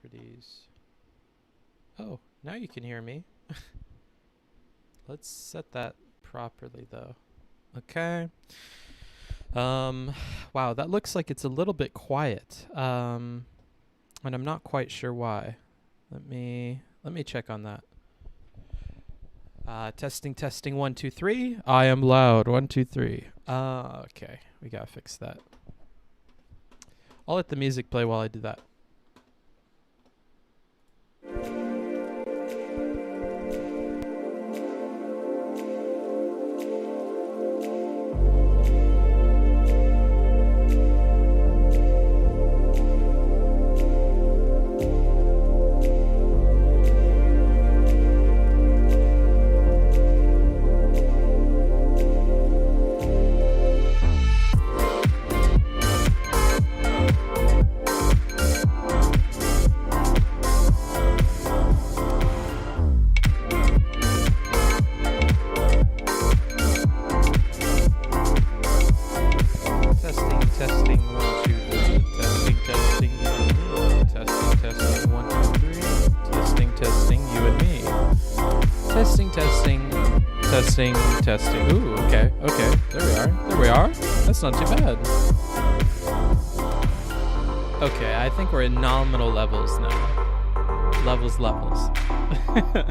properties. Oh, now you can hear me. Let's set that properly though. Okay. Wow, that looks like it's a little bit quiet. And I'm not quite sure why. Let me check on that. Testing 1 2 3. I am loud 1 2 3. Okay, we gotta fix that. I'll let the music play while I do that. Testing. Ooh, okay. There we are. That's not too bad. Okay, I think we're at nominal levels now. Levels. Okay.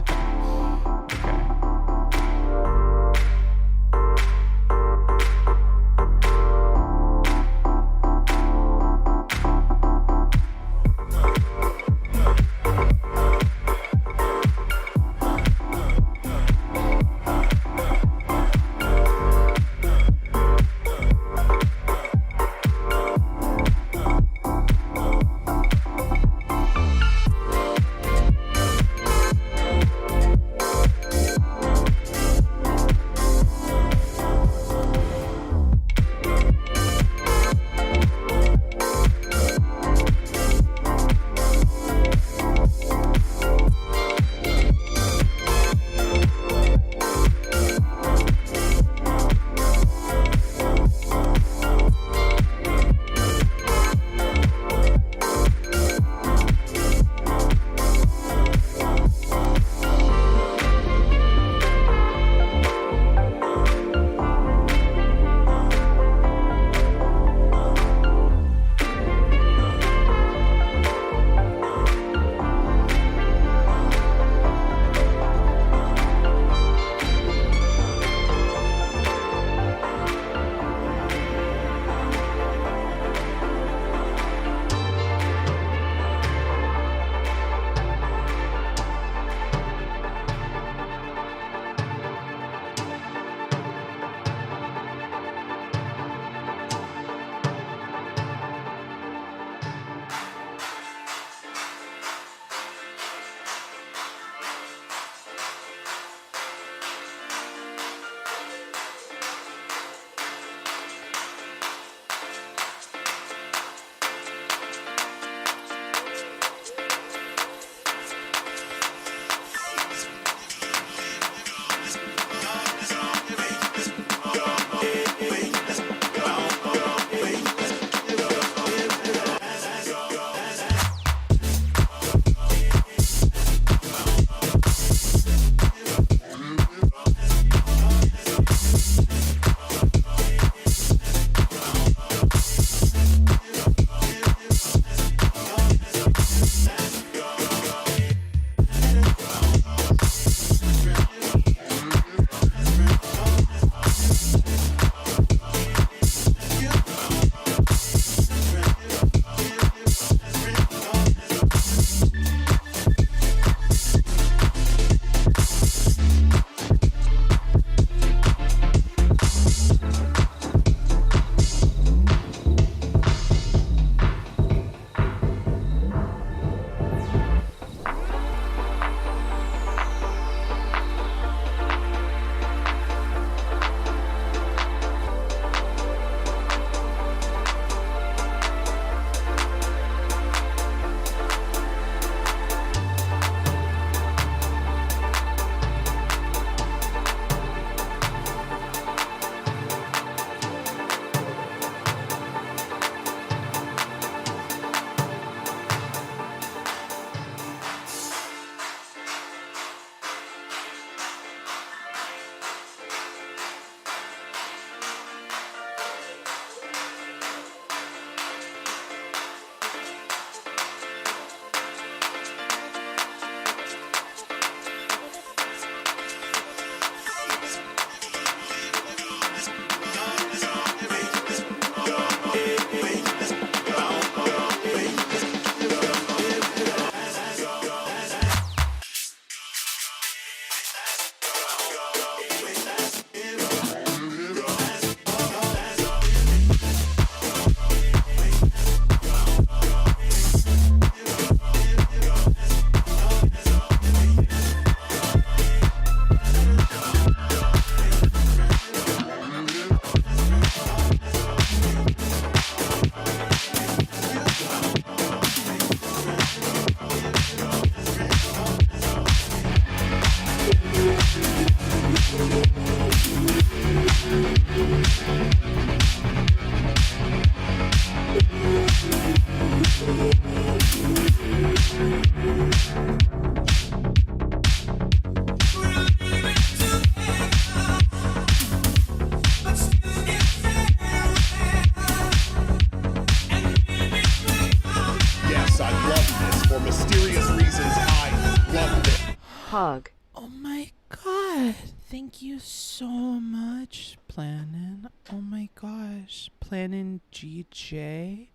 hug. Oh my god. Thank you so much, Plannin. Oh my gosh. Plannin GJ?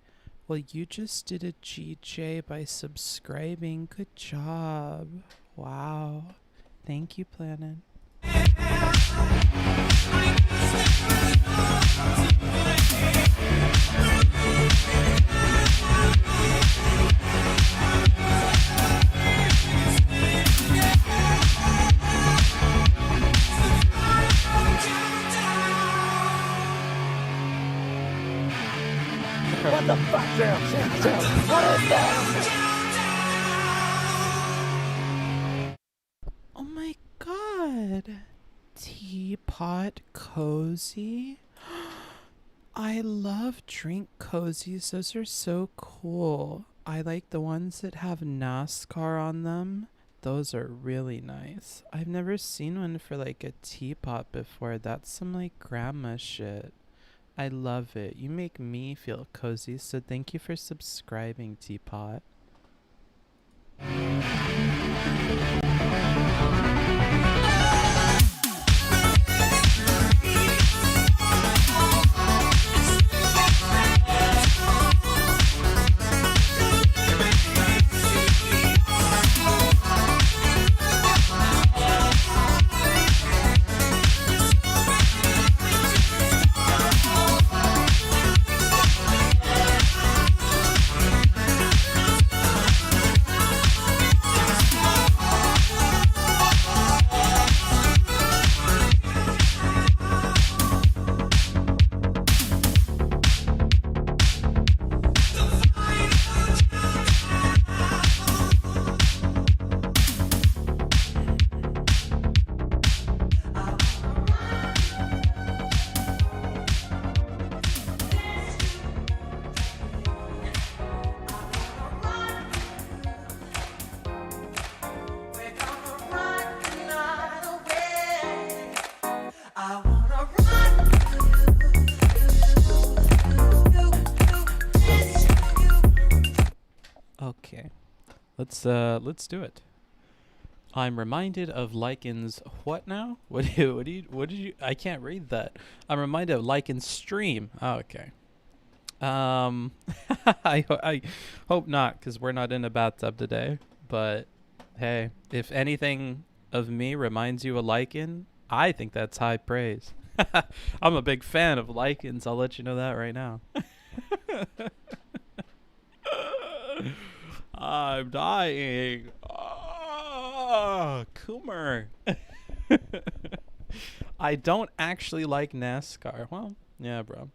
Well, you just did a GJ by subscribing. Good job. Wow. Thank you, Plannin. What the fuck, Sam? What is this? Oh my god. Teapot cozy. I love drink cozies. Those are so cool. I like the ones that have NASCAR on them. Those are really nice. I've never seen one for like a teapot before. That's some like grandma shit. I love it. You make me feel cozy, so thank you for subscribing, Teapot. Okay, let's do it. I'm reminded of Lycan's what now? What did you? I can't read that. I'm reminded of Lycan's stream. Oh, okay. I hope not, because we're not in a bathtub today. But hey, if anything of me reminds you of Lycan, I think that's high praise. I'm a big fan of Lycans. I'll let you know that right now. I'm dying. Oh, Coomer. I don't actually like NASCAR. Well, yeah, bro.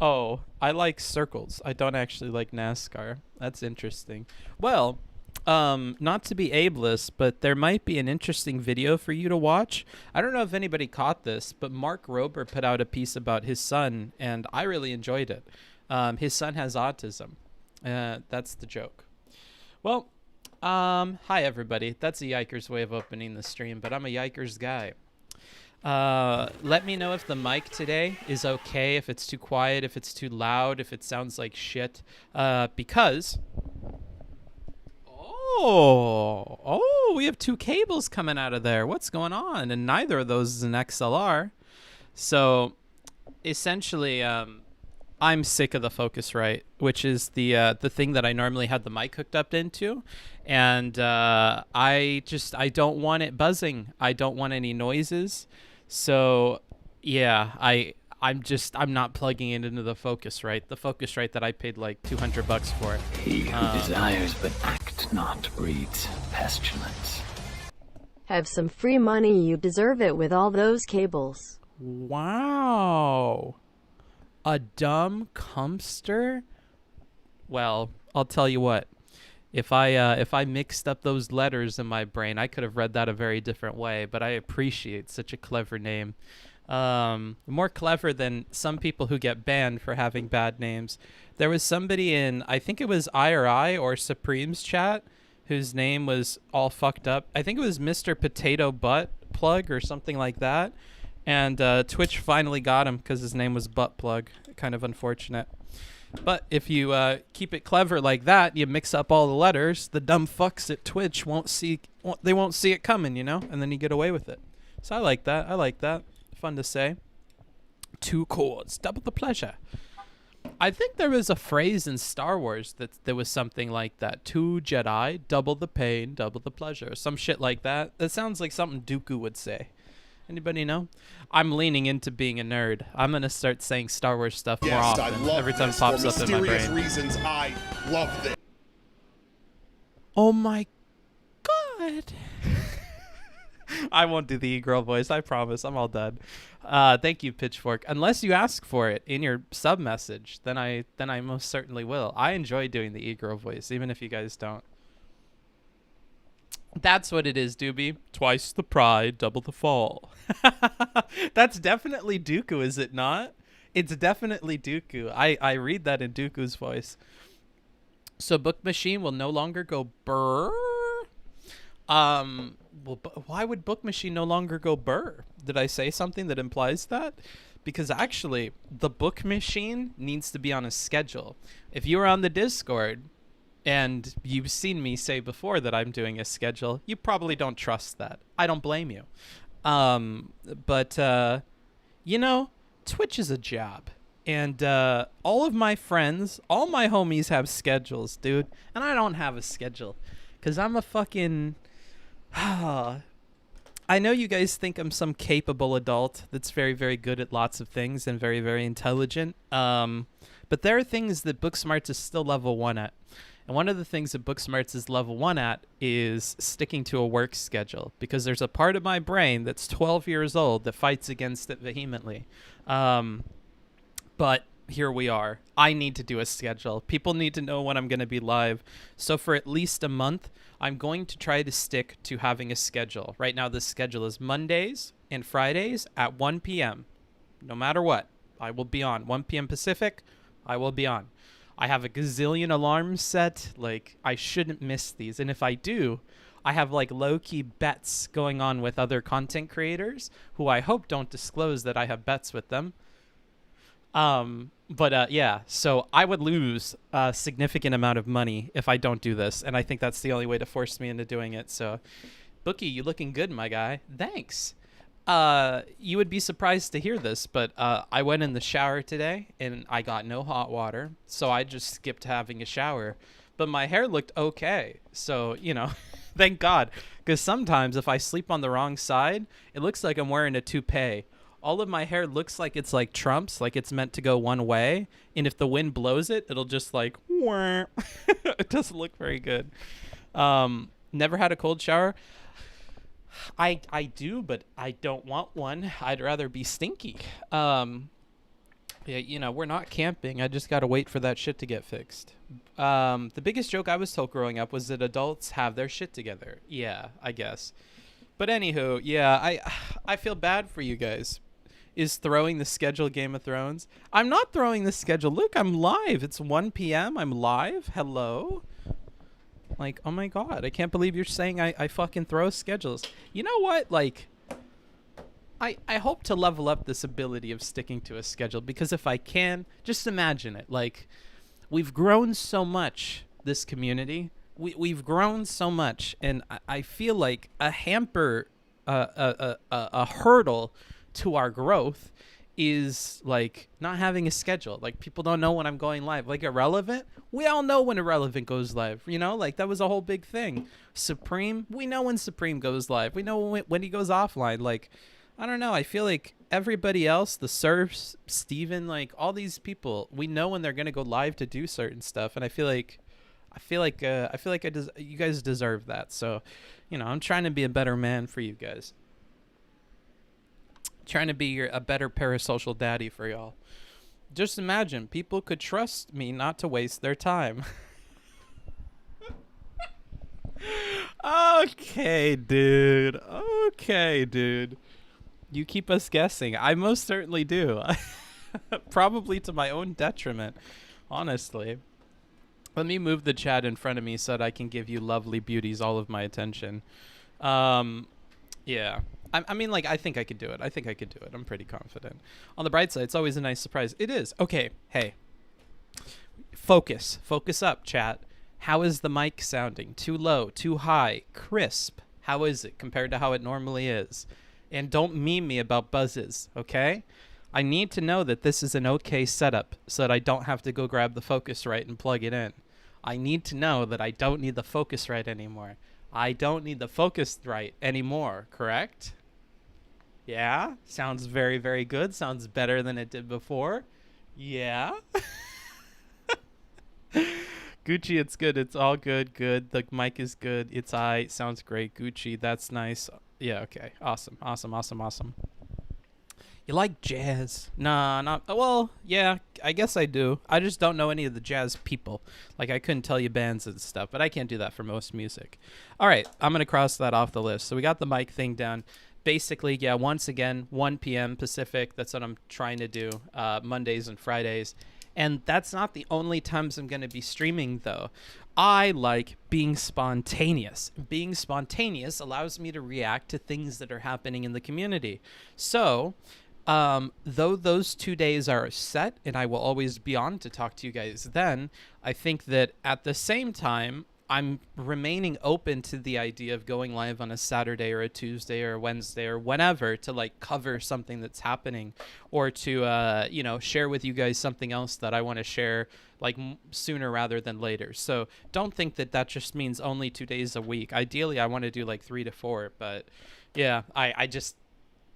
Oh, I like circles. I don't actually like NASCAR. That's interesting. Well, not to be ableist, but there might be an interesting video for you to watch. I don't know if anybody caught this, but Mark Rober put out a piece about his son, and I really enjoyed it. His son has autism. That's the joke. Well, hi everybody. That's a Yikers way of opening the stream, but I'm a Yikers guy. Let me know if the mic today is okay, if it's too quiet, if it's too loud, if it sounds like shit, because... Oh, we have two cables coming out of there. What's going on? And neither of those is an XLR. So, essentially, I'm sick of the Focusrite, which is the thing that I normally had the mic hooked up into, and I don't want it buzzing. I don't want any noises. So yeah, I'm not plugging it into the Focusrite. The Focusrite that I paid like $200 for. He who desires but act not breeds pestilence. Have some free money, you deserve it with all those cables. Wow. A dumb cumpster? Well, I'll tell you what. If I mixed up those letters in my brain, I could have read that a very different way, but I appreciate such a clever name. More clever than some people who get banned for having bad names. There was somebody in, I think it was IRI or Supreme's chat, whose name was all fucked up. I think it was Mr. Potato Butt Plug or something like that. And Twitch finally got him because his name was Butt Plug. Kind of unfortunate. But if you keep it clever like that, you mix up all the letters, the dumb fucks at Twitch won't see it coming, you know, and then you get away with it. So I like that. I like that. Fun to say. 2 chords, double the pleasure. I think there was a phrase in Star Wars that there was something like that. 2 Jedi, double the pain, double the pleasure. Some shit like that. That sounds like something Dooku would say. Anybody know? I'm leaning into being a nerd. I'm going to start saying Star Wars stuff more often. Every time it pops up in my brain. Reasons, I love this. Oh my god. I won't do the e-girl voice, I promise. I'm all done. Thank you, Pitchfork. Unless you ask for it in your sub message, then I most certainly will. I enjoy doing the e-girl voice, even if you guys don't. That's what it is, Doobie. Twice the pride, double the fall. That's definitely Dooku, is it not? It's definitely Dooku. I read that in Dooku's voice. So Book Machine will no longer go burr. Well, why would Book Machine no longer go burr? Did I say something that implies that? Because actually, the Book Machine needs to be on a schedule. If you were on the Discord and you've seen me say before that I'm doing a schedule, you probably don't trust that. I don't blame you. But you know, Twitch is a job. And all of my friends, all my homies have schedules, dude. And I don't have a schedule. Because I'm a fucking... I know you guys think I'm some capable adult that's very, very good at lots of things and very, very intelligent. But there are things that Booksmarts is still level 1 at. And one of the things that Booksmarts is level 1 at is sticking to a work schedule. Because there's a part of my brain that's 12 years old that fights against it vehemently. But here we are. I need to do a schedule. People need to know when I'm going to be live. So for at least a month, I'm going to try to stick to having a schedule. Right now, the schedule is Mondays and Fridays at 1 p.m. No matter what, I will be on. 1 p.m. Pacific, I will be on. I have a gazillion alarms set. Like, I shouldn't miss these. And if I do, I have like low-key bets going on with other content creators who I hope don't disclose that I have bets with them. Yeah, so I would lose a significant amount of money if I don't do this, and I think that's the only way to force me into doing it. So, Bookie, you looking good, my guy. Thanks. You would be surprised to hear this, but I went in the shower today, and I got no hot water, so I just skipped having a shower. But my hair looked okay, so, you know, thank God. Because sometimes if I sleep on the wrong side, it looks like I'm wearing a toupee. All of my hair looks like it's like Trump's, like it's meant to go one way. And if the wind blows it, it'll just like, wah. It doesn't look very good. Never had a cold shower. I do, but I don't want one. I'd rather be stinky. Yeah, you know, we're not camping. I just got to wait for that shit to get fixed. The biggest joke I was told growing up was that adults have their shit together. Yeah, I guess. But anywho, yeah, I feel bad for you guys. Is throwing the schedule Game of Thrones. I'm not throwing the schedule. Look, I'm live. It's 1 p.m. I'm live. Hello. Like, oh my God. I can't believe you're saying I fucking throw schedules. You know what? Like, I hope to level up this ability of sticking to a schedule, because if I can, just imagine it. Like, we've grown so much, this community. We've grown so much, and I feel like a hamper, a hurdle to our growth is like not having a schedule. Like, people don't know when I'm going live. Like, Irrelevant, we all know when Irrelevant goes live, you know, like that was a whole big thing. Supreme, we know when Supreme goes live. We know when he goes offline. Like, I don't know, I feel like everybody else, the Surfs, Steven, like all these people, we know when they're gonna go live to do certain stuff, and I feel like you guys deserve that. So, you know, I'm trying to be a better man for you guys. Trying to be a better parasocial daddy for y'all. Just imagine, people could trust me not to waste their time. Okay, dude. Okay, dude. You keep us guessing. I most certainly do. Probably to my own detriment, honestly. Let me move the chat in front of me so that I can give you lovely beauties all of my attention. Yeah. I mean, like, I think I could do it. I'm pretty confident. On the bright side, it's always a nice surprise. It is. Okay. Hey. Focus up, chat. How is the mic sounding? Too low, too high, crisp? How is it compared to how it normally is? And don't meme me about buzzes, okay? I need to know that this is an okay setup so that I don't have to go grab the Focusrite and plug it in. I need to know that I don't need the Focusrite anymore. I don't need the Focusrite anymore, correct? Yeah? Sounds very, very good. Sounds better than it did before. Yeah? Gucci, it's good. It's all good. Good. The mic is good. It's aight. Sounds great. Gucci, that's nice. Yeah, okay. Awesome. You like jazz? Nah, not... Well, yeah, I guess I do. I just don't know any of the jazz people. Like, I couldn't tell you bands and stuff, but I can't do that for most music. All right, I'm going to cross that off the list. So we got the mic thing down. Basically, yeah, once again, 1 p.m. Pacific. That's what I'm trying to do, Mondays and Fridays. And that's not the only times I'm going to be streaming, though. I like being spontaneous. Being spontaneous allows me to react to things that are happening in the community. So, though those 2 days are set, and I will always be on to talk to you guys then, I think that at the same time, I'm remaining open to the idea of going live on a Saturday or a Tuesday or a Wednesday or whenever to like cover something that's happening, or to share with you guys something else that I want to share like sooner rather than later. So don't think that that just means only 2 days a week. Ideally, I want to do like 3 to 4, but yeah,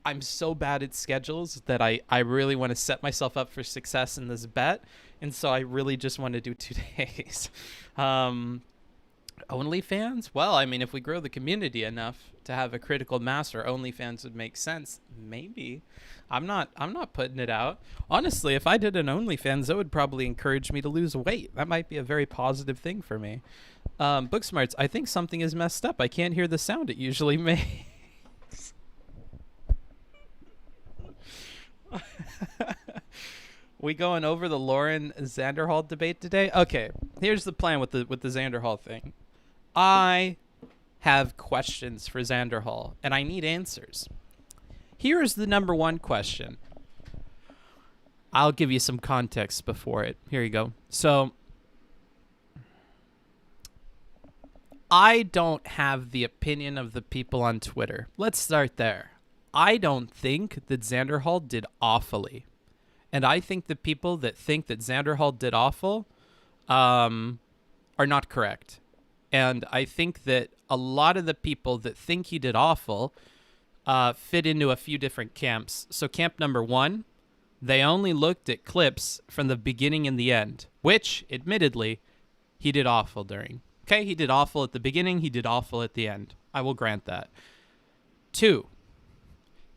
I'm so bad at schedules that I really want to set myself up for success in this bet, and so I really just want to do 2 days. OnlyFans? Well, I mean, if we grow the community enough to have a critical mass, or OnlyFans would make sense. Maybe. I'm not putting it out. Honestly, if I did an OnlyFans, that would probably encourage me to lose weight. That might be a very positive thing for me. Booksmarts, I think something is messed up. I can't hear the sound it usually makes. We going over the Lauren Xanderhal debate today? Okay, here's the plan with the Xanderhal thing. I have questions for Xanderhal, and I need answers. Here's the number one question. I'll give you some context before it. Here you go. So, I don't have the opinion of the people on Twitter. Let's start there. I don't think that Xanderhal did awfully. And I think the people that think that Xanderhal did awful are not correct. And I think that a lot of the people that think he did awful fit into a few different camps. So camp number one, they only looked at clips from the beginning and the end, which, admittedly, he did awful during. Okay, he did awful at the beginning, he did awful at the end. I will grant that. Two,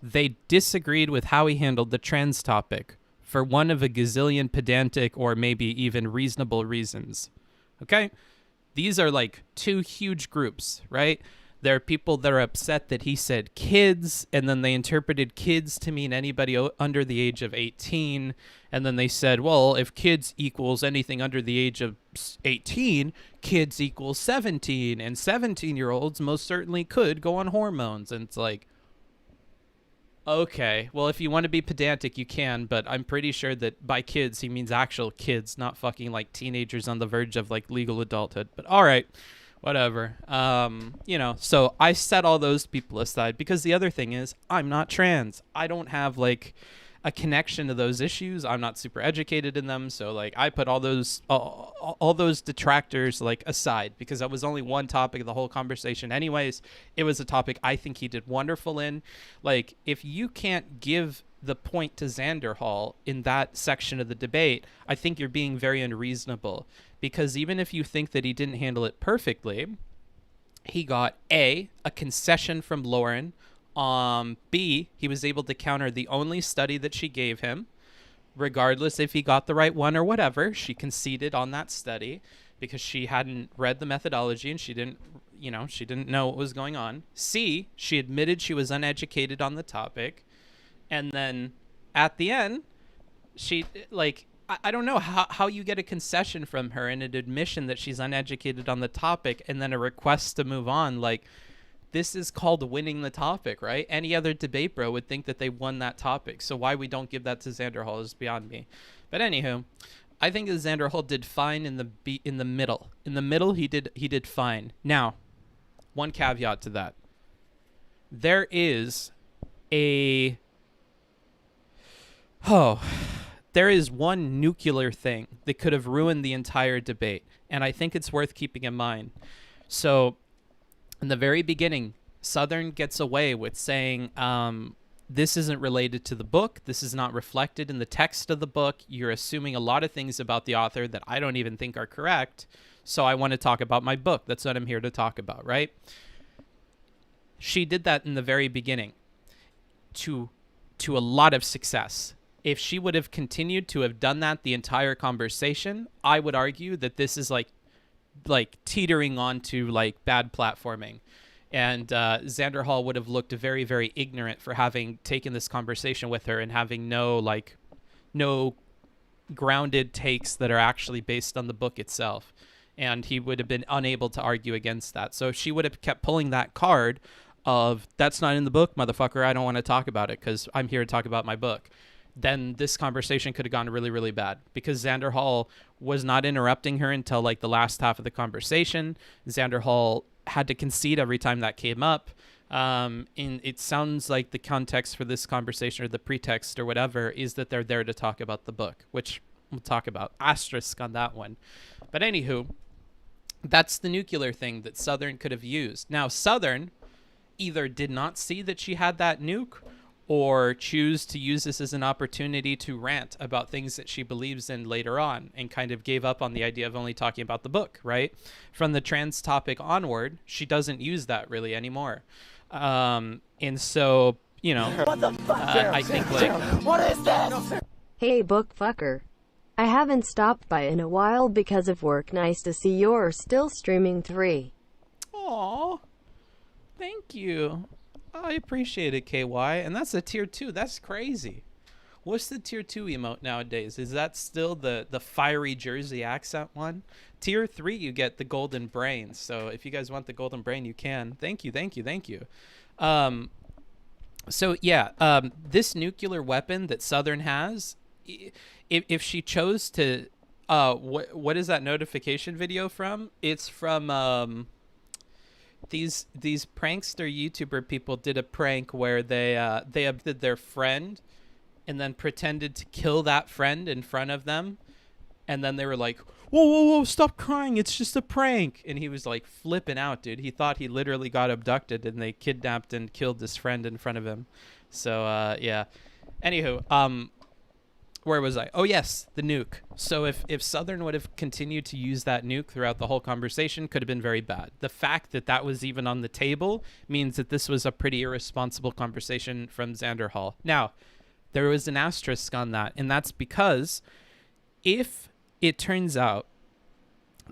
they disagreed with how he handled the trans topic for one of a gazillion pedantic or maybe even reasonable reasons. Okay? These are like two huge groups, right? There are people that are upset that he said kids, and then they interpreted kids to mean anybody under the age of 18. And then they said, well, if kids equals anything under the age of 18, kids equals 17. And 17-year-olds most certainly could go on hormones. And it's like, okay, well, if you want to be pedantic, you can, but I'm pretty sure that by kids, he means actual kids, not fucking, like, teenagers on the verge of, like, legal adulthood. But all right, whatever. So I set all those people aside, because the other thing is, I'm not trans. I don't have, like, a connection to those issues. I'm not super educated in them, so, like, I put all those detractors, like, aside, because that was only one topic of the whole conversation anyways. It was a topic I think he did wonderful in. Like, if you can't give the point to Xanderhal in that section of the debate, I think you're being very unreasonable, because even if you think that he didn't handle it perfectly, he got a concession from Lauren. B, he was able to counter the only study that she gave him, regardless if he got the right one or whatever. She conceded on that study because she hadn't read the methodology and she didn't know what was going on. C, she admitted she was uneducated on the topic. And then at the end, she, like, I don't know how you get a concession from her and an admission that she's uneducated on the topic and then a request to move on. Like, this is called winning the topic, right? Any other debate bro would think that they won that topic. So why we don't give that to Xanderhal is beyond me. But anywho, I think that Xanderhal did fine in the middle. In the middle, he did fine. Now, one caveat to that. There is there is one nuclear thing that could have ruined the entire debate, and I think it's worth keeping in mind. So, in the very beginning, Southern gets away with saying, this isn't related to the book. This is not reflected in the text of the book. You're assuming a lot of things about the author that I don't even think are correct. So I want to talk about my book. That's what I'm here to talk about, right? She did that in the very beginning to a lot of success. If she would have continued to have done that the entire conversation, I would argue that this is like teetering onto like bad platforming. And Xanderhal would have looked very, very ignorant for having taken this conversation with her and having no grounded takes that are actually based on the book itself. And he would have been unable to argue against that. So if she would have kept pulling that card of, that's not in the book, motherfucker, I don't want to talk about it because I'm here to talk about my book, then this conversation could have gone really, really bad, because Xanderhal was not interrupting her until like the last half of the conversation. Xanderhal had to concede every time that came up. And it sounds like the context for this conversation, or the pretext or whatever, is that they're there to talk about the book, which we'll talk about. Asterisk on that one. But anywho, that's the nuclear thing that Southern could have used. Now, Southern either did not see that she had that nuke, or choose to use this as an opportunity to rant about things that she believes in later on, and kind of gave up on the idea of only talking about the book, right? From the trans topic onward, she doesn't use that really anymore. And so, you know, What the fuck, I think like... What is this? Hey book fucker. I haven't stopped by in a while because of work. Nice to see you're still streaming 3. Aw, thank you. I appreciate it, KY. And that's a tier 2. That's crazy. What's the tier 2 emote nowadays? Is that still the fiery Jersey accent one? Tier 3, you get the golden brain. So if you guys want the golden brain, you can. Thank you, thank you, thank you. So yeah, this nuclear weapon that Southern has, if she chose to, what is that notification video from? It's from these prankster YouTuber people did a prank where they abducted their friend and then pretended to kill that friend in front of them, and then they were like, whoa, whoa, whoa, stop crying, it's just a prank. And he was like flipping out, dude. He thought he literally got abducted and they kidnapped and killed his friend in front of him. So yeah, anywho, where was I? Oh yes, the nuke. So if Southern would have continued to use that nuke throughout the whole conversation, could have been very bad. The fact that that was even on the table means that this was a pretty irresponsible conversation from Xanderhal. Now, there was an asterisk on that, and that's because if it turns out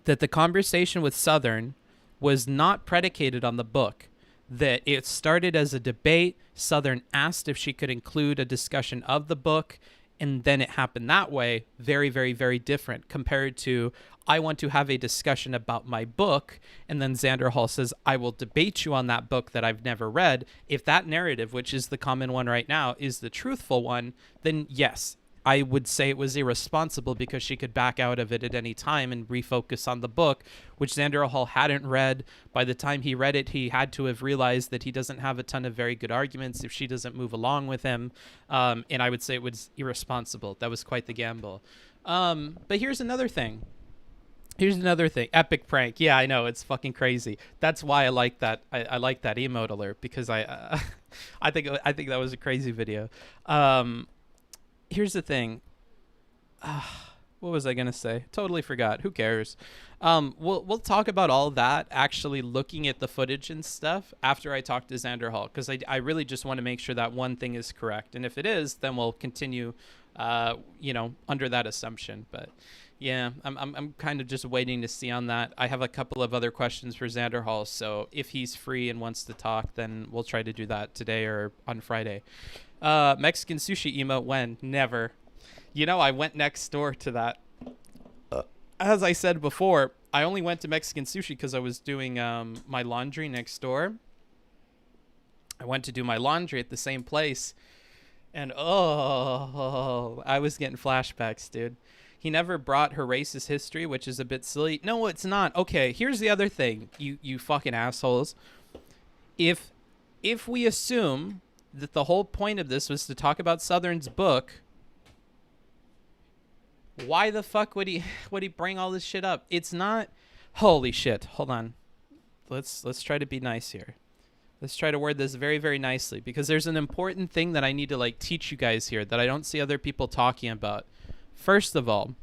that the conversation with Southern was not predicated on the book, that it started as a debate, Southern asked if she could include a discussion of the book, and then it happened that way, very, very, very different compared to, I want to have a discussion about my book, and then Xanderhal says, I will debate you on that book that I've never read. If that narrative, which is the common one right now, is the truthful one, then yes, I would say it was irresponsible because she could back out of it at any time and refocus on the book, which Xanderhal hadn't read. By the time he read it, he had to have realized that he doesn't have a ton of very good arguments if she doesn't move along with him. And I would say it was irresponsible. That was quite the gamble. But here's another thing. Epic prank. Yeah, I know, it's fucking crazy. That's why I like that. I like that emote alert, because I think that was a crazy video. Here's the thing. What was I gonna say? Totally forgot. Who cares? We'll talk about all that, actually looking at the footage and stuff, after I talk to Xanderhal, because I really just want to make sure that one thing is correct, and if it is, then we'll continue, under that assumption. But yeah, I'm kind of just waiting to see on that. I have a couple of other questions for Xanderhal, so if he's free and wants to talk, then we'll try to do that today or on Friday. Mexican sushi emote when? Never. You know, I went next door to that. As I said before, I only went to Mexican sushi because I was doing my laundry next door. I went to do my laundry at the same place, and I was getting flashbacks, dude. He never brought her racist history, which is a bit silly. No, it's not. Okay, here's the other thing, you fucking assholes. If we assume that the whole point of this was to talk about Southern's book, why the fuck would he bring all this shit up? It's not. Holy shit. Hold on. Let's try to be nice here. Let's try to word this very, very nicely, because there's an important thing that I need to like teach you guys here that I don't see other people talking about. First of all,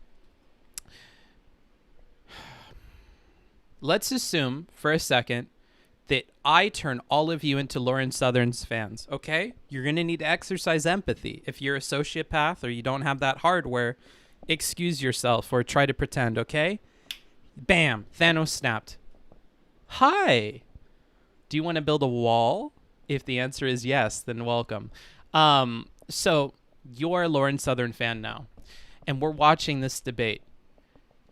let's assume for a second that I turn all of you into Lauren Southern's fans, okay? You're going to need to exercise empathy. If you're a sociopath or you don't have that hardware, excuse yourself or try to pretend, okay? Bam, Thanos snapped. Hi. Do you want to build a wall? If the answer is yes, then welcome. So you're a Lauren Southern fan now, and we're watching this debate.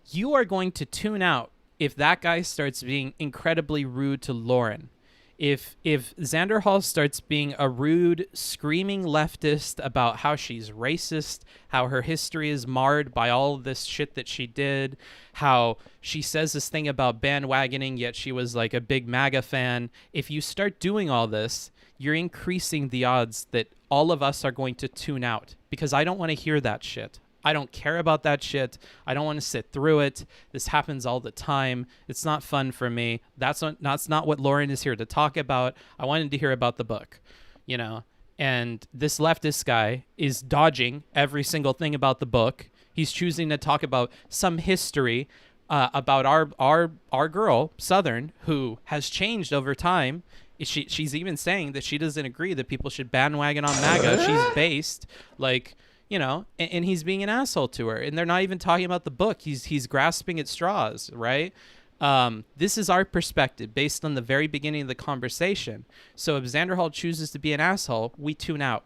You are going to tune out if that guy starts being incredibly rude to Lauren. If Xanderhal starts being a rude, screaming leftist about how she's racist, how her history is marred by all this shit that she did, how she says this thing about bandwagoning, yet she was like a big MAGA fan. If you start doing all this, you're increasing the odds that all of us are going to tune out, because I don't want to hear that shit. I don't care about that shit. I don't want to sit through it. This happens all the time. It's not fun for me. That's not what Lauren is here to talk about. I wanted to hear about the book, you know. And this leftist guy is dodging every single thing about the book. He's choosing to talk about some history about our girl Southern, who has changed over time. She's even saying that she doesn't agree that people should bandwagon on MAGA. She's based like. You know, and he's being an asshole to her, and they're not even talking about the book. He's grasping at straws, right? This is our perspective based on the very beginning of the conversation. So if Xanderhal chooses to be an asshole, we tune out.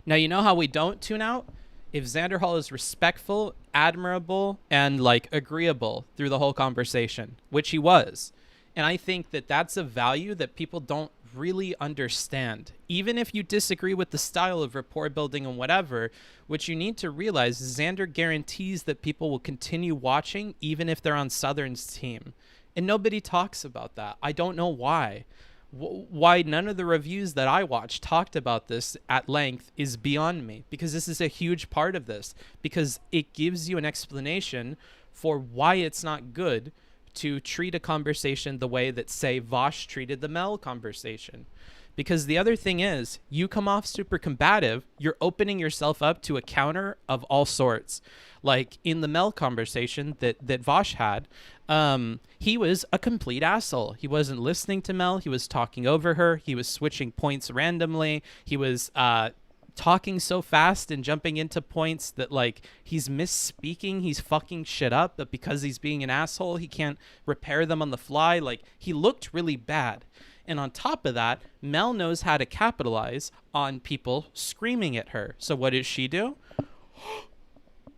Now, you know how we don't tune out? If Xanderhal is respectful, admirable, and like agreeable through the whole conversation, which he was. And I think that that's a value that people don't really understand. Even if you disagree with the style of rapport building and whatever, what you need to realize is Xander guarantees that people will continue watching even if they're on Southern's team. And nobody talks about that. I don't know why. Why none of the reviews that I watched talked about this at length is beyond me, because this is a huge part of this, because it gives you an explanation for why it's not good to treat a conversation the way that, say, Vosh treated the Mel conversation. Because the other thing is, you come off super combative, you're opening yourself up to a counter of all sorts. Like in the Mel conversation that Vosh had, he was a complete asshole. He wasn't listening to Mel. He was talking over her. He was switching points randomly. He was talking so fast and jumping into points that like he's misspeaking, he's fucking shit up, but because he's being an asshole, he can't repair them on the fly. Like, he looked really bad. And on top of that, Mel knows how to capitalize on people screaming at her. So what does she do?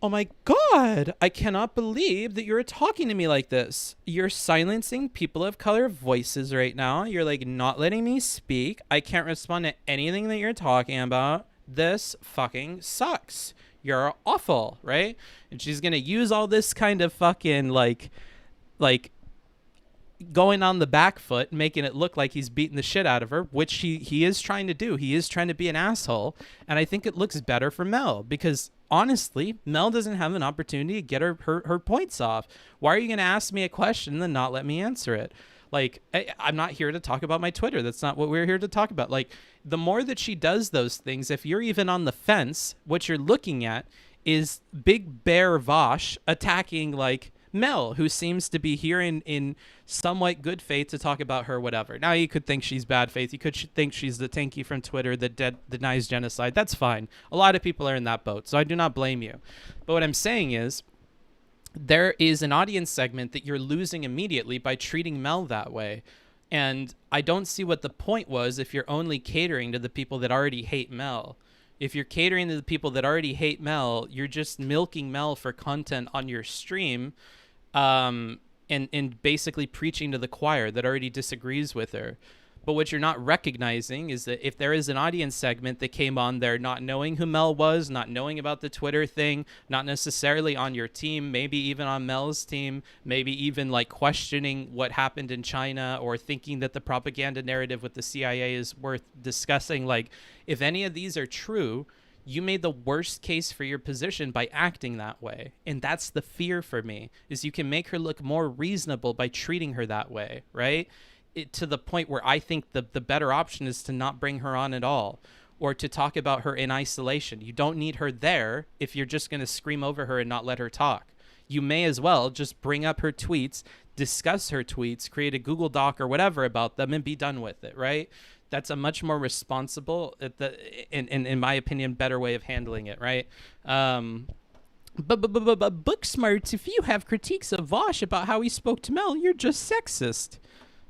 Oh my God, I cannot believe that you're talking to me like this. You're silencing people of color voices right now. You're like not letting me speak. I can't respond to anything that you're talking about. This fucking sucks. You're awful, right? And she's gonna use all this kind of fucking like going on the back foot, making it look like he's beating the shit out of her, which he is trying to do. He is trying to be an asshole, and I think it looks better for Mel, because honestly, Mel doesn't have an opportunity to get her points off. Why are you gonna ask me a question and then not let me answer it? Like, I'm not here to talk about my Twitter. That's not what we're here to talk about. Like, the more that she does those things, if you're even on the fence, what you're looking at is Big Bear Vosh attacking, like, Mel, who seems to be here in somewhat good faith to talk about her, whatever. Now, you could think she's bad faith. You could think she's the tanky from Twitter that denies genocide. That's fine. A lot of people are in that boat, so I do not blame you. But what I'm saying is, there is an audience segment that you're losing immediately by treating Mel that way. And I don't see what the point was if you're only catering to the people that already hate Mel. If you're catering to the people that already hate Mel, you're just milking Mel for content on your stream, and basically preaching to the choir that already disagrees with her. But what you're not recognizing is that if there is an audience segment that came on there not knowing who Mel was, not knowing about the Twitter thing, not necessarily on your team, maybe even on Mel's team, maybe even like questioning what happened in China or thinking that the propaganda narrative with the CIA is worth discussing, like if any of these are true, you made the worst case for your position by acting that way. And that's the fear for me, is you can make her look more reasonable by treating her that way, right? To the point where I think the better option is to not bring her on at all, or to talk about her in isolation. You don't need her there if you're just going to scream over her and not let her talk. You may as well just bring up her tweets, discuss her tweets, create a Google Doc or whatever about them, and be done with it, right? That's a much more responsible, in my opinion, better way of handling it, right? Booksmarts, if you have critiques of Vosh about how he spoke to Mel, you're just sexist.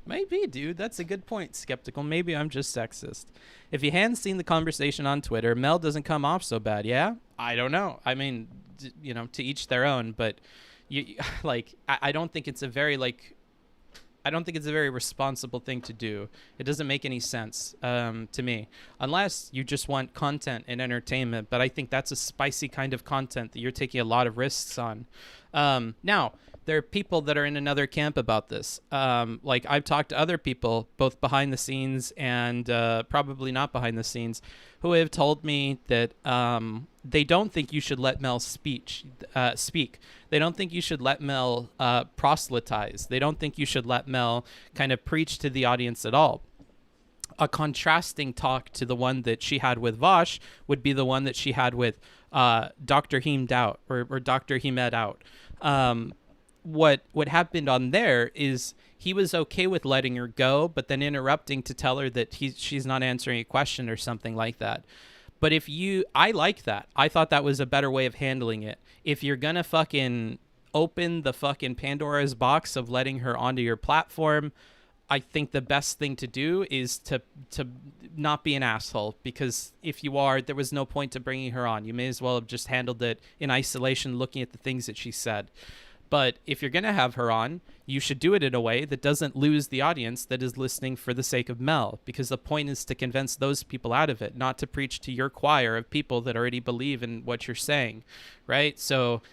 Maybe, dude. That's a good point, Skeptical. Maybe I'm just sexist. If you hadn't seen the conversation on Twitter, Mel doesn't come off so bad, yeah? I don't know. I mean, to each their own, but I don't think it's a very, I don't think it's a very responsible thing to do. It doesn't make any sense to me, unless you just want content and entertainment. But I think that's a spicy kind of content that you're taking a lot of risks on. Now, there are people that are in another camp about this. Like I've talked to other people, both behind the scenes and probably not behind the scenes, who have told me that they don't think you should let Mel speak. They don't think you should let Mel proselytize. They don't think you should let Mel kind of preach to the audience at all. A contrasting talk to the one that she had with Vosh would be the one that she had with Dr. Hemed out or Dr. Hemed out. What happened on there is he was okay with letting her go, but then interrupting to tell her that she's not answering a question or something like that. But I like that. I thought that was a better way of handling it. If you're gonna fucking open the fucking Pandora's box of letting her onto your platform, I think the best thing to do is to not be an asshole, because if you are, there was no point to bringing her on. You may as well have just handled it in isolation, looking at the things that she said. But if you're going to have her on, you should do it in a way that doesn't lose the audience that is listening for the sake of Mel, because the point is to convince those people out of it, not to preach to your choir of people that already believe in what you're saying, right? So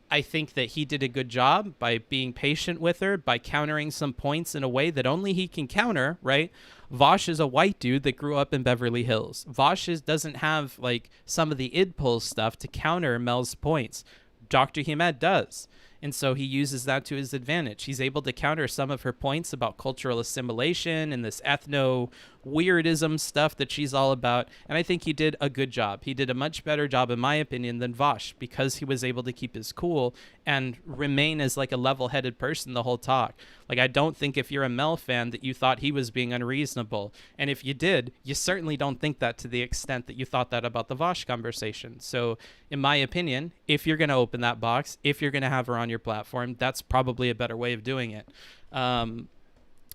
I think that he did a good job by being patient with her, by countering some points in a way that only he can counter, right? Vosh is a white dude that grew up in Beverly Hills. Vosh doesn't have like some of the id pull stuff to counter Mel's points. Dr. Hemed does. And so he uses that to his advantage. He's able to counter some of her points about cultural assimilation and this ethno-weirdism stuff that she's all about. And I think he did a good job. He did a much better job, in my opinion, than Vosh, because he was able to keep his cool and remain as like a level-headed person the whole talk. Like, I don't think if you're a Mel fan that you thought he was being unreasonable. And if you did, you certainly don't think that to the extent that you thought that about the Vosh conversation. So in my opinion, if you're going to open that box, if you're going to have her on your platform, that's probably a better way of doing it.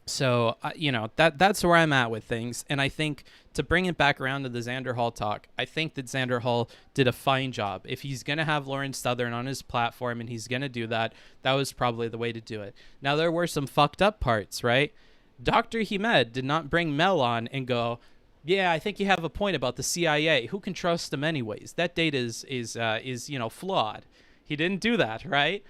So, that's where I'm at with things. And I think to bring it back around to the Xanderhal talk, I think that Xanderhal did a fine job. If he's going to have Lauren Southern on his platform and he's going to do that, that was probably the way to do it. Now, there were some fucked up parts, right? Dr. Hemed did not bring Mel on and go, yeah, I think you have a point about the CIA. Who can trust them anyways? That data is flawed. He didn't do that, right?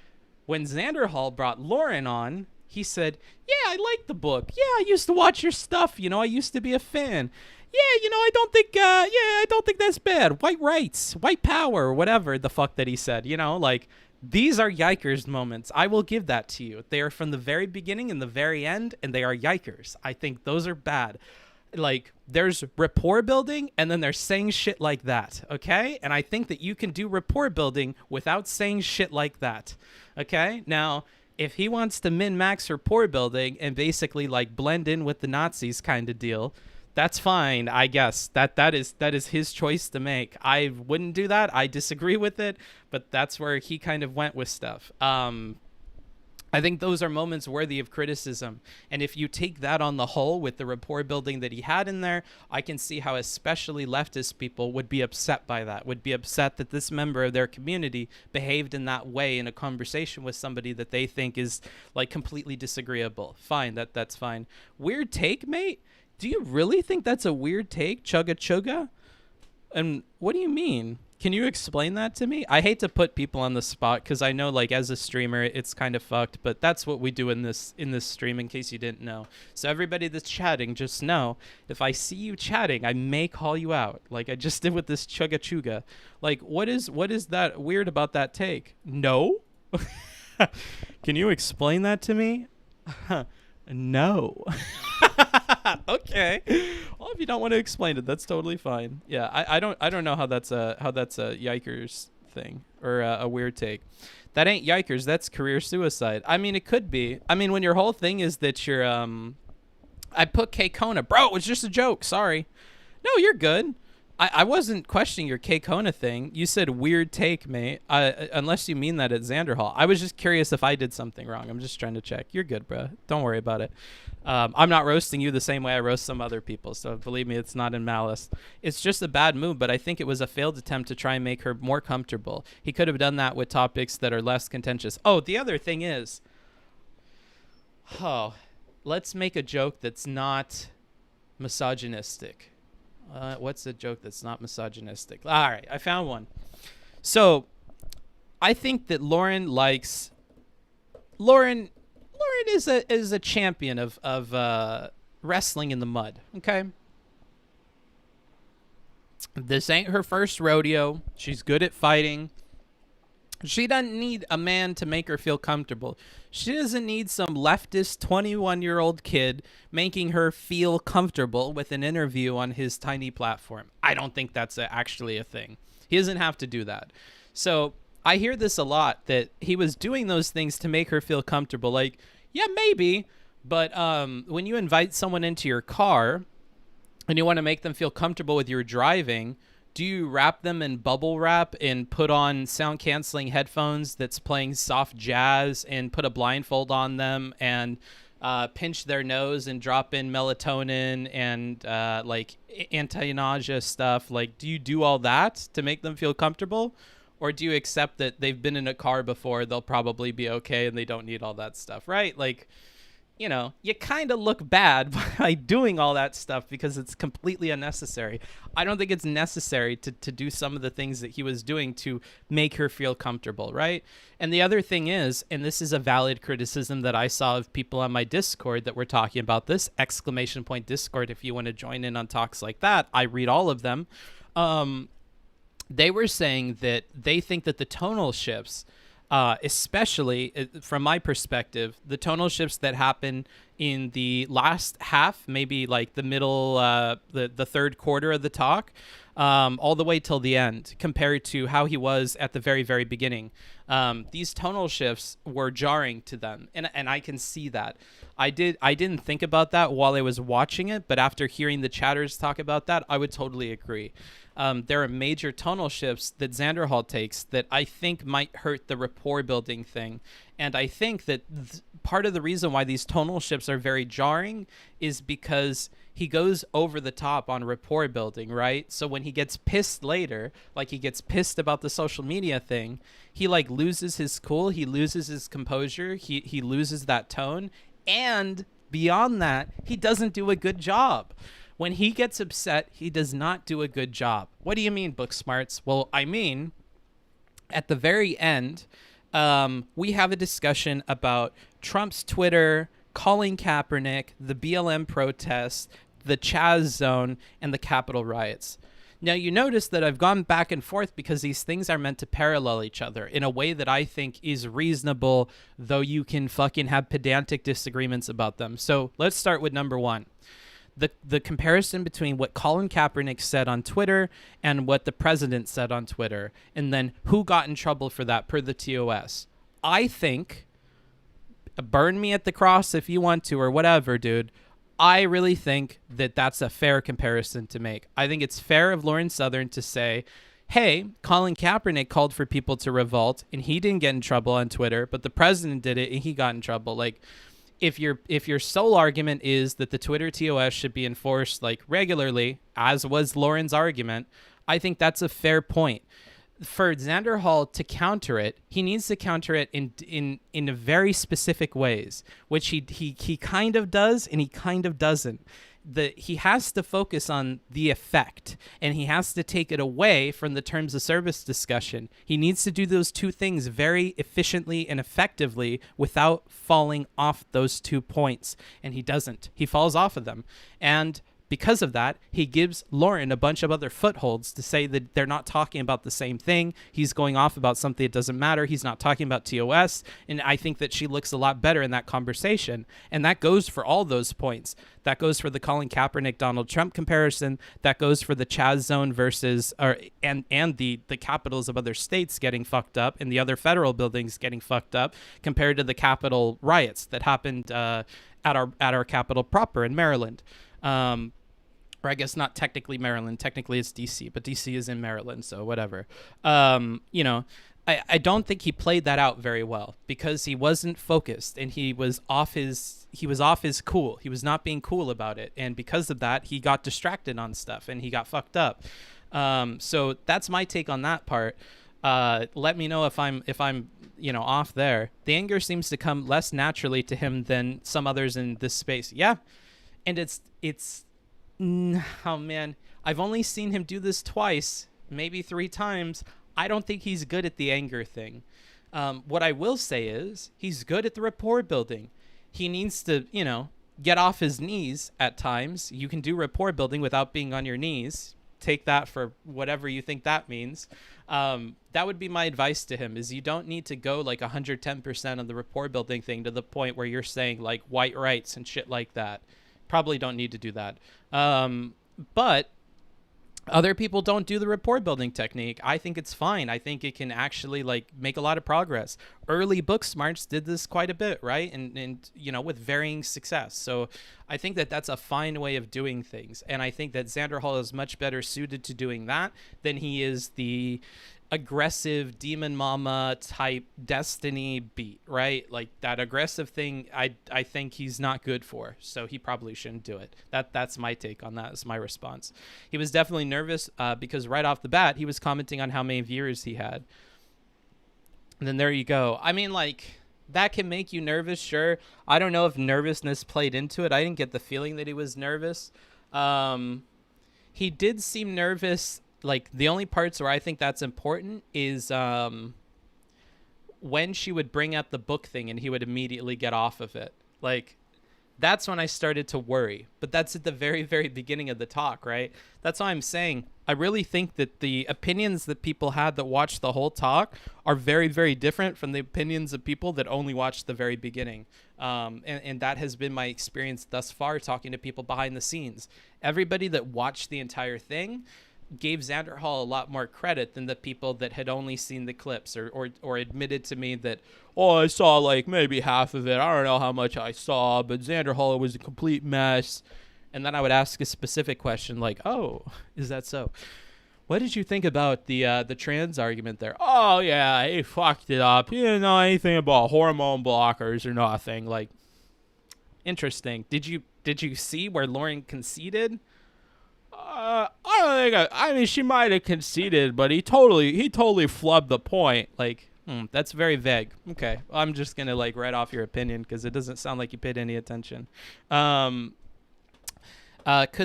When Xanderhal brought Lauren on, he said, yeah, I like the book. Yeah, I used to watch your stuff. I used to be a fan. Yeah, I don't think that's bad. White rights, white power, whatever the fuck that he said. These are yikers moments. I will give that to you. They are from the very beginning and the very end, and they are yikers. I think those are bad. Like, there's rapport building, and then there's saying shit like that, okay? And I think that you can do rapport building without saying shit like that, okay? Now, if he wants to min-max rapport building and basically, like, blend in with the Nazis kind of deal, that's fine, I guess. That is his choice to make. I wouldn't do that. I disagree with it, but that's where he kind of went with stuff. I think those are moments worthy of criticism. And if you take that on the whole with the rapport building that he had in there, I can see how especially leftist people would be upset by that, would be upset that this member of their community behaved in that way in a conversation with somebody that they think is like completely disagreeable. Fine, that's fine. Weird take, mate. Do you really think that's a weird take, chugga chugga? And what do you mean? Can you explain that to me? I hate to put people on the spot because I know, like, as a streamer, it's kind of fucked. But that's what we do in this stream, in case you didn't know. So everybody that's chatting, just know, if I see you chatting, I may call you out, like I just did with this chugga chugga. Like, what is that weird about that take? No. Can you explain that to me? No. Okay. Well, if you don't want to explain it, that's totally fine. Yeah, I don't know how that's a yikers thing or a weird take. That ain't yikers. That's career suicide. I mean, it could be. I mean, when your whole thing is that you're I put K Kona, bro. It was just a joke. Sorry. No, you're good. I wasn't questioning your K Kona thing. You said weird take, mate. Unless you mean that at Xanderhal. I was just curious if I did something wrong. I'm just trying to check. You're good, bro. Don't worry about it. I'm not roasting you the same way I roast some other people, so believe me, it's not in malice. It's just a bad move, but I think it was a failed attempt to try and make her more comfortable. He could have done that with topics that are less contentious. Oh, the other thing is, let's make a joke that's not misogynistic. What's a joke that's not misogynistic? All right, I found one. So, I think that Lauren is a champion of wrestling in the mud. Okay, this ain't her first rodeo. She's good at fighting. She doesn't need a man to make her feel comfortable. She doesn't need some leftist 21-year-old kid making her feel comfortable with an interview on his tiny platform. I don't think that's actually a thing. He doesn't have to do that. So I hear this a lot, that he was doing those things to make her feel comfortable. Like, yeah, maybe. But when you invite someone into your car and you want to make them feel comfortable with your driving, do you wrap them in bubble wrap and put on sound canceling headphones that's playing soft jazz and put a blindfold on them and pinch their nose and drop in melatonin and like anti-nausea stuff? Like, do you do all that to make them feel comfortable? Or do you accept that they've been in a car before, they'll probably be okay and they don't need all that stuff, right? Like, you know, you kind of look bad by doing all that stuff because it's completely unnecessary. I don't think it's necessary to do some of the things that he was doing to make her feel comfortable, right? And the other thing is, and this is a valid criticism that I saw of people on my Discord that were talking about this, ! Discord, if you want to join in on talks like that, I read all of them. They were saying that they think that the tonal shifts, especially from my perspective, the tonal shifts that happen in the last half, maybe like the middle, the third quarter of the talk, all the way till the end, compared to how he was at the very, very beginning. These tonal shifts were jarring to them, and I can see that. I didn't think about that while I was watching it, but after hearing the chatters talk about that, I would totally agree. There are major tonal shifts that Xanderhal takes that I think might hurt the rapport building thing. And I think that part of the reason why these tonal shifts are very jarring is because he goes over the top on rapport building, right? So when he gets pissed later, like he gets pissed about the social media thing, he like loses his cool, he loses his composure, he loses that tone. And beyond that, he doesn't do a good job. When he gets upset, he does not do a good job. What do you mean, Booksmarts? Well, I mean, at the very end, we have a discussion about Trump's Twitter, Colin Kaepernick, the BLM protests, the Chaz zone, and the Capitol riots. Now, you notice that I've gone back and forth because these things are meant to parallel each other in a way that I think is reasonable, though you can fucking have pedantic disagreements about them. So let's start with number one. The comparison between what Colin Kaepernick said on Twitter and what the president said on Twitter, and then who got in trouble for that per the TOS. I think, burn me at the cross if you want to or whatever, dude, I really think that that's a fair comparison to make. I think it's fair of Lauren Southern to say, hey, Colin Kaepernick called for people to revolt and he didn't get in trouble on Twitter, but the president did it and he got in trouble. Like, if your sole argument is that the Twitter TOS should be enforced like regularly, as was Lauren's argument, I think that's a fair point. For Xanderhal to counter it, he needs to counter it in very specific ways, which he kind of does and he kind of doesn't. he has to focus on the effect, and he has to take it away from the terms of service discussion. He needs to do those two things very efficiently and effectively without falling off those 2 points, and he doesn't. He falls off of them, and because of that, he gives Lauren a bunch of other footholds to say that they're not talking about the same thing. He's going off about something that doesn't matter. He's not talking about TOS. And I think that she looks a lot better in that conversation. And that goes for all those points. That goes for the Colin Kaepernick Donald Trump comparison. That goes for the Chaz zone versus and the capitals of other states getting fucked up and the other federal buildings getting fucked up compared to the Capitol riots that happened at our Capitol proper in Maryland. Or I guess not technically Maryland. Technically it's DC, but DC is in Maryland, so whatever. You know, I don't think he played that out very well because he wasn't focused and he was off his cool. He was not being cool about it, and because of that, he got distracted on stuff and he got fucked up. So that's my take on that part. Let me know if I'm off there. The anger seems to come less naturally to him than some others in this space. Yeah. And it's oh man, I've only seen him do this twice, maybe 3 times. I don't think he's good at the anger thing. What I will say is he's good at the rapport building. He needs to, get off his knees at times. You can do rapport building without being on your knees. Take that for whatever you think that means. That would be my advice to him, is you don't need to go like 110% on the rapport building thing to the point where you're saying like white rights and shit like that. Probably don't need to do that. But other people don't do the rapport building technique. I think it's fine. I think it can actually like make a lot of progress. Early Booksmarts did this quite a bit, right? And with varying success. So I think that that's a fine way of doing things. And I think that Xanderhal is much better suited to doing that than he is the aggressive demon mama type Destiny beat, right? Like that aggressive thing, I think he's not good for, so he probably shouldn't do it. That's my take on that. Is my response. He was definitely nervous because right off the bat he was commenting on how many viewers he had, and then there you go. I mean, like, that can make you nervous, sure. I don't know if nervousness played into it. I didn't get the feeling that he was nervous. He did seem nervous. Like, the only parts where I think that's important is when she would bring up the book thing and he would immediately get off of it. Like, that's when I started to worry. But that's at the very, very beginning of the talk, right? That's why I'm saying I really think that the opinions that people had that watched the whole talk are very, very different from the opinions of people that only watched the very beginning. And that has been my experience thus far talking to people behind the scenes. Everybody that watched the entire thing gave Xanderhal a lot more credit than the people that had only seen the clips or admitted to me that, I saw like maybe half of it. I don't know how much I saw, but Xanderhal was a complete mess. And then I would ask a specific question like, oh, is that so? What did you think about the trans argument there? Oh, yeah, he fucked it up. He didn't know anything about hormone blockers or nothing. Like, interesting. Did you see where Lauren conceded? I don't think. I mean, she might have conceded, but he totally flubbed the point. Like, that's very vague. Okay, I'm just gonna like write off your opinion because it doesn't sound like you paid any attention. Could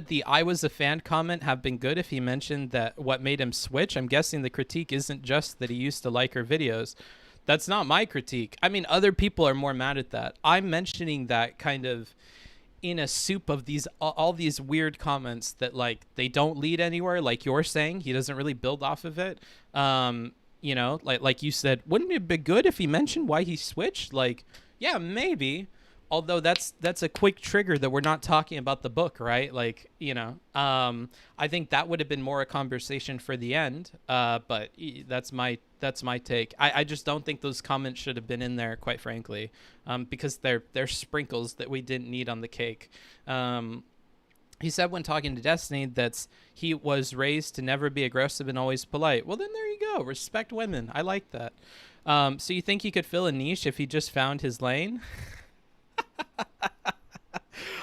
the "I was a fan" comment have been good if he mentioned that what made him switch? I'm guessing the critique isn't just that he used to like her videos. That's not my critique. I mean, other people are more mad at that. I'm mentioning that kind of in a soup of these all these weird comments that like they don't lead anywhere. Like you're saying, he doesn't really build off of it. Like you said, wouldn't it have been good if he mentioned why he switched? Like, yeah, maybe. Although that's a quick trigger that we're not talking about the book, right? Like, I think that would have been more a conversation for the end. But that's my take. I just don't think those comments should have been in there, quite frankly, because they're sprinkles that we didn't need on the cake. He said when talking to Destiny that he was raised to never be aggressive and always polite. Well, then there you go. Respect women. I like that. So you think he could fill a niche if he just found his lane?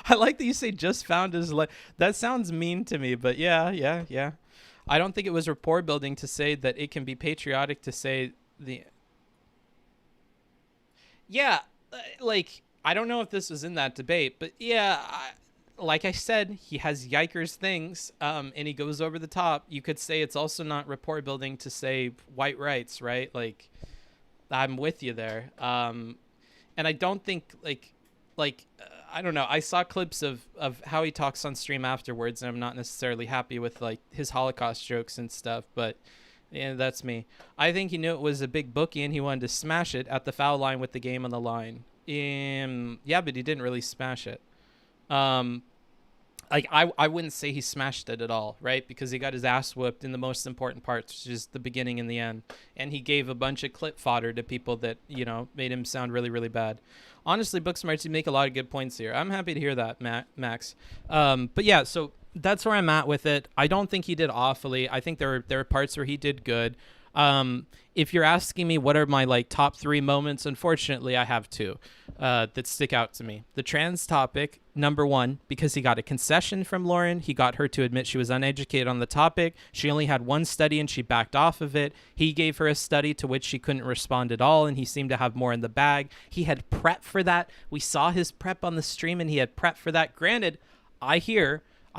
I like that you say just found his lane. That sounds mean to me, but yeah. I don't think it was rapport building to say that it can be patriotic to say the... Yeah, like, I don't know if this was in that debate, but yeah, like I said, he has yikers things, and he goes over the top. You could say it's also not rapport building to say white rights, right? Like, I'm with you there. And I don't think I don't know. I saw clips of how he talks on stream afterwards, and I'm not necessarily happy with like his Holocaust jokes and stuff, but yeah, that's me. I think he knew it was a big bookie and he wanted to smash it at the foul line with the game on the line. Yeah, but he didn't really smash it. Like I wouldn't say he smashed it at all, right? Because he got his ass whooped in the most important parts, which is the beginning and the end. And he gave a bunch of clip fodder to people that, you know, made him sound really, really bad. Honestly, Booksmarts, you make a lot of good points here. I'm happy to hear that, Max. But yeah, so that's where I'm at with it. I don't think he did awfully. I think there are parts where he did good. If you're asking me what are my like top 3 moments, unfortunately I have 2 that stick out to me. The trans topic, number 1, because he got a concession from Lauren. He got her to admit she was uneducated on the topic. She only had one study and she backed off of it. He gave her a study to which she couldn't respond at all, and he seemed to have more in the bag. He had prep for that. We saw his prep on the stream and he had prep for that. Granted, I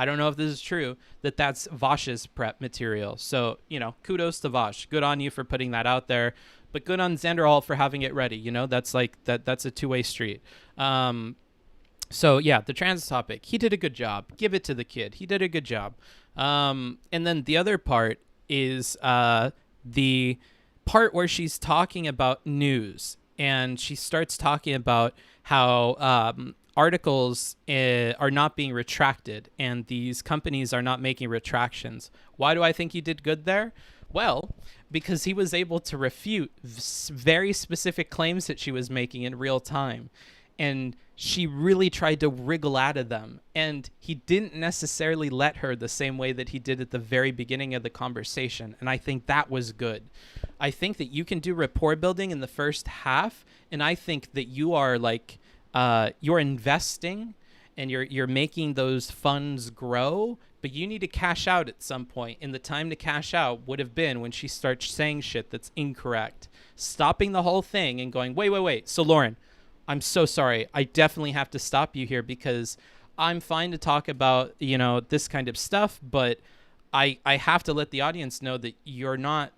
don't know if this is true, that's Vash's prep material. So, you know, kudos to Vash. Good on you for putting that out there. But good on Xanderhal for having it ready. You know, that's like that's a two-way street. So, yeah, the trans topic. He did a good job. Give it to the kid. He did a good job. And then the other part is the part where she's talking about news. And she starts talking about how articles are not being retracted and these companies are not making retractions. Why do I think he did good there? Well, because he was able to refute very specific claims that she was making in real time. And she really tried to wriggle out of them. And he didn't necessarily let her the same way that he did at the very beginning of the conversation. And I think that was good. I think that you can do rapport building in the first half. And I think that you are like, you're investing and you're making those funds grow, but you need to cash out at some point. And the time to cash out would have been when she starts saying shit that's incorrect. Stopping the whole thing and going, wait. So Lauren, I'm so sorry. I definitely have to stop you here because I'm fine to talk about, you know, this kind of stuff, but I have to let the audience know that you're not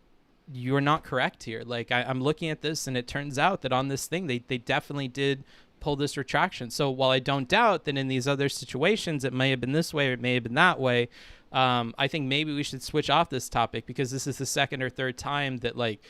correct here. Like I'm looking at this and it turns out that on this thing, they definitely did pull this retraction. So while I don't doubt that in these other situations it may have been this way or it may have been that way, I think maybe we should switch off this topic because this is the second or third time that like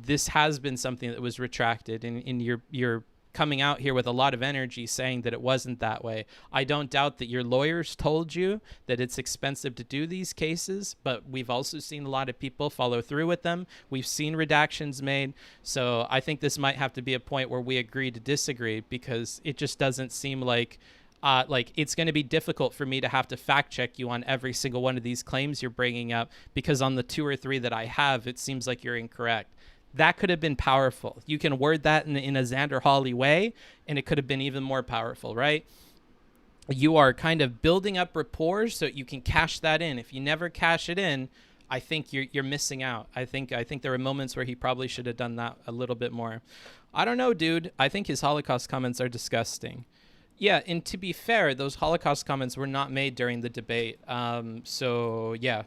this has been something that was retracted, and you're coming out here with a lot of energy saying that it wasn't that way. I don't doubt that your lawyers told you that it's expensive to do these cases, but we've also seen a lot of people follow through with them. We've seen redactions made. So I think this might have to be a point where we agree to disagree because it just doesn't seem like it's going to be difficult for me to have to fact check you on every single one of these claims you're bringing up because on the 2 or 3 that I have, it seems like you're incorrect. That could have been powerful. You can word that in a Xanderhal-y way, and it could have been even more powerful, right? You are kind of building up rapport so you can cash that in. If you never cash it in, I think you're missing out. I think there are moments where he probably should have done that a little bit more. I don't know, dude. I think his Holocaust comments are disgusting. Yeah, and to be fair, those Holocaust comments were not made during the debate. So, yeah.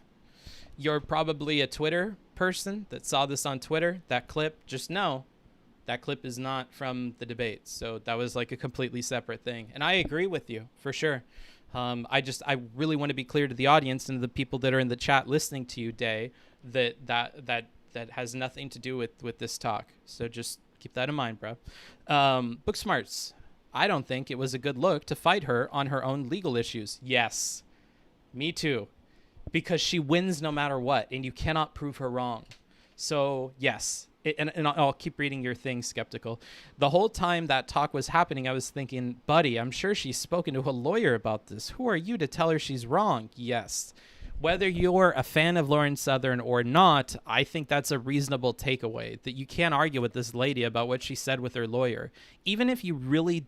You're probably a Twitter person that saw this on Twitter, that clip. Just know that clip is not from the debate. So that was like a completely separate thing. And I agree with you for sure. I really want to be clear to the audience and the people that are in the chat listening to you, Day, that has nothing to do with this talk. So just keep that in mind, bro. Booksmarts. I don't think it was a good look to fight her on her own legal issues. Yes, me too. Because she wins no matter what, and you cannot prove her wrong. So, yes. And I'll keep reading your thing, Skeptical. The whole time that talk was happening, I was thinking, buddy, I'm sure she's spoken to a lawyer about this. Who are you to tell her she's wrong? Yes. Whether you're a fan of Lauren Southern or not, I think that's a reasonable takeaway, that you can't argue with this lady about what she said with her lawyer. Even if you really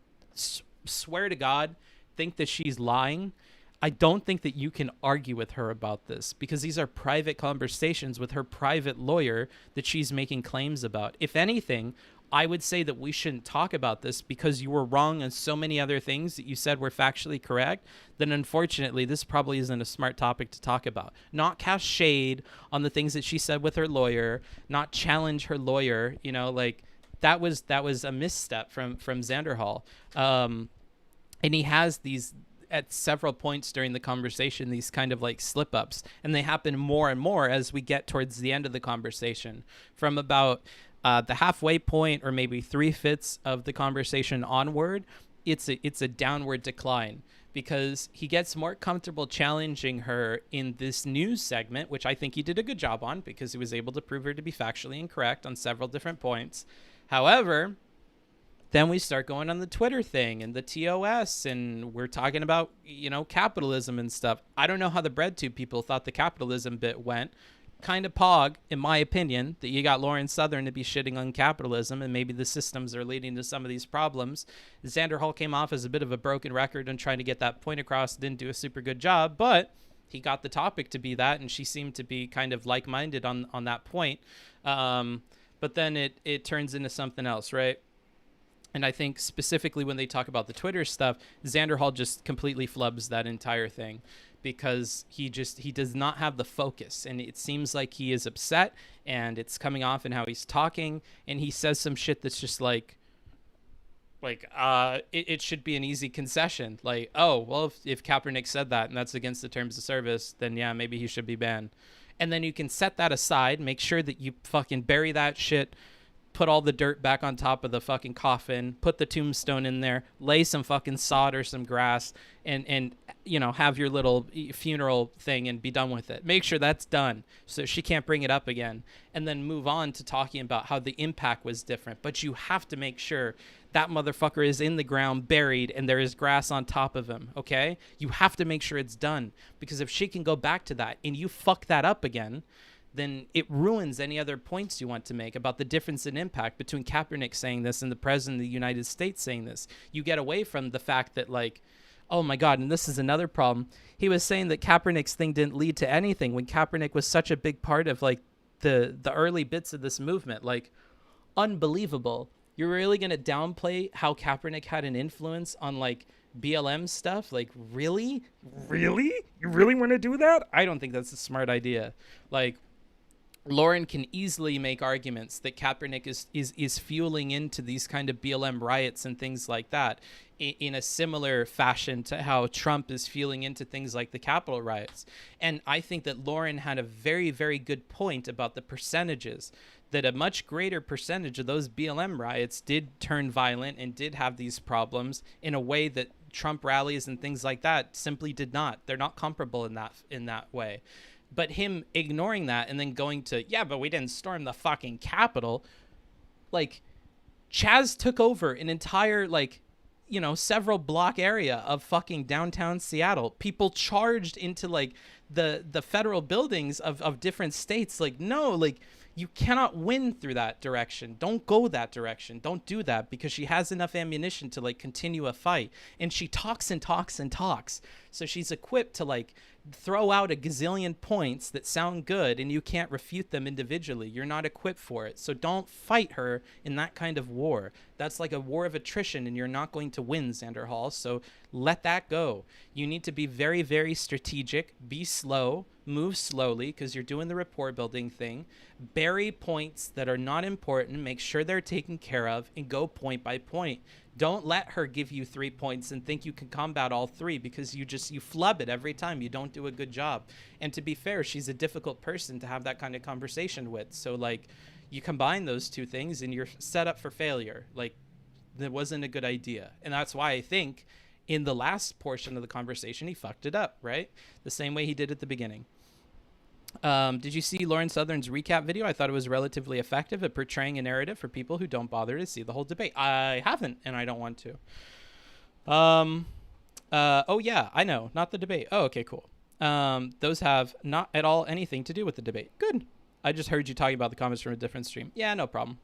swear to God, think that she's lying, I don't think that you can argue with her about this because these are private conversations with her private lawyer that she's making claims about. If anything, I would say that we shouldn't talk about this because you were wrong on so many other things that you said were factually correct, then unfortunately this probably isn't a smart topic to talk about. Not cast shade on the things that she said with her lawyer, not challenge her lawyer, you know, like that was a misstep from Xanderhal. And he has these at several points during the conversation, these kind of like slip ups, and they happen more and more as we get towards the end of the conversation. From about the halfway point, or maybe 3/5 of the conversation onward, it's a downward decline, because he gets more comfortable challenging her in this news segment, which I think he did a good job on because he was able to prove her to be factually incorrect on several different points. However, then we start going on the Twitter thing and the TOS, and we're talking about, you know, capitalism and stuff. I don't know how the BreadTube people thought the capitalism bit went. Kind of pog, in my opinion, that you got Lauren Southern to be shitting on capitalism, and maybe the systems are leading to some of these problems. Xanderhal came off as a bit of a broken record and trying to get that point across, didn't do a super good job, but he got the topic to be that, and she seemed to be kind of like-minded on that point. But then it turns into something else, right? And I think specifically when they talk about the Twitter stuff, Xanderhal just completely flubs that entire thing, because he does not have the focus, and it seems like he is upset, and it's coming off in how he's talking, and he says some shit that's just like it should be an easy concession, like, oh well, if Kaepernick said that and that's against the terms of service, then yeah, maybe he should be banned. And then you can set that aside, make sure that you fucking bury that shit, put all the dirt back on top of the fucking coffin, put the tombstone in there, lay some fucking sod or some grass, and you know, have your little funeral thing and be done with it. Make sure that's done so she can't bring it up again, and then move on to talking about how the impact was different. But you have to make sure that motherfucker is in the ground buried and there is grass on top of him, okay? You have to make sure it's done, because if she can go back to that and you fuck that up again, then it ruins any other points you want to make about the difference in impact between Kaepernick saying this and the president of the United States saying this. You get away from the fact that, like, oh my God, and this is another problem. He was saying that Kaepernick's thing didn't lead to anything when Kaepernick was such a big part of, like, the early bits of this movement. Like, unbelievable. You're really going to downplay how Kaepernick had an influence on, like, BLM stuff? Like, really? Really? You really want to do that? I don't think that's a smart idea. Like, Lauren can easily make arguments that Kaepernick is fueling into these kind of BLM riots and things like that in a similar fashion to how Trump is fueling into things like the Capitol riots. And I think that Lauren had a very, very good point about the percentages, that a much greater percentage of those BLM riots did turn violent and did have these problems in a way that Trump rallies and things like that simply did not. They're not comparable in that way. But him ignoring that and then going to, yeah, but we didn't storm the fucking Capitol. Like, Chaz took over an entire, like, you know, several block area of fucking downtown Seattle. People charged into, like, the federal buildings of different states. Like, no, like, you cannot win through that direction. Don't go that direction. Don't do that, because she has enough ammunition to, like, continue a fight. And she talks and talks and talks. So she's equipped to, like, throw out a gazillion points that sound good, and you can't refute them individually. You're not equipped for it. So don't fight her in that kind of war. That's like a war of attrition, and you're not going to win, Xanderhal. So let that go. You need to be very, very strategic. Be slow. Move slowly, because you're doing the rapport building thing. Bury points that are not important. Make sure they're taken care of, and go point by point. Don't let her give you 3 points and think you can combat all 3, because you flub it every time. You don't do a good job. And to be fair, she's a difficult person to have that kind of conversation with. So, like, you combine those two things and you're set up for failure. Like, that wasn't a good idea. And that's why I think in the last portion of the conversation, he fucked it up, right? The same way he did at the beginning. Did you see Lauren Southern's recap video? I thought it was relatively effective at portraying a narrative for people who don't bother to see the whole debate. I haven't, and I don't want to. Oh yeah, I know, not the debate. Oh, okay, cool. Those have not at all anything to do with the debate. Good. I just heard you talking about the comments from a different stream. Yeah, no problem.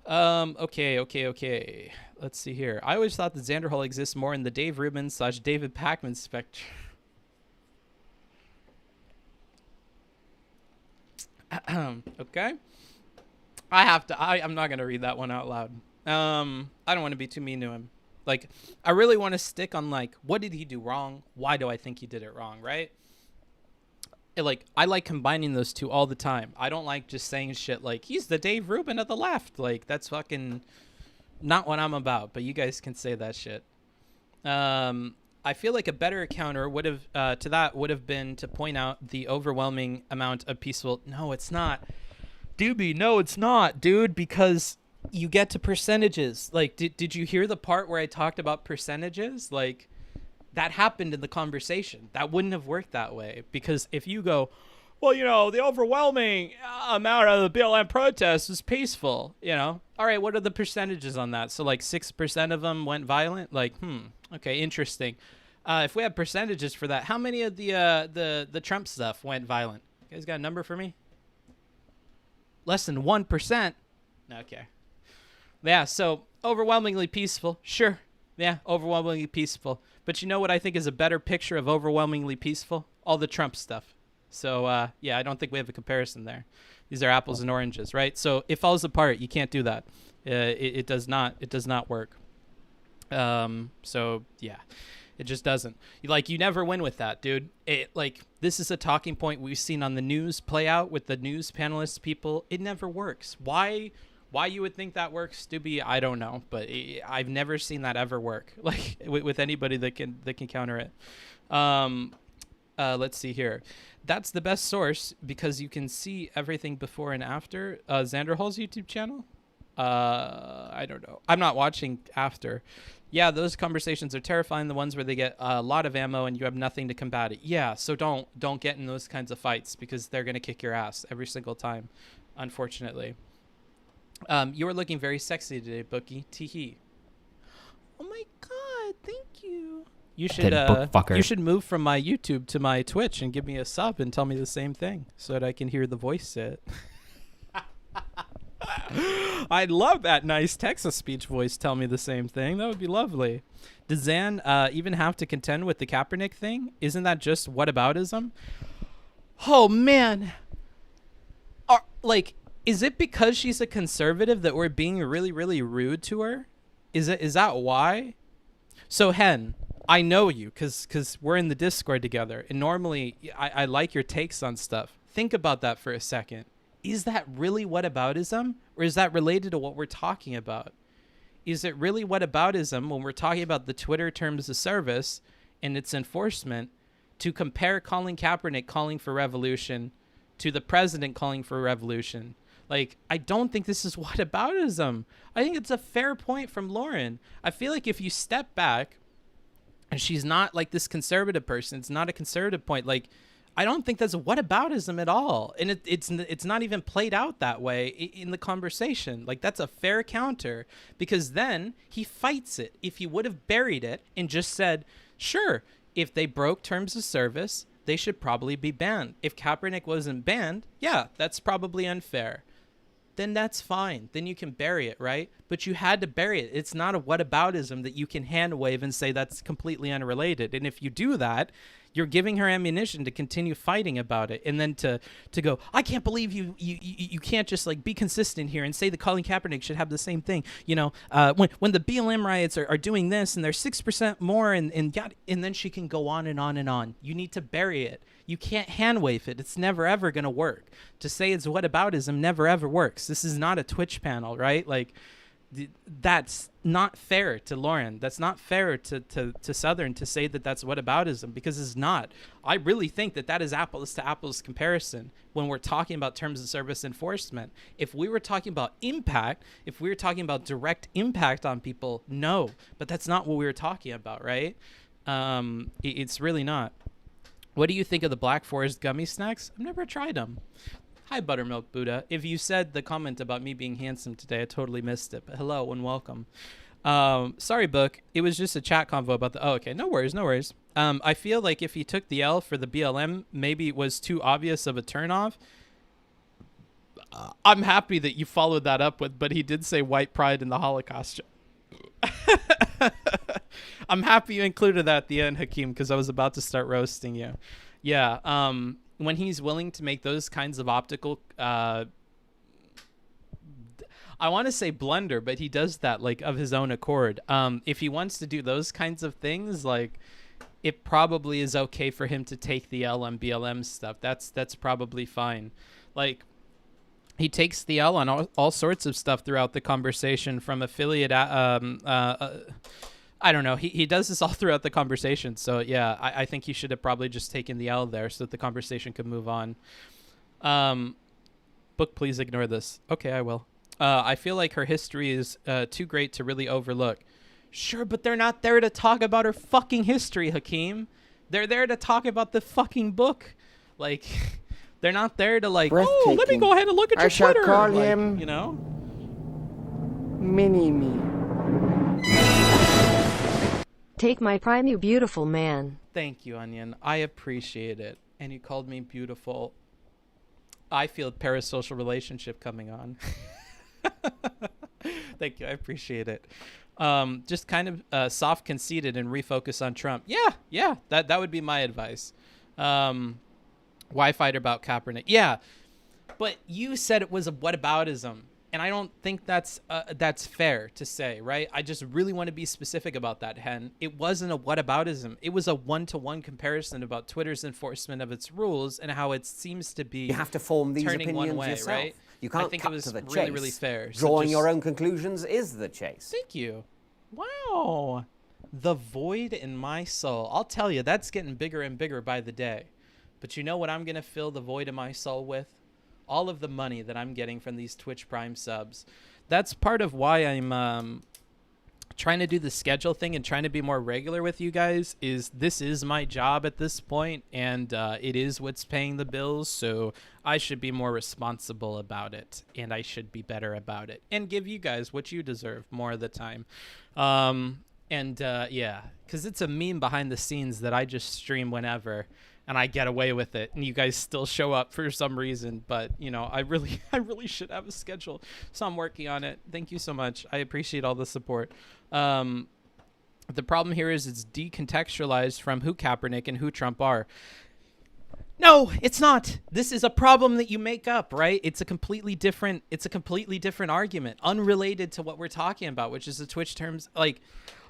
Okay. Let's see here. I always thought that Xanderhal exists more in the Dave Rubin / David Pakman spectrum. Okay. I'm not going to read that one out loud. I don't want to be too mean to him. Like, I really want to stick on, like, what did he do wrong? Why do I think he did it wrong, right? Like, I like combining those two all the time. I don't like just saying shit like, he's the Dave Rubin of the left. Like, that's fucking not what I'm about, but you guys can say that shit. I feel like a better counter would have been to point out the overwhelming amount of peaceful. No, it's not. Doobie, no, it's not, dude, because you get to percentages. Like, did you hear the part where I talked about percentages? Like, that happened in the conversation. That wouldn't have worked that way, because if you go, well, you know, the overwhelming amount of the BLM protests was peaceful, you know, all right, what are the percentages on that? So like 6% of them went violent. Like, okay, interesting. If we have percentages for that, how many of the Trump stuff went violent? You guys got a number for me? Less than 1%. Okay. Yeah, so overwhelmingly peaceful. Sure. Yeah, overwhelmingly peaceful. But you know what I think is a better picture of overwhelmingly peaceful? All the Trump stuff. So, yeah, I don't think we have a comparison there. These are apples and oranges, right? So it falls apart. You can't do that. It does not. It does not work. So, yeah, it just doesn't. Like, you never win with that, dude. Like, this is a talking point we've seen on the news play out with the news panelists people. It never works. Why you would think that works, Doobie, I don't know, but I've never seen that ever work, like with anybody that can counter it. Let's see here. That's the best source because you can see everything before and after. Xanderhal's YouTube channel? I don't know. I'm not watching after. Yeah, those conversations are terrifying. The ones where they get a lot of ammo and you have nothing to combat it. Yeah, so don't get in those kinds of fights because they're gonna kick your ass every single time, unfortunately. You are looking very sexy today, Bookie. Teehee. Oh my god, thank you. You should move from my YouTube to my Twitch and give me a sub and tell me the same thing so that I can hear the voice sit. I'd love that nice text-to-speech voice tell me the same thing. That would be lovely. Does Zan even have to contend with the Kaepernick thing? Isn't that just whataboutism? Oh man. Is it because she's a conservative that we're being really, really rude to her? Is that why? So, Hen, I know you because we're in the Discord together. And normally, I like your takes on stuff. Think about that for a second. Is that really whataboutism? Or is that related to what we're talking about? Is it really whataboutism when we're talking about the Twitter terms of service and its enforcement to compare Colin Kaepernick calling for revolution to the president calling for revolution? Like, I don't think this is whataboutism. I think it's a fair point from Lauren. I feel like if you step back, and she's not like this conservative person, it's not a conservative point. Like, I don't think that's whataboutism at all. And it's not even played out that way in the conversation. Like, that's a fair counter because then he fights it. If he would have buried it and just said, sure, if they broke terms of service, they should probably be banned. If Kaepernick wasn't banned, yeah, that's probably unfair. Then that's fine. Then you can bury it, right? But you had to bury it. It's not a whataboutism that you can hand wave and say that's completely unrelated. And if you do that, you're giving her ammunition to continue fighting about it. And then to go, I can't believe you can't just like be consistent here and say that Colin Kaepernick should have the same thing. You know, when the BLM riots are doing this and they're 6% more and then she can go on and on and on. You need to bury it. You can't hand wave it. It's never ever going to work. To say it's whataboutism never ever works. This is not a Twitch panel, right? Like, that's not fair to Lauren. That's not fair to Southern to say that that's whataboutism because it's not. I really think that is apples to apples comparison when we're talking about terms of service enforcement. If we were talking about impact, if we were talking about direct impact on people, no. But that's not what we were talking about, right? It's really not. What do you think of the Black Forest gummy snacks? I've never tried them. Hi, Buttermilk Buddha. If you said the comment about me being handsome today, I totally missed it. But hello and welcome. Sorry, Book. It was just a chat convo about the... Oh, okay. No worries. No worries. I feel like if he took the L for the BLM, maybe it was too obvious of a turnoff. I'm happy that you followed that up with, but he did say white pride in the Holocaust. I'm happy you included that at the end, Hakeem, because I was about to start roasting you. Yeah. When he's willing to make those kinds of optical... I'm I want to say blunder, but he does that like of his own accord. If he wants to do those kinds of things, like it probably is okay for him to take the L on BLM stuff. That's probably fine. Like he takes the L on all sorts of stuff throughout the conversation from affiliate. I don't know. He does this all throughout the conversation. So yeah, I think he should have probably just taken the L there so that the conversation could move on. Book, please ignore this. Okay, I will. I feel like her history is too great to really overlook. Sure, but they're not there to talk about her fucking history, Hakeem. They're there to talk about the fucking book. Like, they're not there to like, oh, let me go ahead and look at your Twitter. I shall call like, him, you know? Mini-Me. Take my prime, you beautiful man. Thank you, Onion. I appreciate it. And you called me beautiful. I feel a parasocial relationship coming on. Thank you. I appreciate it. Just kind of soft conceited and refocus on Trump. Yeah. That would be my advice. Why fight about Kaepernick? Yeah, but you said it was a whataboutism, and I don't think that's fair to say, right? I just really want to be specific about that, Hen. It wasn't a whataboutism. It was a one-to-one comparison about Twitter's enforcement of its rules and how it seems to be. You have to form these turning opinions one way, yourself. right? You can't I think cut it was to the chase. really, really fair. Drawing so your own conclusions is the chase. Thank you. Wow. The void in my soul. I'll tell you, that's getting bigger and bigger by the day. But you know what I'm going to fill the void in my soul with? All of the money that I'm getting from these Twitch Prime subs. That's part of why I'm trying to do the schedule thing and trying to be more regular with you guys. This is my job at this point, and it is what's paying the bills, so I should be more responsible about it, and I should be better about it, and give you guys what you deserve more of the time. Yeah, because it's a meme behind the scenes that I just stream whenever, and I get away with it, and you guys still show up for some reason. But you know, I really should have a schedule, so I'm working on it. Thank you so much. I appreciate all the support. The problem here is it's decontextualized from who Kaepernick and who Trump are. No, it's not. This is a problem that you make up, right? It's a completely different argument, unrelated to what we're talking about, which is the Twitch terms. Like,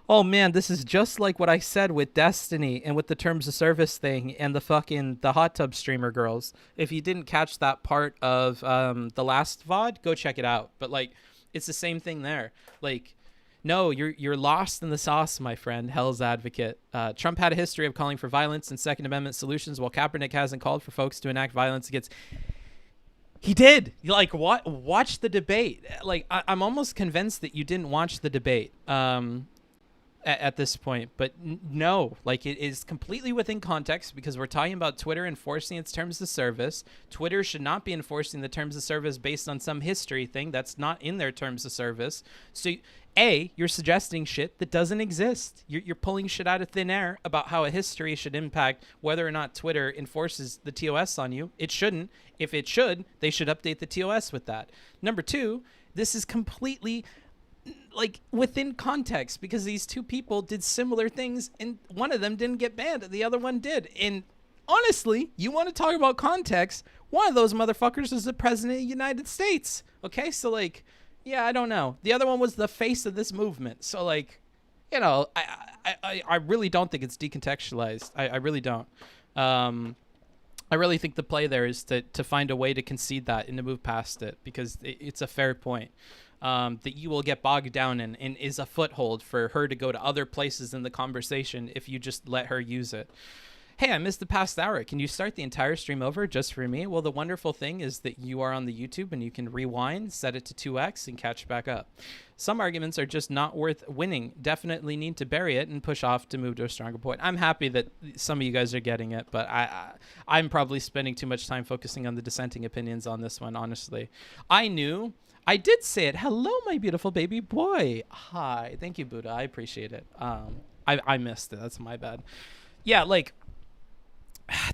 oh man, this is just like what I said with Destiny and with the terms of service thing and the hot tub streamer girls. If you didn't catch that part of the last VOD, go check it out. But like, it's the same thing there. Like, no, you're lost in the sauce, my friend. Hell's advocate. Trump had a history of calling for violence and Second Amendment solutions, while Kaepernick hasn't called for folks to enact violence against. He did. Like, watch the debate. Like, I'm almost convinced that you didn't watch the debate at this point. But no, like, it is completely within context because we're talking about Twitter enforcing its terms of service. Twitter should not be enforcing the terms of service based on some history thing that's not in their terms of service. So you're suggesting shit that doesn't exist. You're pulling shit out of thin air about how a history should impact whether or not Twitter enforces the TOS on you. It shouldn't. If it should, they should update the TOS with that. Number two, this is completely like within context because these two people did similar things and one of them didn't get banned and the other one did. And honestly, you want to talk about context, one of those motherfuckers is the president of the United States. Okay, so like, yeah, I don't know. The other one was the face of this movement. So like, you know, I really don't think it's decontextualized. I really don't. I really think the play there is to find a way to concede that and to move past it because it's a fair point. That you will get bogged down in and is a foothold for her to go to other places in the conversation if you just let her use it. Hey, I missed the past hour. Can you start the entire stream over just for me? Well, the wonderful thing is that you are on the YouTube and you can rewind, set it to 2x, and catch back up. Some arguments are just not worth winning. Definitely need to bury it and push off to move to a stronger point. I'm happy that some of you guys are getting it, but I'm probably spending too much time focusing on the dissenting opinions on this one, honestly. I did say it. Hello, my beautiful baby boy. Hi. Thank you, Buddha. I appreciate it. I missed it. That's my bad. Yeah, like,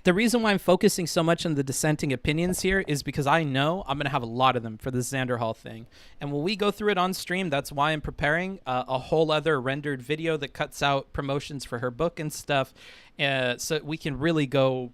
the reason why I'm focusing so much on the dissenting opinions here is because I know I'm going to have a lot of them for the Xanderhal thing. And when we go through it on stream, that's why I'm preparing a whole other rendered video that cuts out promotions for her book and stuff. So we can really go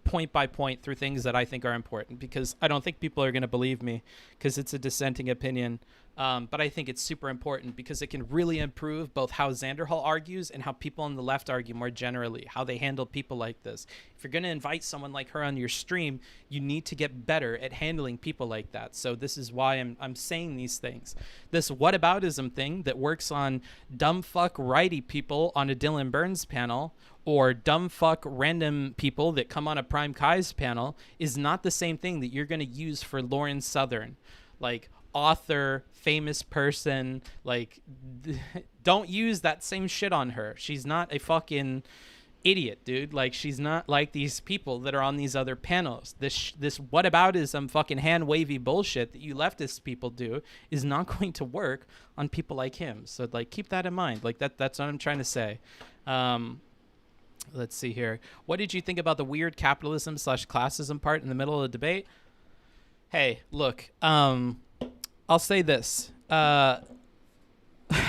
point by point through things that I think are important because I don't think people are going to believe me because it's a dissenting opinion. But I think it's super important because it can really improve both how Xanderhal argues and how people on the left argue more generally, how they handle people like this. If you're going to invite someone like her on your stream, you need to get better at handling people like that. So this is why I'm saying these things. This whataboutism thing that works on dumb fuck righty people on a Dylan Burns panel, or dumb fuck random people that come on a Prime Kai's panel, is not the same thing that you're going to use for Lauren Southern. Like, author, famous person, like, don't use that same shit on her. She's not a fucking idiot, dude. Like, she's not like these people that are on these other panels. This whataboutism fucking hand wavy bullshit that you leftist people do is not going to work on people like him. So, like, keep that in mind. Like, that's what I'm trying to say. Let's see here. What did you think about the weird capitalism / classism part in the middle of the debate? Hey, look, I'll say this. I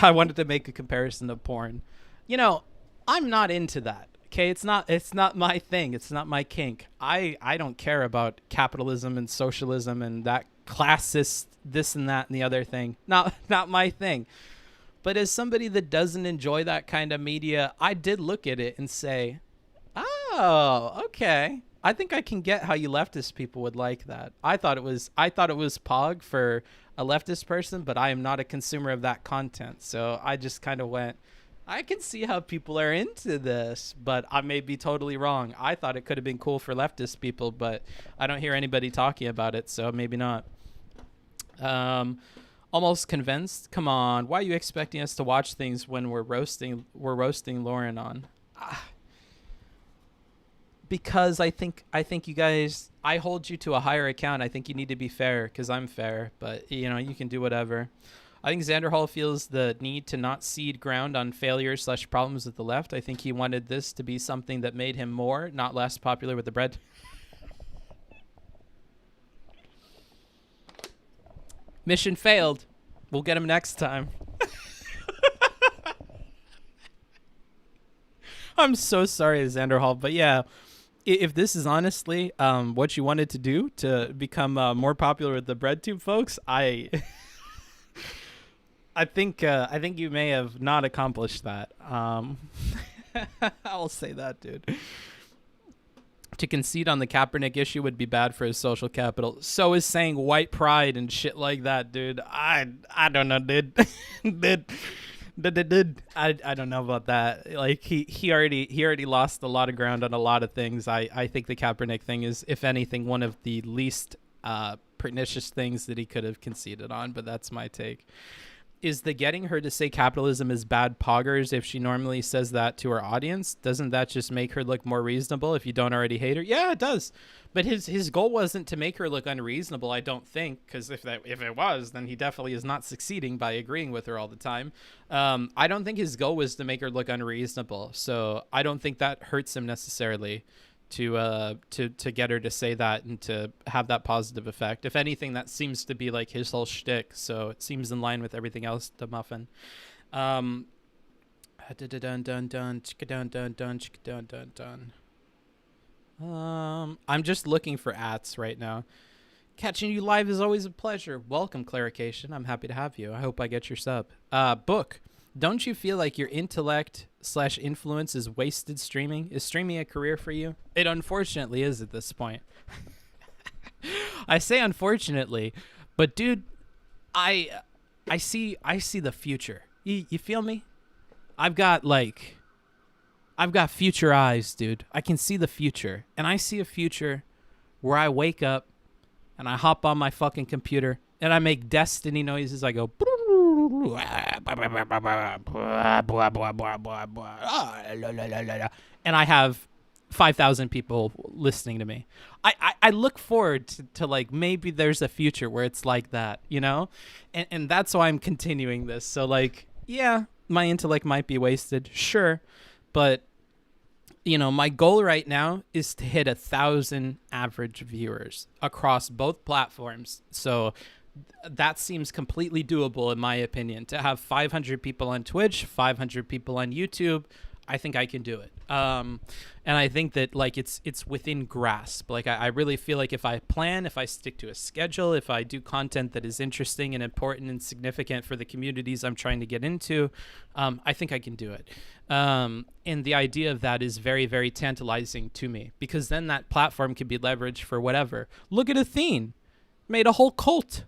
wanted to make a comparison to porn. You know, I'm not into that. Okay, it's not my thing. It's not my kink. I don't care about capitalism and socialism and that classist this and that and the other thing. Not my thing. But as somebody that doesn't enjoy that kind of media, I did look at it and say, "Oh, okay. I think I can get how you leftist people would like that." I thought it was pog for a leftist person, but I am not a consumer of that content. So I just kind of went, I can see how people are into this, but I may be totally wrong. I thought it could have been cool for leftist people, but I don't hear anybody talking about it, so maybe not. Almost convinced. Come on, why are you expecting us to watch things when we're roasting Lauren on? Because I think you guys, I hold you to a higher account. I think you need to be fair because I'm fair, but you know, you can do whatever. I think Xanderhal feels the need to not cede ground on failures / problems with the left. I think he wanted this to be something that made him more, not less popular with the bread. Mission failed. We'll get him next time. I'm so sorry, Xanderhal, but yeah, if this is honestly what you wanted to do to become more popular with the BreadTube folks, I think you may have not accomplished that. I'll say that, dude. To concede on the Kaepernick issue would be bad for his social capital. So is saying white pride and shit like that, dude. I don't know, dude. I don't know about that. Like he already lost a lot of ground on a lot of things. I think the Kaepernick thing is, if anything, one of the least pernicious things that he could have conceded on, but that's my take. Is the getting her to say capitalism is bad poggers if she normally says that to her audience? Doesn't that just make her look more reasonable if you don't already hate her? Yeah, it does. But his goal wasn't to make her look unreasonable, I don't think, because if it was, then he definitely is not succeeding by agreeing with her all the time. I don't think his goal was to make her look unreasonable, so I don't think that hurts him necessarily to get her to say that and to have that positive effect. If anything, that seems to be like his whole shtick, so it seems in line with everything else to Muffin. I'm just looking for ats right now. Catching you live is always a pleasure. Welcome, Clarification. I'm happy to have you. I hope I get your sub. Book. Don't you feel like your intellect / influence is wasted streaming? Is streaming a career for you? It unfortunately is at this point. I say unfortunately, but dude, I see the future. You feel me? I've got future eyes, dude. I can see the future, and I see a future where I wake up and I hop on my fucking computer and I make Destiny noises. I go and I have 5,000 people listening to me. I look forward to like, maybe there's a future where it's like that, you know? And that's why I'm continuing this. So like, yeah, my intellect might be wasted, sure, but you know, my goal right now is to hit 1,000 average viewers across both platforms. So that seems completely doable in my opinion, to have 500 people on Twitch, 500 people on YouTube, I think I can do it. And I think that like it's within grasp. Like I really feel like if I plan, if I stick to a schedule, if I do content that is interesting and important and significant for the communities I'm trying to get into, I think I can do it. And the idea of that is very, very tantalizing to me, because then that platform can be leveraged for whatever. Look at Athene, made a whole cult.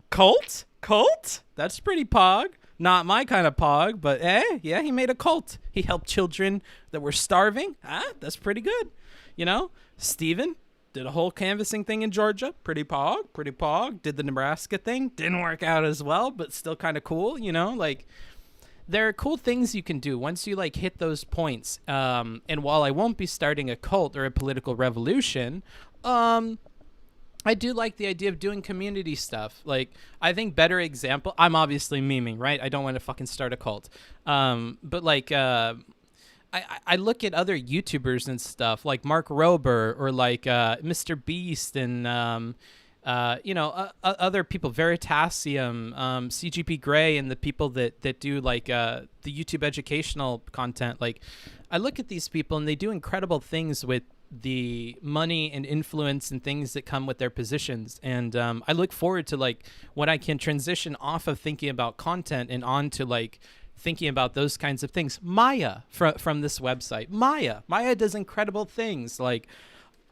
Cult? That's pretty pog. Not my kind of pog, but yeah, he made a cult. He helped children that were starving. That's pretty good. You know, Steven did a whole canvassing thing in Georgia. Pretty pog. Did the Nebraska thing. Didn't work out as well, but still kind of cool, you know? Like, there are cool things you can do once you, like, hit those points. And while I won't be starting a cult or a political revolution, I do like the idea of doing community stuff. Like, I think better example, I'm obviously memeing, right? I don't want to fucking start a cult. But like, I look at other YouTubers and stuff like Mark Rober or like Mr. Beast and, you know, other people, Veritasium, CGP Grey, and the people that do like the YouTube educational content. Like, I look at these people and they do incredible things with the money and influence and things that come with their positions, and I look forward to like when I can transition off of thinking about content and on to like thinking about those kinds of things. Maya from this website, Maya does incredible things. Like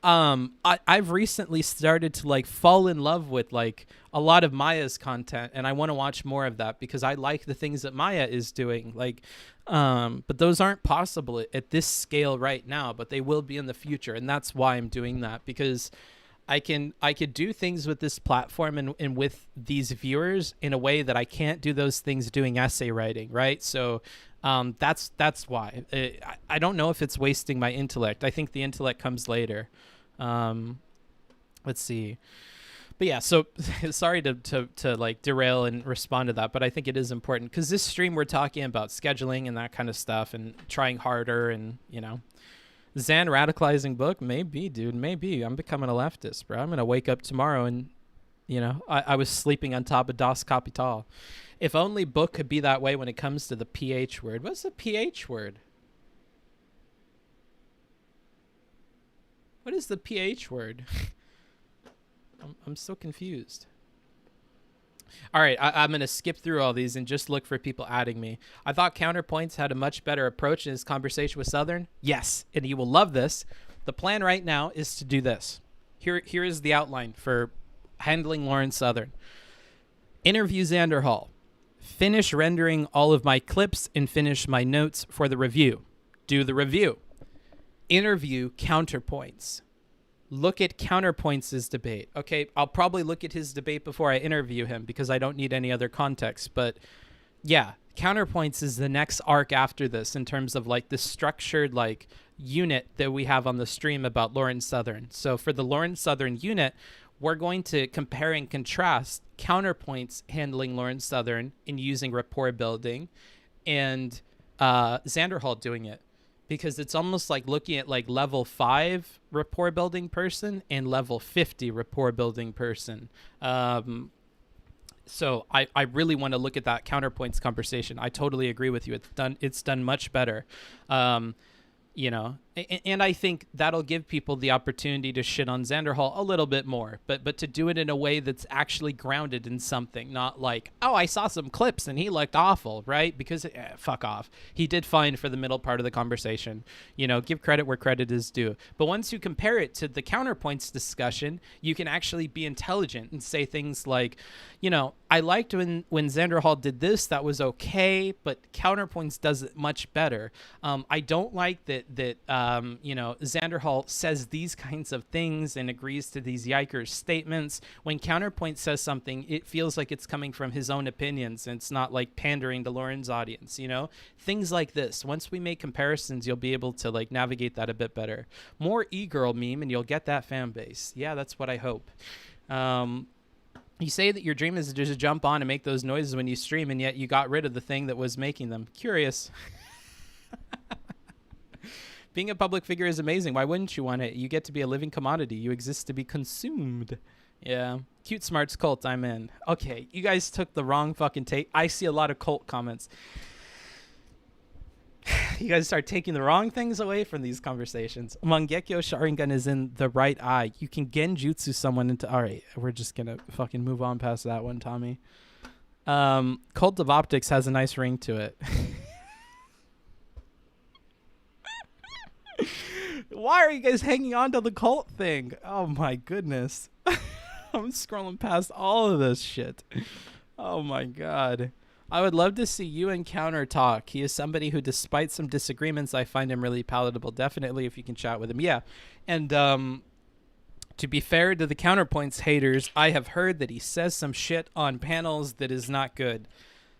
I've recently started to like fall in love with like a lot of Maya's content, and I want to watch more of that because I like the things that Maya is doing. Like, but those aren't possible at this scale right now, but they will be in the future. And that's why I'm doing that, because I could do things with this platform and with these viewers in a way that I can't do those things doing essay writing. Right. So, that's why I don't know if it's wasting my intellect. I think the intellect comes later. Let's see. But yeah, so sorry to like derail and respond to that, but I think it is important because this stream we're talking about scheduling and that kind of stuff and trying harder, and you know, Xan radicalizing book, maybe, dude, maybe I'm becoming a leftist, bro. I'm gonna wake up tomorrow and, you know, I was sleeping on top of Das Kapital. If only book could be that way when it comes to the PH word. What's the PH word? What is the PH word? I'm so confused. All right, I'm going to skip through all these and just look for people adding me. I thought Counterpoints had a much better approach in his conversation with Southern. Yes, and you will love this. The plan right now is to do this. Here is the outline for handling Lawrence Southern. Interview Xanderhal. Finish rendering all of my clips and finish my notes for the review. Do the review. Interview Counterpoints. Look at Counterpoints' debate. Okay, I'll probably look at his debate before I interview him because I don't need any other context. But yeah, Counterpoints is the next arc after this in terms of like the structured like unit that we have on the stream about Lawrence Southern. So for the Lawrence Southern unit, we're going to compare and contrast Counterpoints handling Lawrence Southern in using rapport building and Xanderhal doing it. Because it's almost like looking at like level 5 rapport building person and level 50 rapport building person. So I really want to look at that Counterpoints conversation. I totally agree with you. It's done much better. You know, and I think that'll give people the opportunity to shit on Xanderhal a little bit more, but to do it in a way that's actually grounded in something, not like, oh, I saw some clips and he looked awful, right? Because fuck off. He did fine for the middle part of the conversation. You know, give credit where credit is due. But once you compare it to the Counterpoints discussion, you can actually be intelligent and say things like, you know, I liked when Xanderhal did this, that was okay, but Counterpoints does it much better. I don't like that you know, Xanderhal says these kinds of things and agrees to these yikers statements. When Counterpoint says something, it feels like it's coming from his own opinions and it's not like pandering to Lauren's audience, you know? Things like this. Once we make comparisons, you'll be able to like navigate that a bit better. More e-girl meme and you'll get that fan base. Yeah, that's what I hope. You say that your dream is to just jump on and make those noises when you stream, and yet you got rid of the thing that was making them. Curious. Being a public figure is amazing. Why wouldn't you want it? You get to be a living commodity. You exist to be consumed. Yeah. Cute Smarts cult, I'm in. Okay, you guys took the wrong fucking take. I see a lot of cult comments. You guys start taking the wrong things away from these conversations. Mangekyo Sharingan is in the right eye. You can genjutsu someone into... All right, we're just going to fucking move on past that one, Tommy. Cult of Optics has a nice ring to it. Why are you guys hanging on to the cult thing? Oh, my goodness. I'm scrolling past all of this shit. Oh, my God. I would love to see you and Counter talk. He is somebody who, despite some disagreements, I find him really palatable. Definitely, if you can chat with him. Yeah. And to be fair to the Counterpoints haters, I have heard that he says some shit on panels that is not good.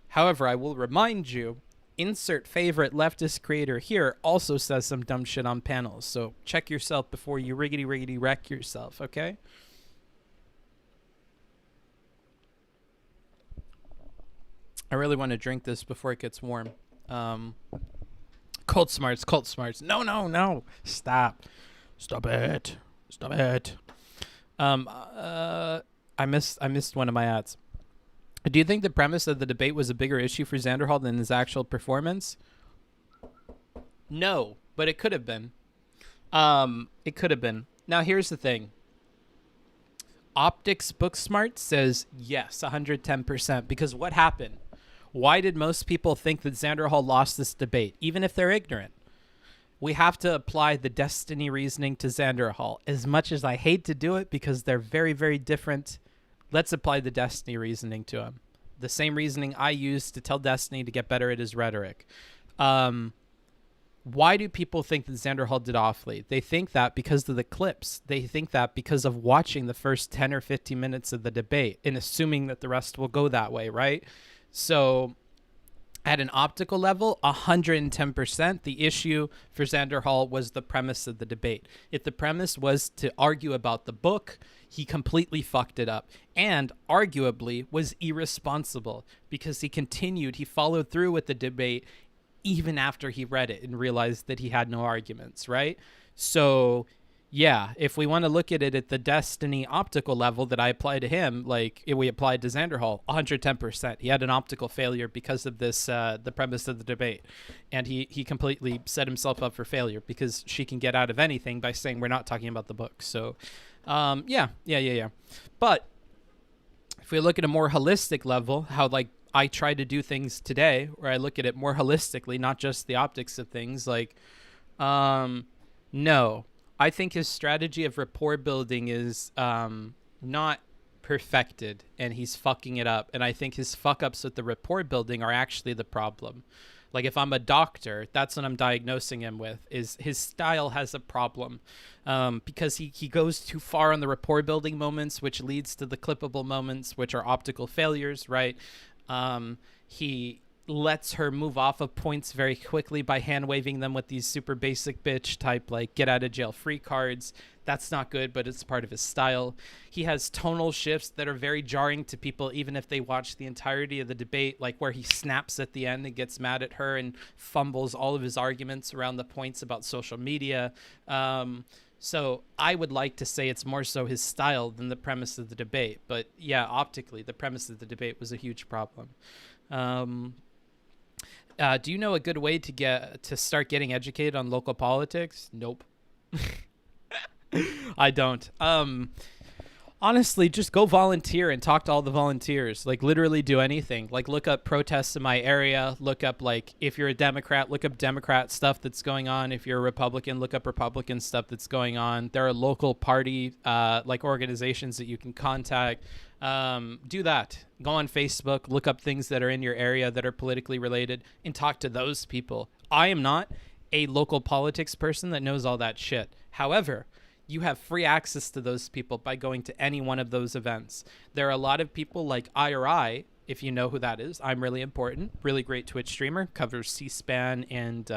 However, I will remind you, insert favorite leftist creator here also says some dumb shit on panels. So check yourself before you riggedy wreck yourself, okay? I really want to drink this before it gets warm. Cult smarts. No. Stop it. I missed one of my ads. Do you think the premise of the debate was a bigger issue for Xanderhal than his actual performance? No, but it could have been. It could have been. Now, here's the thing. Optics Booksmart says yes, 110%. Because what happened? Why did most people think that Xanderhal lost this debate, even if they're ignorant? We have to apply the destiny reasoning to Xanderhal. As much as I hate to do it because they're very, very different, let's apply the destiny reasoning to him. The same reasoning I used to tell Destiny to get better at his rhetoric. Why do people think that Xanderhal did awfully? They think that because of the clips. They think that because of watching the first 10 or 15 minutes of the debate and assuming that the rest will go that way, right? So at an optical level, 110%, the issue for Xanderhal was the premise of the debate. If the premise was to argue about the book, he completely fucked it up and arguably was irresponsible because he followed through with the debate even after he read it and realized that he had no arguments, right? So yeah, if we want to look at it at the Destiny optical level that I apply to him, like we applied to Xanderhal, 110%. He had an optical failure because of this, the premise of the debate. And he completely set himself up for failure because she can get out of anything by saying we're not talking about the book. So, yeah. But if we look at a more holistic level, how like I try to do things today, where I look at it more holistically, not just the optics of things, like, no. I think his strategy of rapport building is not perfected, and he's fucking it up. And I think his fuck-ups with the rapport building are actually the problem. Like, if I'm a doctor, that's what I'm diagnosing him with, is his style has a problem because he goes too far on the rapport building moments, which leads to the clippable moments, which are optical failures, right? He lets her move off of points very quickly by hand waving them with these super basic bitch type like get out of jail free cards. That's not good, but it's part of his style. He has tonal shifts that are very jarring to people even if they watch the entirety of the debate, like where he snaps at the end and gets mad at her and fumbles all of his arguments around the points about social media. So I would like to say it's more so his style than the premise of the debate. But yeah, optically, the premise of the debate was a huge problem. Do you know a good way to start getting educated on local politics? Nope. I don't. Honestly, just go volunteer and talk to all the volunteers. Like, literally do anything. Like, look up protests in my area. Look up, like, if you're a Democrat, look up Democrat stuff that's going on. If you're a Republican, look up Republican stuff that's going on. There are local party, like, organizations that you can contact. Do that. Go on Facebook, look up things that are in your area that are politically related, and talk to those people. I am not a local politics person that knows all that shit. However, you have free access to those people by going to any one of those events. There are a lot of people like IRI, if you know who that is. I'm Really Important, really great Twitch streamer, covers C-SPAN and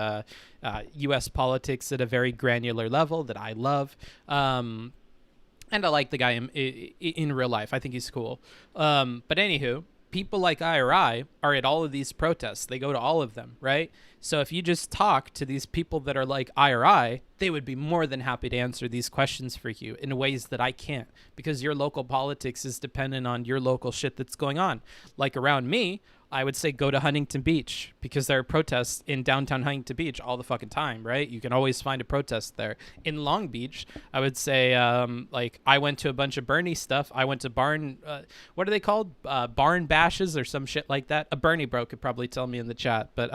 U.S. politics at a very granular level that I love. And I like the guy in real life. I think he's cool. But anywho, people like IRI are at all of these protests. They go to all of them, right? So if you just talk to these people that are like IRI, they would be more than happy to answer these questions for you in ways that I can't, because your local politics is dependent on your local shit that's going on. Like around me, I would say go to Huntington Beach, because there are protests in downtown Huntington Beach all the fucking time, right? You can always find a protest there. In Long Beach, I would say, like, I went to a bunch of Bernie stuff. I went to what are they called? Barn bashes or some shit like that. A Bernie bro could probably tell me in the chat. But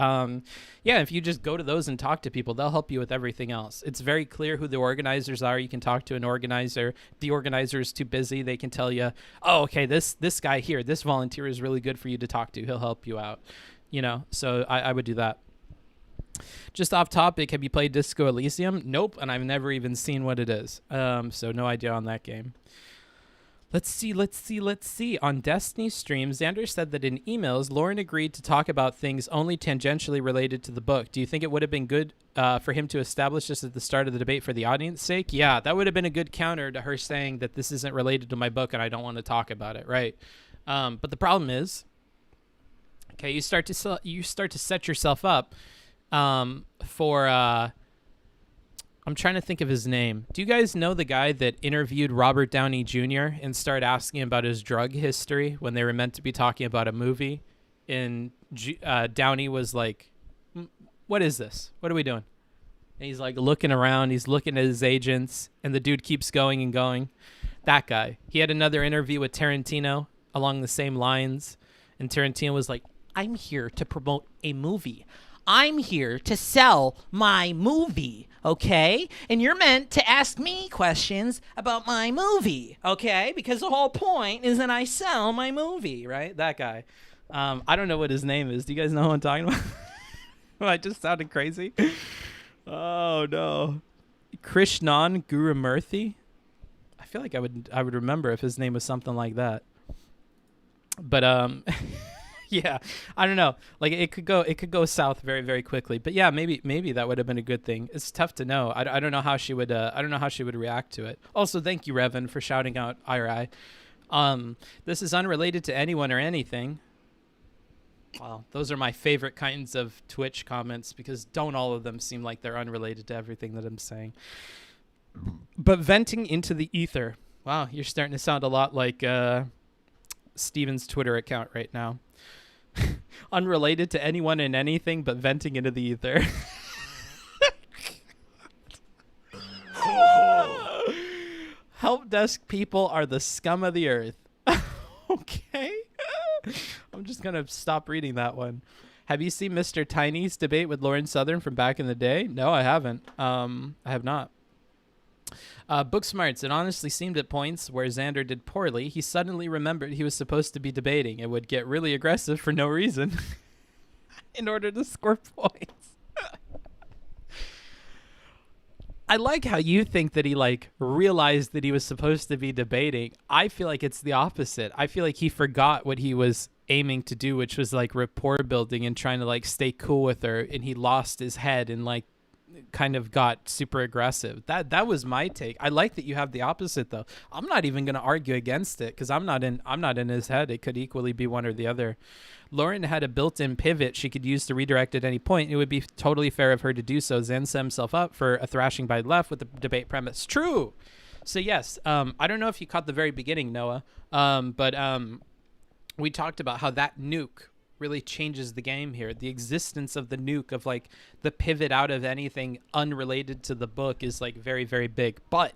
yeah, if you just go to those and talk to people, they'll help you with everything else. It's very clear who the organizers are. You can talk to an organizer. The organizer is too busy. They can tell you, oh, okay, this guy here, this volunteer is really good for you to talk to. He'll help you out, you know. So I would do that. Just off topic, have you played Disco Elysium? Nope, and I've never even seen what it is. So no idea on that game. Let's see. On Destiny stream, Xander said that in emails, Lauren agreed to talk about things only tangentially related to the book. Do you think it would have been good for him to establish this at the start of the debate for the audience's sake? Yeah, that would have been a good counter to her saying that this isn't related to my book and I don't want to talk about it, right? But the problem is, okay, you start to set yourself up for I'm trying to think of his name. Do you guys know the guy that interviewed Robert Downey Jr. and started asking about his drug history when they were meant to be talking about a movie? And Downey was like, what is this? What are we doing? And he's like looking around. He's looking at his agents, and the dude keeps going and going. That guy. He had another interview with Tarantino along the same lines, and Tarantino was like, I'm here to promote a movie. I'm here to sell my movie, okay? And you're meant to ask me questions about my movie, okay? Because the whole point is that I sell my movie, right? That guy. I don't know what his name is. Do you guys know who I'm talking about? I just sounded crazy. Oh, no. Krishnan Gurumurthy? I feel like I would remember if his name was something like that. But, yeah, I don't know. Like it could go south very, very quickly. But yeah, maybe that would have been a good thing. It's tough to know. I don't know how she would. I don't know how she would react to it. Also, thank you, Revan, for shouting out IRI. This is unrelated to anyone or anything. Well, those are my favorite kinds of Twitch comments, because don't all of them seem like they're unrelated to everything that I'm saying. But venting into the ether. Wow, you're starting to sound a lot like Steven's Twitter account right now. Unrelated to anyone and anything, but venting into the ether. Help desk people are the scum of the earth. Okay. I'm just going to stop reading that one. Have you seen Mr. Tiny's debate with Lauren Southern from back in the day? No, I haven't. I have not. Booksmarts, it honestly seemed at points where Xander did poorly, he suddenly remembered he was supposed to be debating and would get really aggressive for no reason in order to score points. I like how you think that he like realized that he was supposed to be debating. I feel like it's the opposite. I feel like he forgot what he was aiming to do, which was like rapport building and trying to like stay cool with her, and he lost his head and like kind of got super aggressive. That was my take. I like that you have the opposite though. I'm not even going to argue against it because I'm not in his head. It could equally be one or the other. Lauren had a built-in pivot she could use to redirect at any point. It would be totally fair of her to do so. Zen set himself up for a thrashing by left with the debate premise. True. So yes, I don't know if you caught the very beginning, Noah, but we talked about how that nuke really changes the game here. The existence of the nuke, of like the pivot out of anything unrelated to the book, is like very, very big. But,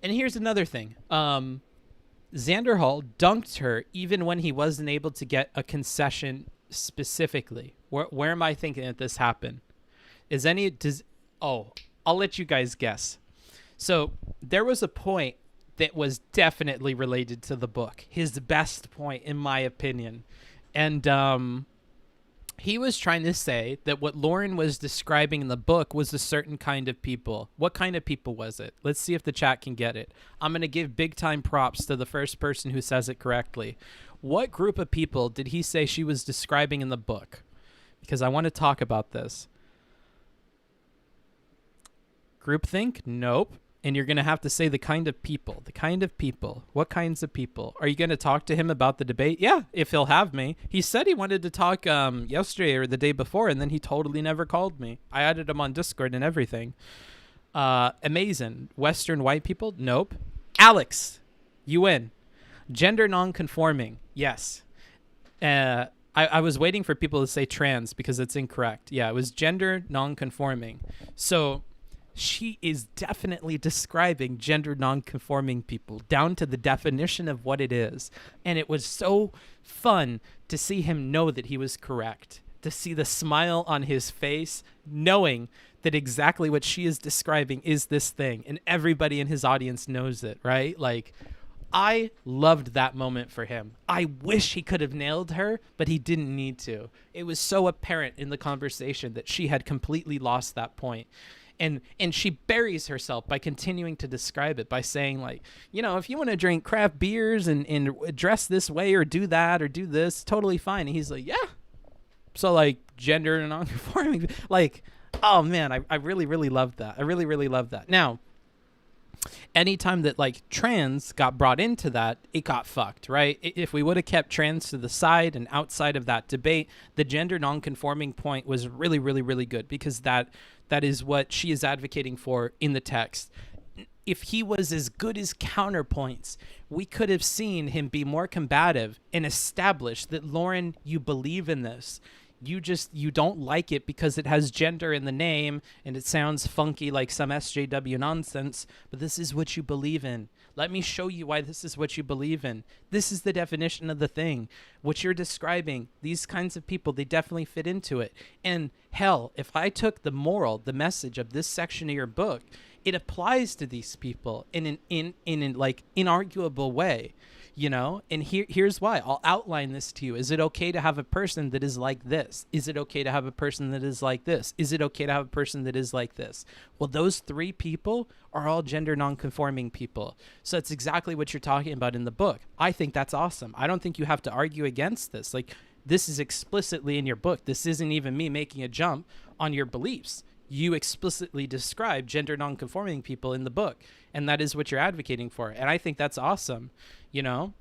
and here's another thing. Xanderhal dunked her even when he wasn't able to get a concession specifically. Where am I thinking that this happened? I'll let you guys guess. So there was a point that was definitely related to the book. His best point, in my opinion. And he was trying to say that what Lauren was describing in the book was a certain kind of people. What kind of people was it? Let's see if the chat can get it. I'm going to give big time props to the first person who says it correctly. What group of people did he say she was describing in the book? Because I want to talk about this. Groupthink? Nope. And you're going to have to say the kind of people. The kind of people. What kinds of people? Are you going to talk to him about the debate? Yeah, if he'll have me. He said he wanted to talk yesterday or the day before, and then he totally never called me. I added him on Discord and everything. Amazing. Western white people? Nope. Alex, you win. Gender non-conforming? Yes. I was waiting for people to say trans because it's incorrect. Yeah, it was gender non-conforming. So she is definitely describing gender non-conforming people down to the definition of what it is. And it was so fun to see him know that he was correct, to see the smile on his face, knowing that exactly what she is describing is this thing. And everybody in his audience knows it, right? Like, I loved that moment for him. I wish he could have nailed her, but he didn't need to. It was so apparent in the conversation that she had completely lost that point. And she buries herself by continuing to describe it by saying, like, you know, if you want to drink craft beers and dress this way or do that or do this, totally fine. And he's like, yeah. So, like, gender and non-conforming, like, oh, man, I really, really loved that. I really, really loved that. Now, anytime that, like, trans got brought into that, it got fucked, right? If we would have kept trans to the side and outside of that debate, the gender non-conforming point was really, really, really good because that is what she is advocating for in the text. If he was as good as counterpoints, we could have seen him be more combative and establish that, Lauren, you believe in this. You don't like it because it has gender in the name and it sounds funky like some SJW nonsense, but this is what you believe in. Let me show you why this is what you believe in. This is the definition of the thing. What you're describing, these kinds of people, they definitely fit into it. And hell, if I took the moral, the message of this section of your book, it applies to these people in an like inarguable way. You know, and here's why. I'll outline this to you. Is it okay to have a person that is like this? Is it okay to have a person that is like this? Is it okay to have a person that is like this? Well, those three people are all gender non-conforming people. So it's exactly what you're talking about in the book. I think that's awesome. I don't think you have to argue against this. Like, this is explicitly in your book. This isn't even me making a jump on your beliefs. You explicitly describe gender non-conforming people in the book, and that is what you're advocating for. And I think that's awesome, you know?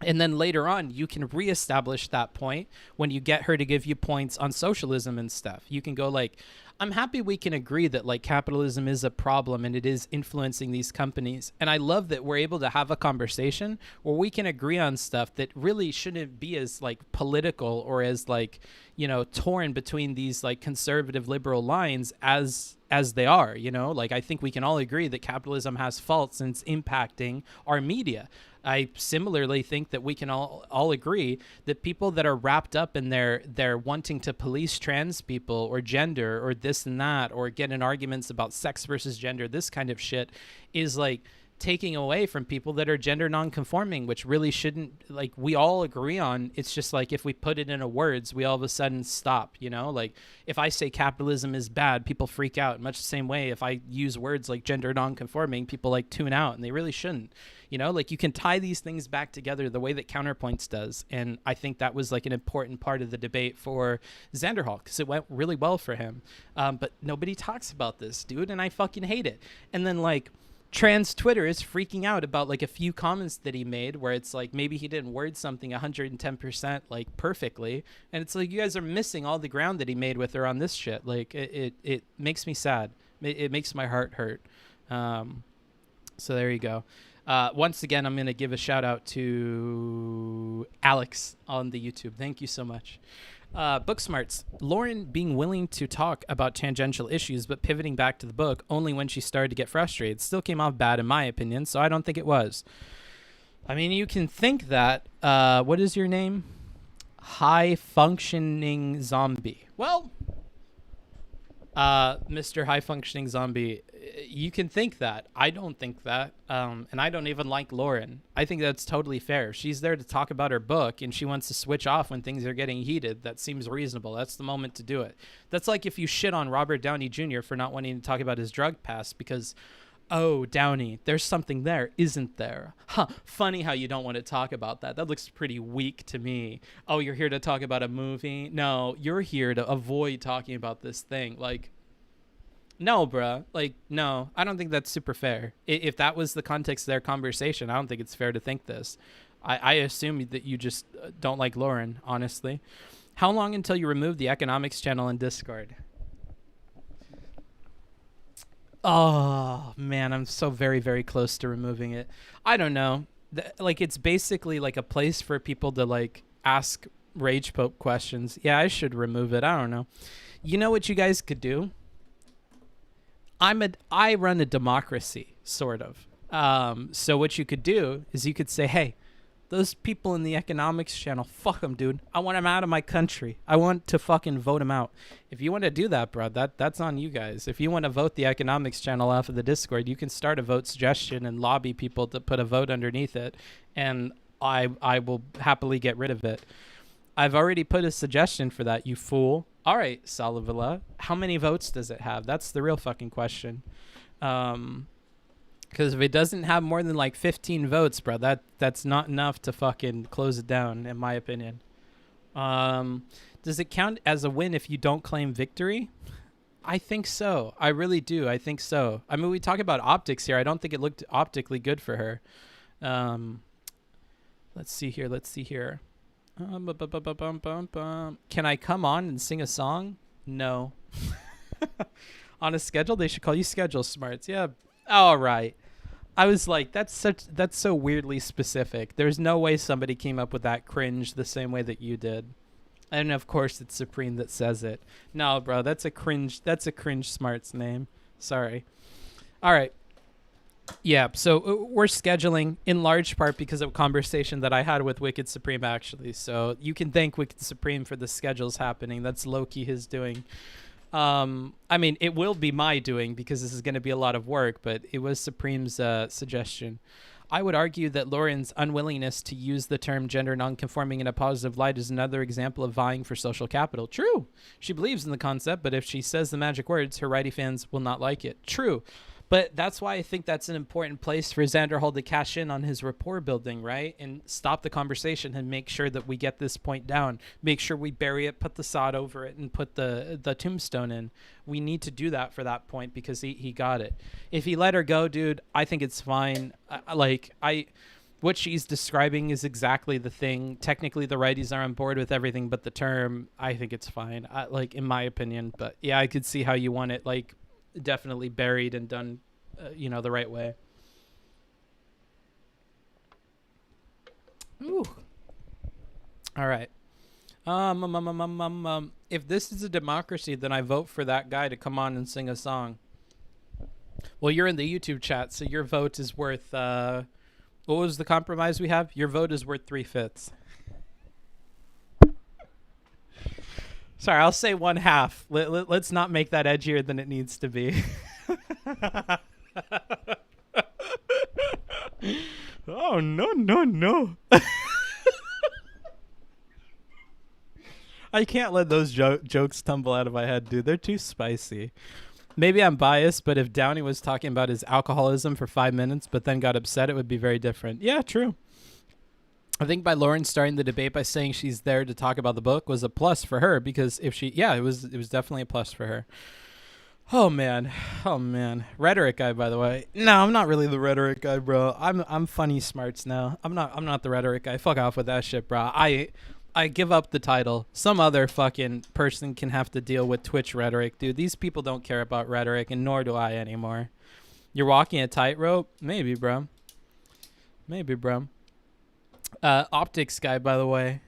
And then later on, you can reestablish that point when you get her to give you points on socialism and stuff. You can go like, I'm happy we can agree that, like, capitalism is a problem and it is influencing these companies. And I love that we're able to have a conversation where we can agree on stuff that really shouldn't be as, like, political or as, like, you know, torn between these, like, conservative liberal lines as they are, you know? Like, I think we can all agree that capitalism has faults and it's impacting our media. I similarly think that we can all agree that people that are wrapped up in their wanting to police trans people or gender or this and that, or get in arguments about sex versus gender, this kind of shit is, like, taking away from people that are gender non-conforming, which really shouldn't, like, we all agree on. It's just like, if we put it into words, we all of a sudden stop, you know? Like, if I say capitalism is bad, people freak out. Much the same way, if I use words like gender non-conforming, people, like, tune out, and they really shouldn't. You know, like, you can tie these things back together the way that Counterpoints does. And I think that was, like, an important part of the debate for Xanderhal, because it went really well for him. But nobody talks about this, dude, and I fucking hate it. And then, like, trans Twitter is freaking out about, like, a few comments that he made where it's like, maybe he didn't word something 110% like perfectly, and it's like, you guys are missing all the ground that he made with her on this shit. Like, it makes me sad. It makes my heart hurt. So there you go. Once again, I'm going to give a shout out to Alex on the YouTube. Thank you so much. Booksmarts, Lauren being willing to talk about tangential issues but pivoting back to the book only when she started to get frustrated still came off bad in my opinion, so I don't think it was. I mean, you can think that. What is your name? High Functioning Zombie. Well, Mr. High Functioning Zombie, you can think that. I don't think that. And I don't even like Lauren. I think that's totally fair. She's there to talk about her book and she wants to switch off when things are getting heated. That seems reasonable. That's the moment to do it. That's like if you shit on Robert Downey Jr. for not wanting to talk about his drug past because, oh, Downey, there's something there, isn't there? Huh, funny how you don't want to talk about that. That looks pretty weak to me. Oh, you're here to talk about a movie? No, you're here to avoid talking about this thing. Like, no, bruh. Like, no, I don't think that's super fair. If that was the context of their conversation, I don't think it's fair to think this. I assume that you just don't like Lauren, honestly. How long until you remove the economics channel in Discord? Oh, man, I'm so very, very close to removing it. I don't know. Like, it's basically like a place for people to, like, ask Rage Pope questions. Yeah, I should remove it. I don't know. You know what you guys could do? I run a democracy, sort of. So what you could do is you could say, hey, those people in the economics channel, fuck them, dude. I want them out of my country. I want to fucking vote them out. If you want to do that, bro, that's on you guys. If you want to vote the economics channel off of the Discord, you can start a vote suggestion and lobby people to put a vote underneath it, and I will happily get rid of it. I've already put a suggestion for that, you fool. All right, Salavilla, how many votes does it have? That's the real fucking question. Because if it doesn't have more than like 15 votes, bro, that's not enough to fucking close it down, in my opinion. Does it count as a win if you don't claim victory? I think so. I really do. I think so. I mean, we talk about optics here. I don't think it looked optically good for her. Let's see here. Can I come on and sing a song? No. On a schedule? They should call you Schedule Smarts. Yeah. All right. I was like, that's so weirdly specific. There's no way somebody came up with that cringe the same way that you did. And of course it's Supreme that says it. No, bro, that's a cringe Smarts name. Sorry. All right. Yeah, so we're scheduling in large part because of a conversation that I had with Wicked Supreme, actually. So you can thank Wicked Supreme for the schedules happening. That's low-key his doing. I mean, it will be my doing because this is going to be a lot of work, but it was Supreme's suggestion. I would argue that Lauren's unwillingness to use the term gender nonconforming in a positive light is another example of vying for social capital. True. She believes in the concept, but if she says the magic words, her righty fans will not like it. True. But that's why I think that's an important place for Xanderhal to cash in on his rapport building, right? And stop the conversation and make sure that we get this point down. Make sure we bury it, put the sod over it, and put the tombstone in. We need to do that for that point because he got it. If he let her go, dude, I think it's fine. What she's describing is exactly the thing. Technically, the righties are on board with everything but the term. I think it's fine, in my opinion. But yeah, I could see how you want it, definitely buried and done the right way. Ooh. All right. If this is a democracy, then I vote for that guy to come on and sing a song. Well, you're in the YouTube chat, so your vote is worth what was the compromise we have? Your vote is worth 3/5. Sorry, I'll say 1/2. Let's not make that edgier than it needs to be. Oh, no. I can't let those jokes tumble out of my head, dude. They're too spicy. Maybe I'm biased, but if Downey was talking about his alcoholism for 5 minutes but then got upset, it would be very different. Yeah, true. I think by Lauren starting the debate by saying she's there to talk about the book was a plus for her because if she, it was definitely a plus for her. Oh man. Rhetoric guy, by the way. No, I'm not really the rhetoric guy, bro. I'm funny smarts now. I'm not the rhetoric guy. Fuck off with that shit, bro. I give up the title. Some other fucking person can have to deal with Twitch rhetoric, dude. These people don't care about rhetoric, and nor do I anymore. You're walking a tightrope? Maybe, bro. Optics guy, by the way.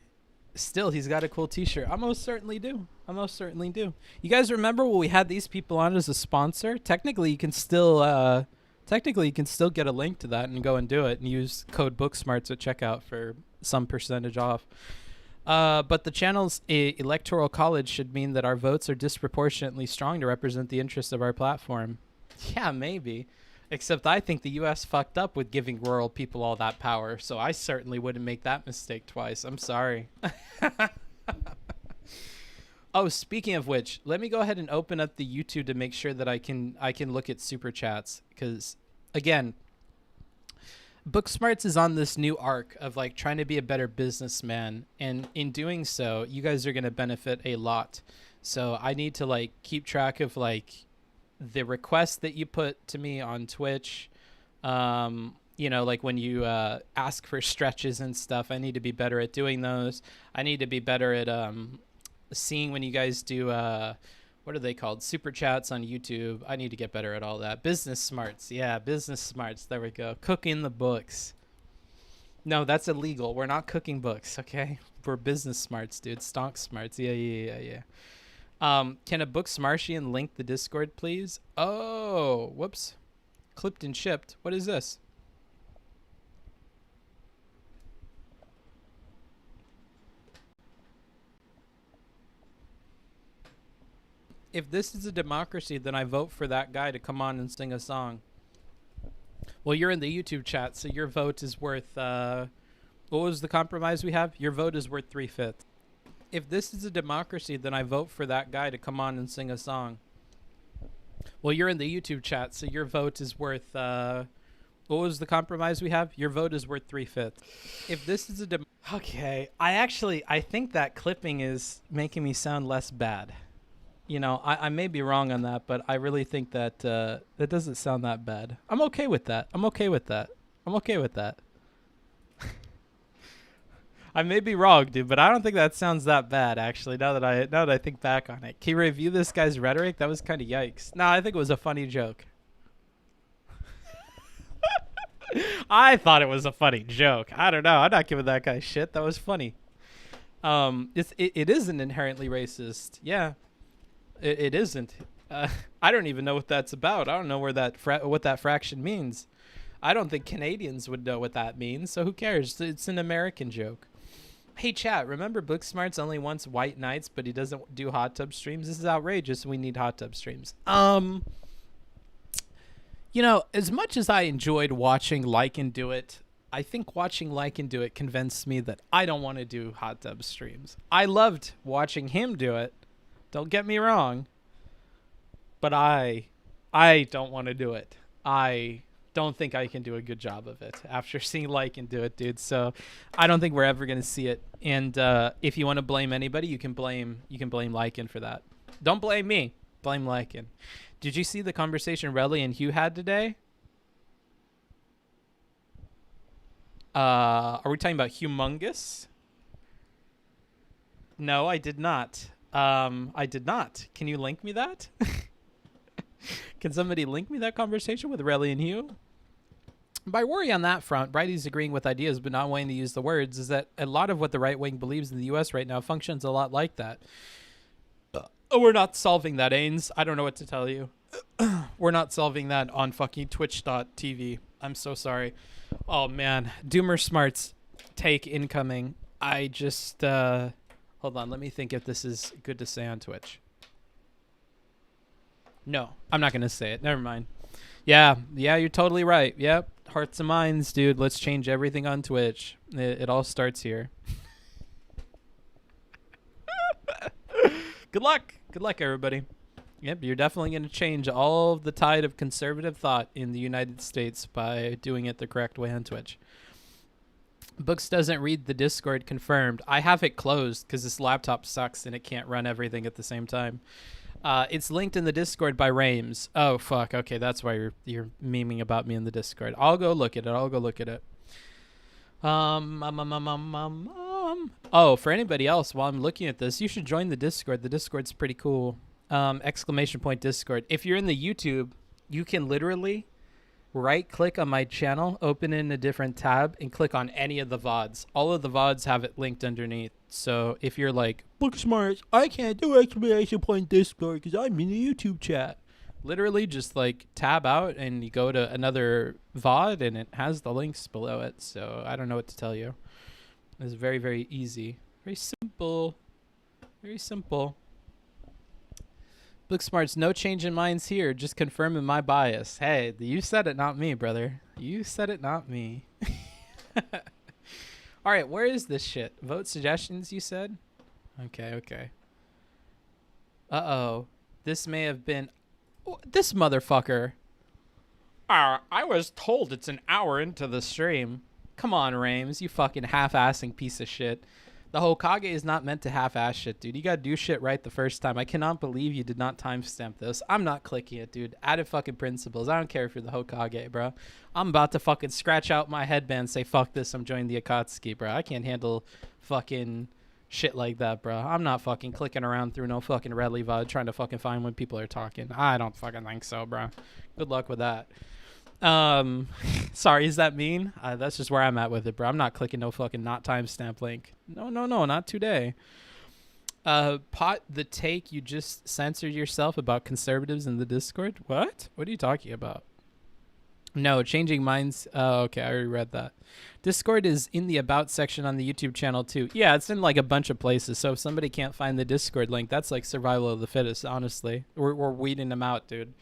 Still, he's got a cool t-shirt. I most certainly do. You guys remember when we had these people on as a sponsor? Technically, you can still get a link to that and go and do it and use code booksmarts at checkout for some percentage off. But the channel's electoral college should mean that our votes are disproportionately strong to represent the interests of our platform. Yeah, maybe. Except I think the U.S. fucked up with giving rural people all that power, so I certainly wouldn't make that mistake twice. I'm sorry. Oh, speaking of which, let me go ahead and open up the YouTube to make sure that I can look at super chats. Because, again, Booksmarts is on this new arc of trying to be a better businessman, and in doing so, you guys are going to benefit a lot. So I need to keep track of the requests that you put to me on Twitch, when you ask for stretches and stuff. I need to be better at doing those. I need to be better at seeing when you guys do what are they called, super chats on YouTube. I need to get better at all that. Business smarts. Yeah, business smarts. There we go. Cooking the books. No, that's illegal. We're not cooking books, okay? We're business smarts, dude. Stonk smarts. Yeah. Can a book Smartian link the Discord, please? Oh, whoops. Clipped and shipped. What is this? If this is a democracy, then I vote for that guy to come on and sing a song. Well, you're in the YouTube chat, so your vote is worth, what was the compromise we have? Your vote is worth 3/5. If this is a democracy, then I vote for that guy to come on and sing a song. Well, you're in the YouTube chat, so your vote is worth, what was the compromise we have? Your vote is worth 3/5. If this is a okay, I think that clipping is making me sound less bad. You know, I may be wrong on that, but I really think that that doesn't sound that bad. I'm okay with that. I'm okay with that. I may be wrong, dude, but I don't think that sounds that bad, actually, now that I think back on it. Can you review this guy's rhetoric? That was kind of yikes. No, I think it was a funny joke. I thought it was a funny joke. I don't know. I'm not giving that guy shit. That was funny. It isn't inherently racist. Yeah. It isn't. I don't even know what that's about. I don't know where what that fraction means. I don't think Canadians would know what that means, so who cares? It's an American joke. Hey, chat, remember Booksmarts only wants white nights, but he doesn't do hot tub streams? This is outrageous. We need hot tub streams. You know, as much as I enjoyed watching Lycan do it, I think watching Lycan do it convinced me that I don't want to do hot tub streams. I loved watching him do it. Don't get me wrong, but I don't want to do it. I don't think I can do a good job of it after seeing Lycan do it, dude. So I don't think we're ever gonna see it. And if you want to blame anybody, you can blame Lycan for that. Don't blame me. Blame Lycan. Did you see the conversation Relly and Hugh had today? Are we talking about humongous? No, I did not. I did not. Can you link me that? Can somebody link me that conversation with Relly and Hugh? My worry on that front, Brighty's agreeing with ideas but not wanting to use the words, is that a lot of what the right wing believes in the U.S. right now functions a lot like that. Oh, we're not solving that, Ains. I don't know what to tell you. We're not solving that on fucking twitch.tv. I'm so sorry. Oh, man. Doomer Smarts take incoming. I just, hold on. Let me think if this is good to say on Twitch. No, I'm not going to say it. Never mind. Yeah, you're totally right. Yep. Hearts and minds, dude. Let's change everything on Twitch. It all starts here. Good luck. Good luck, everybody. Yep, you're definitely going to change all of the tide of conservative thought in the United States by doing it the correct way on Twitch. Books doesn't read the Discord, confirmed. I have it closed because this laptop sucks and it can't run everything at the same time. It's linked in the Discord by Rames. Oh, fuck. Okay, that's why you're memeing about me in the Discord. I'll go look at it. Oh, for anybody else, while I'm looking at this, you should join the Discord. The Discord's pretty cool. ! Discord. If you're in the YouTube, you can literally right-click on my channel, open in a different tab, and click on any of the VODs. All of the VODs have it linked underneath. So if you're like, Booksmarts, I can't do Discord because I'm in the YouTube chat. Literally just like tab out and you go to another VOD and it has the links below it. So I don't know what to tell you. It's very, very easy. Very simple. Very simple. Booksmarts, no change in minds here. Just confirming my bias. Hey, you said it, not me, brother. You said it, not me. All right, where is this shit? Vote suggestions, you said? Okay. Uh-oh. This may have been... This motherfucker. I was told it's an hour into the stream. Come on, Rames, you fucking half-assing piece of shit. The Hokage is not meant to half-ass shit, dude. You gotta do shit right the first time. I cannot believe you did not timestamp this. I'm not clicking it, dude. Added fucking principles. I don't care if you're the Hokage, bro. I'm about to fucking scratch out my headband and say, fuck this, I'm joining the Akatsuki, bro. I can't handle fucking shit like that, bro. I'm not fucking clicking around through no fucking Red VOD trying to fucking find when people are talking. I don't fucking think so, bro. Good luck with that. Sorry, is that mean? That's just where I'm at with it, bro. I'm not clicking no fucking not timestamp link. No, not today. Pot the take you just censored yourself about conservatives in the Discord. What are you talking about? No, changing minds. Oh, okay, I already read that. Discord is in the about section on the YouTube channel too. Yeah, it's in like a bunch of places. So if somebody can't find the Discord link, that's like survival of the fittest, honestly. We're weeding them out, dude.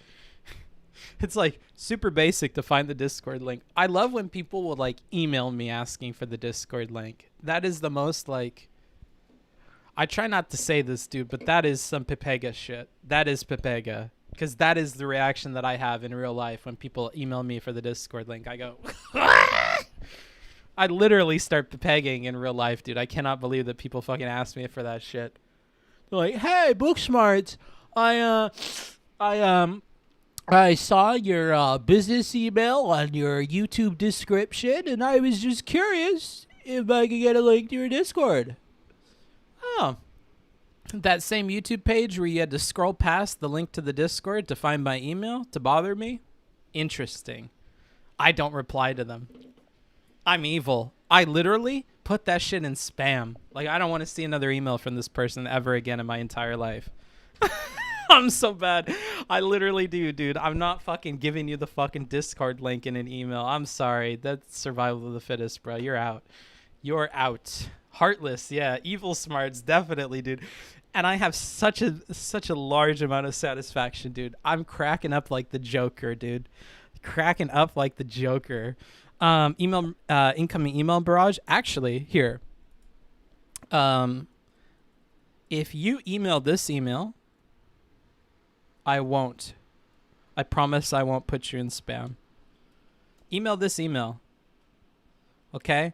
It's like super basic to find the Discord link. I love when people will like email me asking for the Discord link. That is the most like, I try not to say this, dude, but that is some Pepega shit. That is Pepega. Because that is the reaction that I have in real life when people email me for the Discord link. I go, I literally start pegging in real life, dude. I cannot believe that people fucking ask me for that shit. They're like, hey, Booksmarts, I saw your business email on your YouTube description, and I was just curious if I could get a link to your Discord. Oh. That same YouTube page where you had to scroll past the link to the Discord to find my email to bother me? Interesting. I don't reply to them. I'm evil. I literally put that shit in spam. Like, I don't want to see another email from this person ever again in my entire life. I'm so bad. I literally do, dude. I'm not fucking giving you the fucking Discord link in an email. I'm sorry. That's survival of the fittest, bro. You're out. You're out. Heartless, yeah. Evil smarts, definitely, dude. And I have such a large amount of satisfaction, dude. I'm cracking up like the Joker, dude. Cracking up like the Joker. Incoming email barrage. Actually, here. If you email this email, I won't. I promise I won't put you in spam. Email this email. Okay?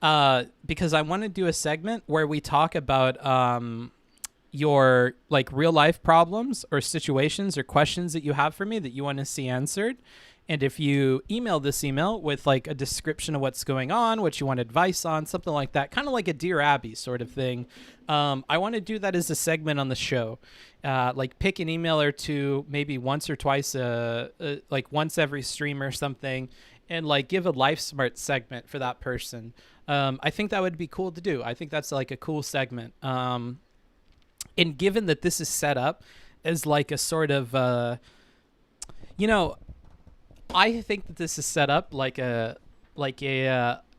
Because I want to do a segment where we talk about your like real life problems or situations or questions that you have for me that you want to see answered. And if you email this email with like a description of what's going on, what you want advice on, something like that, kind of like a Dear Abby sort of thing, I want to do that as a segment on the show. Like pick an email or two, maybe once or twice, like once every stream or something, and like give a Life Smart segment for that person. I think that would be cool to do. I think that's like a cool segment. And given that this is set up as like a sort of, I think that this is set up like a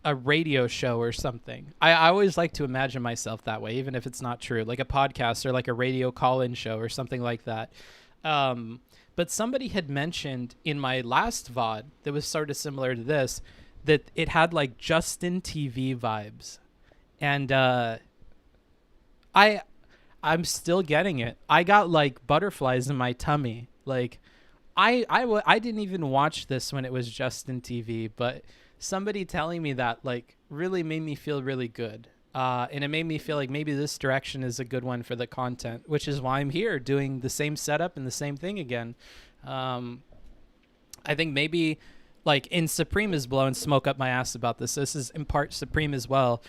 radio show or something. I always like to imagine myself that way, even if it's not true, like a podcast or like a radio call-in show or something like that. But somebody had mentioned in my last VOD that was sort of similar to this, that it had like Justin TV vibes. And I'm still getting it. I got like butterflies in my tummy. Like I didn't even watch this when it was Justin TV, but somebody telling me that like really made me feel really good. And it made me feel like maybe this direction is a good one for the content, which is why I'm here doing the same setup and the same thing again. I think maybe like in Supreme is blowing smoke up my ass about this. This is in part Supreme as well,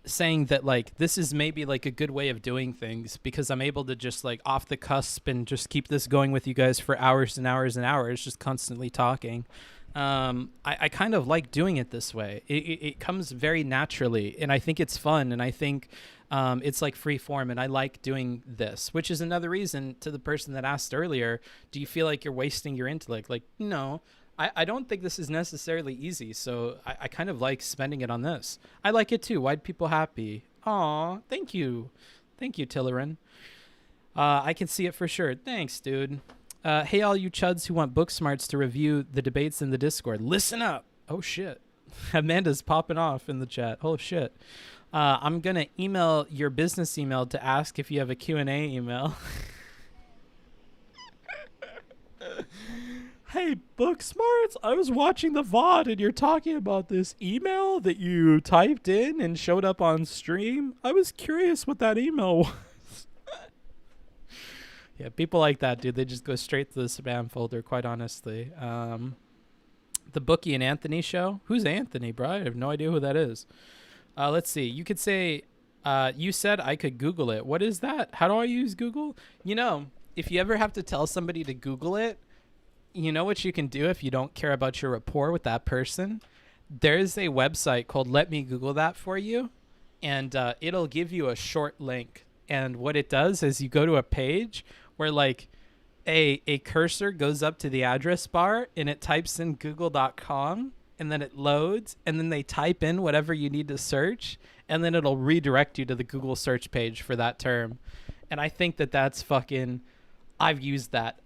saying that like this is maybe like a good way of doing things because I'm able to just like off the cusp and just keep this going with you guys for hours and hours and hours, just constantly talking. I kind of like doing it this way. It comes very naturally, and I think it's fun, and I think it's like free form, and I like doing this, which is another reason to the person that asked earlier, do you feel like you're wasting your intellect? Like, no, I don't think this is necessarily easy, so I kind of like spending it on this. I like it too. Why'd people happy? Aw, thank you. Thank you, Tillerin. I can see it for sure. Thanks, dude. Hey, all you chuds who want Booksmarts to review the debates in the Discord, listen up. Oh, shit. Amanda's popping off in the chat. Oh, shit. I'm going to email your business email to ask if you have a Q&A email. Hey, Booksmarts, I was watching the VOD and you're talking about this email that you typed in and showed up on stream. I was curious what that email was. Yeah, people like that, dude. They just go straight to the spam folder, quite honestly. The Bookie and Anthony show? Who's Anthony, bro? I have no idea who that is. Let's see. You could say, you said I could Google it. What is that? How do I use Google? You know, if you ever have to tell somebody to Google it, you know what you can do if you don't care about your rapport with that person? There's a website called Let Me Google That For You, and it'll give you a short link. And what it does is you go to a page where like a cursor goes up to the address bar and it types in google.com, and then it loads, and then they type in whatever you need to search, and then it'll redirect you to the Google search page for that term. And I think that that's fucking, I've used that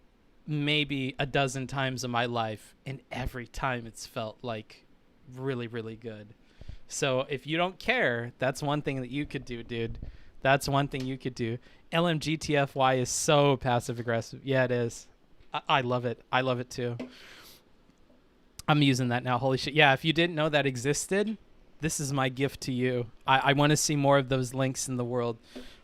maybe a dozen times in my life, and every time it's felt like really, really good. So if you don't care, that's one thing that you could do, dude. That's one thing you could do. LMGTFY is so passive aggressive. Yeah, it is. I love it. I love it too. I'm using that now. Holy shit. Yeah, if you didn't know that existed, this is my gift to you. I want to see more of those links in the world.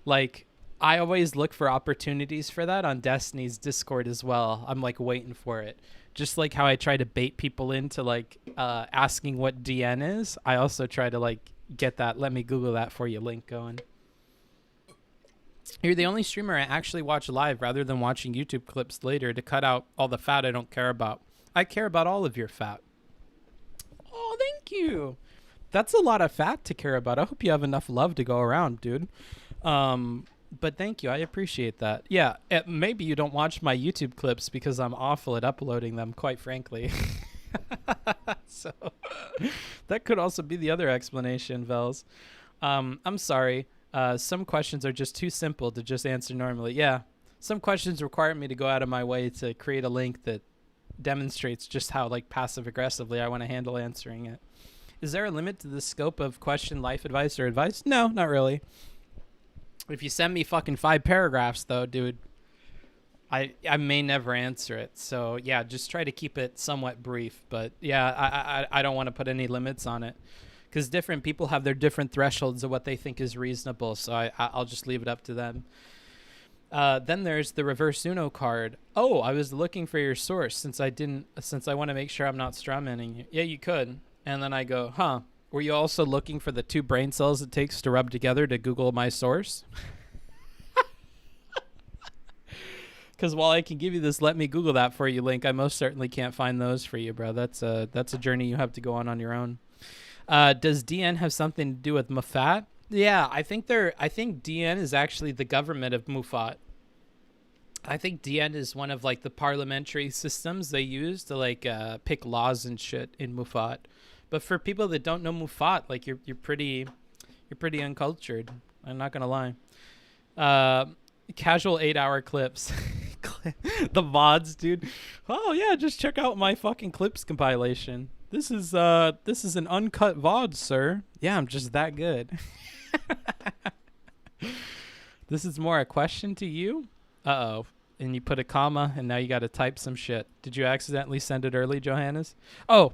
Like, I always look for opportunities for that on Destiny's Discord as well. I'm like waiting for it. Just like how I try to bait people into like asking what DN is, I also try to like get that Let Me Google That For You link going. You're the only streamer I actually watch live rather than watching YouTube clips later to cut out all the fat I don't care about. I care about all of your fat. Oh, thank you. That's a lot of fat to care about. I hope you have enough love to go around, dude. But thank you. I appreciate that. Yeah, maybe you don't watch my YouTube clips because I'm awful at uploading them, quite frankly. So that could also be the other explanation, Vels. I'm sorry. Some questions are just too simple to just answer normally. Yeah, some questions require me to go out of my way to create a link that demonstrates just how like passive aggressively I want to handle answering it. Is there a limit to the scope of question, life advice, or advice? No, not really. If you send me fucking 5 paragraphs though, dude, I may never answer it. So yeah, just try to keep it somewhat brief. But yeah, I don't want to put any limits on it, because different people have their different thresholds of what they think is reasonable. So I'll just leave it up to them. Then there's the reverse Uno card. Oh, I was looking for your source since I want to make sure I'm not strawmanning you. Yeah, you could. And then I go, huh? Were you also looking for the 2 brain cells it takes to rub together to Google my source? Because while I can give you this Let Me Google That For You link, I most certainly can't find those for you, bro. That's a journey you have to go on your own. Does DN have something to do with Mufat? Yeah, I think DN is actually the government of Mufat. I think DN is one of like the parliamentary systems they use to like pick laws and shit in Mufat. But for people that don't know Mufat, like you're pretty uncultured. I'm not gonna lie. Casual 8-hour clips. The VODs, dude. Oh yeah, just check out my fucking clips compilation. This is an uncut VOD, sir. Yeah, I'm just that good. This is more a question to you. Uh-oh. And you put a comma, and now you got to type some shit. Did you accidentally send it early, Johannes? Oh,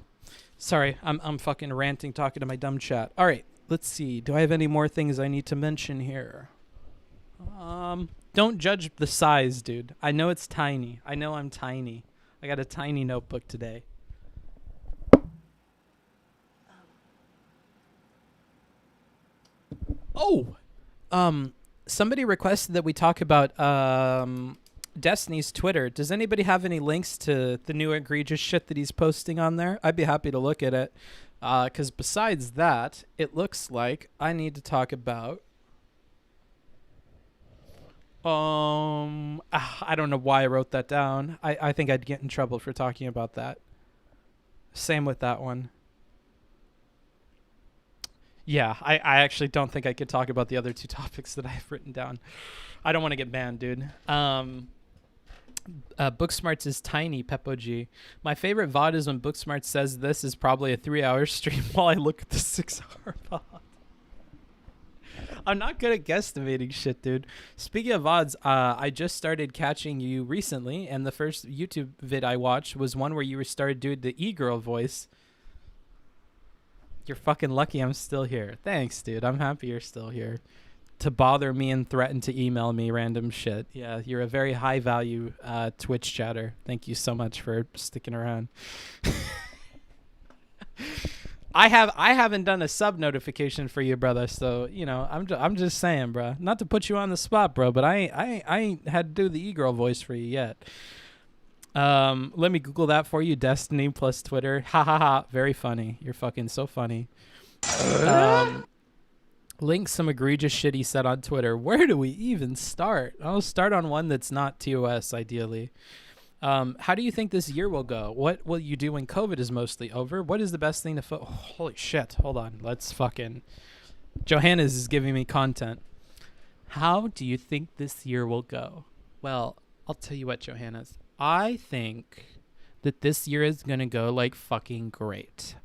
sorry. I'm fucking ranting, talking to my dumb chat. All right, let's see. Do I have any more things I need to mention here? Don't judge the size, dude. I know it's tiny. I know I'm tiny. I got a tiny notebook today. Oh, somebody requested that we talk about Destiny's Twitter. Does anybody have any links to the new egregious shit that he's posting on there? I'd be happy to look at it. Because besides that, it looks like I need to talk about... I don't know why I wrote that down. I think I'd get in trouble for talking about that. Same with that one. Yeah, I actually don't think I could talk about the other 2 topics that I have written down. I don't want to get banned, dude. Booksmarts is tiny, Peppo G. My favorite VOD is when Booksmarts says this is probably a 3-hour stream while I look at the 6-hour VOD. I'm not good at guesstimating shit, dude. Speaking of VODs, I just started catching you recently, and the first YouTube vid I watched was one where you started doing the e-girl voice. You're fucking lucky I'm still here. Thanks, dude. I'm happy you're still here to bother me and threaten to email me random shit. Yeah, you're a very high value Twitch chatter. Thank you so much for sticking around. I haven't done a sub notification for you, brother. So you know, I'm just saying, bro. Not to put you on the spot, bro, but I ain't had to do the e-girl voice for you yet. Let me Google that for you. Destiny plus Twitter. Ha ha ha. Very funny. You're fucking so funny. Link some egregious shit he said on Twitter. Where do we even start? I'll start on one that's not TOS, ideally. How do you think this year will go? What will you do when COVID is mostly over? What is the best thing to holy shit. Hold on. Let's fucking... Johannes is giving me content. How do you think this year will go? Well, I'll tell you what, Johannes. I think that this year is going to go like fucking great.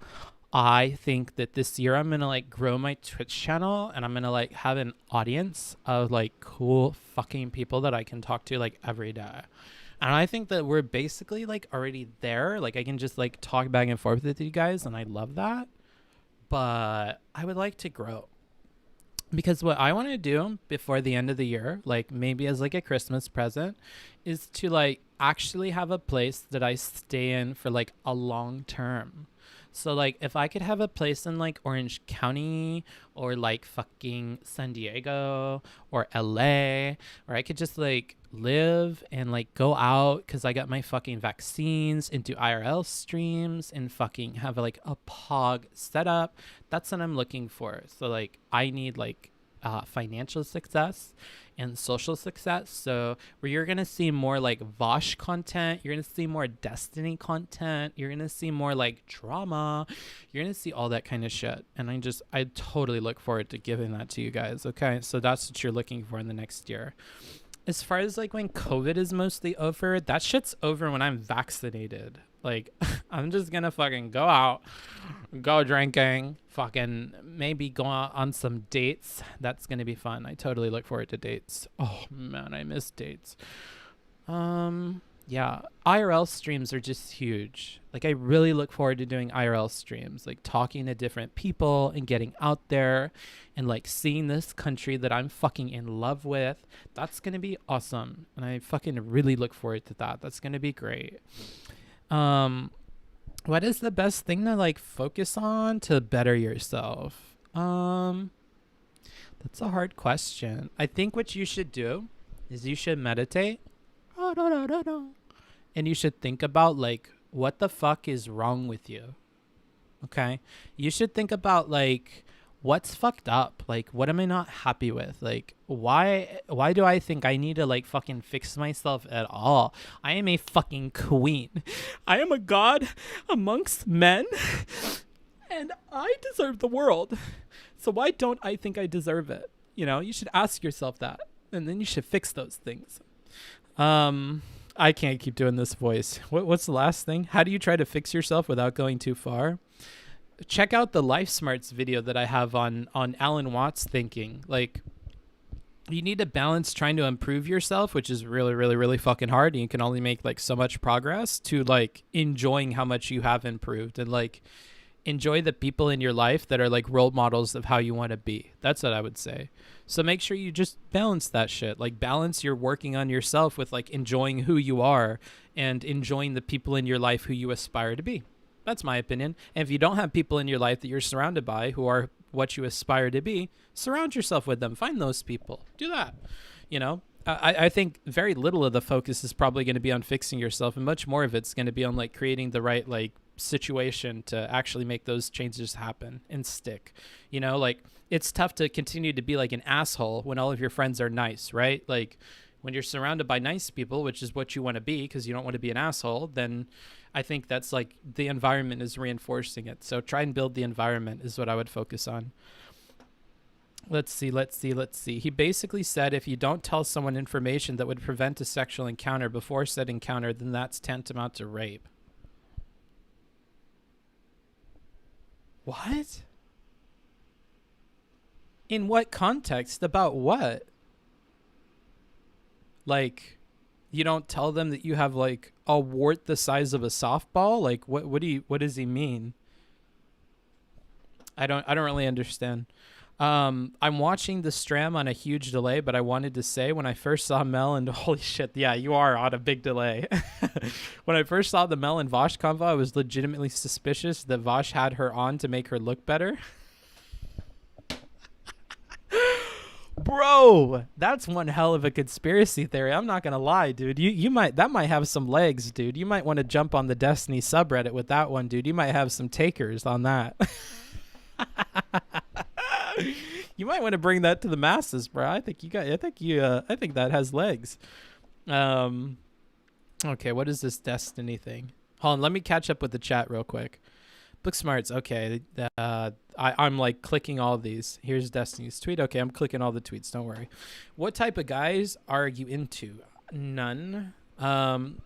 I think that this year I'm going to like grow my Twitch channel and I'm going to like have an audience of like cool fucking people that I can talk to like every day. And I think that we're basically like already there. Like I can just like talk back and forth with you guys and I love that. But I would like to grow. Because what I want to do before the end of the year, like maybe as like a Christmas present, is to like actually have a place that I stay in for like a long term. So like if I could have a place in like Orange County or like fucking San Diego or LA, or I could just like live and like go out because I got my fucking vaccines and do IRL streams and fucking have like a pog setup. That's what I'm looking for. So like I need like financial success and social success. So where you're going to see more like Vosh content, you're going to see more Destiny content, you're going to see more like drama, you're going to see all that kind of shit. And I totally look forward to giving that to you guys. Okay. So that's what you're looking for in the next year. As far as like when COVID is mostly over, that shit's over when I'm vaccinated. Like I'm just gonna fucking go out, go drinking, fucking maybe go out on some dates. That's gonna be fun. I totally look forward to dates. Oh man, I miss dates. Yeah, IRL streams are just huge. Like I really look forward to doing IRL streams, like talking to different people and getting out there and like seeing this country that I'm fucking in love with. That's going to be awesome. And I fucking really look forward to that. That's going to be great. What is the best thing to like focus on to better yourself? That's a hard question. I think what you should do is you should meditate. And you should think about like what the fuck is wrong with you. Okay? You should think about like what's fucked up? Like what am I not happy with? Like why do I think I need to like fucking fix myself at all? I am a fucking queen. I am a god amongst men and I deserve the world. So why don't I think I deserve it? You know, you should ask yourself that and then you should fix those things. I can't keep doing this voice. What's the last thing? How do you try to fix yourself without going too far? Check out the ArtSmarts video that I have on Alan Watts thinking. Like, you need to balance trying to improve yourself, which is really, really, really fucking hard. And you can only make like so much progress to like enjoying how much you have improved and like enjoy the people in your life that are like role models of how you want to be. That's what I would say. So make sure you just balance that shit. Like balance your working on yourself with like enjoying who you are and enjoying the people in your life who you aspire to be. That's my opinion. And if you don't have people in your life that you're surrounded by who are what you aspire to be, surround yourself with them. Find those people. Do that. You know, I think very little of the focus is probably going to be on fixing yourself, and much more of it's going to be on like creating the right like situation to actually make those changes happen and stick. You know, like it's tough to continue to be like an asshole when all of your friends are nice, right? Like when you're surrounded by nice people, which is what you want to be because you don't want to be an asshole, then I think that's like the environment is reinforcing it. So try and build the environment is what I would focus on. Let's see. He basically said if you don't tell someone information that would prevent a sexual encounter before said encounter, then that's tantamount to rape. What? In what context? About what? Like, you don't tell them that you have like a wart the size of a softball? Like, what does he mean? I don't really understand. I'm watching the stream on a huge delay, but I wanted to say when I first saw Mel and holy shit, yeah, you are on a big delay. When I first saw the Mel and Vosh convo, I was legitimately suspicious that Vosh had her on to make her look better. Bro, that's one hell of a conspiracy theory. I'm not gonna lie, dude. That might have some legs, dude. You might want to jump on the Destiny subreddit with that one, dude. You might have some takers on that. You might want to bring that to the masses, bro. I think that has legs. Okay, what is this Destiny thing? Hold on, let me catch up with the chat real quick. Booksmarts, okay. I'm like clicking all these. Here's Destiny's tweet. Okay, I'm clicking all the tweets. Don't worry. What type of guys are you into? None. Lycan.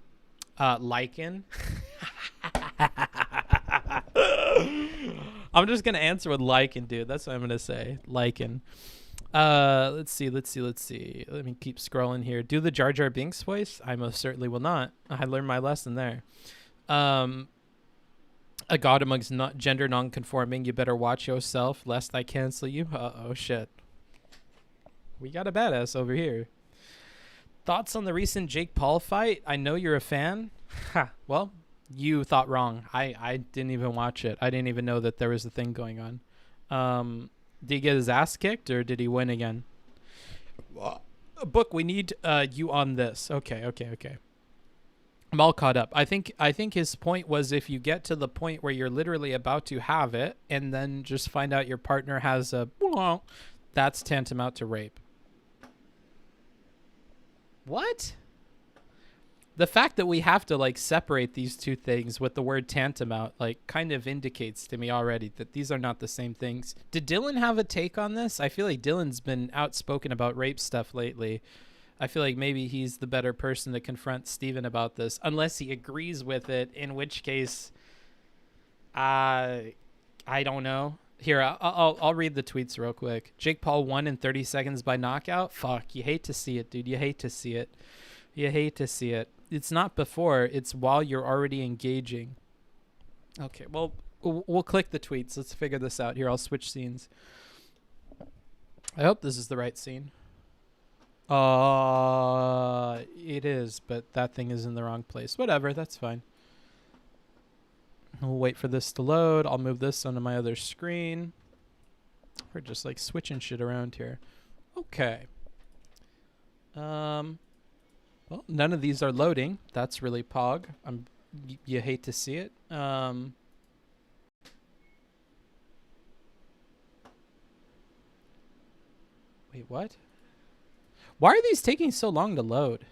I'm just gonna answer with Lycan, dude. That's what I'm gonna say. Lycan. Let's see. Let me keep scrolling here. Do the Jar Jar Binks voice? I most certainly will not. I learned my lesson there. A god amongst gender non-conforming. You better watch yourself, lest I cancel you. Uh-oh, shit. We got a badass over here. Thoughts on the recent Jake Paul fight? I know you're a fan. Ha. Well, you thought wrong. I didn't even watch it. I didn't even know that there was a thing going on. Did he get his ass kicked, or did he win again? Book, we need you on this. Okay. I'm all caught up. I think his point was, if you get to the point where you're literally about to have it and then just find out your partner has a, that's tantamount to rape. What? The fact that we have to like separate these two things with the word tantamount like kind of indicates to me already that these are not the same things. Did Dylan have a take on this? I feel like Dylan's been outspoken about rape stuff lately. I feel like maybe he's the better person to confront Steven about this, unless he agrees with it, in which case, I don't know. Here, I'll read the tweets real quick. Jake Paul won in 30 seconds by knockout. Fuck, you hate to see it, dude. You hate to see it. It's not before, it's while you're already engaging. Okay, well, we'll click the tweets. Let's figure this out. Here, I'll switch scenes. I hope this is the right scene. It is, but that thing is in the wrong place. Whatever, that's fine. We'll wait for this to load. I'll move this onto my other screen. We're just like switching shit around here. Okay. Well, none of these are loading. That's really pog. You hate to see it. Wait, what? Why are these taking so long to load?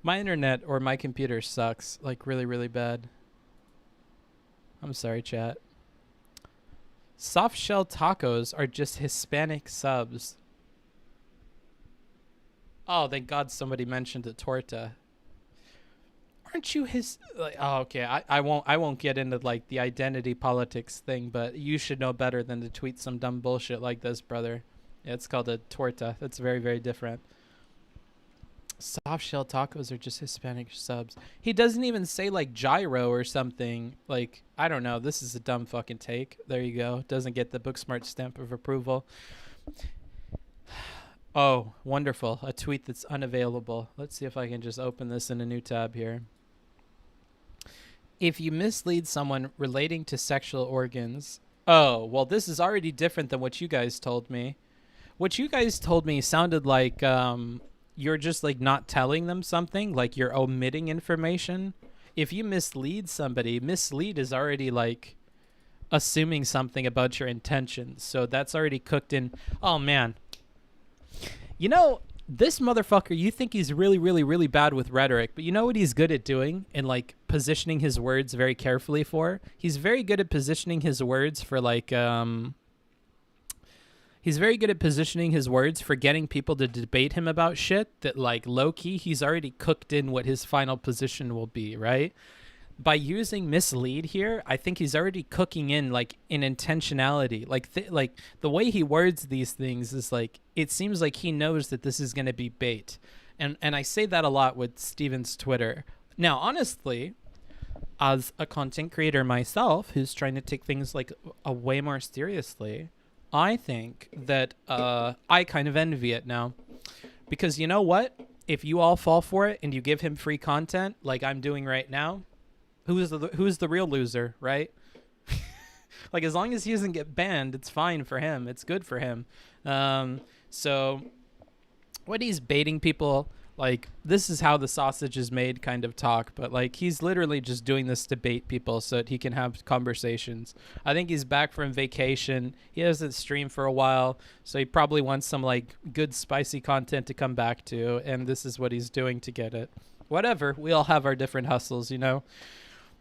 My internet or my computer sucks, like really, really bad. I'm sorry, chat. Soft shell tacos are just Hispanic subs. Oh, thank God somebody mentioned a torta. Aren't you his? Like, oh, okay. I won't get into like the identity politics thing, but you should know better than to tweet some dumb bullshit like this, brother. Yeah, it's called a torta. That's very, very different. Soft shell tacos are just Hispanic subs. He doesn't even say like gyro or something. Like, I don't know. This is a dumb fucking take. There you go. Doesn't get the Booksmart stamp of approval. Oh, wonderful. A tweet that's unavailable. Let's see if I can just open this in a new tab here. If you mislead someone relating to sexual organs. Oh, well, this is already different than what you guys told me. What you guys told me sounded like you're just like not telling them something, like you're omitting information. If you mislead somebody, mislead is already like assuming something about your intentions. So that's already cooked in. Oh, man. You know, this motherfucker, you think he's really, really, really bad with rhetoric, but you know what he's good at doing and like positioning his words very carefully for? He's very good at positioning his words for like, he's very good at positioning his words for getting people to debate him about shit that like low key, he's already cooked in what his final position will be, right? By using mislead here, I think he's already cooking in like an intentionality. Like the way he words these things is like, it seems like he knows that this is going to be bait. And I say that a lot with Steven's Twitter. Now, honestly, as a content creator myself who's trying to take things like a way more seriously, I think that I kind of envy it now. Because you know what? If you all fall for it and you give him free content like I'm doing right now, who's the real loser, right? Like, as long as he doesn't get banned, it's fine for him. It's good for him. So what he's baiting people, like, this is how the sausage is made kind of talk, but like he's literally just doing this to bait people so that he can have conversations. I think he's back from vacation. He hasn't streamed for a while, so he probably wants some like good spicy content to come back to, and this is what he's doing to get it. Whatever, we all have our different hustles, you know.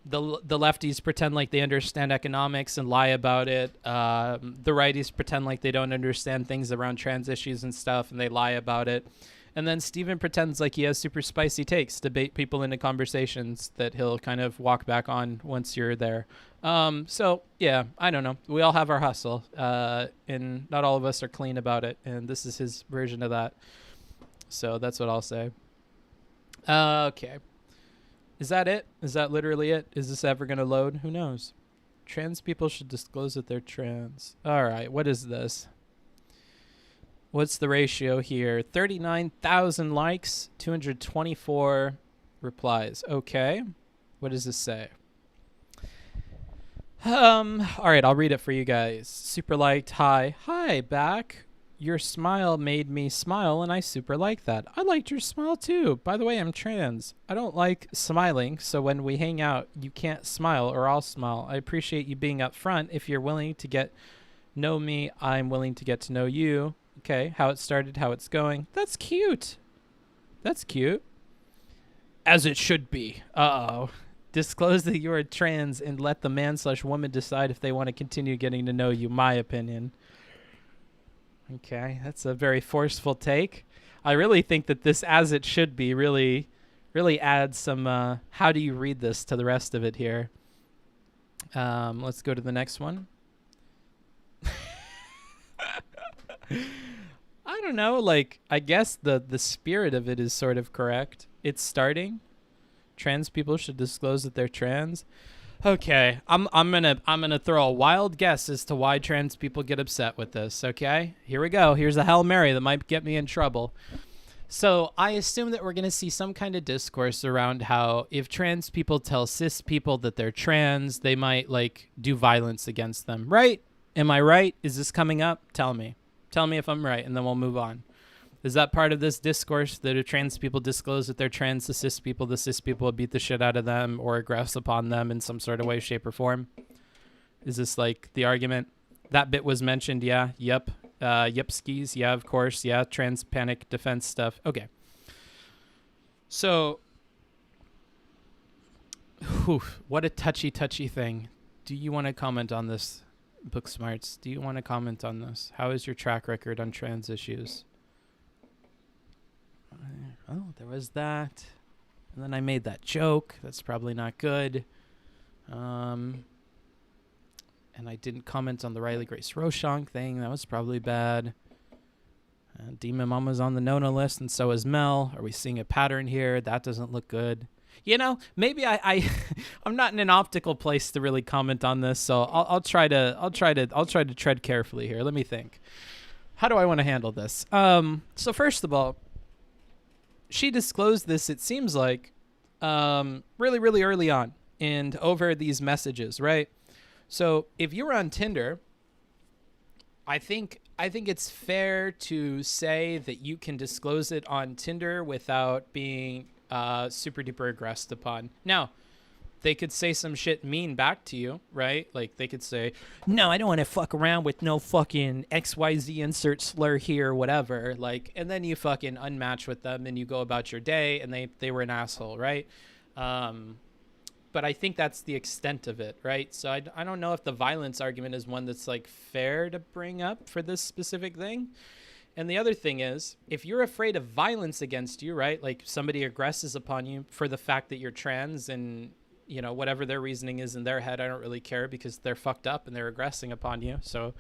The lefties pretend like they understand economics and lie about it. The righties pretend like they don't understand things around trans issues and stuff, and they lie about it. And then Steven pretends like he has super spicy takes to bait people into conversations that he'll kind of walk back on once you're there. So, yeah, I don't know. We all have our hustle, and not all of us are clean about it, and this is his version of that. So that's what I'll say. Okay. Is that it? Is that literally it? Is this ever going to load? Who knows? Trans people should disclose that they're trans. All right, what is this? What's the ratio here? 39,000 likes, 224 replies. Okay. What does this say? All right, I'll read it for you guys. Super liked. Hi. Hi, back. Your smile made me smile, and I super like that. I liked your smile, too. By the way, I'm trans. I don't like smiling, so when we hang out, you can't smile or I'll smile. I appreciate you being upfront. If you're willing to know me, I'm willing to get to know you. Okay, how it started, how it's going. That's cute. That's cute. As it should be. Uh-oh. Disclose that you are trans and let the man/woman decide if they want to continue getting to know you. My opinion. Okay, that's a very forceful take. I really think that this as it should be really adds some how do you read this to the rest of it here. Let's go to the next one. I don't know, like I guess the spirit of it is sort of correct. It's starting. Trans people should disclose that they're trans. Okay, I'm gonna throw a wild guess as to why trans people get upset with this. Okay, here we go. Here's a Hail Mary that might get me in trouble. So I assume that we're gonna see some kind of discourse around how if trans people tell cis people that they're trans, they might like do violence against them. Right? Am I right? Is this coming up? Tell me if I'm right, and then we'll move on. Is that part of this discourse that if trans people disclose that they're trans to cis people, the cis people will beat the shit out of them or aggress upon them in some sort of way, shape, or form? Is this like the argument? That bit was mentioned, yeah, yep. Yep skis, yeah, of course, yeah, trans panic defense stuff. Okay. So, what a touchy thing. Do you want to comment on this, Booksmarts? Do you want to comment on this? How is your track record on trans issues? Oh, there was that. And then I made that joke. That's probably not good. And I didn't comment on the Riley Grace Roshonk thing. That was probably bad. Demon Mama's on the no-no list, and so is Mel. Are we seeing a pattern here? That doesn't look good. You know, maybe I'm not in an optical place to really comment on this, so I'll try to tread carefully here. Let me think. How do I want to handle this? So first of all, she disclosed this, it seems like, really early on and over these messages, right? So if you're on Tinder, I think it's fair to say that you can disclose it on Tinder without being super duper aggressed upon. Now, they could say some shit mean back to you, right? Like they could say, no, I don't want to fuck around with no fucking XYZ insert slur here, whatever. Like, and then you fucking unmatch with them and you go about your day and they were an asshole, right? But I think that's the extent of it, right? So I don't know if the violence argument is one that's like fair to bring up for this specific thing. And the other thing is, if you're afraid of violence against you, right? Like somebody aggresses upon you for the fact that you're trans and, you know, whatever their reasoning is in their head, I don't really care because they're fucked up and they're aggressing upon you. So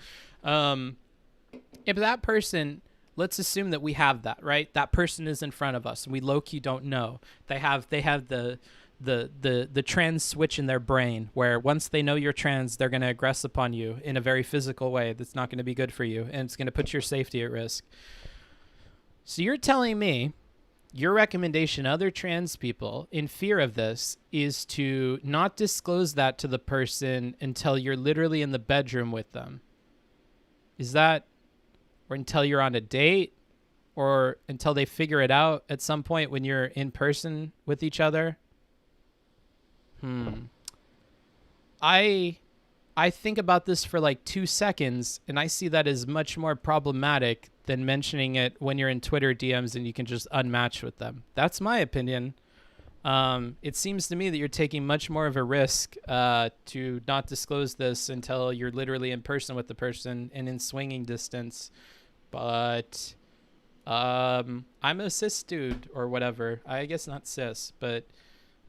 if that person, let's assume that we have that, right? That person is in front of us and we low-key don't know. They have the trans switch in their brain where once they know you're trans, they're going to aggress upon you in a very physical way that's not going to be good for you and it's going to put your safety at risk. So you're telling me your recommendation, other trans people in fear of this, is to not disclose that to the person until you're literally in the bedroom with them. Is that, or until you're on a date, or until they figure it out at some point when you're in person with each other? I think about this for like 2 seconds, and I see that as much more problematic than mentioning it when you're in Twitter DMs and you can just unmatch with them. That's my opinion. It seems to me that you're taking much more of a risk to not disclose this until you're literally in person with the person and in swinging distance. But I'm a cis dude or whatever. I guess not cis, but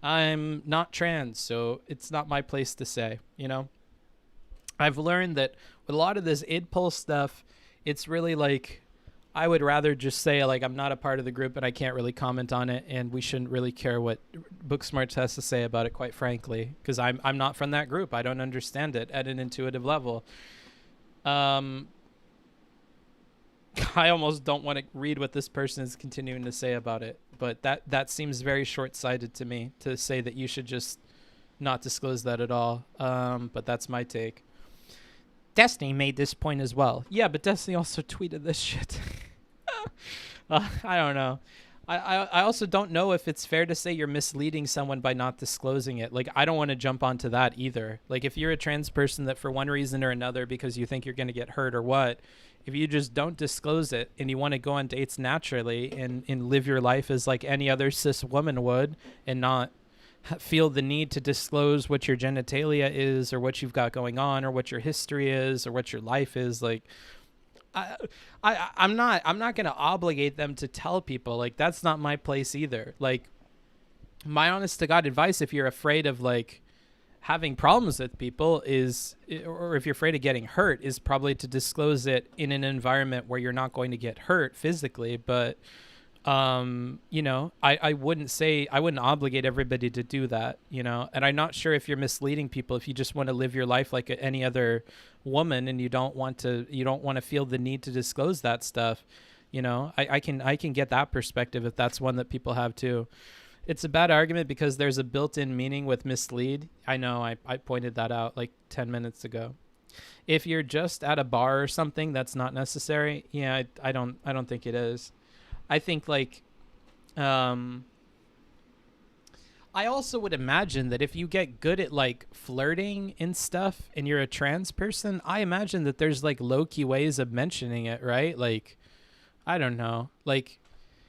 I'm not trans, so it's not my place to say, you know? I've learned that with a lot of this id-pulse stuff, it's really like, I would rather just say, like, I'm not a part of the group and I can't really comment on it, and we shouldn't really care what Booksmarts has to say about it, quite frankly, because I'm not from that group. I don't understand it at an intuitive level. I almost don't want to read what this person is continuing to say about it, but that seems very short-sighted to me, to say that you should just not disclose that at all. But that's my take. Destiny made this point as well. Yeah, but Destiny also tweeted this shit. I don't know. I also don't know if it's fair to say you're misleading someone by not disclosing it. Like, I don't want to jump onto that either. Like, if you're a trans person that for one reason or another, because you think you're going to get hurt or what, if you just don't disclose it and you want to go on dates naturally and live your life as like any other cis woman would, and not feel the need to disclose what your genitalia is or what you've got going on or what your history is or what your life is, like, I'm not going to obligate them to tell people. Like, that's not my place either. Like, my honest to God advice, if you're afraid of like having problems with people, is, or if you're afraid of getting hurt, is probably to disclose it in an environment where you're not going to get hurt physically. But you know, I wouldn't obligate everybody to do that, you know, and I'm not sure if you're misleading people if you just want to live your life like any other woman and you don't want to feel the need to disclose that stuff. You know, I can get that perspective if that's one that people have too. It's a bad argument because there's a built-in meaning with mislead. I know, I pointed that out like 10 minutes ago. If you're just at a bar or something, that's not necessary. Yeah, I don't think it is. I think like, I also would imagine that if you get good at like flirting and stuff and you're a trans person, I imagine that there's like low-key ways of mentioning it, right? Like, I don't know. Like,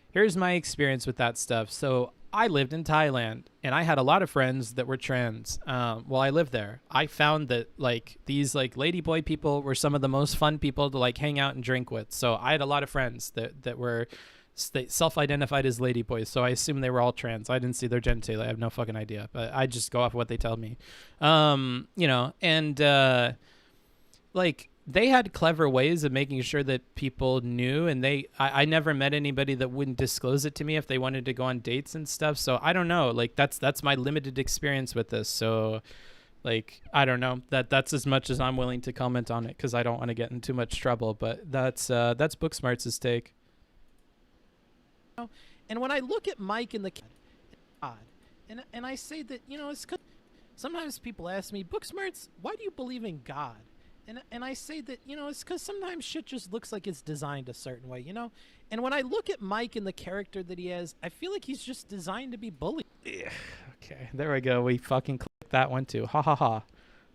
here's my experience with that stuff. So I lived in Thailand and I had a lot of friends that were trans. While I lived there, I found that like these like ladyboy people were some of the most fun people to like hang out and drink with. So I had a lot of friends that were self-identified as ladyboys, so I assume they were all trans. I didn't see their genitalia. I have no fucking idea, but I just go off of what they tell me. You know, and like they had clever ways of making sure that people knew, and I never met anybody that wouldn't disclose it to me if they wanted to go on dates and stuff. So I don't know, like that's my limited experience with this. So like, I don't know, that's as much as I'm willing to comment on it because I don't want to get in too much trouble, but that's Booksmarts' take. And when I look at Mike in the God, and I say that, you know, it's because sometimes people ask me, Booksmarts, why do you believe in God? And I say that, you know, it's because sometimes shit just looks like it's designed a certain way, you know? And when I look at Mike and the character that he has, I feel like he's just designed to be bullied. Yeah, okay, there we go. We fucking clicked that one too. Ha ha ha.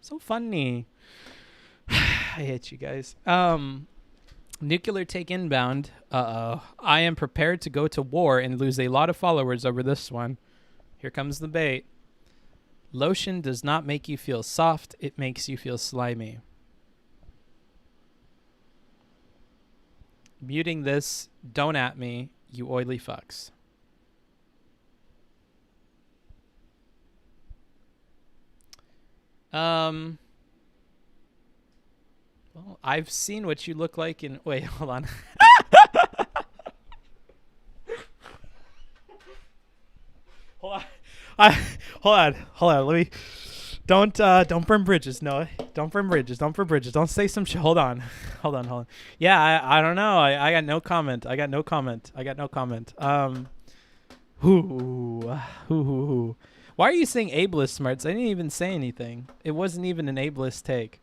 So funny. I hate you guys. Nuclear take inbound. Uh-oh. I am prepared to go to war and lose a lot of followers over this one. Here comes the bait. Lotion does not make you feel soft. It makes you feel slimy. Muting this. Don't at me, you oily fucks. Well, I've seen what you look like in... Wait, hold on. Hold on. Let me... Don't burn bridges. No, don't burn bridges. Don't say some shit. Hold on. Yeah, I don't know. I got no comment. Ooh. Why are you saying ableist smarts? I didn't even say anything. It wasn't even an ableist take.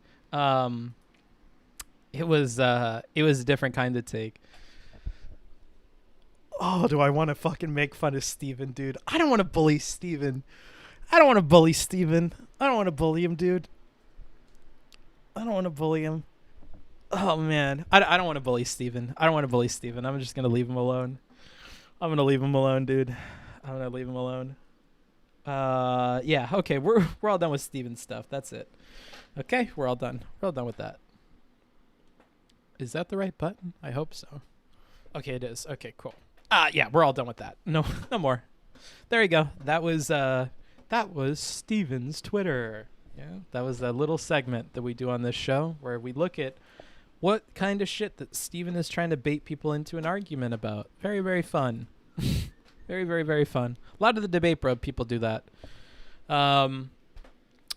It was a different kind of take. Oh, do I want to fucking make fun of Steven, dude? I don't want to bully Steven. I don't want to bully Steven. I don't want to bully him, dude. I don't want to bully him. Oh, man. I don't want to bully Steven. I don't want to bully Steven. I'm just going to leave him alone. I'm going to leave him alone, dude. I'm going to leave him alone. Yeah, okay. We're all done with Steven's stuff. That's it. Okay, we're all done. We're all done with that. Is that the right button? I hope so. Okay, it is. Okay, cool. Yeah, we're all done with that. No more. There you go. That was Steven's Twitter. Yeah, that was a little segment that we do on this show where we look at what kind of shit that Steven is trying to bait people into an argument about. Very, very fun. Very, very, very fun. A lot of the debate bro people do that.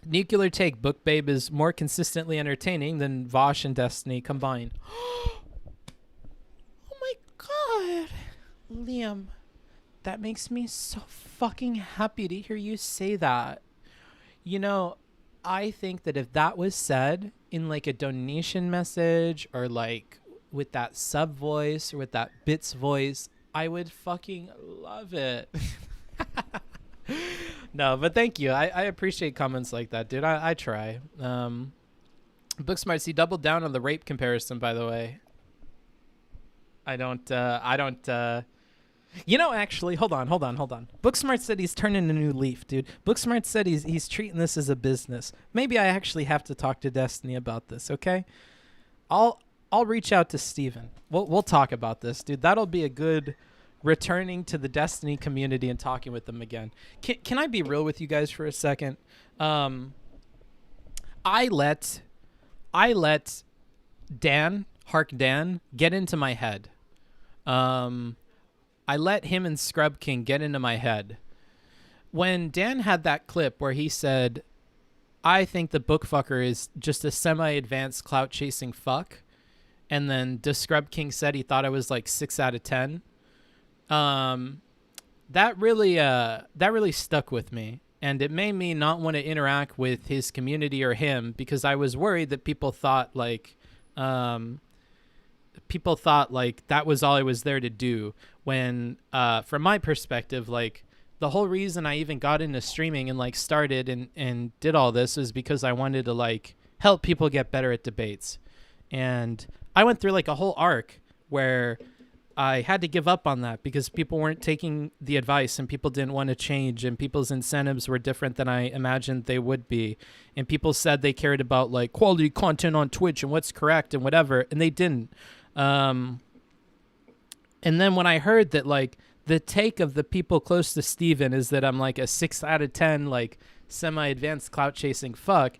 Nuclear take, Book Babe is more consistently entertaining than Vosh and Destiny combined. Oh my god. Liam, that makes me so fucking happy to hear you say that. You know, I think that if that was said in like a donation message or like with that sub voice or with that bits voice, I would fucking love it. No, but thank you. I appreciate comments like that, dude. I try. Booksmarts, he doubled down on the rape comparison, by the way. I don't, you know, actually, hold on. Booksmart said he's turning a new leaf, dude. Booksmart said he's treating this as a business. Maybe I actually have to talk to Destiny about this, okay? I'll reach out to Steven. We'll talk about this, dude. That'll be a good returning to the Destiny community and talking with them again. Can I be real with you guys for a second? I let Dan get into my head. I let him and Scrub King get into my head. When Dan had that clip where he said, I think the bookfucker is just a semi-advanced clout-chasing fuck, and then the Scrub King said he thought I was like 6 out of 10. That really stuck with me, and it made me not want to interact with his community or him because I was worried that people thought like that was all I was there to do, when from my perspective, like the whole reason I even got into streaming and like started and did all this is because I wanted to like help people get better at debates. And I went through like a whole arc where I had to give up on that because people weren't taking the advice and people didn't want to change and people's incentives were different than I imagined they would be. And people said they cared about like quality content on Twitch and what's correct and whatever, and they didn't. And then when I heard that like the take of the people close to Steven is that I'm like a 6 out of 10 like semi-advanced clout chasing fuck,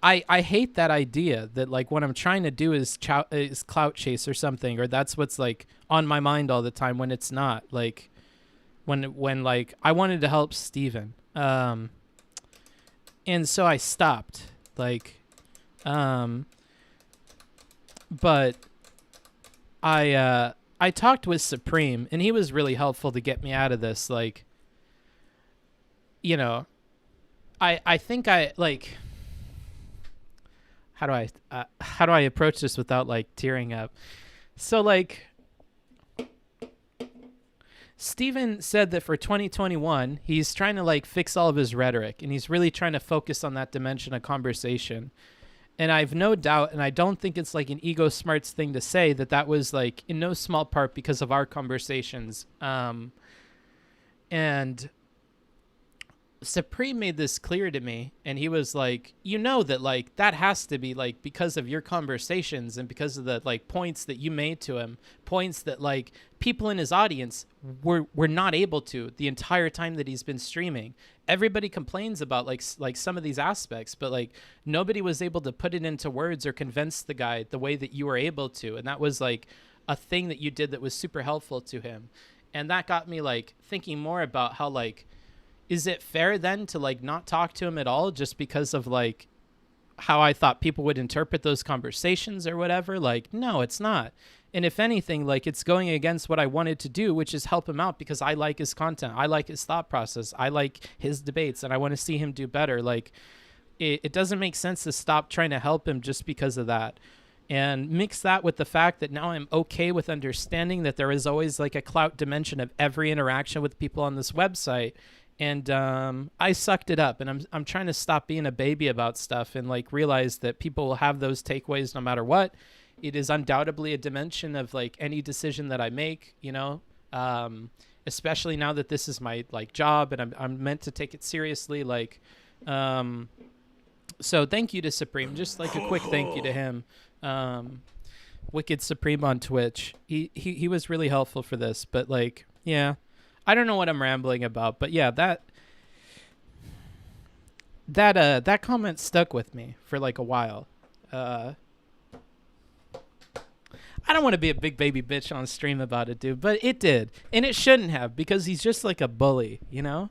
I hate that idea that like what I'm trying to do is clout chase or something, or that's what's like on my mind all the time when it's not. Like when like I wanted to help Steven, and so I stopped like but I talked with Supreme and he was really helpful to get me out of this. Like, you know, I think I like, how do I approach this without like tearing up? So like Steven said that for 2021, he's trying to like fix all of his rhetoric and he's really trying to focus on that dimension of conversation. And I've no doubt, and I don't think it's like an ego smarts thing to say that was like in no small part because of our conversations. And Supreme made this clear to me, and he was like, you know that like that has to be like because of your conversations and because of the like points that you made to him, points that like people in his audience were not able to the entire time that he's been streaming. Everybody complains about like some of these aspects, but like nobody was able to put it into words or convince the guy the way that you were able to. And that was like a thing that you did that was super helpful to him. And that got me like thinking more about how like, is it fair then to like not talk to him at all just because of like how I thought people would interpret those conversations or whatever? Like, no, it's not. And if anything, like, it's going against what I wanted to do, which is help him out because I like his content. I like his thought process. I like his debates, and I want to see him do better. Like, it doesn't make sense to stop trying to help him just because of that. And mix that with the fact that now I'm okay with understanding that there is always like a clout dimension of every interaction with people on this website. And I sucked it up, and I'm trying to stop being a baby about stuff and like realize that people will have those takeaways no matter what. It is undoubtedly a dimension of like any decision that I make, you know, especially now that this is my like job and I'm meant to take it seriously. Like, so thank you to Supreme, just like a quick thank you to him. Wicked Supreme on Twitch. He was really helpful for this, but like, yeah, I don't know what I'm rambling about, but yeah, that comment stuck with me for like a while. I don't want to be a big baby bitch on stream about it, dude, but it did. And it shouldn't have, because he's just like a bully, you know?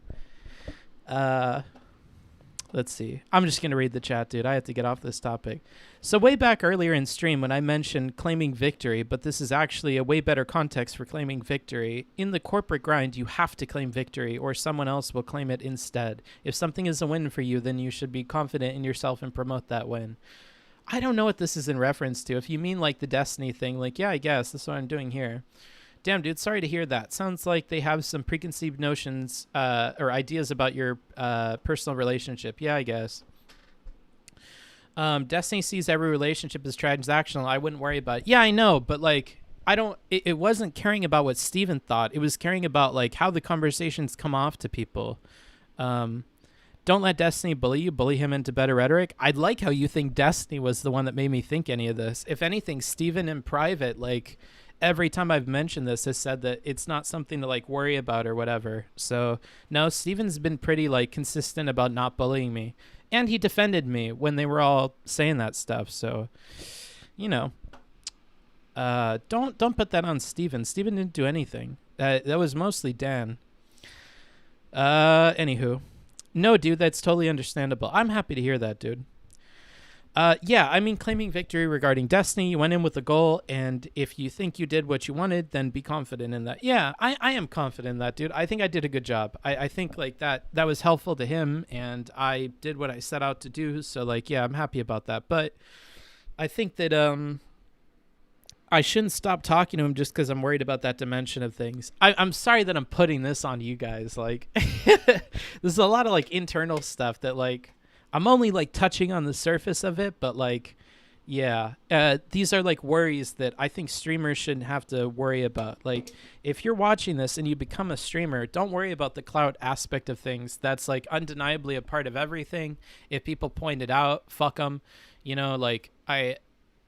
Let's see. I'm just going to read the chat, dude. I have to get off this topic. So way back earlier in stream when I mentioned claiming victory, but this is actually a way better context for claiming victory. In the corporate grind, you have to claim victory or someone else will claim it instead. If something is a win for you, then you should be confident in yourself and promote that win. I don't know what this is in reference to. If you mean like the Destiny thing, like, yeah, I guess that's what I'm doing here. Damn, dude, sorry to hear that. Sounds like they have some preconceived notions or ideas about your personal relationship. Yeah, I guess. Destiny sees every relationship as transactional. I wouldn't worry about it. Yeah, I know, but like, it wasn't caring about what Steven thought. It was caring about like how the conversations come off to people. Don't let Destiny bully you. Bully him into better rhetoric. I like how you think Destiny was the one that made me think any of this. If anything, Steven in private, like, every time I've mentioned this, has said that it's not something to, like, worry about or whatever. So, no, Steven's been pretty, like, consistent about not bullying me. And he defended me when they were all saying that stuff. So, you know. Don't put that on Steven. Steven didn't do anything. That was mostly Dan. Anywho. No, dude, that's totally understandable. I'm happy to hear that, dude. Yeah, I mean, claiming victory regarding Destiny, you went in with a goal, and if you think you did what you wanted, then be confident in that. Yeah, I am confident in that, dude. I think I did a good job. I think, like, that was helpful to him, and I did what I set out to do, so, like, yeah, I'm happy about that. But I think that, I shouldn't stop talking to him just because I'm worried about that dimension of things. I'm sorry that I'm putting this on you guys. Like, there's a lot of, like, internal stuff that, like, I'm only, like, touching on the surface of it. But, like, yeah, these are, like, worries that I think streamers shouldn't have to worry about. Like, if you're watching this and you become a streamer, don't worry about the clout aspect of things. That's, like, undeniably a part of everything. If people point it out, fuck them. You know, like,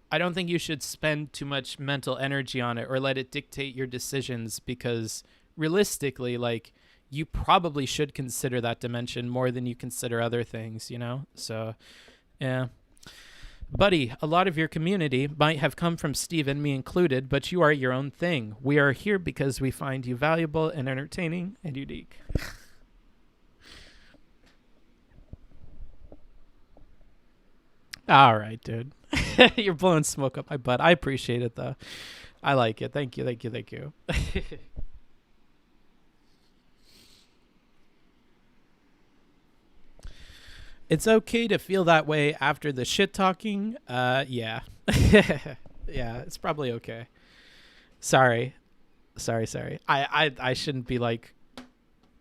I don't think you should spend too much mental energy on it or let it dictate your decisions, because realistically, like, you probably should consider that dimension more than you consider other things, you know? So, yeah. Buddy, a lot of your community might have come from Steven, me included, but you are your own thing. We are here because we find you valuable and entertaining and unique. All right, dude. You're blowing smoke up my butt. I appreciate it, though. I like it. Thank you, thank you, thank you. It's okay to feel that way after the shit talking. Yeah. Yeah, it's probably okay. Sorry. I shouldn't be, like,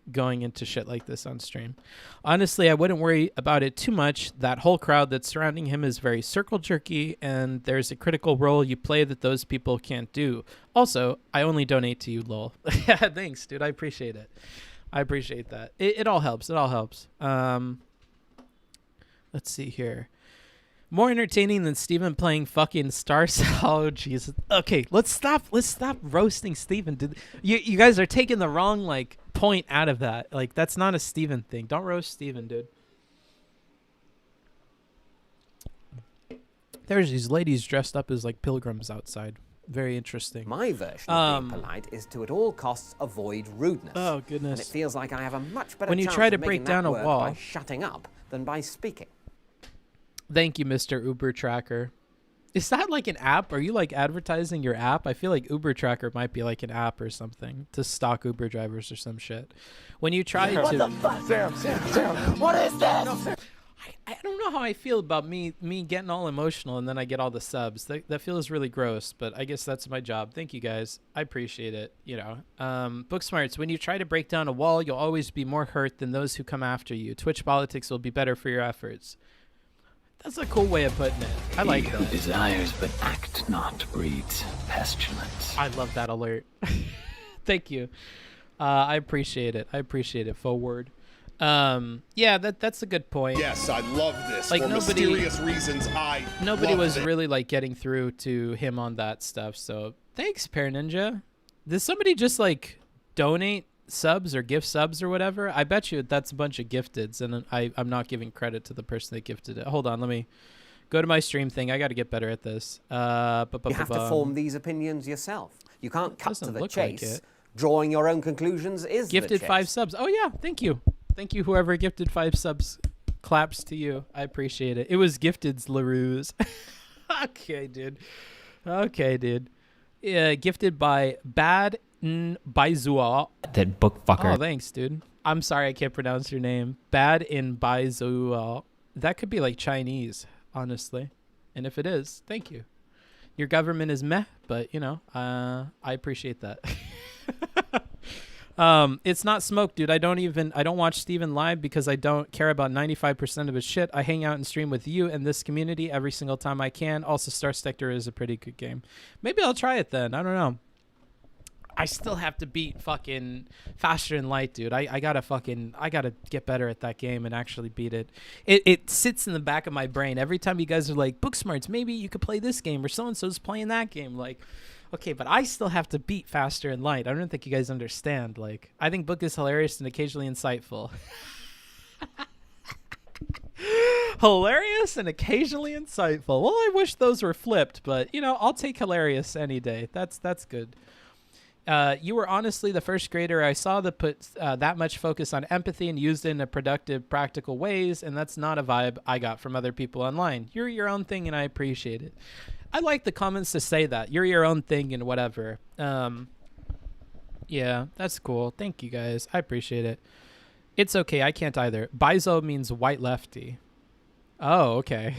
going into shit like this on stream. Honestly, I wouldn't worry about it too much. That whole crowd that's surrounding him is very circle jerky, and there's a critical role you play that those people can't do. Also, I only donate to you, lol. Thanks, dude. I appreciate it. I appreciate that. It all helps. It all helps. Let's see here. More entertaining than Steven playing fucking Star Cell. Oh, Jesus. Okay, let's stop roasting Steven. Dude. You guys are taking the wrong, like, point out of that. Like, that's not a Steven thing. Don't roast Steven, dude. There's these ladies dressed up as, like, pilgrims outside. Very interesting. My version of being polite is to at all costs avoid rudeness. Oh, goodness. And it feels like I have a much better when you chance try to of break making down that a work wall by shutting up than by speaking. Thank you, Mr. Uber Tracker. Is that like an app? Are you like advertising your app? I feel like Uber Tracker might be like an app or something to stock Uber drivers or some shit. When you try to... What the fuck? Sam, what is this? I don't know how I feel about me getting all emotional and then I get all the subs. That feels really gross, but I guess that's my job. Thank you guys. I appreciate it. You know, Booksmarts, when you try to break down a wall, you'll always be more hurt than those who come after you. Twitch politics will be better for your efforts. That's a cool way of putting it. I like He that. who desires but act not breeds pestilence. I love that alert. Thank you. I appreciate it. I appreciate it. Forward. Yeah, that's a good point. Yes, I love this. Like, For nobody- mysterious reasons, Nobody love was it. really like getting through to him on that stuff. So thanks, Pear Ninja. Did somebody just like donate subs or gift subs or whatever? I bet you that's a bunch of gifteds, and I'm not giving credit to the person that gifted it. Hold on, let me go to my stream thing. I got to get better at this. You have to form these opinions yourself. You can't cut to Doesn't the look like chase. it. Drawing your own conclusions is Gifted the 5 chase. subs. Oh yeah, thank you. Thank you, whoever gifted 5 subs. Claps to you. I appreciate it. It was gifted's LaRue's. Okay, dude. Okay, dude. Gifted by Bad Baizua. That book fucker. Oh, thanks, dude. I'm sorry I can't pronounce your name. Bad in Baizua. That could be like Chinese, honestly. And if it is, thank you. Your government is meh, but you know, I appreciate that. It's not smoke, dude. I don't watch Steven live because I don't care about 95% of his shit. I hang out and stream with you and this community every single time I can. Also, Star Sector is a pretty good game. Maybe I'll try it then. I don't know. I still have to beat fucking Faster Than Light, dude. I gotta get better at that game and actually beat it. It sits in the back of my brain every time you guys are like, Booksmarts, maybe you could play this game or so-and-so's playing that game. Like, okay, but I still have to beat Faster and Light. I don't think you guys understand. Like, I think Book is hilarious and occasionally insightful. Hilarious and occasionally insightful. Well, I wish those were flipped, but you know, I'll take hilarious any day. That's good. You were honestly the first creator I saw that put that much focus on empathy and used it in a productive, practical ways, and that's not a vibe I got from other people online. You're your own thing, and I appreciate it. I like the comments to say that. You're your own thing and whatever. Yeah, that's cool. Thank you, guys. I appreciate it. It's okay. I can't either. Bizo means white lefty. Oh, okay.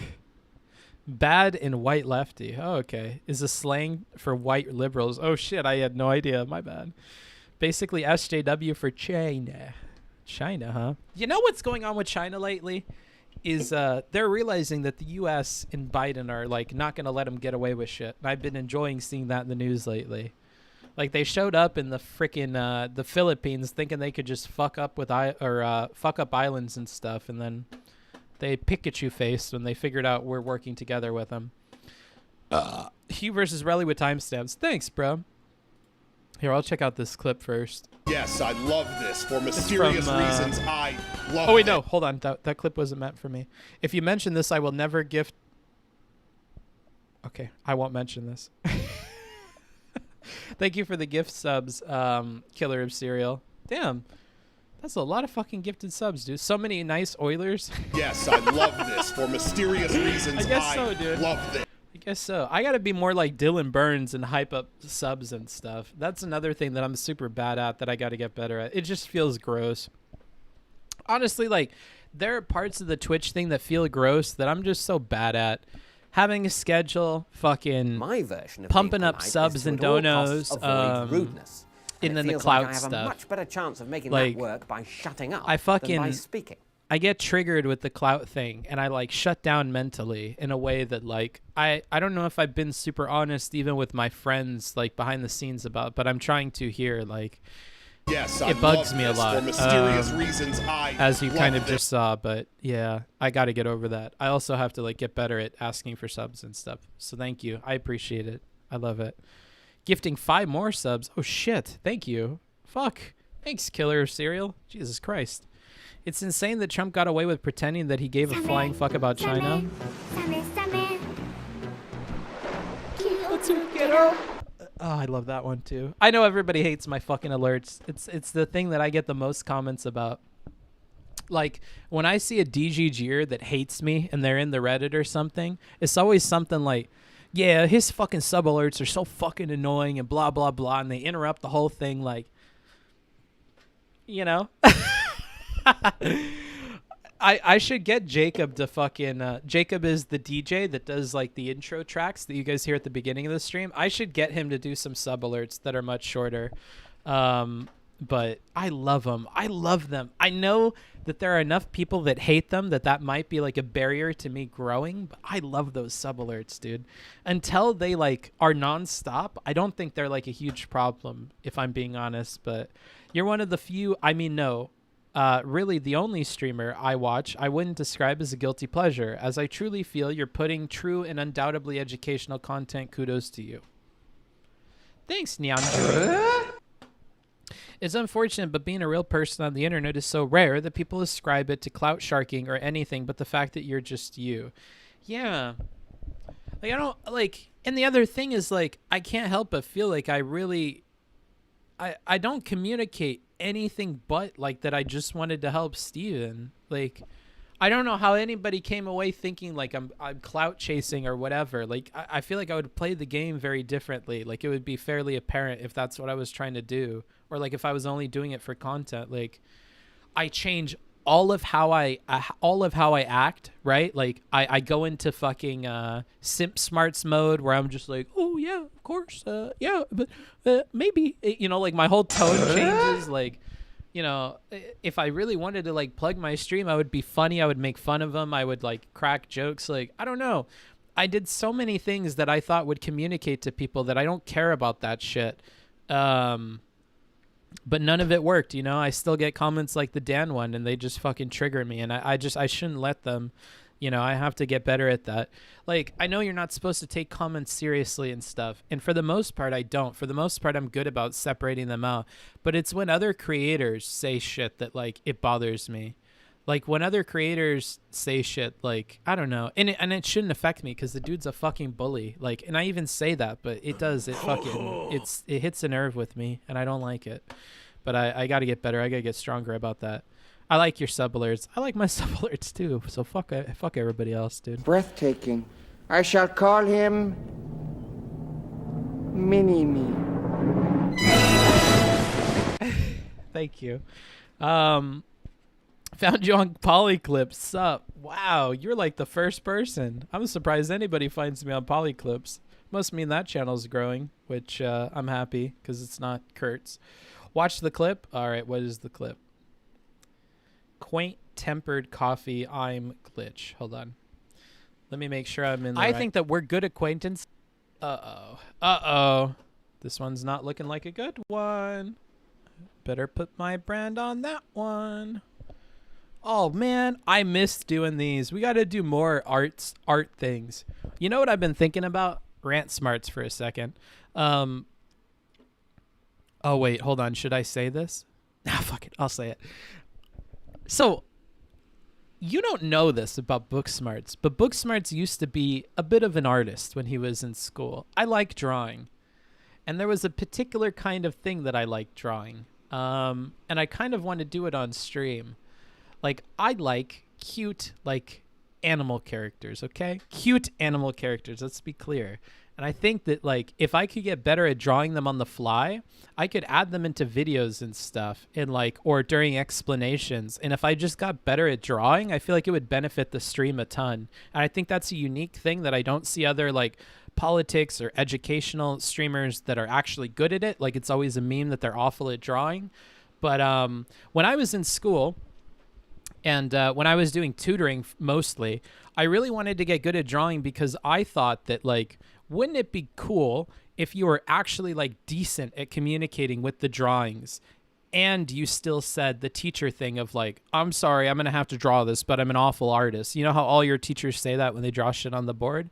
Bad in white lefty. Oh, okay. Is a slang for white liberals. Oh, shit. I had no idea. My bad. Basically, SJW for China. China, huh? You know what's going on with China lately? Is they're realizing that the U.S. and Biden are, like, not going to let them get away with shit. And I've been enjoying seeing that in the news lately. Like, they showed up in the frickin' the Philippines thinking they could just fuck up islands and stuff, and then they Pikachu faced when they figured out we're working together with them. Hugh versus Relly with timestamps. Thanks, bro. Here, I'll check out this clip first. Yes, I love this. For mysterious reasons, I love Oh, wait, it. no. Hold on. That clip wasn't meant for me. If you mention this, I will never gift... Okay, I won't mention this. Thank you for the gift subs, Killer of Cereal. Damn. That's a lot of fucking gifted subs, dude. So many nice Oilers. Yes, I love this. For mysterious reasons, I guess so, dude. love this. I guess so. I gotta be more like Dylan Burns and hype up subs and stuff. That's another thing that I'm super bad at that I gotta get better at. It just feels gross. Honestly, like, there are parts of the Twitch thing that feel gross that I'm just so bad at. Having a schedule, fucking My version of pumping being up polite is subs to and at all costs donos, avoid rudeness. and it then the feels Clout like I have stuff. a much better chance of making Like, that work by shutting up I than by fucking- speaking. I get triggered with the Clout thing, and I like shut down mentally in a way that like I don't know if I've been super honest even with my friends like behind the scenes about, but I'm trying to here. Like, Yes, I it bugs love me a this. lot, For mysterious reasons, I as you love kind of this. just saw. But yeah, I got to get over that. I also have to like get better at asking for subs and stuff. So thank you. I appreciate it. I love it. Gifting 5 more subs. Oh shit. Thank you. Fuck. Thanks, Killer of Cereal. Jesus Christ. It's insane that Trump got away with pretending that he gave a flying fuck about China. Oh, I love that one too. I know everybody hates my fucking alerts. It's the thing that I get the most comments about. Like, when I see a DGGer that hates me and they're in the Reddit or something, it's always something like, yeah, his fucking sub alerts are so fucking annoying and blah, blah, blah. And they interrupt the whole thing. Like, you know, I should get Jacob to fucking, Jacob is the DJ that does like the intro tracks that you guys hear at the beginning of the stream. I should get him to do some sub alerts that are much shorter. But I love them. I love them. I know that there are enough people that hate them that might be like a barrier to me growing, but I love those sub alerts, dude. Until they like are nonstop, I don't think they're like a huge problem, if I'm being honest. But you're one of the few, I mean, no, really the only streamer I watch I wouldn't describe as a guilty pleasure, as I truly feel you're putting true and undoubtedly educational content. Kudos to you. Thanks, Nyan. It's unfortunate, but being a real person on the internet is so rare that people ascribe it to clout sharking or anything but the fact that you're just you. Yeah. Like, I don't, like, and the other thing is, like, I can't help but feel like I don't communicate anything but, like, that I just wanted to help Steven. Like, I don't know how anybody came away thinking like I'm clout chasing or whatever. Like, I feel like I would play the game very differently. Like, it would be fairly apparent if that's what I was trying to do, or like if I was only doing it for content. Like, I change all of how I act, right? Like, I go into fucking simp smarts mode where I'm just like, oh yeah, of course, yeah, but maybe, you know, like my whole tone changes. Like, you know, if I really wanted to like plug my stream, I would be funny. I would make fun of them. I would like crack jokes. Like, I don't know. I did so many things that I thought would communicate to people that I don't care about that shit. But none of it worked. You know, I still get comments like the Dan one and they just fucking trigger me. And I shouldn't let them. You know, I have to get better at that. Like, I know you're not supposed to take comments seriously and stuff. And for the most part, I don't. For the most part, I'm good about separating them out. But it's when other creators say shit that, like, it bothers me. Like, when other creators say shit, like, I don't know. And it shouldn't affect me because the dude's a fucking bully. Like, and I even say that, but it does. It fucking, it hits a nerve with me, and I don't like it. But I got to get better. I got to get stronger about that. I like your sub alerts. I like my sub alerts too. So fuck everybody else, dude. Breathtaking. I shall call him Mini-Me. Thank you. Found you on Polyclips. Sup? Wow, you're like the first person. I'm surprised anybody finds me on Polyclips. Must mean that channel's growing, which I'm happy because it's not Kurt's. Watch the clip. All right, what is the clip? Quaint tempered coffee. I'm glitch. Hold on. Let me make sure I'm in the I think that we're good acquaintance. Uh-oh. This one's not looking like a good one. Better put my brand on that one. Oh, man. I missed doing these. We got to do more art things. You know what I've been thinking about? Rant smarts for a second. Oh, wait. Hold on. Should I say this? Nah, fuck it. I'll say it. So, you don't know this about Booksmarts, but Booksmarts used to be a bit of an artist when he was in school. I like drawing, and there was a particular kind of thing that I liked drawing, and I kind of want to do it on stream. Like, I like cute, like, animal characters, okay? Cute animal characters, let's be clear. And I think that, like, if I could get better at drawing them on the fly, I could add them into videos and stuff, and like, or during explanations. And if I just got better at drawing, I feel like it would benefit the stream a ton. And I think that's a unique thing that I don't see other, like, politics or educational streamers that are actually good at it. Like, it's always a meme that they're awful at drawing. But when I was in school, and when I was doing tutoring mostly, I really wanted to get good at drawing because I thought that, like, wouldn't it be cool if you were actually, like, decent at communicating with the drawings and you still said the teacher thing of, like, I'm sorry, I'm going to have to draw this, but I'm an awful artist. You know how all your teachers say that when they draw shit on the board?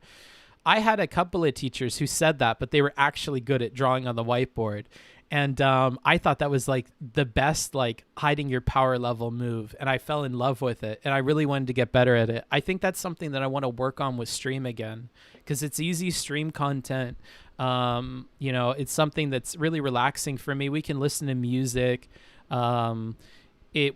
I had a couple of teachers who said that, but they were actually good at drawing on the whiteboard. And I thought that was, like, the best, like, hiding your power level move. And I fell in love with it. And I really wanted to get better at it. I think that's something that I want to work on with stream again. Because it's easy stream content. You know, it's something that's really relaxing for me. We can listen to music.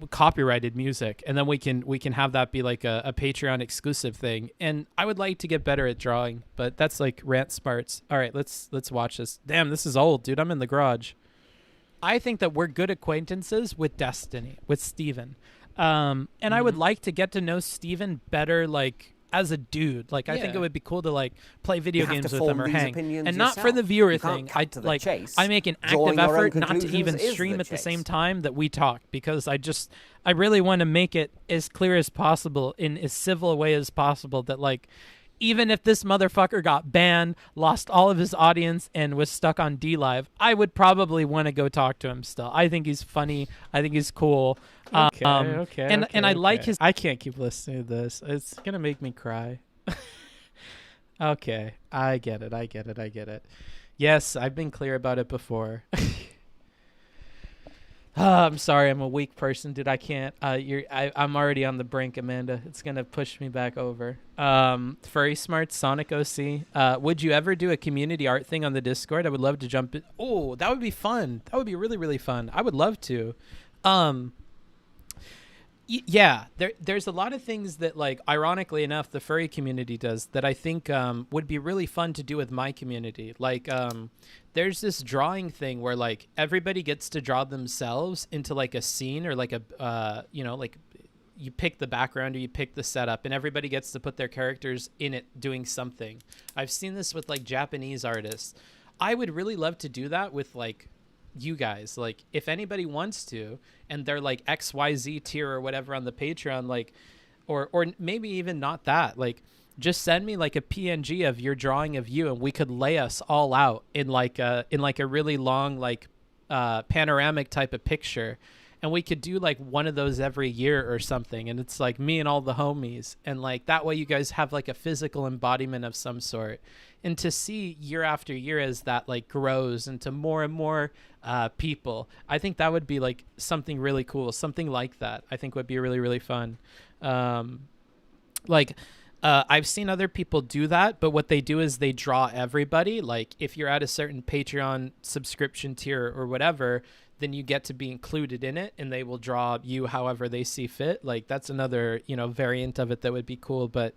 copyrighted music, and then we can have that be like a Patreon exclusive thing. And I would like to get better at drawing, but that's like rant smarts. All right, let's watch this. Damn, this is old, dude. I'm in the garage. I think that we're good acquaintances with Destiny, with Steven. And I would like to get to know Steven better, like as a dude. Like I think it would be cool to like play video games with him or hang, and not for the viewer thing. I make an active effort not to even stream at the same time that we talk, because I really want to make it as clear as possible in as civil a way as possible that like, even if this motherfucker got banned, lost all of his audience, and was stuck on DLive, I would probably want to go talk to him still. I think he's funny. I think he's cool. And I like his... I can't keep listening to this. It's going to make me cry. Okay. I get it. Yes, I've been clear about it before. I'm sorry, I'm a weak person, dude. I can't. I'm already on the brink, Amanda. It's gonna push me back over. Furry Smart Sonic OC. Would you ever do a community art thing on the Discord? I would love to jump in. Oh, that would be fun. That would be really, really fun. I would love to. Yeah, there's a lot of things that, like, ironically enough, the furry community does that I think would be really fun to do with my community. Like, there's this drawing thing where, like, everybody gets to draw themselves into, like, a scene or, like, like, you pick the background or you pick the setup, and everybody gets to put their characters in it doing something. I've seen this with, like, Japanese artists. I would really love to do that with, like, you guys. Like, if anybody wants to, and they're like XYZ tier or whatever on the Patreon, like, or maybe even not that, like, just send me like a PNG of your drawing of you, and we could lay us all out in like a really long, like, panoramic type of picture, and we could do like one of those every year or something, and it's like me and all the homies, and like that way you guys have like a physical embodiment of some sort. And to see year after year as that like grows into more and more people, I think that would be like something really cool. Something like that I think would be really, really fun. I've seen other people do that, but what they do is they draw everybody. Like, if you're at a certain Patreon subscription tier or whatever, then you get to be included in it, and they will draw you however they see fit. Like, that's another, variant of it that would be cool. But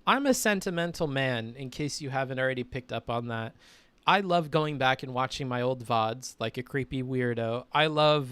I'm a sentimental man, in case you haven't already picked up on that. I love going back and watching my old VODs like a creepy weirdo. I love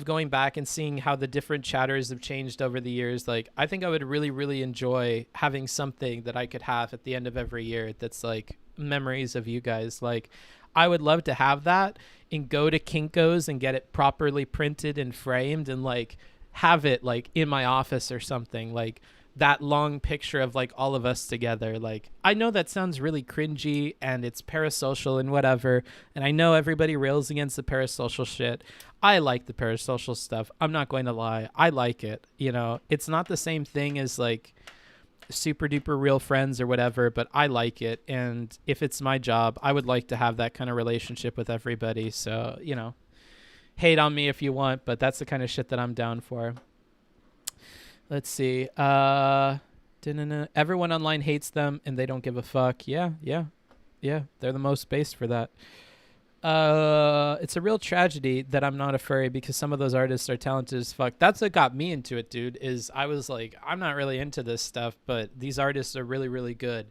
going back and seeing how the different chatters have changed over the years. Like, I think I would really, really enjoy having something that I could have at the end of every year that's like memories of you guys. Like, I would love to have that and go to Kinko's and get it properly printed and framed and like have it like in my office or something, like that long picture of like all of us together. Like, I know that sounds really cringy and it's parasocial and whatever, and I know everybody rails against the parasocial shit. I like the parasocial stuff. I'm not going to lie. I like it. It's not the same thing as like super duper real friends or whatever, but I like it. And if it's my job, I would like to have that kind of relationship with everybody. So, hate on me if you want, but that's the kind of shit that I'm down for. Let's see. Everyone online hates them and they don't give a fuck. Yeah. They're the most based for that. It's a real tragedy that I'm not a furry, because some of those artists are talented as fuck. That's what got me into it, dude, is I was like, I'm not really into this stuff, but these artists are really, really good.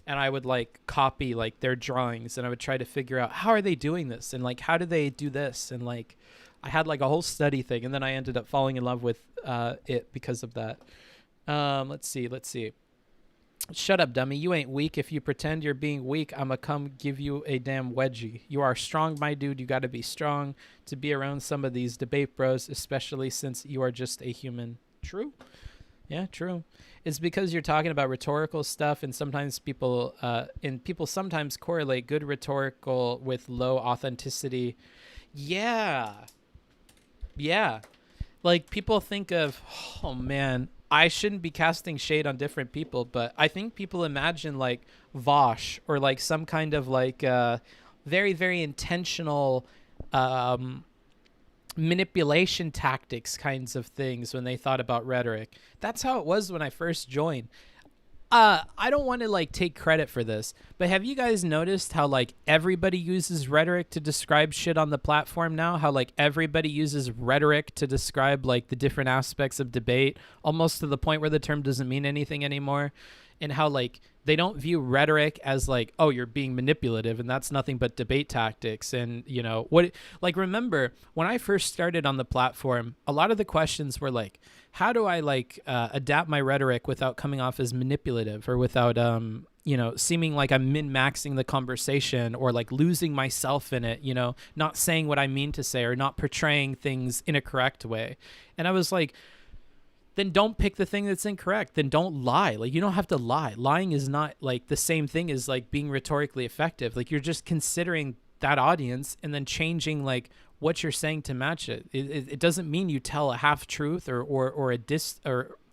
And I would like copy like their drawings, and I would try to figure out, how are they doing this? And like, how do they do this? And like, I had like a whole study thing, and then I ended up falling in love with it because of that. Let's see. Shut up, dummy. You ain't weak. If you pretend you're being weak, I'ma come give you a damn wedgie. You are strong, my dude. You gotta be strong to be around some of these debate bros, especially since you are just a human. True. Yeah, true. It's because you're talking about rhetorical stuff, and sometimes people sometimes correlate good rhetorical with low authenticity. Yeah. Like, people think of, oh man, I shouldn't be casting shade on different people, but I think people imagine like Vosh or like some kind of like very, very intentional manipulation tactics kinds of things when they thought about rhetoric. That's how it was when I first joined. I don't want to like take credit for this, but have you guys noticed how like everybody uses rhetoric to describe shit on the platform now? How like everybody uses rhetoric to describe like the different aspects of debate, almost to the point where the term doesn't mean anything anymore. And how like they don't view rhetoric as like, oh, you're being manipulative and that's nothing but debate tactics. And you know what, like, remember when I first started on the platform, a lot of the questions were like, how do I like adapt my rhetoric without coming off as manipulative, or without you know, seeming like I'm min-maxing the conversation, or like losing myself in it, you know, not saying what I mean to say, or not portraying things in a correct way. And I was like, then don't pick the thing that's incorrect. Then don't lie. Like, you don't have to lie. Lying is not like the same thing as like being rhetorically effective. Like, you're just considering that audience and then changing like what you're saying to match it. It doesn't mean you tell a half truth or a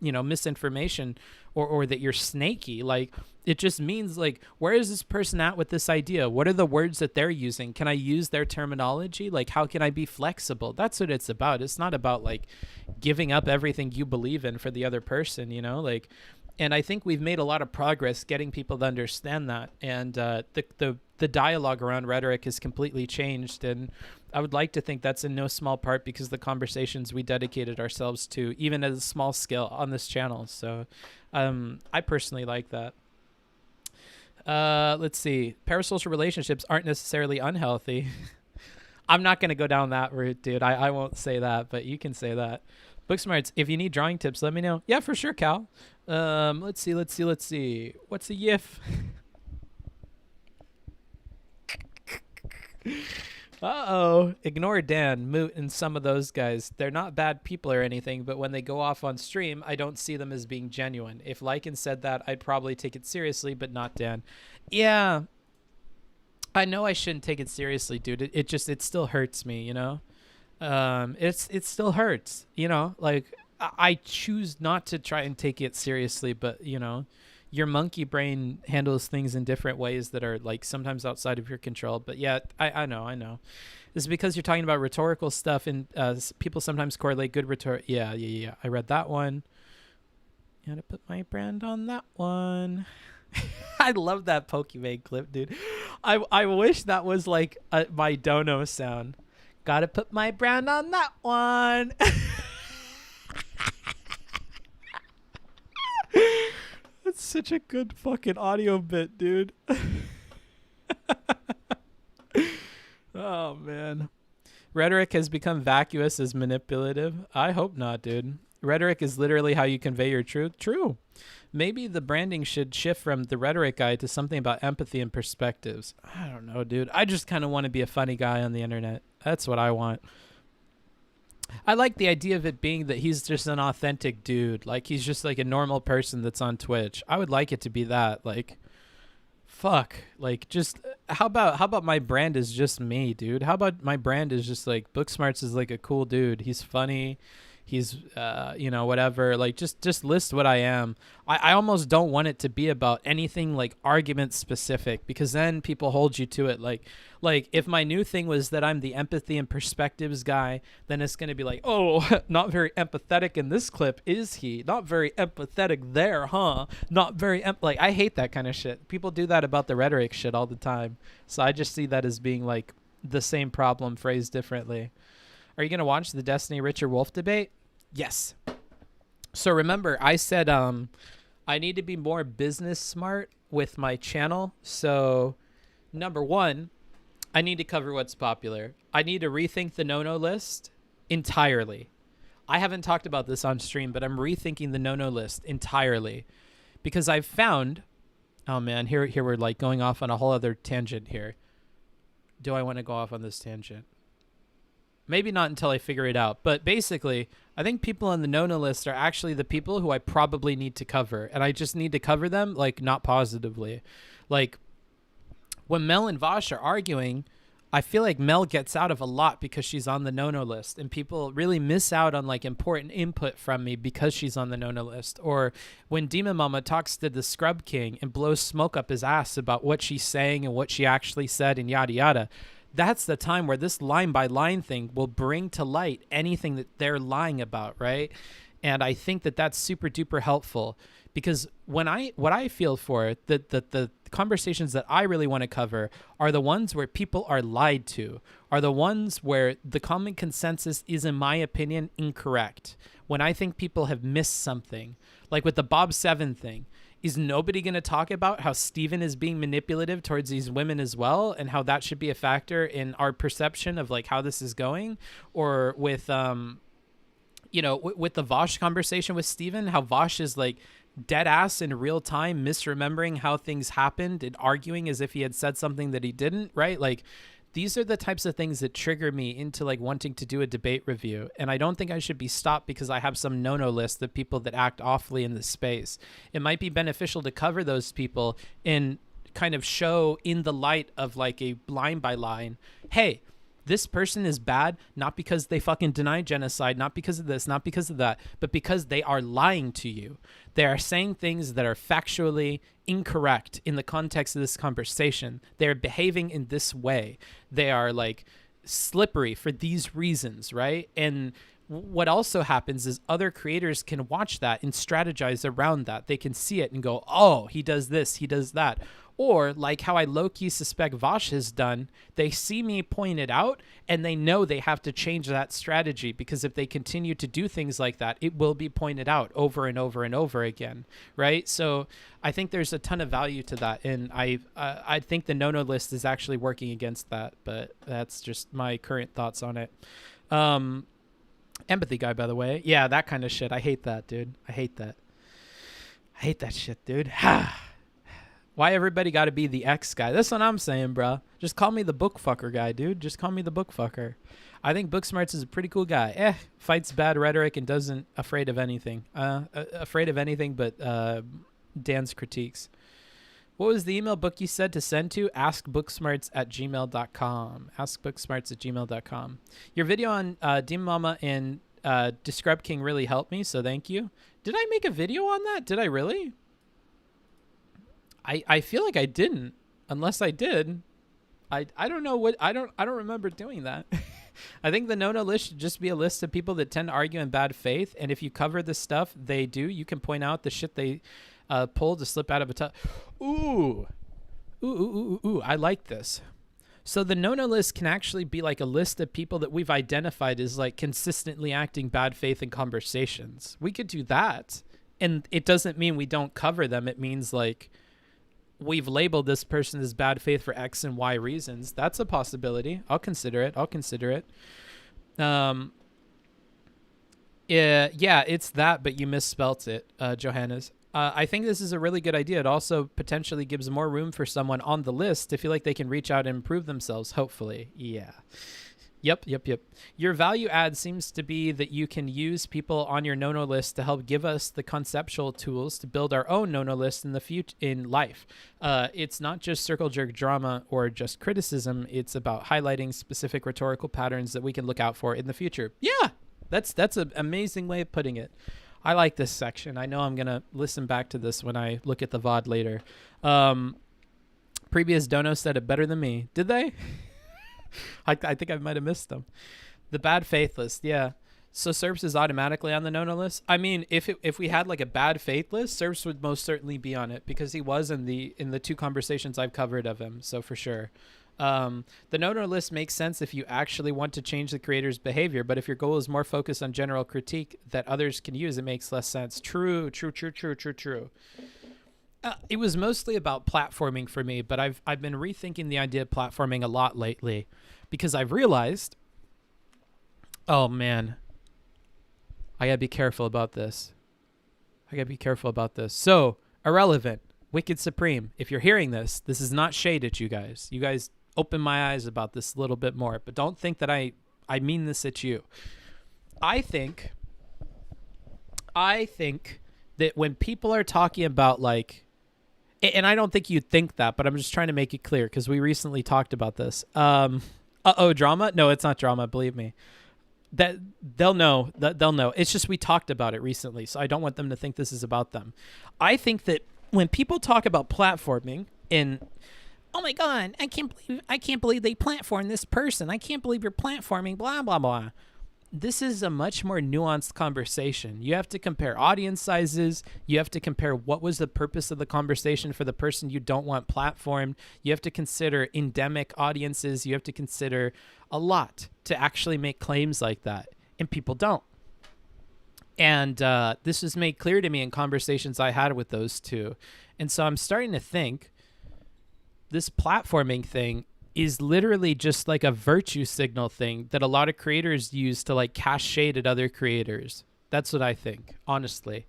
you know, misinformation, or that you're snaky. Like, it just means like, where is this person at with this idea? What are the words that they're using? Can I use their terminology? Like, how can I be flexible? That's what it's about. It's not about like giving up everything you believe in for the other person, you know, like. And I think we've made a lot of progress getting people to understand that. And the dialogue around rhetoric has completely changed. And I would like to think that's in no small part because the conversations we dedicated ourselves to, even at a small scale on this channel. So I personally like that. Let's see. Parasocial relationships aren't necessarily unhealthy. I'm not going to go down that route, dude. I won't say that, but you can say that. Booksmarts, if you need drawing tips, let me know. Yeah, for sure, Cal. Let's see. What's a yiff? Uh-oh. Ignore Dan, Moot, and some of those guys. They're not bad people or anything, but when they go off on stream, I don't see them as being genuine. If Lycan said that, I'd probably take it seriously, but not Dan. Yeah. I know I shouldn't take it seriously, dude. It still hurts me, you know? It still hurts, you know, like I choose not to try and take it seriously, but you know, your monkey brain handles things in different ways that are like sometimes outside of your control. But yeah, I know this is because you're talking about rhetorical stuff, and people sometimes correlate good rhetoric. Yeah. I read that one. Gotta put my brand on that one. I love that Pokemon clip, dude. I wish that was like my dono sound. Gotta put my brand on that one. That's such a good fucking audio bit, dude. Oh, man. Rhetoric has become vacuous as manipulative. I hope not, dude. Rhetoric is literally how you convey your truth. True. Maybe the branding should shift from the rhetoric guy to something about empathy and perspectives. I don't know, dude. I just kind of want to be a funny guy on the internet. That's what I want. I like the idea of it being that he's just an authentic dude. Like, he's just like a normal person that's on Twitch. I would like it to be that. Like, fuck. Like, just how about my brand is just me, dude? How about my brand is just like Booksmarts is like a cool dude. He's funny. He's you know, whatever. Like, just list what I am. I almost don't want it to be about anything like argument specific, because then people hold you to it. Like if my new thing was that I'm the empathy and perspectives guy, then it's going to be like, oh, not very empathetic in this clip, is he? Not very empathetic there, huh? Not very like, I hate that kind of shit. People do that about the rhetoric shit all the time. So I just see that as being like the same problem phrased differently. Are you going to watch the Destiny Richard Wolf debate? Yes. So remember, I said I need to be more business smart with my channel. So number one, I need to cover what's popular. I need to rethink the no-no list entirely. I haven't talked about this on stream, but I'm rethinking the no-no list entirely because I've found, oh man, here we're like going off on a whole other tangent here. Do I want to go off on this tangent? Maybe not until I figure it out. But basically, I think people on the no-no list are actually the people who I probably need to cover. And I just need to cover them, like, not positively. Like, when Mel and Vosh are arguing, I feel like Mel gets out of a lot because she's on the no-no list. And people really miss out on, like, important input from me because she's on the no-no list. Or when Demon Mama talks to the Scrub King and blows smoke up his ass about what she's saying and what she actually said and yada yada. That's the time where this line by line thing will bring to light anything that they're lying about, right? And I think that that's super duper helpful because what I feel for the conversations that I really want to cover are the ones where people are lied to, are the ones where the common consensus is, in my opinion, incorrect. When I think people have missed something, like with the Bob 7 thing, is nobody going to talk about how Steven is being manipulative towards these women as well, and how that should be a factor in our perception of like how this is going? Or with with the Vosh conversation with Steven, how Vosh is like dead ass in real time misremembering how things happened and arguing as if he had said something that he didn't, right? Like, these are the types of things that trigger me into like wanting to do a debate review. And I don't think I should be stopped because I have some no-no list of people that act awfully in this space. It might be beneficial to cover those people and kind of show in the light of like a line by line, hey, this person is bad, not because they fucking deny genocide, not because of this, not because of that, but because they are lying to you. They are saying things that are factually incorrect in the context of this conversation. They're behaving in this way. They are like slippery for these reasons, right? And what also happens is other creators can watch that and strategize around that. They can see it and go, oh, he does this, he does that. Or like how I low-key suspect Vosh has done, they see me point it out and they know they have to change that strategy, because if they continue to do things like that, it will be pointed out over and over and over again, right? So I think there's a ton of value to that, and I think the no-no list is actually working against that, but that's just my current thoughts on it. Empathy guy, by the way. Yeah, that kind of shit. I hate that, dude. I hate that. I hate that shit, dude. Why everybody got to be the X guy? That's what I'm saying, bro. Just call me the bookfucker guy, dude. Just call me the bookfucker. I think Booksmarts is a pretty cool guy. Fights bad rhetoric and doesn't afraid of anything. Afraid of anything but Dan's critiques. What was the email book you said to send to? askbooksmarts@gmail.com. askbooksmarts@gmail.com. Your video on Demon Mama and Describe King really helped me, so thank you. Did I make a video on that? Did I really? I feel like I didn't, unless I did. I don't know what, I don't remember doing that. I think the no-no list should just be a list of people that tend to argue in bad faith, and if you cover the stuff they do, you can point out the shit they pull to slip out of a Ooh, I like this. So the no-no list can actually be like a list of people that we've identified as like consistently acting bad faith in conversations. We could do that, and it doesn't mean we don't cover them. It means like we've labeled this person as bad faith for X and Y reasons. That's a possibility. I'll consider it. Yeah, it's that, but you misspelt it, Johannes. I think this is a really good idea. It also potentially gives more room for someone on the list to feel like they can reach out and improve themselves, hopefully. Yeah. Yep. Your value add seems to be that you can use people on your no-no list to help give us the conceptual tools to build our own no-no list in the future in life. It's not just circle jerk drama or just criticism. It's about highlighting specific rhetorical patterns that we can look out for in the future. Yeah, that's an amazing way of putting it. I like this section. I know I'm going to listen back to this when I look at the VOD later. Previous dono said it better than me. Did they? I think I might have missed them. The bad faith list, yeah. So Serps is automatically on the no-no list. I mean, if we had like a bad faith list, Serps would most certainly be on it, because he was in the two conversations I've covered of him. So for sure. The no-no list makes sense if you actually want to change the creator's behavior, but if your goal is more focused on general critique that others can use, it makes less sense. True. It was mostly about platforming for me, but I've been rethinking the idea of platforming a lot lately, because I've realized, oh man, I gotta be careful about this. So, Irrelevant, Wicked Supreme, if you're hearing this is not shade at you guys. You guys open my eyes about this a little bit more, but don't think that I mean this at you. I think that when people are talking about like, and I don't think you'd think that, but I'm just trying to make it clear because we recently talked about this. Drama? No, it's not drama. Believe me. That they'll know. It's just we talked about it recently, so I don't want them to think this is about them. I think that when people talk about platforming and, oh my God, I can't believe they platformed this person. I can't believe you're platforming, blah, blah, blah. this is a much more nuanced conversation. You have to compare audience sizes. You have to compare what was the purpose of the conversation for the person you don't want platformed. You have to consider endemic audiences. You have to consider a lot to actually make claims like that. And people don't. And this was made clear to me in conversations I had with those two. And so I'm starting to think this platforming thing is literally just like a virtue signal thing that a lot of creators use to like cast shade at other creators. That's what I think, honestly.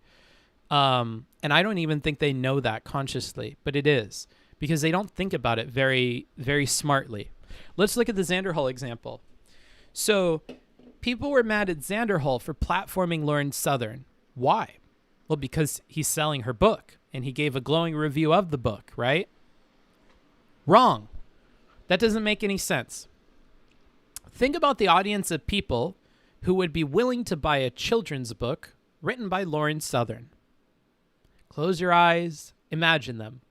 And I don't even think they know that consciously, but it is because they don't think about it very, very smartly. Let's look at the Xanderhal example. So people were mad at Xanderhal for platforming Lauren Southern. Why? Well, because he's selling her book and he gave a glowing review of the book, right? Wrong. That doesn't make any sense. Think about the audience of people who would be willing to buy a children's book written by Lauren Southern. Close your eyes. Imagine them.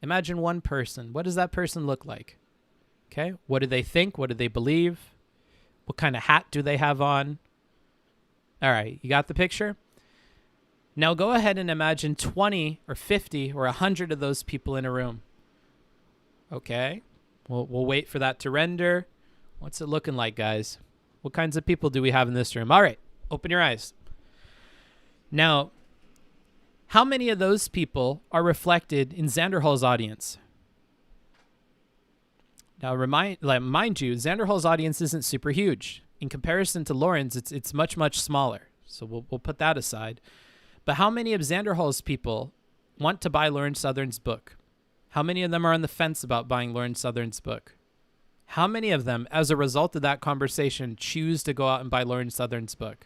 Imagine one person. What does that person look like? Okay. What do they think? What do they believe? What kind of hat do they have on? All right. You got the picture? Now go ahead and imagine 20 or 50 or 100 of those people in a room. Okay. We'll wait for that to render. What's it looking like, guys? What kinds of people do we have in this room? All right, open your eyes. Now, how many of those people are reflected in Xanderhal's audience? Now, mind you, Xanderhal's audience isn't super huge. In comparison to Lauren's, it's much, much smaller. So we'll put that aside. But how many of Xanderhal's people want to buy Lauren Southern's book? How many of them are on the fence about buying Lauren Southern's book? How many of them, as a result of that conversation, choose to go out and buy Lauren Southern's book?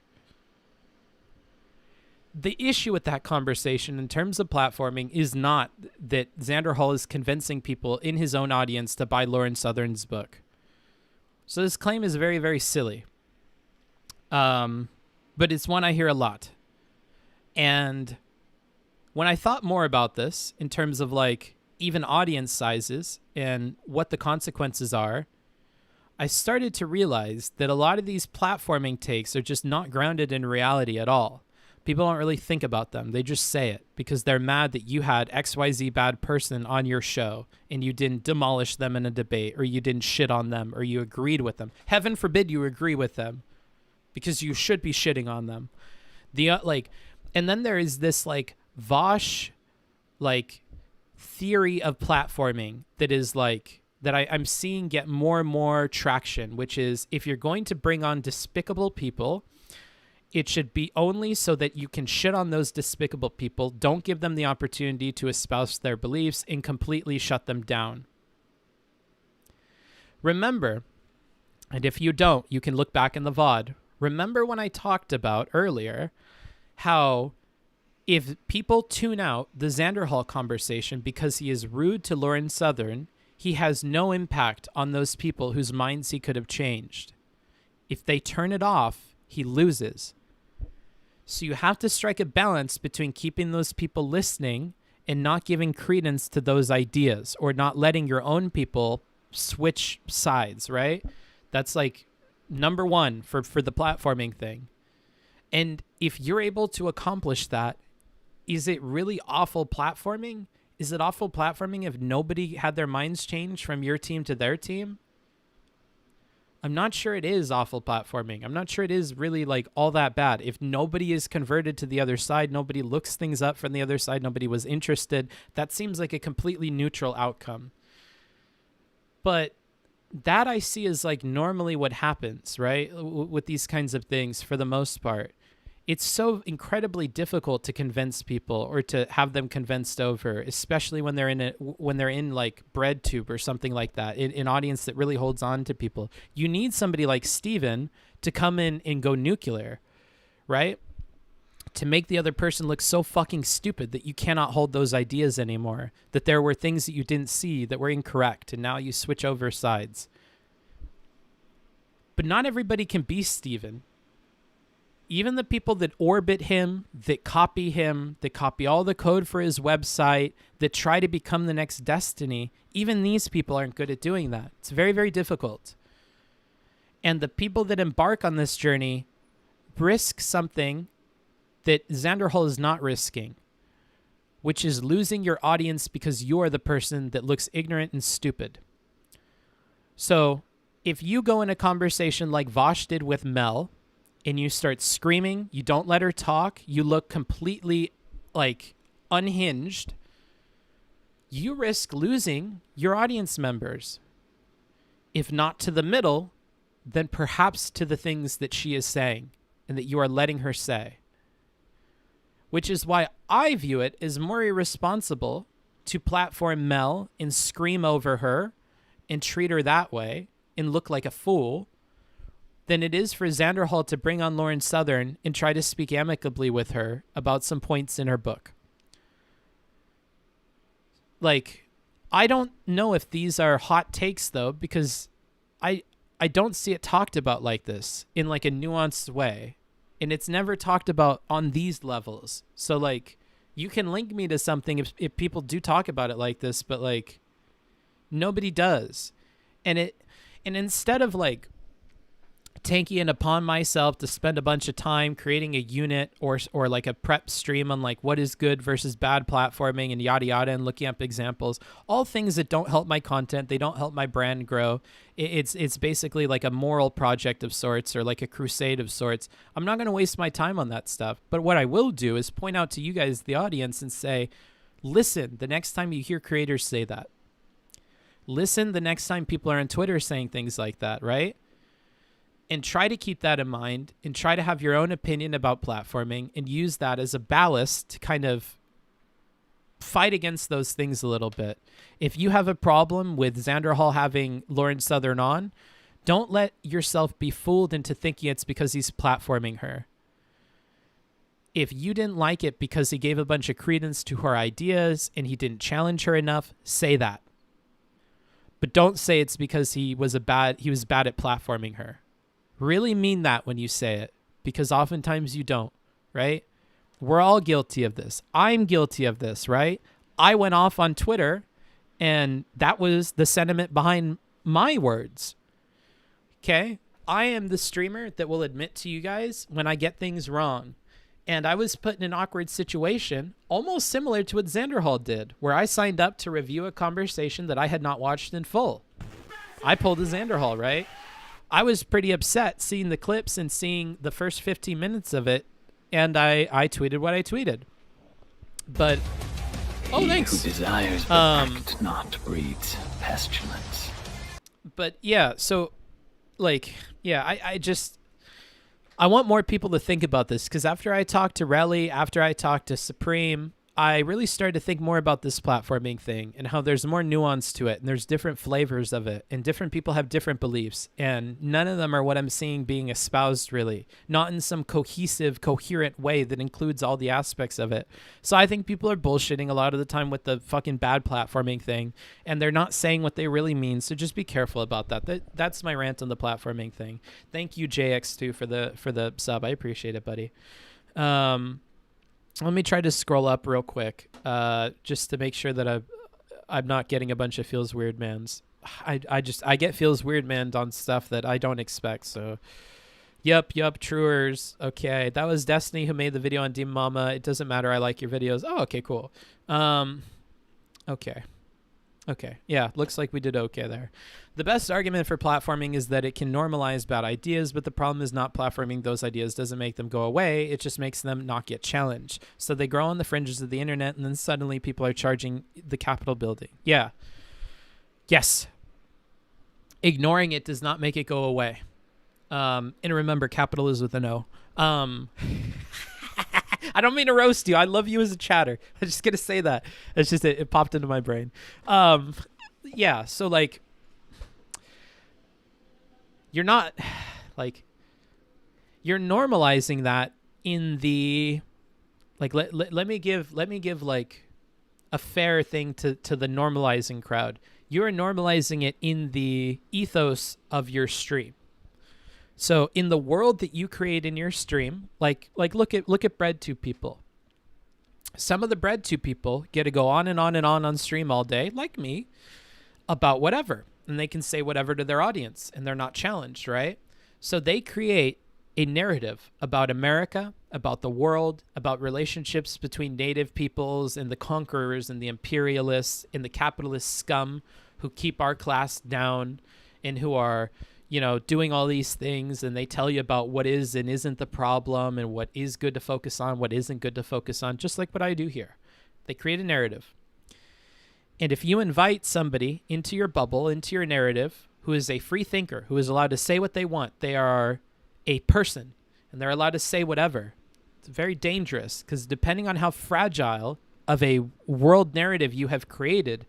The issue with that conversation in terms of platforming is not that Xanderhal is convincing people in his own audience to buy Lauren Southern's book. So this claim is very, very silly. But it's one I hear a lot. And when I thought more about this in terms of like even audience sizes and what the consequences are, I started to realize that a lot of these platforming takes are just not grounded in reality at all. People don't really think about them. They just say it because they're mad that you had XYZ bad person on your show and you didn't demolish them in a debate or you didn't shit on them or you agreed with them. Heaven forbid you agree with them because you should be shitting on them. And then there is this like Vosh, like theory of platforming that is like that I'm seeing get more and more traction, which is if you're going to bring on despicable people, it should be only so that you can shit on those despicable people, don't give them the opportunity to espouse their beliefs, and completely shut them down. Remember, and if you don't, you can look back in the VOD. Remember when I talked about earlier how if people tune out the Xanderhal conversation because he is rude to Lauren Southern, he has no impact on those people whose minds he could have changed. If they turn it off, he loses. So you have to strike a balance between keeping those people listening and not giving credence to those ideas or not letting your own people switch sides, right? That's like number one for the platforming thing. And if you're able to accomplish that, is it really awful platforming? Is it awful platforming if nobody had their minds changed from your team to their team? I'm not sure it is awful platforming. I'm not sure it is really like all that bad. If nobody is converted to the other side, nobody looks things up from the other side, nobody was interested, that seems like a completely neutral outcome. But that I see is like normally what happens, right? With these kinds of things for the most part. It's so incredibly difficult to convince people or to have them convinced over, especially when they're in like BreadTube or something like that, in an audience that really holds on to people. You need somebody like Steven to come in and go nuclear, right? To make the other person look so fucking stupid that you cannot hold those ideas anymore, that there were things that you didn't see that were incorrect, and now you switch over sides. But not everybody can be Steven. Even the people that orbit him, that copy all the code for his website, that try to become the next Destiny, even these people aren't good at doing that. It's very, very difficult. And the people that embark on this journey risk something that Xanderhal is not risking, which is losing your audience because you're the person that looks ignorant and stupid. So if you go in a conversation like Vosh did with Mel and you start screaming, you don't let her talk, you look completely like unhinged, you risk losing your audience members. If not to the middle, then perhaps to the things that she is saying and that you are letting her say. Which is why I view it as more irresponsible to platform Mel and scream over her and treat her that way and look like a fool than it is for Xanderhal to bring on Lauren Southern and try to speak amicably with her about some points in her book. Like, I don't know if these are hot takes, though, because I don't see it talked about like this in, like, a nuanced way. And it's never talked about on these levels. So, like, you can link me to something if people do talk about it like this, but, like, nobody does. And instead of, like, taking it upon myself to spend a bunch of time creating a unit or like a prep stream on like what is good versus bad platforming and yada yada and looking up examples, all things that don't help my content, they don't help my brand grow. It's basically like a moral project of sorts or like a crusade of sorts. I'm not going to waste my time on that stuff. But what I will do is point out to you guys, the audience, and say, listen, the next time you hear creators say that. Listen the next time people are on Twitter saying things like that, right? And try to keep that in mind and try to have your own opinion about platforming and use that as a ballast to kind of fight against those things a little bit. If you have a problem with Xanderhal having Lauren Southern on, don't let yourself be fooled into thinking it's because he's platforming her. If you didn't like it because he gave a bunch of credence to her ideas and he didn't challenge her enough, say that. But don't say it's because he was bad at platforming her. Really mean that when you say it, because oftentimes you don't, right? We're all guilty of this. I'm guilty of this, right? I went off on Twitter, and that was the sentiment behind my words. Okay? I am the streamer that will admit to you guys when I get things wrong. And I was put in an awkward situation, almost similar to what Xanderhal did, where I signed up to review a conversation that I had not watched in full. I pulled a Xanderhal, right? I was pretty upset seeing the clips and seeing the first 15 minutes of it, and I tweeted what I tweeted. But, oh, thanks. He who desires but act not breeds pestilence. But, yeah, so, like, yeah, I want more people to think about this, because after I talked to Relly, after I talked to Supreme, I really started to think more about this platforming thing and how there's more nuance to it and there's different flavors of it and different people have different beliefs and none of them are what I'm seeing being espoused really, not in some cohesive, coherent way that includes all the aspects of it. So I think people are bullshitting a lot of the time with the fucking bad platforming thing and they're not saying what they really mean. So just be careful about that. That's my rant on the platforming thing. Thank you JX2 for the sub. I appreciate it, buddy. Let me try to scroll up real quick, just to make sure that I'm not getting a bunch of feels weird mans. I get feels weird man on stuff that I don't expect. So, yep, truers. Okay, that was Destiny who made the video on Demon Mama. It doesn't matter. I like your videos. Oh, okay, cool. Okay. Yeah, looks like we did okay there. The best argument for platforming is that it can normalize bad ideas, but the problem is not platforming those ideas doesn't make them go away. It just makes them not get challenged. So they grow on the fringes of the internet, and then suddenly people are charging the Capitol building. Yeah. Yes. Ignoring it does not make it go away. And remember, Capitol is with an O. I don't mean to roast you. I love you as a chatter. I'm just going to say that. It's just, it popped into my brain. Yeah. So like, you're not like, you're normalizing that in the, like, let me give like a fair thing to the normalizing crowd. You're normalizing it in the ethos of your stream. So in the world that you create in your stream, like look at BreadTube people. Some of the BreadTube people get to go on and on and on stream all day, like me, about whatever. And they can say whatever to their audience and they're not challenged, right? So they create a narrative about America, about the world, about relationships between native peoples and the conquerors and the imperialists and the capitalist scum who keep our class down and who are, you know, doing all these things, and they tell you about what is and isn't the problem and what is good to focus on, what isn't good to focus on, just like what I do here. They create a narrative. And if you invite somebody into your bubble, into your narrative, who is a free thinker, who is allowed to say what they want, they are a person, and they're allowed to say whatever. It's very dangerous, because depending on how fragile of a world narrative you have created,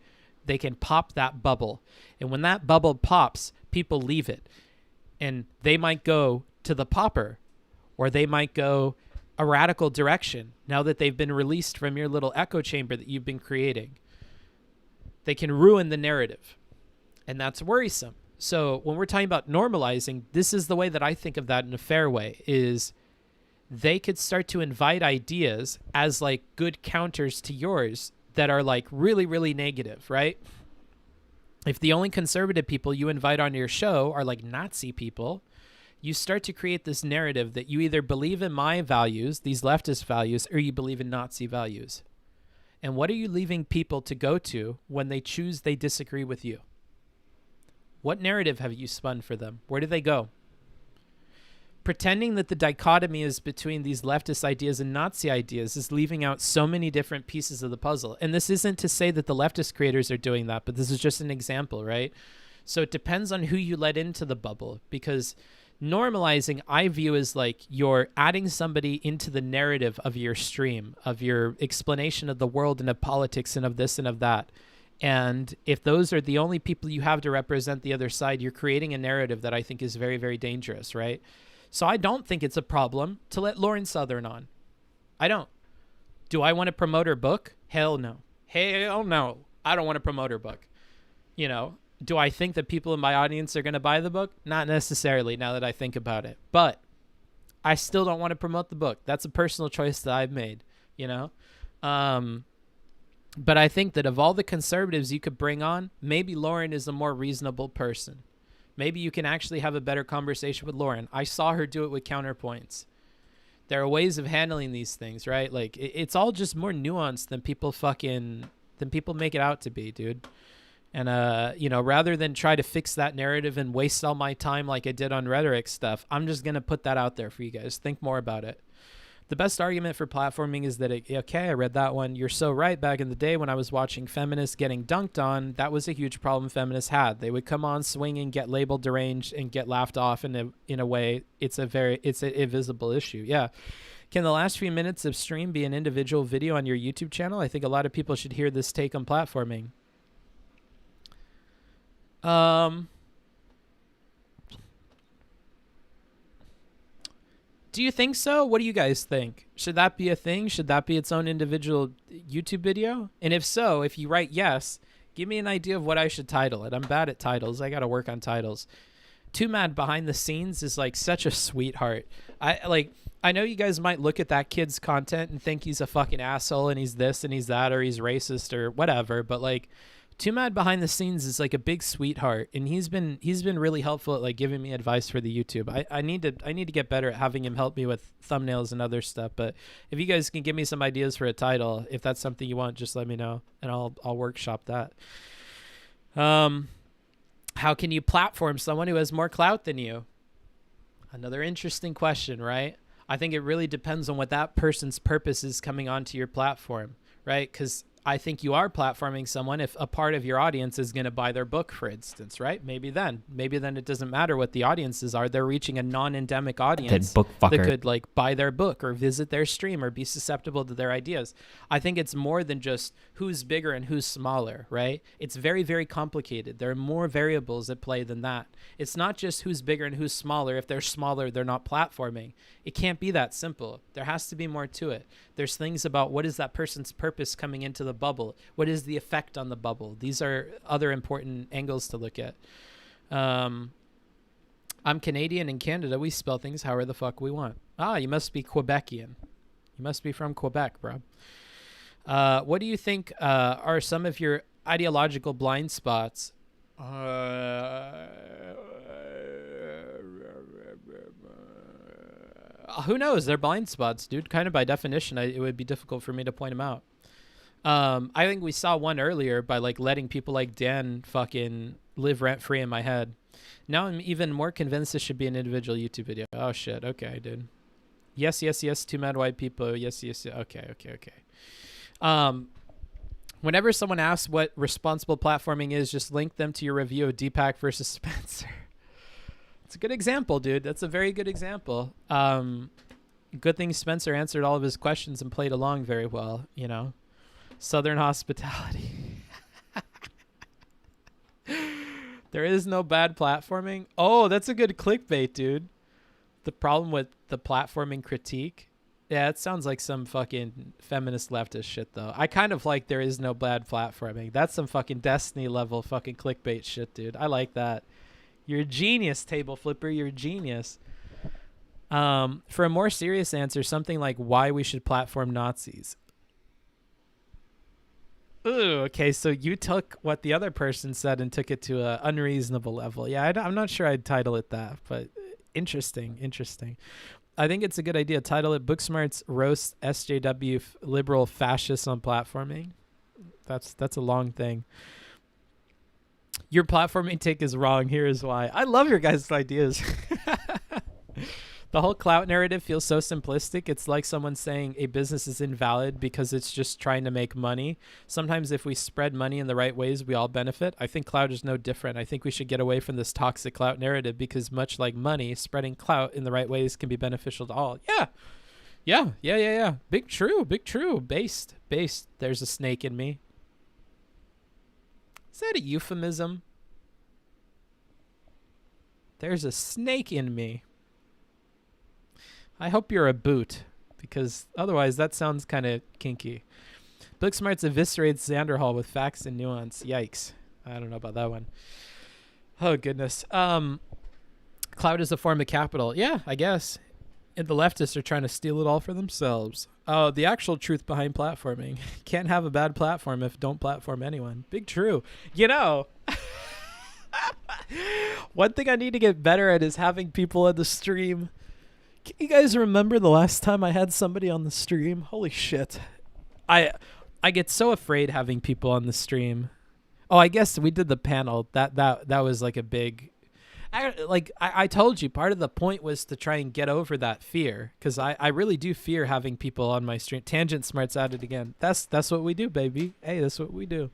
they can pop that bubble. And when that bubble pops, people leave it. And they might go to the popper, or they might go a radical direction now that they've been released from your little echo chamber that you've been creating. They can ruin the narrative, and that's worrisome. So when we're talking about normalizing, this is the way that I think of that in a fair way, is they could start to invite ideas as like good counters to yours that are like really, really negative, right? If the only conservative people you invite on your show are like Nazi people, you start to create this narrative that you either believe in my values, these leftist values, or you believe in Nazi values. And what are you leaving people to go to when they choose they disagree with you? What narrative have you spun for them? Where do they go? Pretending that the dichotomy is between these leftist ideas and Nazi ideas is leaving out so many different pieces of the puzzle. And this isn't to say that the leftist creators are doing that, but this is just an example, right? So it depends on who you let into the bubble, because normalizing, I view as like you're adding somebody into the narrative of your stream, of your explanation of the world and of politics and of this and of that. And if those are the only people you have to represent the other side, you're creating a narrative that I think is very, very dangerous, right? So I don't think it's a problem to let Lauren Southern on. I don't. Do I want to promote her book? Hell no. Hell no. I don't want to promote her book. You know, do I think that people in my audience are going to buy the book? Not necessarily, now that I think about it. But I still don't want to promote the book. That's a personal choice that I've made, you know? But I think that of all the conservatives you could bring on, maybe Lauren is a more reasonable person. Maybe you can actually have a better conversation with Lauren. I saw her do it with Counterpoints. There are ways of handling these things, right? Like, it's all just more nuanced than people make it out to be, dude. And, you know, rather than try to fix that narrative and waste all my time like I did on Rhetoric stuff, I'm just going to put that out there for you guys. Think more about it. The best argument for platforming is that, okay, I read that one. You're so right. Back in the day when I was watching feminists getting dunked on, that was a huge problem feminists had. They would come on swinging, get labeled deranged, and get laughed off in a way. It's an invisible issue. Yeah. Can the last few minutes of stream be an individual video on your YouTube channel? I think a lot of people should hear this take on platforming. Do you think so? What do you guys think? Should that be a thing? Should that be its own individual YouTube video? And if so, if you write yes, give me an idea of what I should title it. I'm bad at titles. I got to work on titles. Too Mad Behind the Scenes is like such a sweetheart. I know you guys might look at that kid's content and think he's a fucking asshole and he's this and he's that or he's racist or whatever, but like Too Mad Behind the Scenes is like a big sweetheart, and he's been really helpful at like giving me advice for the YouTube. I need to get better at having him help me with thumbnails and other stuff. But if you guys can give me some ideas for a title, if that's something you want, just let me know and I'll workshop that. How can you platform someone who has more clout than you? Another interesting question, right? I think it really depends on what that person's purpose is coming onto your platform, right? Because I think you are platforming someone if a part of your audience is going to buy their book, for instance, right? Maybe then it doesn't matter what the audiences are. They're reaching a non-endemic audience that could like buy their book or visit their stream or be susceptible to their ideas. I think it's more than just who's bigger and who's smaller, right? It's very, very complicated. There are more variables at play than that. It's not just who's bigger and who's smaller. If they're smaller, they're not platforming. It can't be that simple. There has to be more to it. There's things about what is that person's purpose coming into the bubble? What is the effect on the bubble? These are other important angles to look at. I'm Canadian and Canada. We spell things however the fuck we want. You must be Quebecian. You must be from Quebec, bro. What do you think are some of your ideological blind spots? Who knows? They're blind spots, dude. Kind of by definition, it would be difficult for me to point them out. I think we saw one earlier by like letting people like Dan fucking live rent free in my head. Now I'm even more convinced this should be an individual YouTube video. Oh shit. Okay, dude. Yes, yes, yes. Two mad white people. Yes, yes, yes. Okay, okay, okay. Whenever someone asks what responsible platforming is, just link them to your review of Deepak versus Spencer. It's a good example, dude. That's a very good example. Good thing Spencer answered all of his questions and played along very well, you know. Southern hospitality. There is no bad platforming. Oh, that's a good clickbait, dude. The problem with the platforming critique. Yeah, it sounds like some fucking feminist leftist shit, though. I kind of like there is no bad platforming. That's some fucking Destiny level fucking clickbait shit, dude. I like that. You're a genius, Table Flipper. You're a genius. For a more serious answer, something like why we should platform Nazis. Ooh, okay, so you took what the other person said and took it to an unreasonable level. Yeah, I'm not sure I'd title it that, but interesting, interesting. I think it's a good idea. Title it Booksmarts Roast SJW Liberal Fascists on Platforming. That's a long thing. Your platforming take is wrong. Here is why. I love your guys' ideas. The whole clout narrative feels so simplistic. It's like someone saying a business is invalid because it's just trying to make money. Sometimes if we spread money in the right ways, we all benefit. I think clout is no different. I think we should get away from this toxic clout narrative because much like money, spreading clout in the right ways can be beneficial to all. Yeah. Big true. Based. There's a snake in me. Is that a euphemism? There's a snake in me. I hope you're a boot, because otherwise that sounds kind of kinky. Booksmarts eviscerates Xanderhal with facts and nuance. Yikes. I don't know about that one. Oh, goodness. Clout is a form of capital. Yeah, I guess. And the leftists are trying to steal it all for themselves. Oh, the actual truth behind platforming. Can't have a bad platform if don't platform anyone. Big true. You know, one thing I need to get better at is having people on the stream. Can you guys remember the last time I had somebody on the stream? Holy shit. I get so afraid having people on the stream. Oh, I guess we did the panel. That was like a big... I told you, part of the point was to try and get over that fear, because I really do fear having people on my stream. Tangent Smart's at it again. That's what we do, baby. Hey, that's what we do.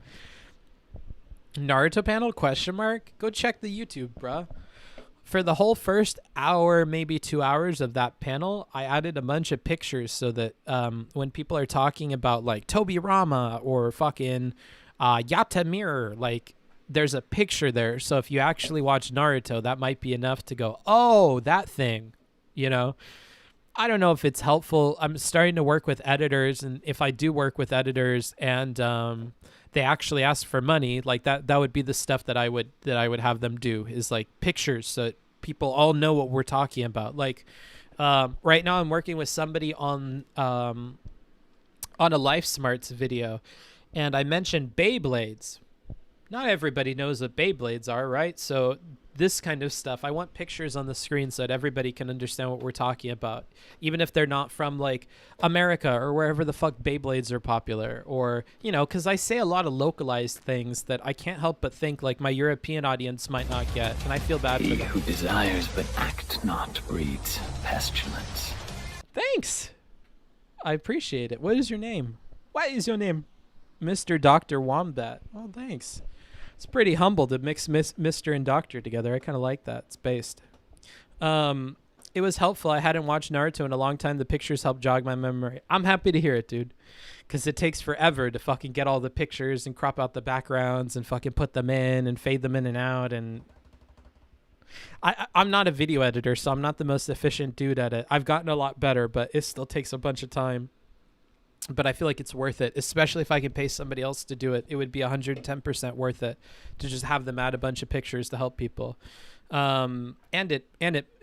Naruto panel, question mark? Go check the YouTube, bruh. For the whole first hour, maybe 2 hours of that panel, I added a bunch of pictures so that when people are talking about like Tobi Rama or fucking Yatamir, like there's a picture there. So if you actually watch Naruto, that might be enough to go, oh, that thing, you know? I don't know if it's helpful. I'm starting to work with editors, and if I do work with editors and they actually ask for money, like that would be the stuff that I would have them do, is like pictures so that people all know what we're talking about. Like right now I'm working with somebody on a LifeSmarts video, and I mentioned Beyblades. Not everybody knows what Beyblades are, right? So this kind of stuff, I want pictures on the screen so that everybody can understand what we're talking about, even if they're not from like America or wherever the fuck Beyblades are popular, or, you know, because I say a lot of localized things that I can't help but think like my European audience might not get, and I feel bad for He them. who desires but act not breeds pestilence. Thanks. I appreciate it. What is your name? What is your name? Mr. Dr. Wombat. Oh, thanks. It's pretty humble to mix Mr. and Doctor together. I kind of like that. It's based. It was helpful. I hadn't watched Naruto in a long time. The pictures helped jog my memory. I'm happy to hear it, dude. Because it takes forever to fucking get all the pictures and crop out the backgrounds and fucking put them in and fade them in and out. And I'm not a video editor, so I'm not the most efficient dude at it. I've gotten a lot better, but it still takes a bunch of time. But I feel like it's worth it, especially if I can pay somebody else to do it. It would be 110% worth it to just have them add a bunch of pictures to help people. And it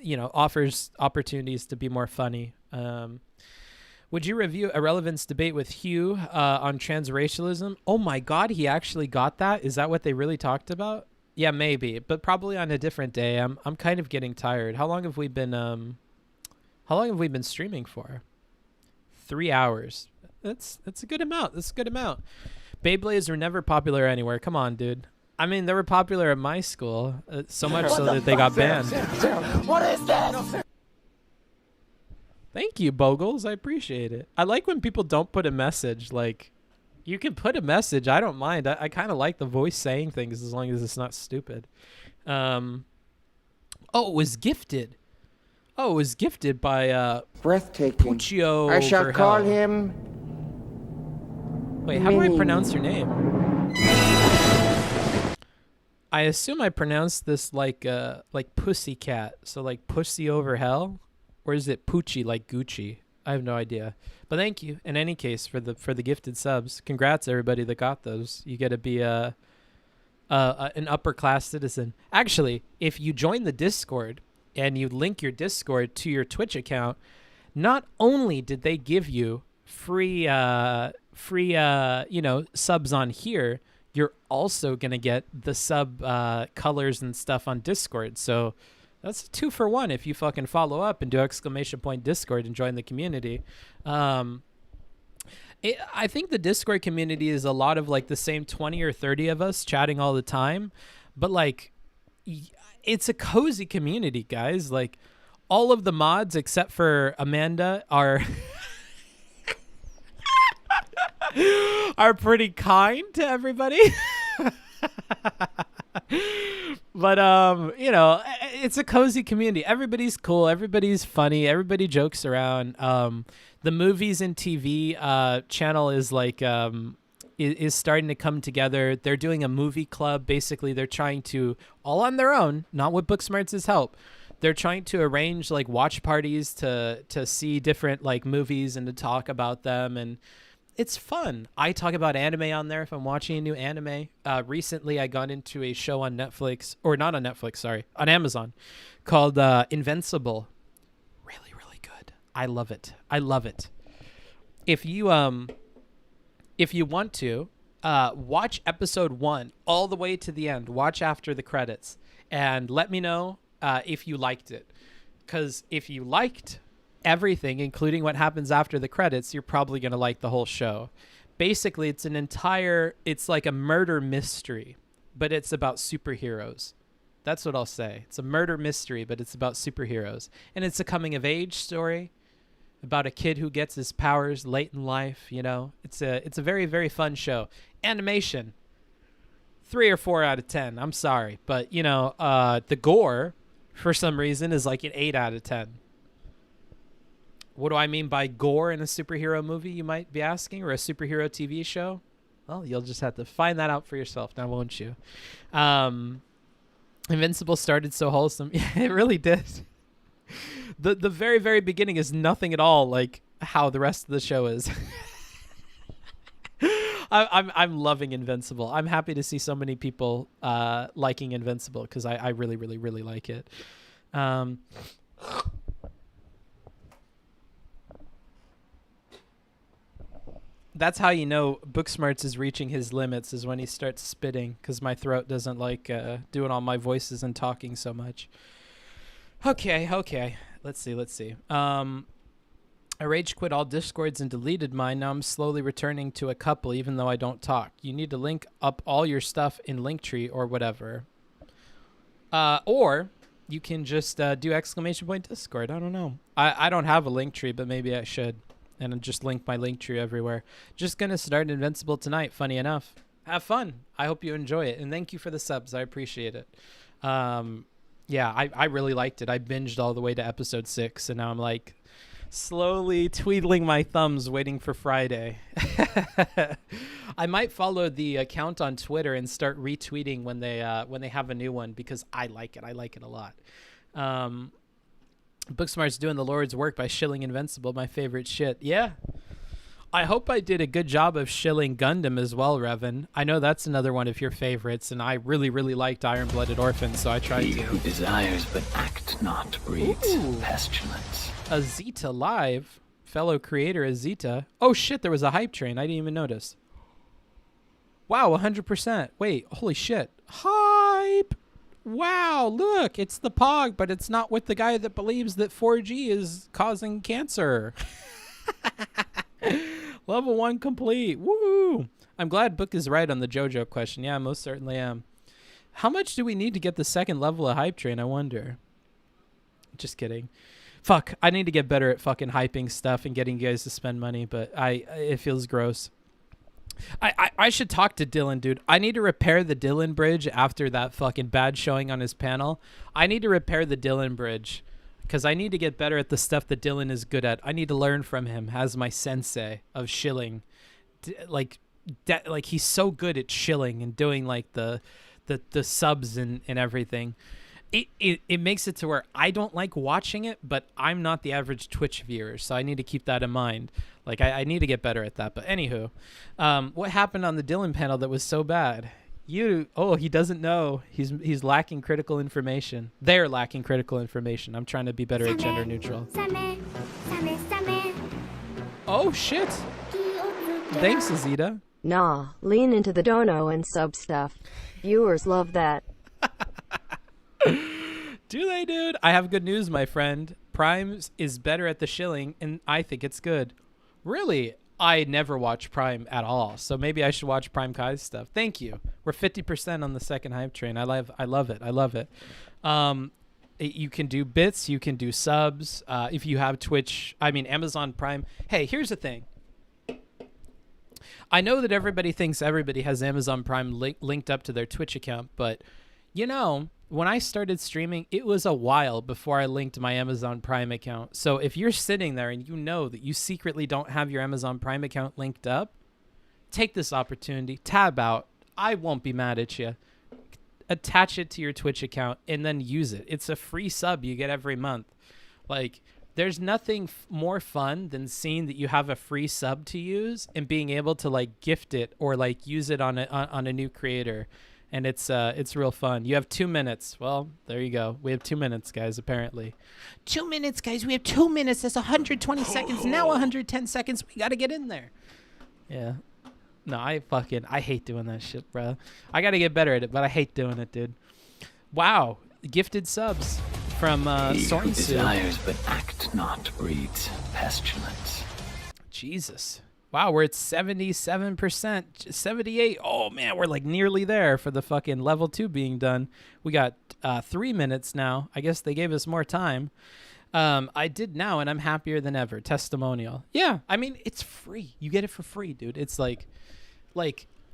you know, offers opportunities to be more funny. Would you review a relevance debate with Hugh on transracialism? Oh my God, he actually got that? Is that what they really talked about? Yeah, maybe, but probably on a different day. I'm kind of getting tired. How long have we been How long have we been streaming for? 3 hours. That's a good amount. That's a good amount. Beyblades were never popular anywhere. Come on, dude. I mean, they were popular at my school, so much so that they got banned. What is this? Thank you, Bogles. I appreciate it. I like when people don't put a message. Like, you can put a message. I don't mind. I kind of like the voice saying things as long as it's not stupid. Oh, it was gifted. Oh, it was gifted by Breathtaking. Puccio. I shall Verhel. call him. Wait, how do I Minnie. pronounce your name? I assume I pronounced this like pussycat, so like pussy over hell, or is it Poochie like Gucci? I have no idea. But thank you in any case for the gifted subs. Congrats everybody that got those. You get to be an upper class citizen. Actually, if you join the Discord and you link your Discord to your Twitch account, not only did they give you free subs on here, you're also gonna get the sub colors and stuff on Discord. So that's a 2-for-1 if you fucking follow up and do !Discord and join the community. I think the Discord community is a lot of like the same 20 or 30 of us chatting all the time, but like it's a cozy community, guys. Like all of the mods except for Amanda are are pretty kind to everybody. But it's a cozy community. Everybody's cool, everybody's funny, everybody jokes around. The movies and TV channel is like is starting to come together. They're doing a movie club. Basically, they're trying to, all on their own, not with Booksmarts' help, they're trying to arrange like watch parties to see different like movies and to talk about them, and it's fun. I talk about anime on there if I'm watching a new anime. Recently, I got into a show on Netflix, or not on Netflix, sorry, on Amazon, called Invincible. Really, really good. I love it. I love it. If you want to, watch episode 1 all the way to the end. Watch after the credits and let me know if you liked it. Because if you liked everything, including what happens after the credits, you're probably going to like the whole show. Basically, it's like a murder mystery, but it's about superheroes. That's what I'll say. It's a murder mystery, but it's about superheroes. And it's a coming of age story about a kid who gets his powers late in life, you know. It's a very, very fun show. Animation, 3 or 4 out of 10. I'm sorry, but the gore for some reason is like an 8 out of 10. What do I mean by gore in a superhero movie, you might be asking, or a superhero TV show? Well, you'll just have to find that out for yourself now, won't you? Invincible started so wholesome. Yeah, it really did. The very, very beginning is nothing at all like how the rest of the show is. I'm loving Invincible. I'm happy to see so many people liking Invincible because I really, really, really like it. That's how you know Booksmarts is reaching his limits, is when he starts spitting, because my throat doesn't like doing all my voices and talking so much. Okay. Let's see. I rage quit all Discords and deleted mine. Now I'm slowly returning to a couple, even though I don't talk. You need to link up all your stuff in Linktree or whatever. Or you can just do !Discord. I don't know. I don't have a Linktree, but maybe I should. And just link my Linktree everywhere. Just going to start Invincible tonight, funny enough. Have fun. I hope you enjoy it. And thank you for the subs. I appreciate it. Yeah, I really liked it. I binged all the way to episode 6, and now I'm like slowly tweedling my thumbs waiting for Friday. I might follow the account on Twitter and start retweeting when they have a new one, because I like it. I like it a lot. Booksmart's doing the Lord's work by shilling Invincible, my favorite shit. Yeah. I hope I did a good job of shilling Gundam as well, Revan. I know that's another one of your favorites, and I really, really liked Iron-Blooded Orphans, so I tried He to. who desires but act not breeds pestilence. Azita Live, fellow creator Azita. Oh shit, there was a hype train. I didn't even notice. Wow, 100%. Wait, holy shit. Hype! Wow, look, it's the Pog, but it's not with the guy that believes that 4G is causing cancer. Level 1 complete. Woo! I'm glad Book is right on the JoJo question. Yeah, I most certainly am. How much do we need to get the second level of Hype Train, I wonder? Just kidding. Fuck, I need to get better at fucking hyping stuff and getting you guys to spend money, but it feels gross. I should talk to Dylan, dude. I need to repair the Dylan bridge after that fucking bad showing on his panel. I need to repair the Dylan bridge because I need to get better at the stuff that Dylan is good at. I need to learn from him as my sensei of shilling. Like he's so good at shilling and doing like the subs and everything. It makes it to where I don't like watching it, but I'm not the average Twitch viewer, so I need to keep that in mind. Like, I need to get better at that. But anywho, what happened on the Dylan panel that was so bad? He doesn't know. He's lacking critical information. They're lacking critical information. I'm trying to be better at gender neutral. Oh, shit. Thanks, Azita. Nah, lean into the dono and sub stuff. Viewers love that. Do they, dude? I have good news, my friend. Prime is better at the shilling, and I think it's good. Really, I never watch Prime at all, so maybe I should watch Prime Kai's stuff. Thank you. We're 50% on the second Hype Train. I love it. You can do bits. You can do subs. If you have Twitch, Amazon Prime. Hey, here's the thing. I know that everybody thinks everybody has Amazon Prime linked up to their Twitch account, but when I started streaming, it was a while before I linked my Amazon Prime account. So if you're sitting there and you know that you secretly don't have your Amazon Prime account linked up, take this opportunity, tab out. I won't be mad at you. Attach it to your Twitch account and then use it. It's a free sub you get every month. Like, there's nothing more fun than seeing that you have a free sub to use and being able to like gift it or like use it on a new creator. And it's real fun. You have 2 minutes. Well, there you go. We have 2 minutes, guys, apparently. 2 minutes, guys. We have 2 minutes. That's 120 seconds. Now 110 seconds. We got to get in there. Yeah. No, I hate doing that shit, bro. I got to get better at it, but I hate doing it, dude. Wow. Gifted subs from Sorensu. Desires but act not breeds pestilence. Jesus. Wow, we're at 77%, 78. Oh, man, we're like nearly there for the fucking level 2 being done. We got 3 minutes now. I guess they gave us more time. I did now, and I'm happier than ever. Testimonial. Yeah, it's free. You get it for free, dude. It's like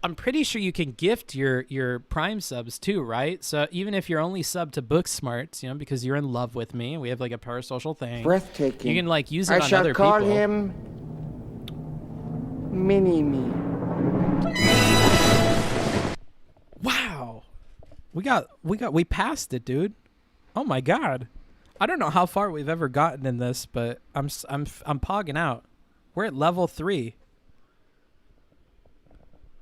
I'm pretty sure you can gift your Prime subs too, right? So even if you're only sub to Booksmarts, because you're in love with me, we have like a parasocial thing. Breathtaking. You can like use it on other people. I shall call him Mini-Me. Wow. We passed it, dude. Oh my god. I don't know how far we've ever gotten in this, but I'm pogging out. We're at level 3.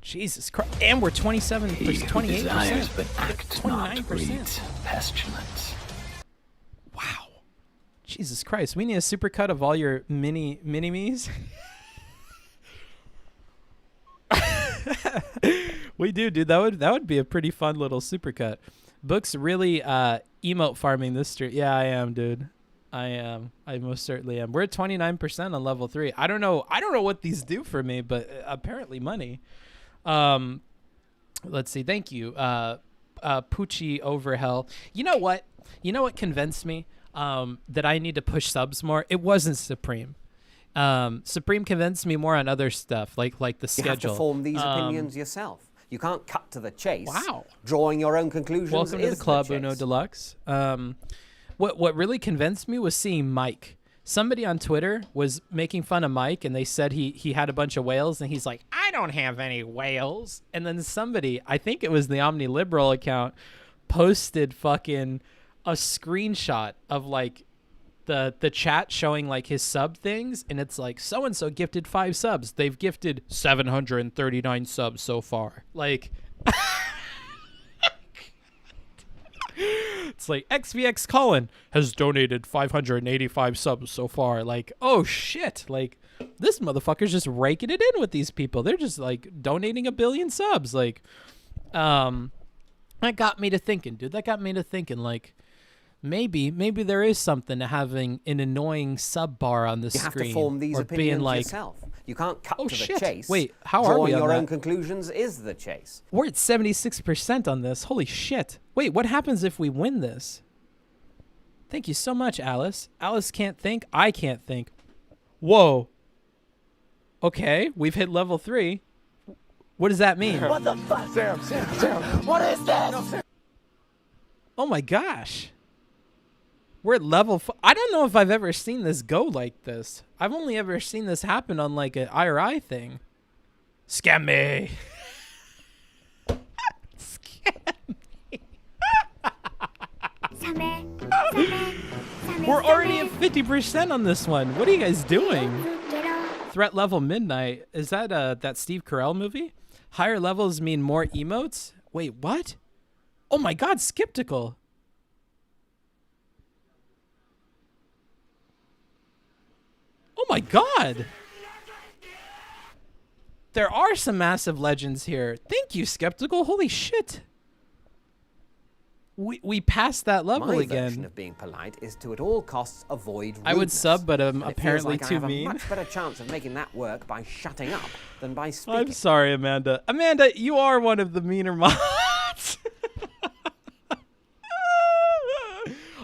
Jesus Christ. And we're 27%, 28%. But act 29%. Pestilence. Wow. Jesus Christ. We need a supercut of all your mini-me's. We do, dude. That would be a pretty fun little supercut. Book's really emote farming this stream. Yeah, I am, dude. I am. I most certainly am. We're at 29% on level 3. I don't know what these do for me, but apparently money. Let's see. Thank you, Poochie over hell. You know what convinced me that I need to push subs more? It wasn't Supreme. Supreme convinced me more on other stuff, like the schedule. You have to form these opinions yourself. You can't cut to the chase. Wow. Drawing your own conclusions. Welcome to the club, Uno Deluxe. What really convinced me was seeing Mike. Somebody on Twitter was making fun of Mike, and they said he had a bunch of whales, and he's like, I don't have any whales. And then somebody, I think it was the Omniliberal account, posted fucking a screenshot of like the chat showing like his sub things, and it's like so-and-so gifted 5 subs. They've gifted 739 subs so far. Like it's like XVX Colin has donated 585 subs so far. Like, oh shit, like this motherfucker's just raking it in with these people. They're just like donating 1 billion subs. Like That got me to thinking, dude. That got me to thinking, like, maybe there is something to having an annoying sub bar on the You screen. have to form these or opinions being like, yourself. You can't cut oh, to shit. the chase. Wait, how are we Drawing on your that? own conclusions is the chase. We're at 76% on this. Holy shit. Wait, what happens if we win this? Thank you so much, Alice. Alice can't think. I can't think. Whoa. Okay, we've hit level 3. What does that mean? What the fuck? Sam, what is this? Oh my gosh. We're at level I don't know if I've ever seen this go like this. I've only ever seen this happen on like an IRI thing. Scam me. Scam me. We're already at 50% on this one. What are you guys doing? Threat level midnight. Is that that Steve Carell movie? Higher levels mean more emotes? Wait, what? Oh my god, skeptical. Oh my god. There are some massive legends here. Thank you, skeptical. Holy shit. We passed that level My again. version of being polite is to at all costs avoid rudeness. I would sub, but I'm And it feels apparently like I too have mean. a much better chance of making that work by shutting up than by speaking. I'm sorry, Amanda. Amanda, you are one of the meaner mods.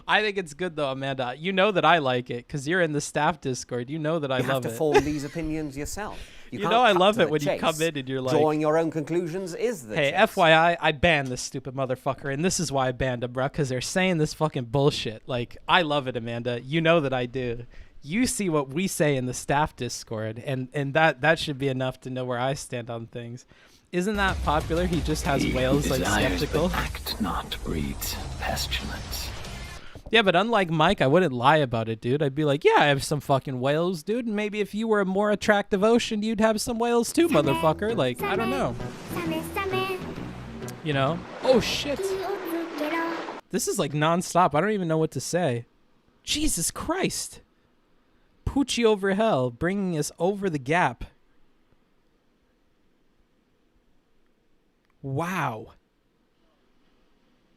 I think it's good though, Amanda. You know that I like it because you're in the staff Discord. You know that I You have love to it. form these opinions yourself. You can't know I cut love to it the when you chase. come in and you're like, Drawing your own conclusions is the hey, chase. FYI, I banned this stupid motherfucker, and this is why I banned him, bro, because they're saying this fucking bullshit. Like, I love it, Amanda. You know that I do. You see what we say in the staff Discord, and that should be enough to know where I stand on things. Isn't that popular? He just has whales like skeptical. But act not breeds pestilence. Yeah, but unlike Mike, I wouldn't lie about it, dude. I'd be like, yeah, I have some fucking whales, dude. And maybe if you were a more attractive ocean, you'd have some whales too, motherfucker. Like, I don't know. You know? Oh, shit. This is like nonstop. I don't even know what to say. Jesus Christ. Poochie over hell, bringing us over the gap. Wow.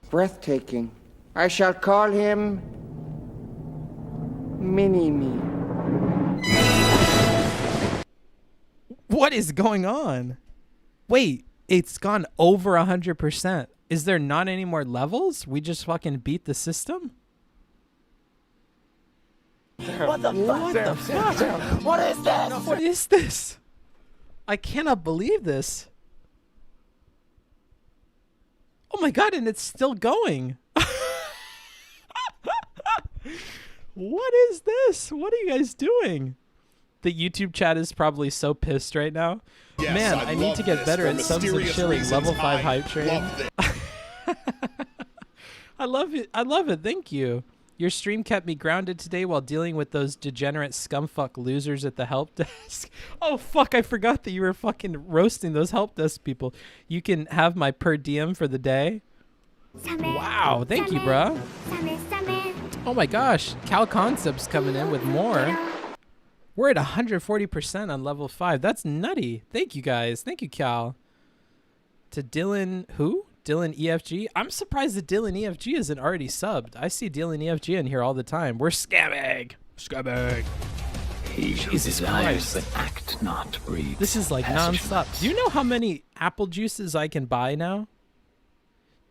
Breathtaking. I shall call him Mini-Me. What is going on? Wait, it's gone over 100%. Is there not any more levels? We just fucking beat the system? What the fuck? What is this? What is this? I cannot believe this. Oh my god, and it's still going. What is this? What are you guys doing? The YouTube chat is probably so pissed right now. Yes, Man, I need love to get this. better For at subs and mysterious chilling. reasons, Level 5 I hype train. love this. I love it. I love it. Thank you. Your stream kept me grounded today while dealing with those degenerate scumfuck losers at the help desk. Oh, fuck. I forgot that you were fucking roasting those help desk people. You can have my per diem for the day. Wow. Thank you, bruh. Oh, my gosh. Cal Concepts coming in with more. We're at 140% on level 5. That's nutty. Thank you, guys. Thank you, Cal. To Dylan, who? Dylan EFG? I'm surprised that Dylan EFG isn't already subbed. I see Dylan EFG in here all the time. We're scamming. Scamming. He who Jesus desires Christ. but act not breeds This is like pestilence. nonstop. Do you know how many apple juices I can buy now?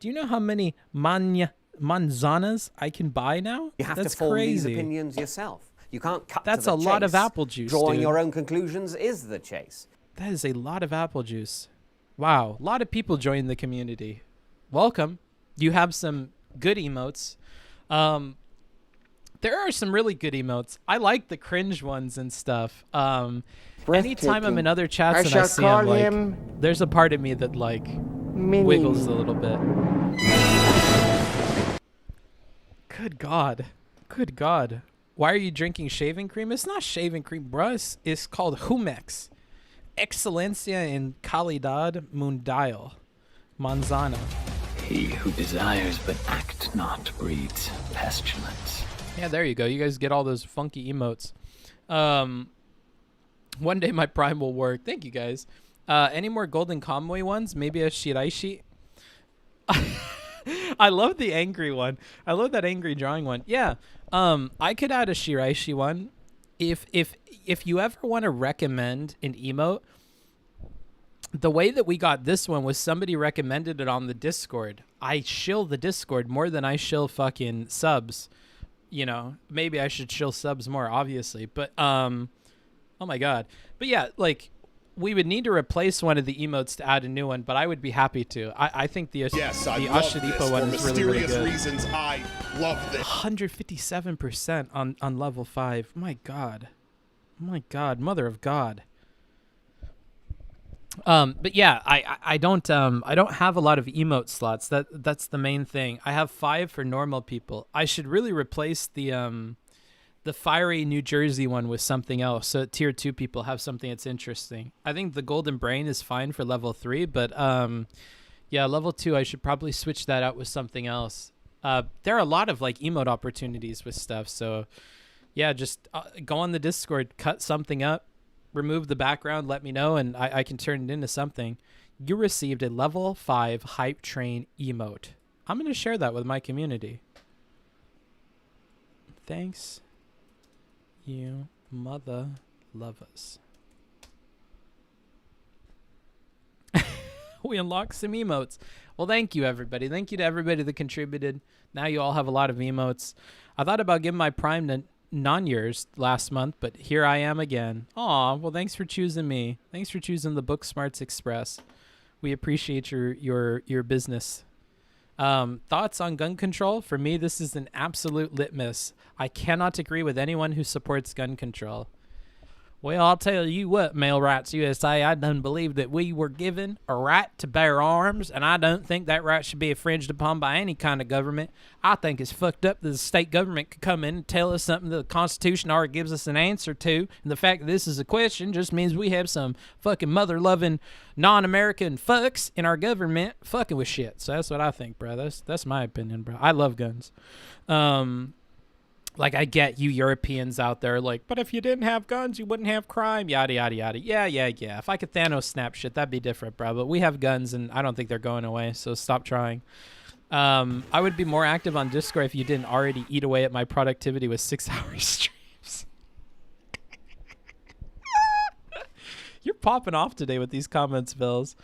Do you know how many manzanas I can buy now? You have That's to form these crazy. opinions yourself. You can't cut That's to the a lot of chase. apple juice, Drawing dude. your own conclusions is the chase. That is a lot of apple juice. Wow. A lot of people joined the community. Welcome. You have some good emotes. There are some really good emotes. I like the cringe ones and stuff. Anytime I'm in other chats and I shall see call them, like, him there's a part of me that like Mini-Me. wiggles a little bit. Good God. Good God. Why are you drinking shaving cream? It's not shaving cream, bruh. It's called Humex. Excelencia in Calidad Mundial. Manzana. He who desires but act not breeds pestilence. Yeah, there you go. You guys get all those funky emotes. One day my Prime will work. Thank you, guys. Any more Golden Convoy ones? Maybe a Shiraishi? I love the angry one. I love that angry drawing one. Yeah. I could add a Shiraishi one. If you ever want to recommend an emote, the way that we got this one was somebody recommended it on the Discord. I shill the Discord more than I shill fucking subs. You know, maybe I should shill subs more, obviously. But oh my god. But yeah, like, we would need to replace one of the emotes to add a new one, but I would be happy to. I think the Ashadipo one is really, really good. Reasons, I love this. 157% on level 5. My god. My god, mother of god. But yeah, I don't have a lot of emote slots. That's the main thing. I have 5 for normal people. I should really replace the fiery New Jersey one with something else, so tier 2 people have something that's interesting. I think the golden brain is fine for level 3, but yeah, level 2 I should probably switch that out with something else. There are a lot of like emote opportunities with stuff, so yeah, just go on the Discord, cut something up, remove the background, let me know, and I can turn it into something. You received a level 5 hype train emote. I'm going to share that with my community. Thanks, you mother lovers. We unlocked some emotes. Well, thank you, everybody. Thank you to everybody that contributed. Now you all have a lot of emotes. I thought about giving my Prime to non-yours last month, but here I am again. Aw, well, thanks for choosing me. Thanks for choosing the Booksmarts Express. We appreciate your business. Thoughts on gun control? For me, this is an absolute litmus. I cannot agree with anyone who supports gun control. Well, I'll tell you what, Male Rights USA, I don't believe that we were given a right to bear arms, and I don't think that right should be infringed upon by any kind of government. I think it's fucked up that the state government could come in and tell us something that the Constitution already gives us an answer to, and the fact that this is a question just means we have some fucking mother-loving non-American fucks in our government fucking with shit. So that's what I think, bro. That's my opinion, bro. I love guns. Like, I get you Europeans out there like, but if you didn't have guns, you wouldn't have crime, yada, yada, yada. Yeah. If I could Thanos snap shit, that'd be different, bro. But we have guns, and I don't think they're going away, so stop trying. I would be more active on Discord if you didn't already eat away at my productivity with 6-hour streams. You're popping off today with these comments, Bills.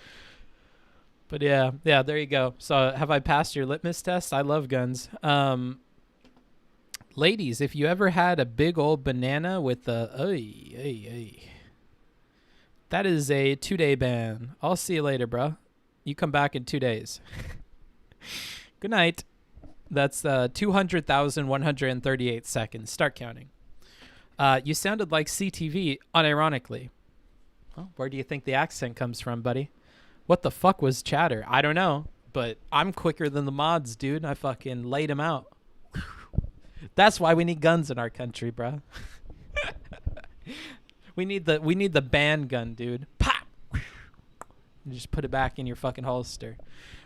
But yeah, there you go. So have I passed your litmus test? I love guns. Ladies, if you ever had a big old banana with a... That is a 2-day ban. I'll see you later, bro. You come back in 2 days. Good night. That's 200,138 seconds. Start counting. You sounded like CTV, unironically. Well, where do you think the accent comes from, buddy? What the fuck was chatter? I don't know, but I'm quicker than the mods, dude. I fucking laid them out. That's why we need guns in our country, bro. we need the band gun, dude. Pop! You just put it back in your fucking holster.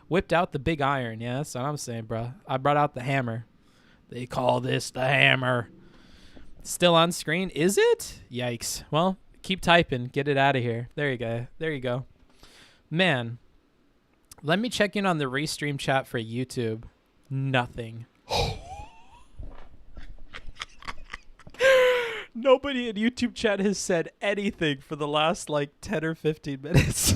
Whipped out the big iron. Yeah, that's what I'm saying, bro. I brought out the hammer. They call this the hammer. Still on screen? Is it? Yikes. Well, keep typing. Get it out of here. There you go. There you go. Man, let me check in on the restream chat for YouTube. Nothing. Nobody in YouTube chat has said anything for the last like 10 or 15 minutes.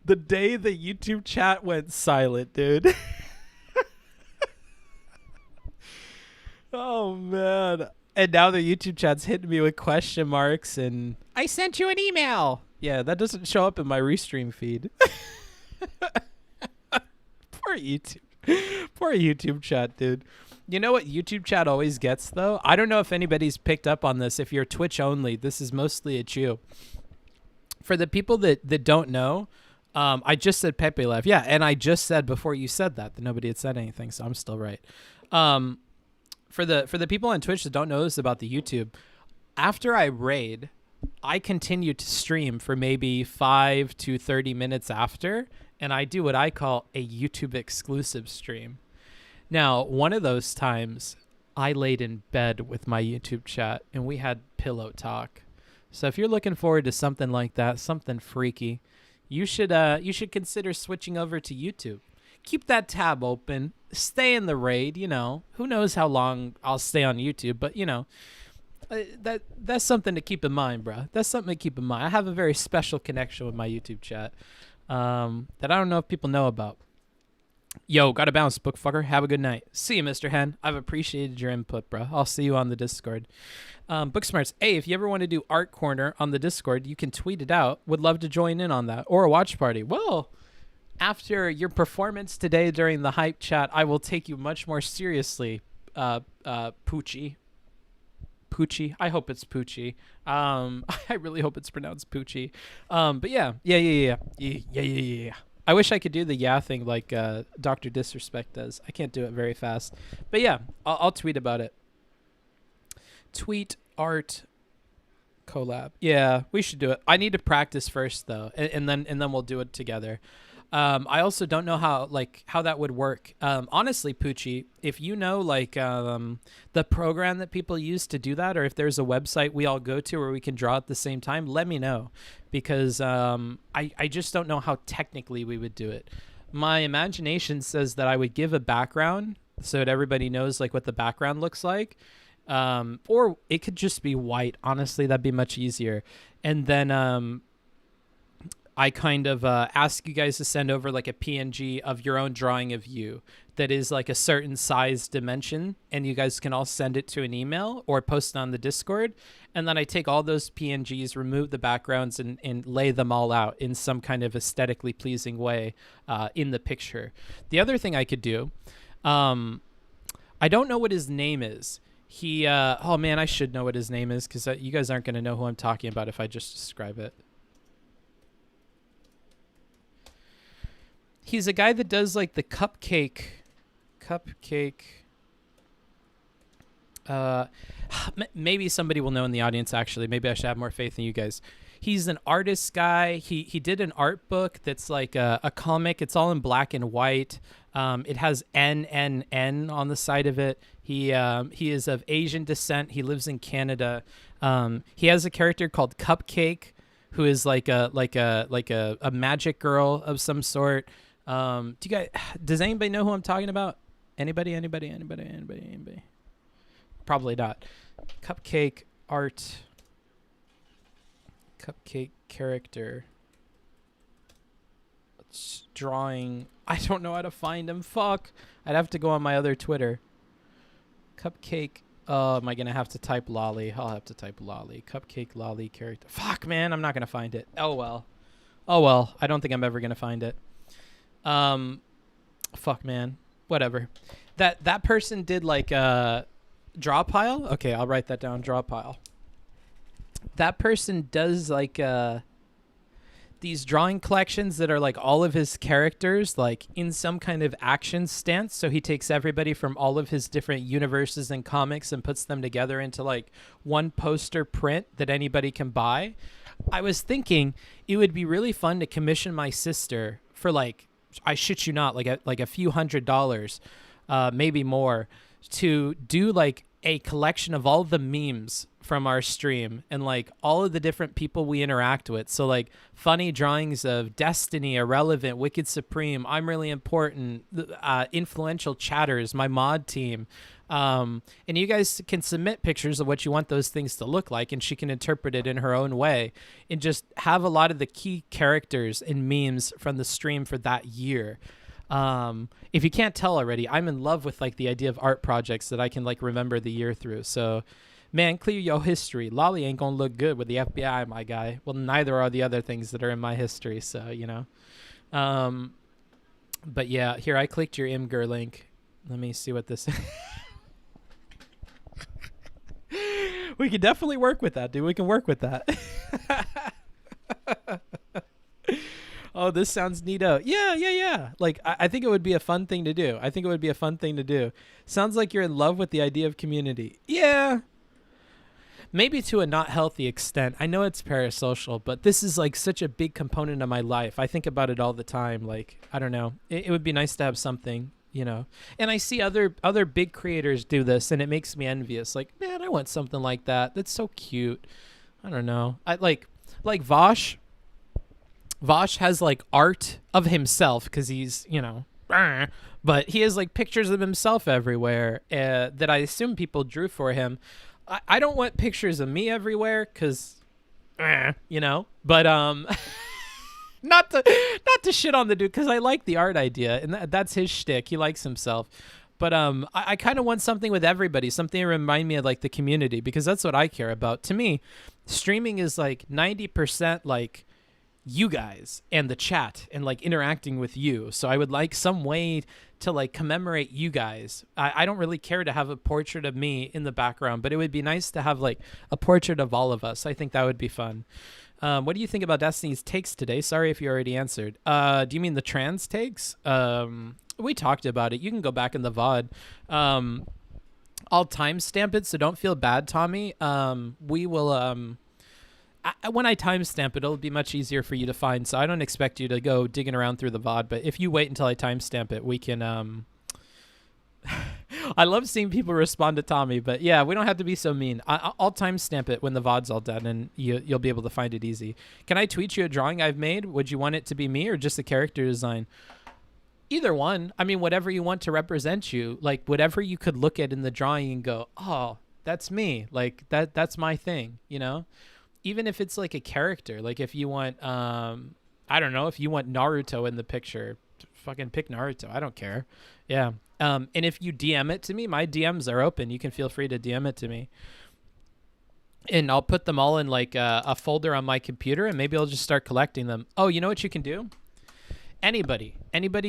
The day the YouTube chat went silent, dude. Oh, man. And now the YouTube chat's hitting me with question marks and I sent you an email. Yeah, that doesn't show up in my restream feed. Poor YouTube. Poor YouTube chat, dude. You know what YouTube chat always gets, though? I don't know if anybody's picked up on this. If you're Twitch only, this is mostly a chew. For the people that don't know, I just said Pepe Lev. Yeah, and I just said before you said that nobody had said anything, so I'm still right. For the people on Twitch that don't know this about the YouTube, after I raid, I continue to stream for maybe 5 to 30 minutes after, and I do what I call a YouTube exclusive stream. Now, one of those times, I laid in bed with my YouTube chat and we had pillow talk. So if you're looking forward to something like that, something freaky, you should consider switching over to YouTube. Keep that tab open. Stay in the raid, you know. Who knows how long I'll stay on YouTube, but you know, that's something to keep in mind, bro. That's something to keep in mind. I have a very special connection with my YouTube chat that I don't know if people know about. Yo, gotta bounce, bookfucker. Have a good night. See you, Mr. Hen. I've appreciated your input, bro. I'll see you on the Discord. Booksmarts, hey, if you ever want to do Art Corner on the Discord, you can tweet it out. Would love to join in on that. Or a watch party. Well, after your performance today during the hype chat, I will take you much more seriously, Poochie. Poochie. I hope it's Poochie. I really hope it's pronounced Poochie. But yeah. I wish I could do the yeah thing like Dr. Disrespect does. I can't do it very fast. But yeah, I'll tweet about it. Tweet art collab. Yeah, we should do it. I need to practice first though, and then we'll do it together. I also don't know how that would work. Honestly, Poochie, if you know the program that people use to do that, or if there's a website we all go to where we can draw at the same time, let me know, because I just don't know how technically we would do it. My imagination says that I would give a background so that everybody knows like what the background looks like, or it could just be white. Honestly, that'd be much easier. And then I kind of ask you guys to send over like a PNG of your own drawing of you that is like a certain size dimension, and you guys can all send it to an email or post it on the Discord. And then I take all those PNGs, remove the backgrounds, and lay them all out in some kind of aesthetically pleasing way in the picture. The other thing I could do, I don't know what his name is. He, oh man, I should know what his name is, because you guys aren't going to know who I'm talking about if I just describe it. He's a guy that does like the cupcake. Maybe somebody will know in the audience, actually. Maybe I should have more faith in you guys. He's an artist guy. He did an art book that's like a comic. It's all in black and white. It has NNN on the side of it. He is of Asian descent. He lives in Canada. He has a character called Cupcake, who is like a magic girl of some sort. Does anybody know who I'm talking about? Anybody? Probably not. Cupcake art. Cupcake character. Drawing. I don't know how to find him. Fuck. I'd have to go on my other Twitter. Cupcake. Am I going to have to type lolly? I'll have to type lolly. Cupcake lolly character. Fuck, man. I'm not going to find it. Oh, well. I don't think I'm ever going to find it. Fuck, man. Whatever. That person did like a draw pile. Okay, I'll write that down. Draw pile. That person does like these drawing collections that are like all of his characters like in some kind of action stance. So he takes everybody from all of his different universes and comics and puts them together into like one poster print that anybody can buy. I was thinking it would be really fun to commission my sister for like, I shit you not, like a few $100s, maybe more, to do like a collection of all the memes from our stream and like all of the different people we interact with. So like funny drawings of Destiny, Irrelevant, Wicked Supreme, I'm Really Important, influential chatters, my mod team. And you guys can submit pictures of what you want those things to look like, and she can interpret it in her own way and just have a lot of the key characters and memes from the stream for that year. If you can't tell already, I'm in love with like the idea of art projects that I can like remember the year through. So man, clear your history. Lolly ain't gonna look good with the FBI, my guy. Well, neither are the other things that are in my history. So, you know, but yeah, here, I clicked your Imgur link. Let me see what this is. We can definitely work with that, dude. We can work with that. Oh, this sounds neato. Yeah. Like, I think it would be a fun thing to do. Sounds like you're in love with the idea of community. Yeah. Maybe to a not healthy extent. I know it's parasocial, but this is like such a big component of my life. I think about it all the time. Like, I don't know. It would be nice to have something you know. And I see other big creators do this, and it makes me envious. Like, man, I want something like that. That's so cute. I don't know. I like Vosh. Vosh has like art of himself because he's, you know, but he has like pictures of himself everywhere that I assume people drew for him. I don't want pictures of me everywhere because, you know, but not to shit on the dude because I like the art idea and that's his shtick. He likes himself. But I kind of want something with everybody, something to remind me of like the community because that's what I care about. To me, streaming is like 90% like you guys and the chat and like interacting with you. So I would like some way to like commemorate you guys. I don't really care to have a portrait of me in the background, but it would be nice to have like a portrait of all of us. I think that would be fun. What do you think about Destiny's takes today? Sorry if you already answered. Do you mean the trans takes? We talked about it. You can go back in the VOD. I'll timestamp it, so don't feel bad, Tommy. We will... when I timestamp it, it'll be much easier for you to find. So I don't expect you to go digging around through the VOD. But if you wait until I timestamp it, we can. I love seeing people respond to Tommy. But yeah, we don't have to be so mean. I'll timestamp it when the VOD's all done, and you'll be able to find it easy. Can I tweet you a drawing I've made? Would you want it to be me or just a character design? Either one. I mean, whatever you want to represent you. Like whatever you could look at in the drawing and go, oh, that's me. Like that's my thing. You know. Even if it's like a character, like if you want, I don't know, if you want Naruto in the picture, fucking pick Naruto. I don't care. Yeah. And if you DM it to me, my DMs are open. You can feel free to DM it to me. And I'll put them all in like a folder on my computer and maybe I'll just start collecting them. Oh, you know what you can do? Anybody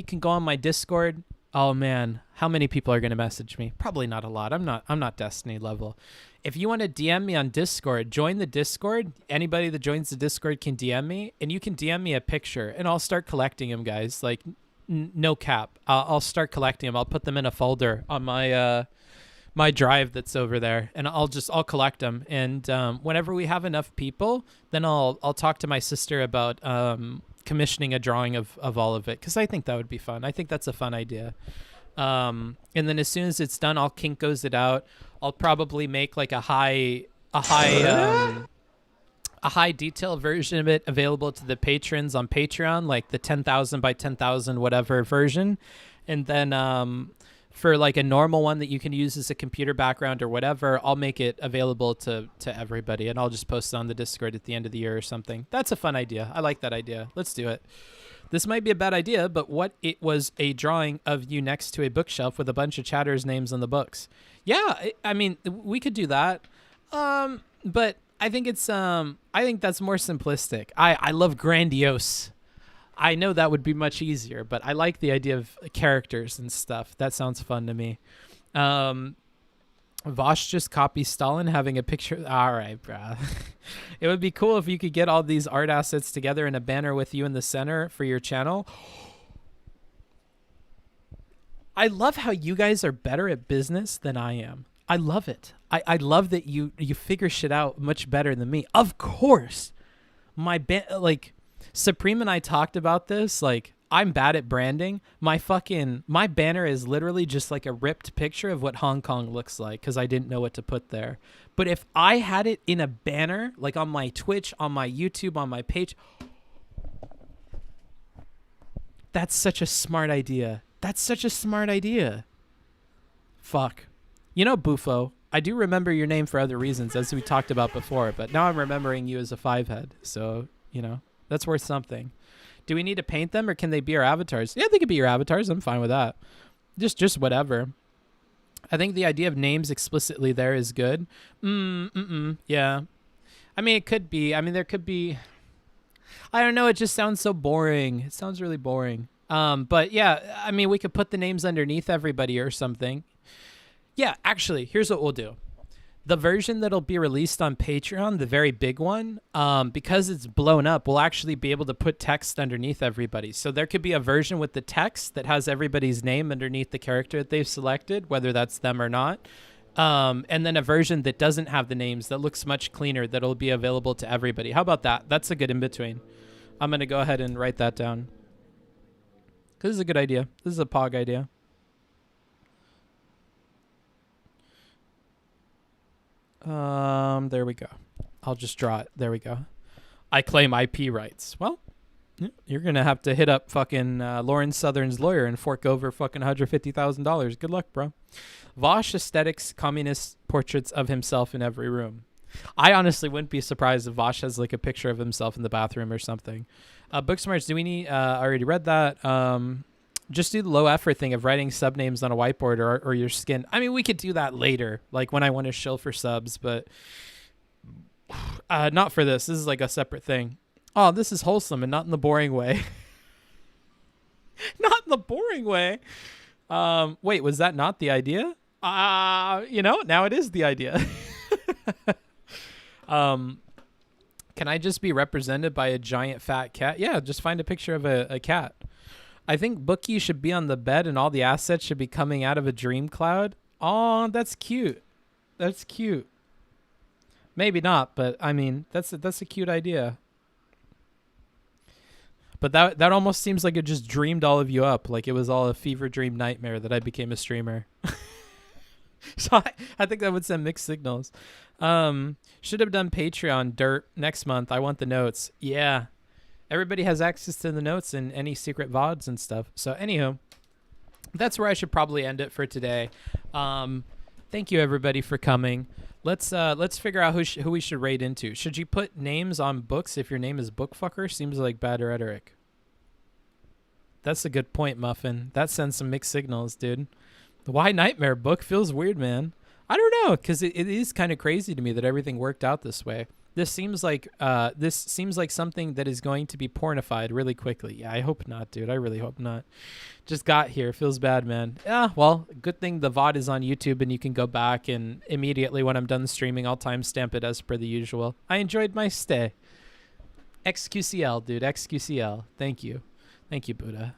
can go on my Discord. Oh man, how many people are going to message me? Probably not a lot. I'm not Destiny level. If you want to DM me on Discord, join the Discord. Anybody that joins the Discord can DM me, and you can DM me a picture, and I'll start collecting them, guys. Like, no cap. I'll start collecting them. I'll put them in a folder on my my drive that's over there, and I'll collect them. And whenever we have enough people, then I'll talk to my sister about commissioning a drawing of all of it because I think that would be fun. I think that's a fun idea. And then as soon as it's done, I'll Kinko's it out. I'll probably make like a high detail version of it available to the patrons on Patreon, like the 10,000 by 10,000 whatever version. And then for like a normal one that you can use as a computer background or whatever, I'll make it available to everybody, and I'll just post it on the Discord at the end of the year or something. That's a fun idea. I like that idea. Let's do it. This might be a bad idea, but what it was a drawing of you next to a bookshelf with a bunch of chatters' names on the books. Yeah, I mean, we could do that. But I think it's I think that's more simplistic. I love grandiose. I know that would be much easier, but I like the idea of characters and stuff. That sounds fun to me. Vosh just copies Stalin having a picture. All right, bruh. It would be cool if you could get all these art assets together in a banner with you in the center for your channel. I love how you guys are better at business than I am. I love it. I love that you figure shit out much better than me. Of course. Like Supreme and I talked about this. Like, I'm bad at branding. My banner is literally just like a ripped picture of what Hong Kong looks like because I didn't know what to put there. But if I had it in a banner, like on my Twitch, on my YouTube, on my page, that's such a smart idea. Fuck. You know, Bufo, I do remember your name for other reasons, as we talked about before, but now I'm remembering you as a 5-head. So, you know, that's worth something. Do we need to paint them or can they be our avatars? Yeah, they could be your avatars. I'm fine with that. Just whatever. I think the idea of names explicitly there is good. Yeah. I mean, it could be. I mean, there could be. I don't know. It just sounds so boring. It sounds really boring. But yeah, I mean, we could put the names underneath everybody or something. Yeah, actually, here's what we'll do. The version that'll be released on Patreon, the very big one, because it's blown up, we'll actually be able to put text underneath everybody. So there could be a version with the text that has everybody's name underneath the character that they've selected, whether that's them or not. And then a version that doesn't have the names that looks much cleaner that'll be available to everybody. How about that? That's a good in-between. I'm going to go ahead and write that down. This is a good idea. This is a POG idea. There we go. I'll just draw it. There we go. I claim IP rights. Well, you're going to have to hit up fucking Lauren Southern's lawyer and fork over fucking $150,000. Good luck, bro. Vosh aesthetics, communist portraits of himself in every room. I honestly wouldn't be surprised if Vosh has like a picture of himself in the bathroom or something. Booksmarts, do we need, I already read that. Just do the low effort thing of writing sub names on a whiteboard or your skin. I mean, we could do that later, like when I want to shill for subs, but not for this. This is like a separate thing. Oh, this is wholesome and not in the boring way. Not in the boring way. Wait, was that not the idea? Now it is the idea. Can I just be represented by a giant fat cat? Yeah, just find a picture of a cat. I think Bookie should be on the bed and all the assets should be coming out of a dream cloud. Oh, that's cute. That's cute. Maybe not, but I mean, that's a cute idea. But that almost seems like it just dreamed all of you up, like it was all a fever dream nightmare that I became a streamer. So I think that would send mixed signals. Should have done Patreon dirt next month. I want the notes. Yeah. Everybody has access to the notes and any secret VODs and stuff. So anywho, that's where I should probably end it for today. Thank you everybody for coming. Let's figure out who we should raid into. Should you put names on books if your name is Bookfucker? Seems like bad rhetoric. That's a good point, Muffin. That sends some mixed signals, dude. The Why Nightmare book feels weird, man. I don't know, because it is kind of crazy to me that everything worked out this way. This seems like something that is going to be pornified really quickly. Yeah, I hope not, dude. I really hope not. Just got here. Feels bad, man. Yeah, well, good thing the VOD is on YouTube and you can go back and immediately when I'm done streaming, I'll timestamp it as per the usual. I enjoyed my stay. XQCL, dude. XQCL. Thank you. Thank you, Buddha.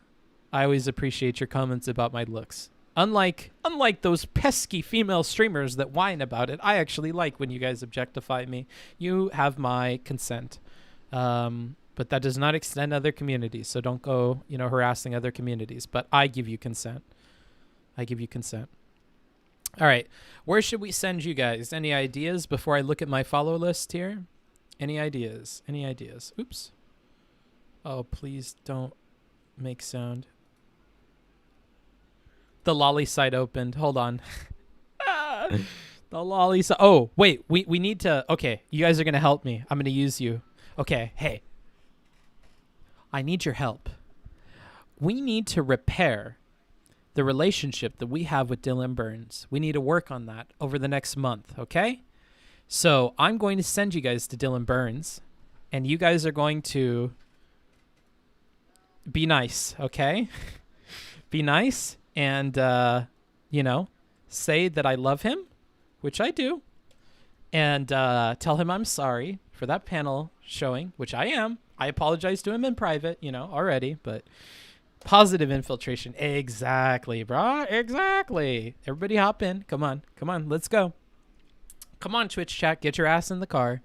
I always appreciate your comments about my looks. Unlike those pesky female streamers that whine about it, I actually like when you guys objectify me. You have my consent. But that does not extend to other communities, so don't go, harassing other communities. But I give you consent. I give you consent. All right. Where should we send you guys? Any ideas before I look at my follow list here? Any ideas? Any ideas? Oops. Oh, please don't make sound. The lolly site opened. Hold on. The lolly site. Oh, wait. We need to. Okay. You guys are going to help me. I'm going to use you. Okay. Hey. I need your help. We need to repair the relationship that we have with Dylan Burns. We need to work on that over the next month. Okay. So I'm going to send you guys to Dylan Burns and you guys are going to be nice. Okay. Be nice. And, say that I love him, which I do, and tell him I'm sorry for that panel showing, which I am. I apologize to him in private, already, but positive infiltration. Exactly, bro. Exactly. Everybody hop in. Come on. Come on. Let's go. Come on, Twitch chat. Get your ass in the car.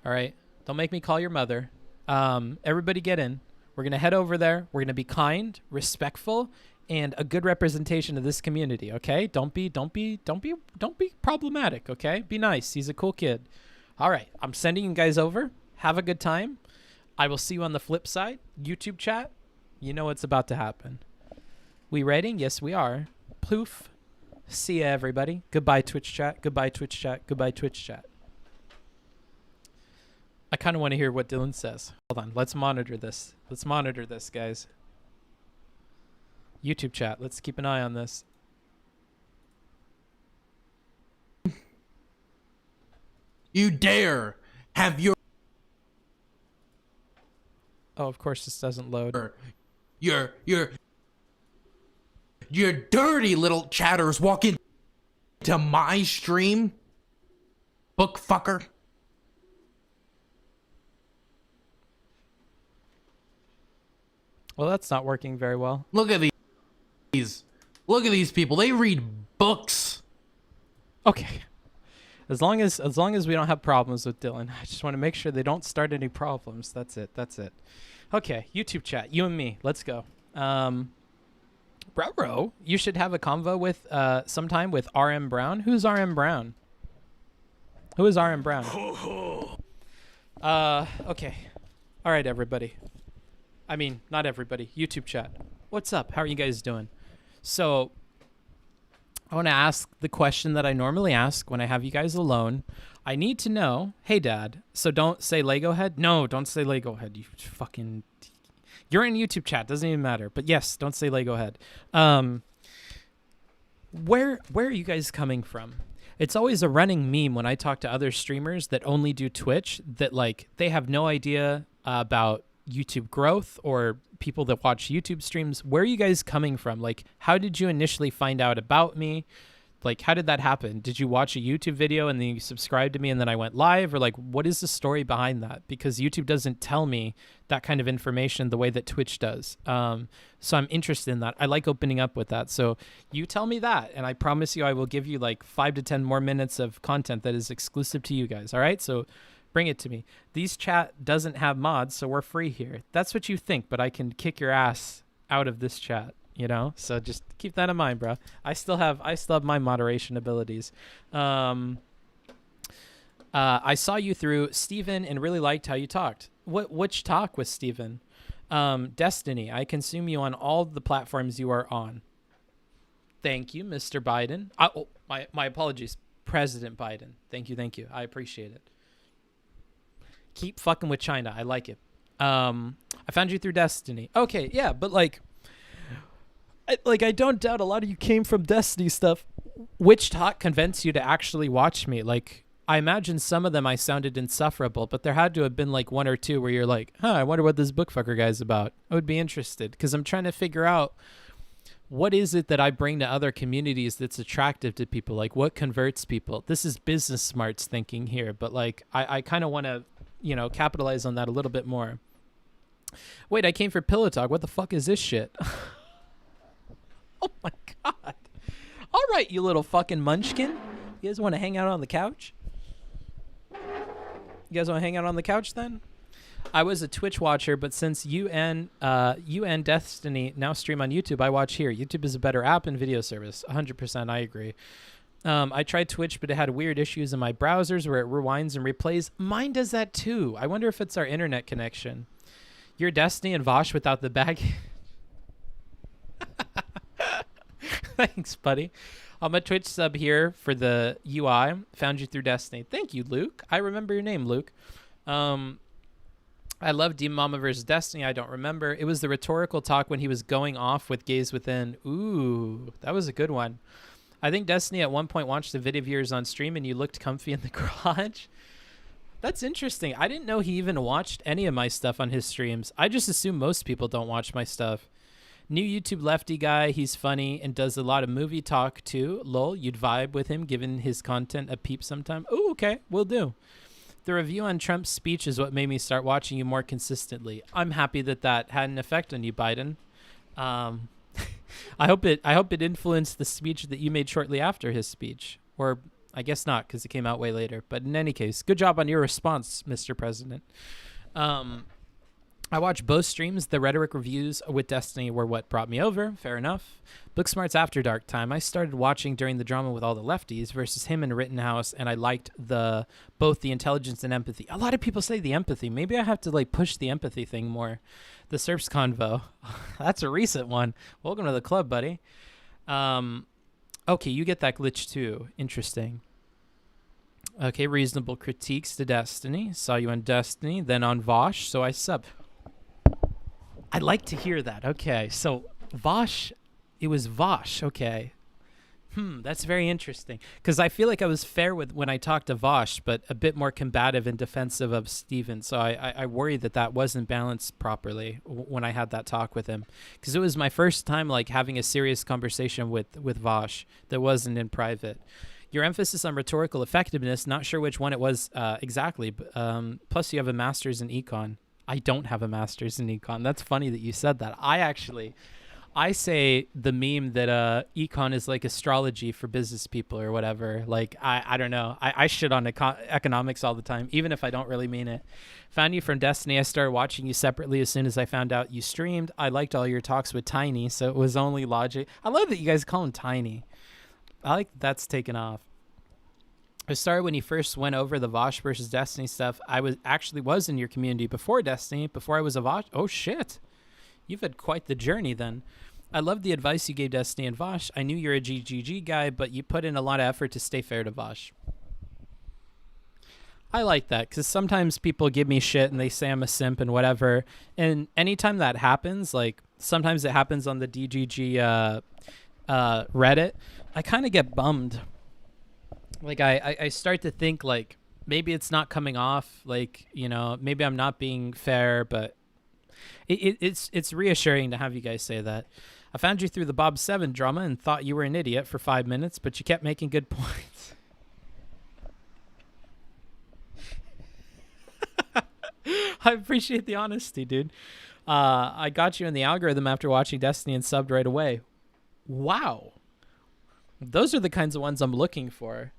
All right. Don't make me call your mother. Everybody get in. We're going to head over there. We're going to be kind, respectful, and a good representation of this community, okay? Don't be problematic, okay? Be nice. He's a cool kid. All right, I'm sending you guys over. Have a good time. I will see you on the flip side. YouTube chat, you know what's about to happen. We raiding? Yes, we are. Ploof. See ya, everybody. Goodbye, Twitch chat. Goodbye, Twitch chat. Goodbye, Twitch chat. I kind of want to hear what Dylan says. Hold on. Let's monitor this. Let's monitor this, guys. YouTube chat. Let's keep an eye on this. You dare have your... Oh, of course this doesn't load. Your dirty little chatters walk into my stream? Book fucker. Well, that's not working very well. Look at these. Look at these people. They read books. Okay. As long as we don't have problems with Dylan, I just want to make sure they don't start any problems. That's it. That's it. Okay, YouTube chat, you and me. Let's go. Bro, you should have a convo with sometime with RM Brown. Who's RM Brown? Who is RM Brown? Okay. All right, everybody. I mean, not everybody. YouTube chat. What's up? How are you guys doing? So, I want to ask the question that I normally ask when I have you guys alone. I need to know, hey, Dad, so don't say Lego head? No, don't say Lego head. You fucking... You're in YouTube chat. Doesn't even matter. But yes, don't say Lego head. Where are you guys coming from? It's always a running meme when I talk to other streamers that only do Twitch that, like, they have no idea about YouTube growth or people that watch YouTube streams. Where are you guys coming from? Like, how did you initially find out about me? Like, how did that happen? Did you watch a YouTube video and then you subscribed to me and then I went live? Or, like, what is the story behind that? Because YouTube doesn't tell me that kind of information the way that Twitch does. So I'm interested in that. I like opening up with that. So you tell me that, and I promise you I will give you, like, 5 to 10 more minutes of content that is exclusive to you guys, all right? So bring it to me. These chat doesn't have mods, so we're free here. That's what you think, but I can kick your ass out of this chat. You know, so just keep that in mind, bro. I still have my moderation abilities. I saw you through Steven and really liked how you talked. Which talk with Steven? Destiny. I consume you on all the platforms you are on. Thank you, Mr. Biden. My apologies, President Biden. Thank you. I appreciate it. Keep fucking with China. I like it. I found you through Destiny. Okay, yeah, but like. I don't doubt a lot of you came from Destiny stuff. Which talk convinced you to actually watch me? Like, I imagine some of them I sounded insufferable, but there had to have been like one or two where you're like, I wonder what this bookfucker guy's about. I would be interested because I'm trying to figure out what is it that I bring to other communities that's attractive to people? Like, what converts people? This is business smarts thinking here, but like, I kind of want to, capitalize on that a little bit more. Wait, I came for Pillow Talk. What the fuck is this shit? Oh my God. All right, you little fucking munchkin. You guys want to hang out on the couch? You guys want to hang out on the couch then? I was a Twitch watcher, but since you and Destiny now stream on YouTube, I watch here. YouTube is a better app and video service. 100%, I agree. I tried Twitch, but it had weird issues in my browsers where it rewinds and replays. Mine does that too. I wonder if it's our internet connection. You're Destiny and Vosh without the bag. Thanks, buddy. I'm a Twitch sub here for the UI. Found you through Destiny. Thank you, Luke. I remember your name, Luke. I love Demon Mama vs. Destiny. I don't remember. It was the rhetorical talk when he was going off with Gaze Within. Ooh, that was a good one. I think Destiny at one point watched the video viewers on stream and you looked comfy in the garage. That's interesting. I didn't know he even watched any of my stuff on his streams. I just assume most people don't watch my stuff. New YouTube lefty guy. He's funny and does a lot of movie talk too. Lol, you'd vibe with him given his content a peep sometime. Oh, okay. Will do. The review on Trump's speech is what made me start watching you more consistently. I'm happy that that had an effect on you, Biden. I hope it influenced the speech that you made shortly after his speech. Or I guess not, because it came out way later. But in any case, good job on your response, Mr. President. I watched both streams. The Rhetoric reviews with Destiny were what brought me over. Fair enough. Booksmarts After Dark time. I started watching during the drama with all the lefties versus him and Rittenhouse, and I liked both the intelligence and empathy. A lot of people say the empathy. Maybe I have to like push the empathy thing more. The Serps Convo. That's a recent one. Welcome to the club, buddy. Okay, you get that glitch too. Interesting. Okay, reasonable critiques to Destiny. Saw you on Destiny, then on Vosh, so I sub. I'd like to hear that. Okay, so Vosh, it was Vosh. Okay. That's very interesting. Because I feel like I was fair with when I talked to Vosh, but a bit more combative and defensive of Steven. So I worry that wasn't balanced properly when I had that talk with him. Because it was my first time like having a serious conversation with Vosh that wasn't in private. Your emphasis on rhetorical effectiveness, not sure which one it was exactly. But, plus you have a master's in econ. I don't have a master's in econ. That's funny that you said that. I say the meme that econ is like astrology for business people or whatever. Like, I don't know. I shit on economics all the time, even if I don't really mean it. Found you from Destiny. I started watching you separately as soon as I found out you streamed. I liked all your talks with Tiny, so it was only logic. I love that you guys call him Tiny. I like that's taken off. I started when you first went over the Vosh versus Destiny stuff. I was in your community before Destiny, before I was a Vosh. Oh shit, you've had quite the journey then. I love the advice you gave Destiny and Vosh. I knew you're a GGG guy, but you put in a lot of effort to stay fair to Vosh. I like that because sometimes people give me shit and they say I'm a simp and whatever. And anytime that happens, like sometimes it happens on the DGG Reddit, I kind of get bummed. Like I start to think like maybe it's not coming off, like, you know, maybe I'm not being fair, but it's reassuring to have you guys say that. I found you through the Bob 7 drama and thought you were an idiot for 5 minutes, but you kept making good points. I appreciate the honesty, dude. I got you in the algorithm after watching Destiny and subbed right away. Wow. Those are the kinds of ones I'm looking for,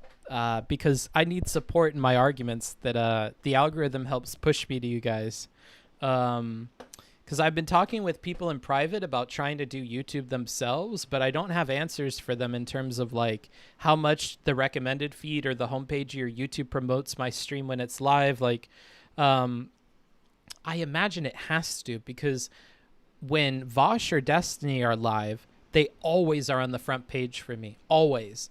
because I need support in my arguments that the algorithm helps push me to you guys. Because I've been talking with people in private about trying to do YouTube themselves, but I don't have answers for them in terms of like how much the recommended feed or the homepage of your YouTube promotes my stream when it's live. Like, I imagine it has to, because when Vosh or Destiny are live, they always are on the front page for me, always.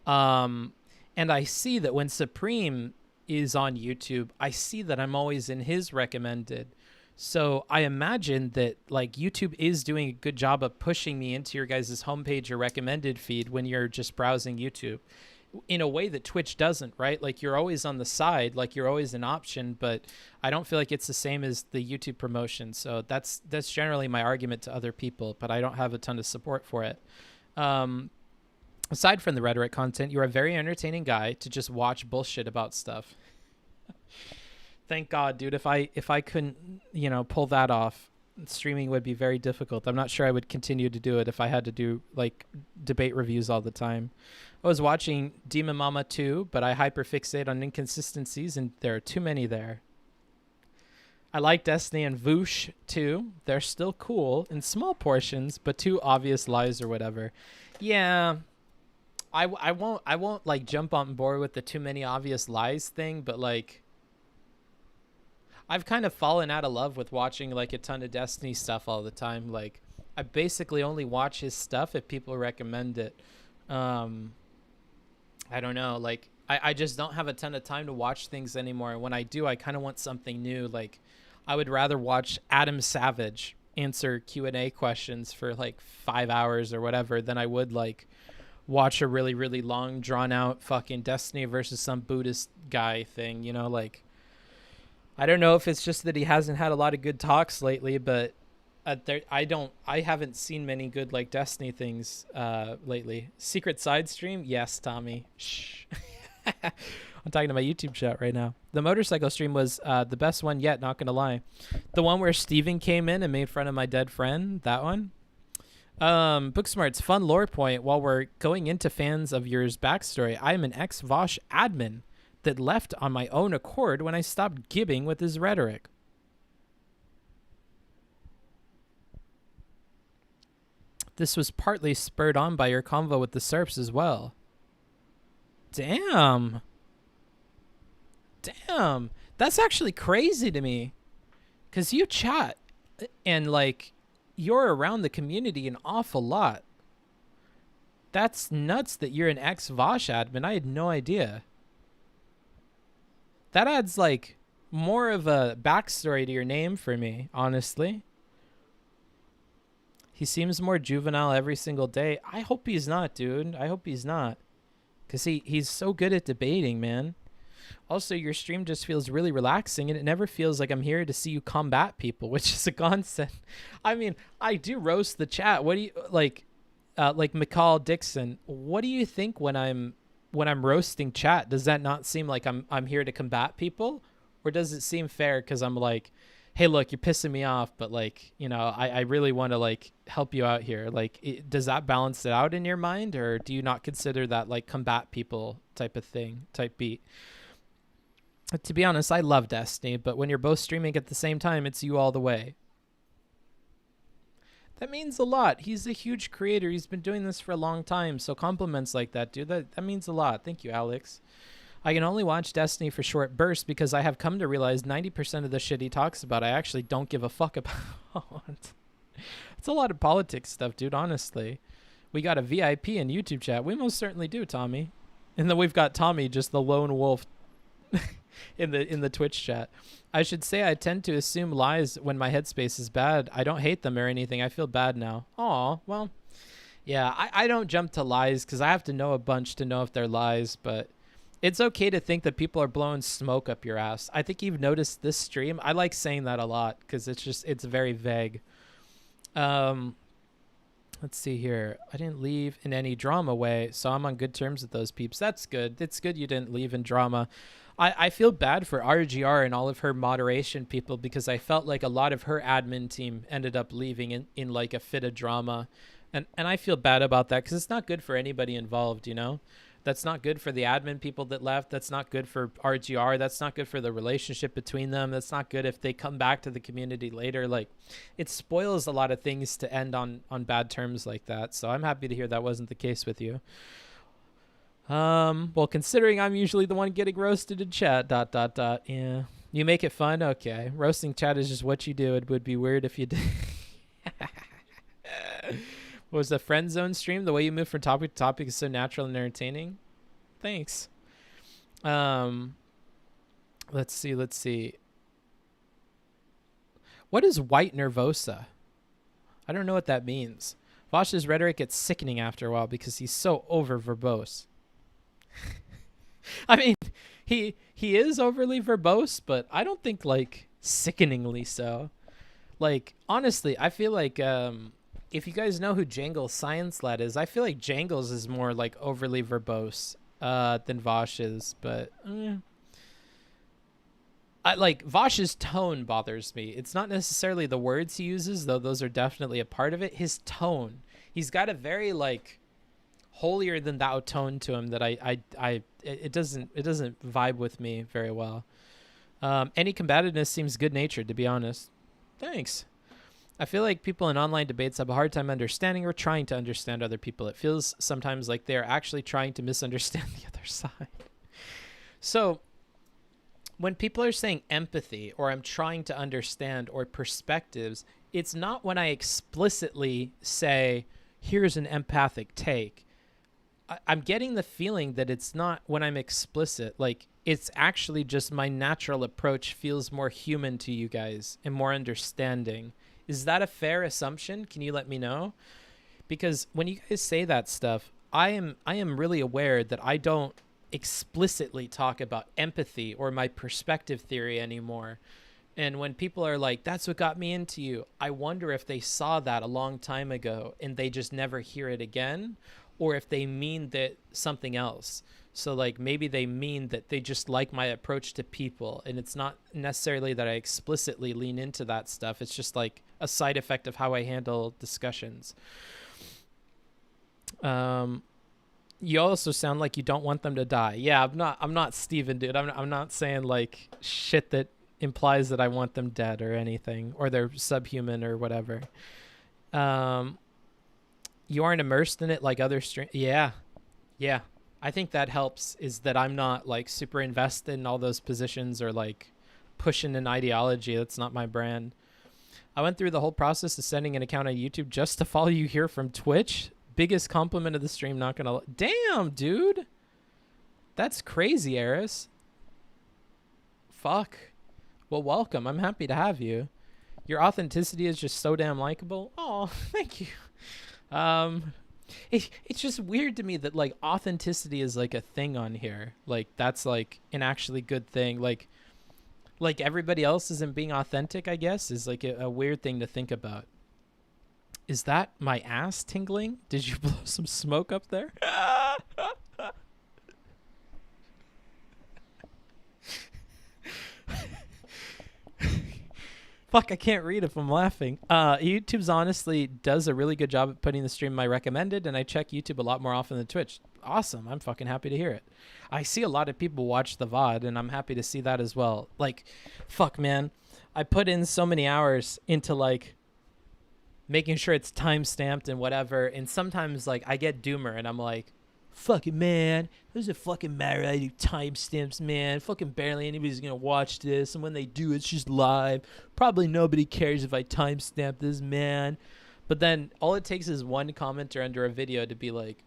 And I see that when Supreme is on YouTube, I see that I'm always in his recommended. So I imagine that like YouTube is doing a good job of pushing me into your guys' homepage or recommended feed when you're just browsing YouTube, in a way that Twitch doesn't, right? Like you're always on the side, like you're always an option, but I don't feel like it's the same as the YouTube promotion. So that's generally my argument to other people, but I don't have a ton of support for it. Aside from the rhetoric content, you're a very entertaining guy to just watch bullshit about stuff. Thank God, dude. If I couldn't, you know, pull that off, streaming would be very difficult. I'm not sure I would continue to do it if I had to do like debate reviews all the time. I was watching Demon Mama 2, but I hyperfixate on inconsistencies, and there are too many there. I like Destiny and Voosh too. They're still cool in small portions, but too obvious lies or whatever. Yeah, I won't like jump on board with the too many obvious lies thing, but like I've kind of fallen out of love with watching like a ton of Destiny stuff all the time. Like I basically only watch his stuff if people recommend it. I don't know, like I just don't have a ton of time to watch things anymore. And when I do, I kind of want something new. Like I would rather watch Adam Savage answer Q&A questions for like 5 hours or whatever than I would like watch a really, really long drawn out fucking Destiny versus some Buddhist guy thing, you know? Like I don't know if it's just that he hasn't had a lot of good talks lately, but I haven't seen many good like Destiny things lately. Secret side stream? Yes, Tommy. Shh. I'm talking to my YouTube chat right now. The motorcycle stream was the best one yet, not gonna lie. The one where Steven came in and made fun of my dead friend, that one. Booksmart's fun lore point. While we're going into fans of yours backstory, I am an ex-Vosh admin that left on my own accord when I stopped gibbing with his rhetoric. This was partly spurred on by your convo with the SERPs as well. Damn. That's actually crazy to me. Because you chat and, like, you're around the community an awful lot. That's nuts that you're an ex-Vosh admin. I had no idea. That adds, like, more of a backstory to your name for me, honestly. He seems more juvenile every single day. I hope he's not, dude. I hope he's not. Because he's so good at debating, man. Also, your stream just feels really relaxing, and it never feels like I'm here to see you combat people, which is a godsend. I mean, I do roast the chat. What do you, like McCall Dixon, what do you think when I'm roasting chat? Does that not seem like I'm here to combat people? Or does it seem fair because I'm like, hey, look, you're pissing me off, but, like, you know, I really want to, like, help you out here. Like, does that balance it out in your mind, or do you not consider that, like, combat people type of thing, type beat? To be honest, I love Destiny, but when you're both streaming at the same time, it's you all the way. That means a lot. He's a huge creator. He's been doing this for a long time, so compliments like that, dude, that means a lot. Thank you, Alex. I can only watch Destiny for short bursts because I have come to realize 90% of the shit he talks about I actually don't give a fuck about. It's a lot of politics stuff, dude, honestly. We got a VIP in YouTube chat. We most certainly do, Tommy. And then we've got Tommy, just the lone wolf in the Twitch chat. I should say I tend to assume lies when my headspace is bad. I don't hate them or anything. I feel bad now. Aw, well, yeah, I don't jump to lies because I have to know a bunch to know if they're lies, but it's okay to think that people are blowing smoke up your ass. I think you've noticed this stream. I like saying that a lot because it's very vague. Let's see here. I didn't leave in any drama way, so I'm on good terms with those peeps. That's good. It's good you didn't leave in drama. I feel bad for RGR and all of her moderation people because I felt like a lot of her admin team ended up leaving in like a fit of drama. And I feel bad about that because it's not good for anybody involved, you know? That's not good for the admin people that left. That's not good for RGR. That's not good for the relationship between them. That's not good if they come back to the community later. Like, it spoils a lot of things to end on bad terms like that. So I'm happy to hear that wasn't the case with you. Well, considering I'm usually the one getting roasted in chat, ... Yeah. You make it fun? Okay. Roasting chat is just what you do. It would be weird if you did. What was the friend zone stream? The way you move from topic to topic is so natural and entertaining. Thanks. Let's see. What is white nervosa? I don't know what that means. Vosh's rhetoric gets sickening after a while because he's so over verbose. I mean, he is overly verbose, but I don't think like sickeningly so. Like, honestly, I feel like if you guys know who Jangles Science Lad is, I feel like Jangles is more like overly verbose than Vosh is, but I like Vosh's tone bothers me. It's not necessarily the words he uses, though those are definitely a part of it. His tone. He's got a very like holier than thou tone to him that it doesn't vibe with me very well. Any combativeness seems good natured, to be honest. Thanks. I feel like people in online debates have a hard time understanding or trying to understand other people. It feels sometimes like they're actually trying to misunderstand the other side. So when people are saying empathy or I'm trying to understand or perspectives, it's not when I explicitly say, here's an empathic take. I'm getting the feeling that it's not when I'm explicit. Like, it's actually just my natural approach feels more human to you guys and more understanding. Is that a fair assumption? Can you let me know? Because when you guys say that stuff, I am really aware that I don't explicitly talk about empathy or my perspective theory anymore. And when people are like, that's what got me into you, I wonder if they saw that a long time ago and they just never hear it again, or if they mean that something else. So like maybe they mean that they just like my approach to people, and it's not necessarily that I explicitly lean into that stuff. It's just like a side effect of how I handle discussions. You also sound like you don't want them to die. Yeah, I'm not Steven, dude. I'm not saying like shit that implies that I want them dead or anything, or they're subhuman or whatever. You aren't immersed in it like other Yeah. I think that helps, is that I'm not like super invested in all those positions or like pushing an ideology. That's not my brand. I went through the whole process of sending an account on YouTube just to follow you here from Twitch. Biggest compliment of the stream, not gonna damn, dude. That's crazy, Eris. Fuck. Well, welcome. I'm happy to have you. Your authenticity is just so damn likable. Oh, thank you. It's just weird to me that like authenticity is like a thing on here. Like that's like an actually good thing. Like everybody else isn't being authentic, I guess, is like a weird thing to think about. Is that my ass tingling? Did you blow some smoke up there? Fuck, I can't read if I'm laughing. YouTube's honestly does a really good job at putting the stream I recommended, and I check YouTube a lot more often than Twitch. Awesome. I'm fucking happy to hear it. I see a lot of people watch the VOD, and I'm happy to see that as well. Like, fuck, man. I put in so many hours into, like, making sure it's time-stamped and whatever, and sometimes, like, I get doomer, and I'm like, fucking man, there's a fucking matter. I do timestamps, man. Fucking barely anybody's gonna watch this, and when they do, it's just live. Probably nobody cares if I timestamp this, man. But then all it takes is one commenter under a video to be like,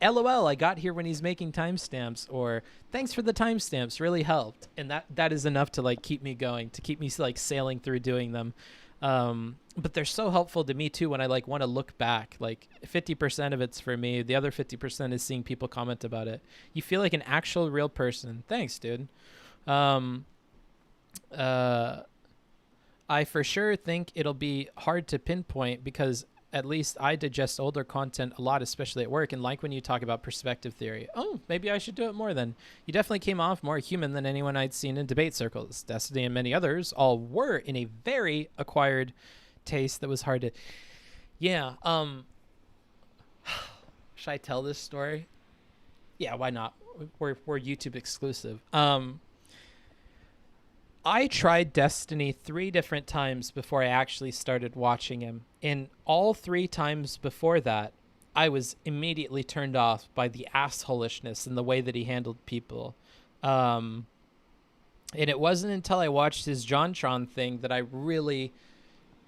LOL, I got here when he's making timestamps, or thanks for the timestamps, really helped. And that is enough to like keep me going, to keep me like sailing through doing them. But they're so helpful to me too when I like want to look back. Like 50% of it's for me, the other 50% is seeing people comment about it. You feel like an actual real person. Thanks, dude. I for sure think it'll be hard to pinpoint because at least I digest older content a lot, especially at work, and like when you talk about perspective theory. Oh, maybe I should do it more then. You definitely came off more human than anyone I'd seen in debate circles. Destiny and many others all were in a very acquired taste that was hard to... Yeah, should I tell this story? Yeah, why not? We're YouTube exclusive. I tried Destiny 3 different times before I actually started watching him. And all 3 times before that, I was immediately turned off by the assholishness and the way that he handled people. And it wasn't until I watched his JonTron thing that I really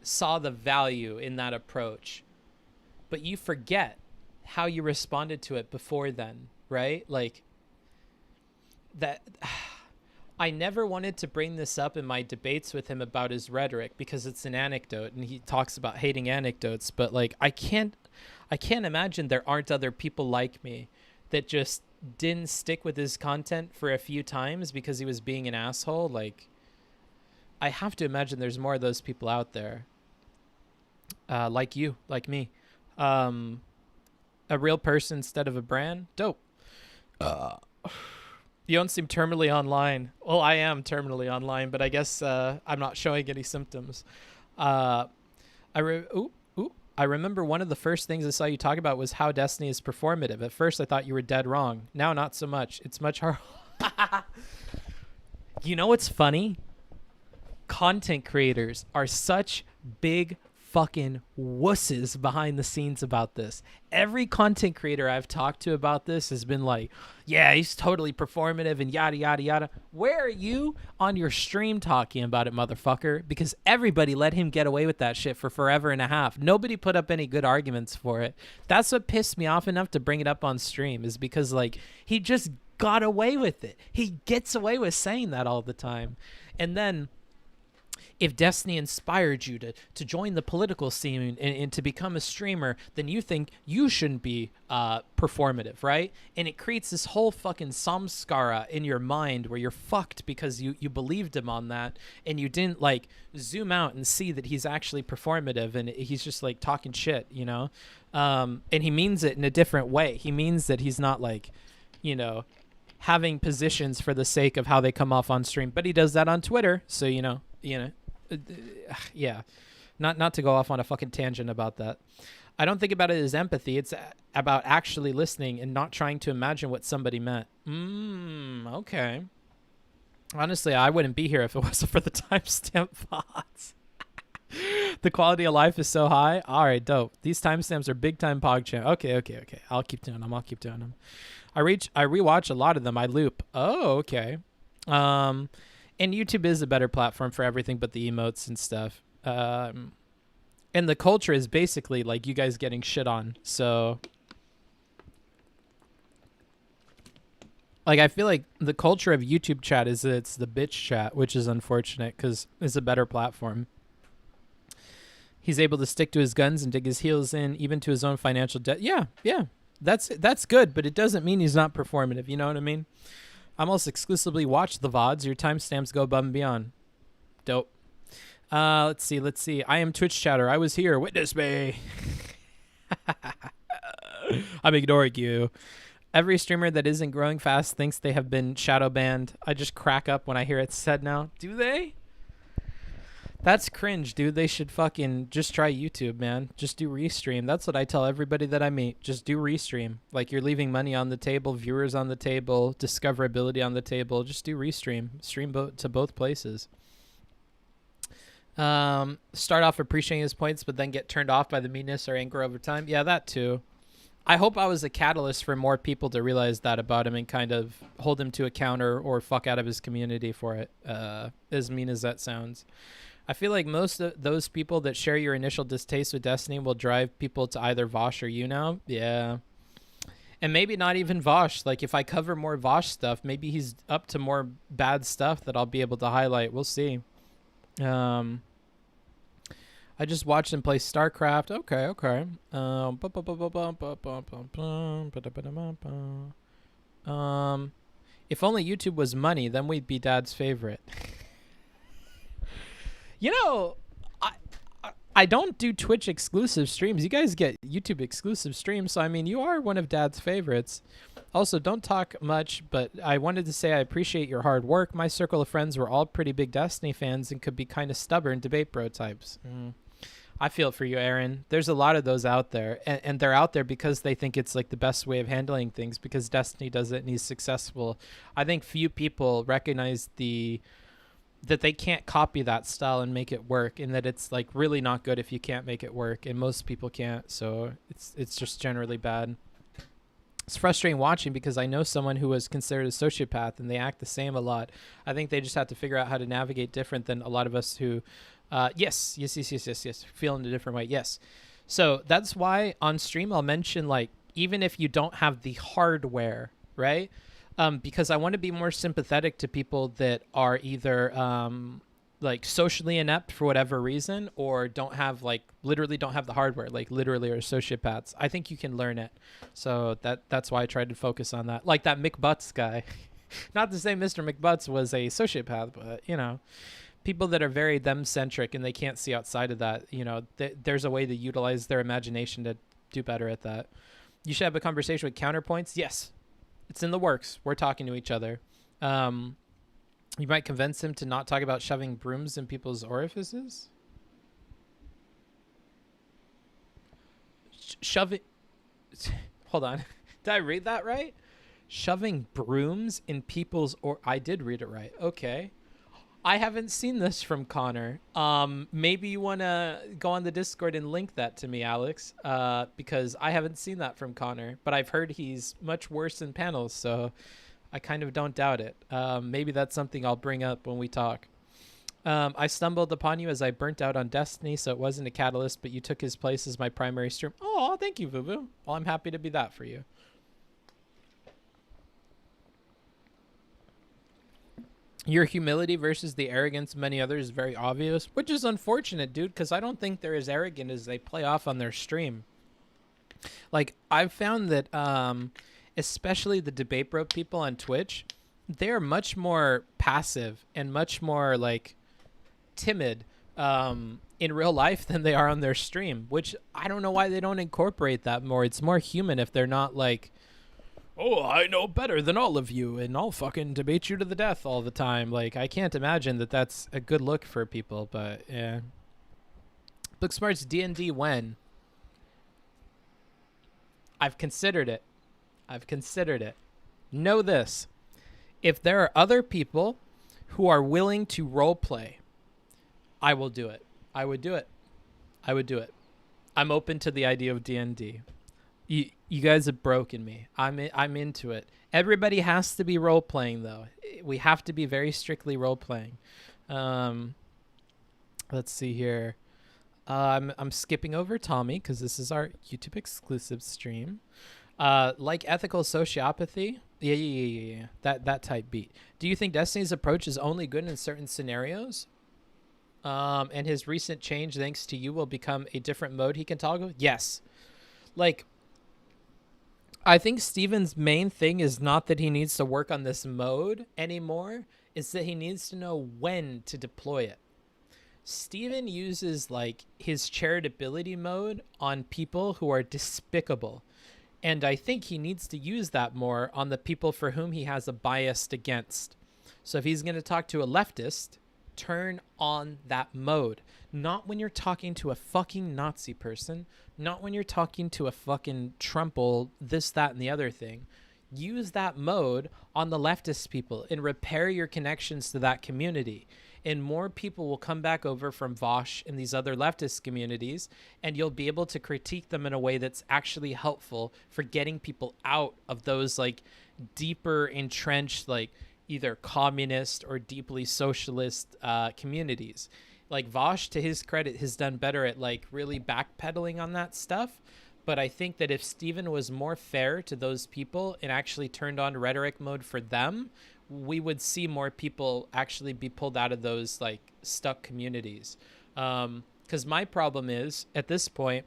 saw the value in that approach. But you forget how you responded to it before then, right? Like, that... I never wanted to bring this up in my debates with him about his rhetoric because it's an anecdote and he talks about hating anecdotes, but like I can't imagine there aren't other people like me that just didn't stick with his content for a few times because he was being an asshole. Like, I have to imagine there's more of those people out there. Like you, like me. A real person instead of a brand. Dope. You don't seem terminally online. Well, I am terminally online, but I guess I'm not showing any symptoms. I remember one of the first things I saw you talk about was how Destiny is performative. At first, I thought you were dead wrong. Now, not so much. It's much harder. You know what's funny? Content creators are such big fucking wusses behind the scenes about this. Every content creator I've talked to about this has been like, yeah, he's totally performative and yada, yada, yada. Where are you on your stream talking about it, motherfucker? Because everybody let him get away with that shit for forever and a half. Nobody put up any good arguments for it. That's what pissed me off enough to bring it up on stream, is because like he just got away with it. He gets away with saying that all the time. And then if Destiny inspired you to join the political scene and to become a streamer, then you think you shouldn't be performative, right? And it creates this whole fucking samskara in your mind where you're fucked because you believed him on that and you didn't like zoom out and see that he's actually performative and he's just like talking shit, you know? And he means it in a different way. He means that he's not like, you know, having positions for the sake of how they come off on stream, but he does that on Twitter. So, you know, yeah, not to go off on a fucking tangent about that. I don't think about it as empathy. It's about actually listening and not trying to imagine what somebody meant. Okay. Honestly, I wouldn't be here if it wasn't for the timestamp bots. The quality of life is so high. All right, dope. These timestamps are big time PogChamp. Okay. I'll keep doing them. I rewatch a lot of them. I loop. Oh, okay. And YouTube is a better platform for everything but the emotes and stuff. And the culture is basically like you guys getting shit on. So, like, I feel like the culture of YouTube chat is that it's the bitch chat, which is unfortunate because it's a better platform. He's able to stick to his guns and dig his heels in, even to his own financial debt. Yeah. That's good, but it doesn't mean he's not performative. You know what I mean? I almost exclusively watch the VODs. Your timestamps go above and beyond. Dope. Let's see. I am Twitch chatter. I was here. Witness me. I'm ignoring you. Every streamer that isn't growing fast thinks they have been shadow banned. I just crack up when I hear it said now. Do they? That's cringe, dude. They should fucking just try YouTube, man. Just do restream. That's what I tell everybody that I meet. Just do restream. Like, you're leaving money on the table, viewers on the table, discoverability on the table. Just do restream. Stream to both places. Start off appreciating his points, but then get turned off by the meanness or anger over time. Yeah, that too. I hope I was a catalyst for more people to realize that about him and kind of hold him to account or fuck out of his community for it, as mean as that sounds. I feel like most of those people that share your initial distaste with Destiny will drive people to either Vosh or you now. Yeah. And maybe not even Vosh. Like, if I cover more Vosh stuff, maybe he's up to more bad stuff that I'll be able to highlight. We'll see. I just watched him play StarCraft. Okay. If only YouTube was money, then we'd be Dad's favorite. You know, I don't do Twitch exclusive streams. You guys get YouTube exclusive streams, so I mean, you are one of Dad's favorites. Also, don't talk much, but I wanted to say I appreciate your hard work. My circle of friends were all pretty big Destiny fans and could be kind of stubborn debate bro types. I feel for you, Aaron. There's a lot of those out there, and they're out there because they think it's like the best way of handling things because Destiny does it and he's successful. I think few people recognize that they can't copy that style and make it work, and that it's like really not good if you can't make it work, and most people can't, so it's just generally bad. It's frustrating watching because I know someone who was considered a sociopath and they act the same a lot. I think they just have to figure out how to navigate different than a lot of us who yes, feel in a different way. Yes. So that's why on stream I'll mention, like, even if you don't have the hardware, right? Because I want to be more sympathetic to people that are either like socially inept for whatever reason, or don't have, like, literally don't have the hardware, like literally are sociopaths. I think you can learn it. So that's why I tried to focus on that. Like that McButts guy. Not to say Mr. McButts was a sociopath, but, you know, people that are very them-centric and they can't see outside of that, you know, there's a way to utilize their imagination to do better at that. You should have a conversation with Counterpoints. Yes, it's in the works. We're talking to each other. You might convince him to not talk about shoving brooms in people's orifices. Shoving... Hold on. Did I read that right? Shoving brooms in people's... I did read it right. Okay. I haven't seen this from Connor. Maybe you want to go on the Discord and link that to me, Alex, because I haven't seen that from Connor, but I've heard he's much worse in panels, so I kind of don't doubt it. Maybe that's something I'll bring up when we talk. I stumbled upon you as I burnt out on Destiny, so it wasn't a catalyst, but you took his place as my primary stream. Oh, thank you, Vuvu. Well, I'm happy to be that for you. Your humility versus the arrogance of many others is very obvious, which is unfortunate, dude, because I don't think they're as arrogant as they play off on their stream. Like, I've found that, especially the debate bro people on Twitch, they're much more passive and much more, like, timid in real life than they are on their stream, which I don't know why they don't incorporate that more. It's more human if they're not like, oh, I know better than all of you, and I'll fucking debate you to the death all the time. Like, I can't imagine that that's a good look for people, but yeah. Booksmarts D&D when? I've considered it. Know this. If there are other people who are willing to roleplay, I will do it. I would do it. I'm open to the idea of D&D. You guys have broken me. I'm into it. Everybody has to be role playing though. We have to be very strictly role playing. Let's see here. I'm skipping over Tommy because this is our YouTube exclusive stream. Like ethical sociopathy. Yeah. That type beat. Do you think Destiny's approach is only good in certain scenarios? And his recent change, thanks to you, will become a different mode he can toggle? Yes. Like, I think Steven's main thing is not that he needs to work on this mode anymore. It's that he needs to know when to deploy it. Steven uses, like, his charitability mode on people who are despicable. And I think he needs to use that more on the people for whom he has a bias against. So if he's going to talk to a leftist, turn on that mode. Not when you're talking to a fucking Nazi person. Not when you're talking to a fucking Trumple, this, that, and the other thing. Use that mode on the leftist people and repair your connections to that community. and more people will come back over from Vosh and these other leftist communities, and you'll be able to critique them in a way that's actually helpful for getting people out of those like deeper entrenched, like either communist or deeply socialist communities. Like Vosh, to his credit, has done better at like really backpedaling on that stuff. But I think that if Steven was more fair to those people and actually turned on rhetoric mode for them, we would see more people actually be pulled out of those like stuck communities. Because my problem is at this point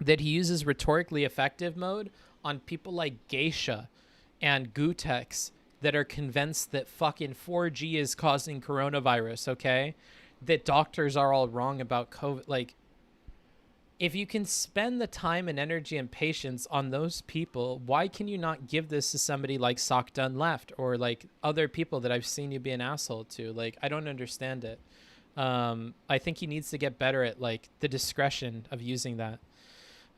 that he uses rhetorically effective mode on people like Geisha and Gutex that are convinced that fucking 4G is causing coronavirus, okay? That doctors are all wrong about COVID. Like, if you can spend the time and energy and patience on those people, why can you not give this to somebody like Sock Done Left or like other people that I've seen you be an asshole to? Like, I don't understand it. I think he needs to get better at like the discretion of using that.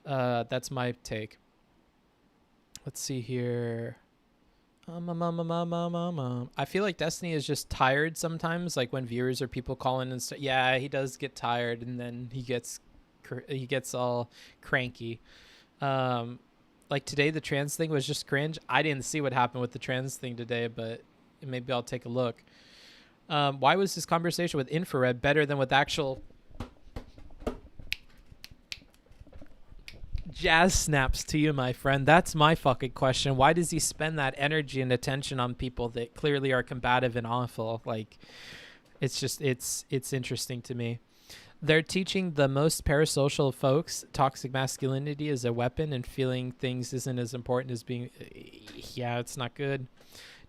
That's my take. Let's see here. I feel like Destiny is just tired sometimes, like when viewers or people call in and stuff. Yeah, he does get tired, and then he gets all cranky. Like today, the trans thing was just cringe. I didn't see what happened with the trans thing today, but maybe I'll take a look. Why was this conversation with infrared better than with actual jazz snaps to you, my friend? That's my fucking question. Why does he spend that energy and attention on people that clearly are combative and awful? Like, it's just, it's interesting to me. They're teaching the most parasocial folks toxic masculinity is a weapon, and feeling things isn't as important as being... Yeah, it's not good.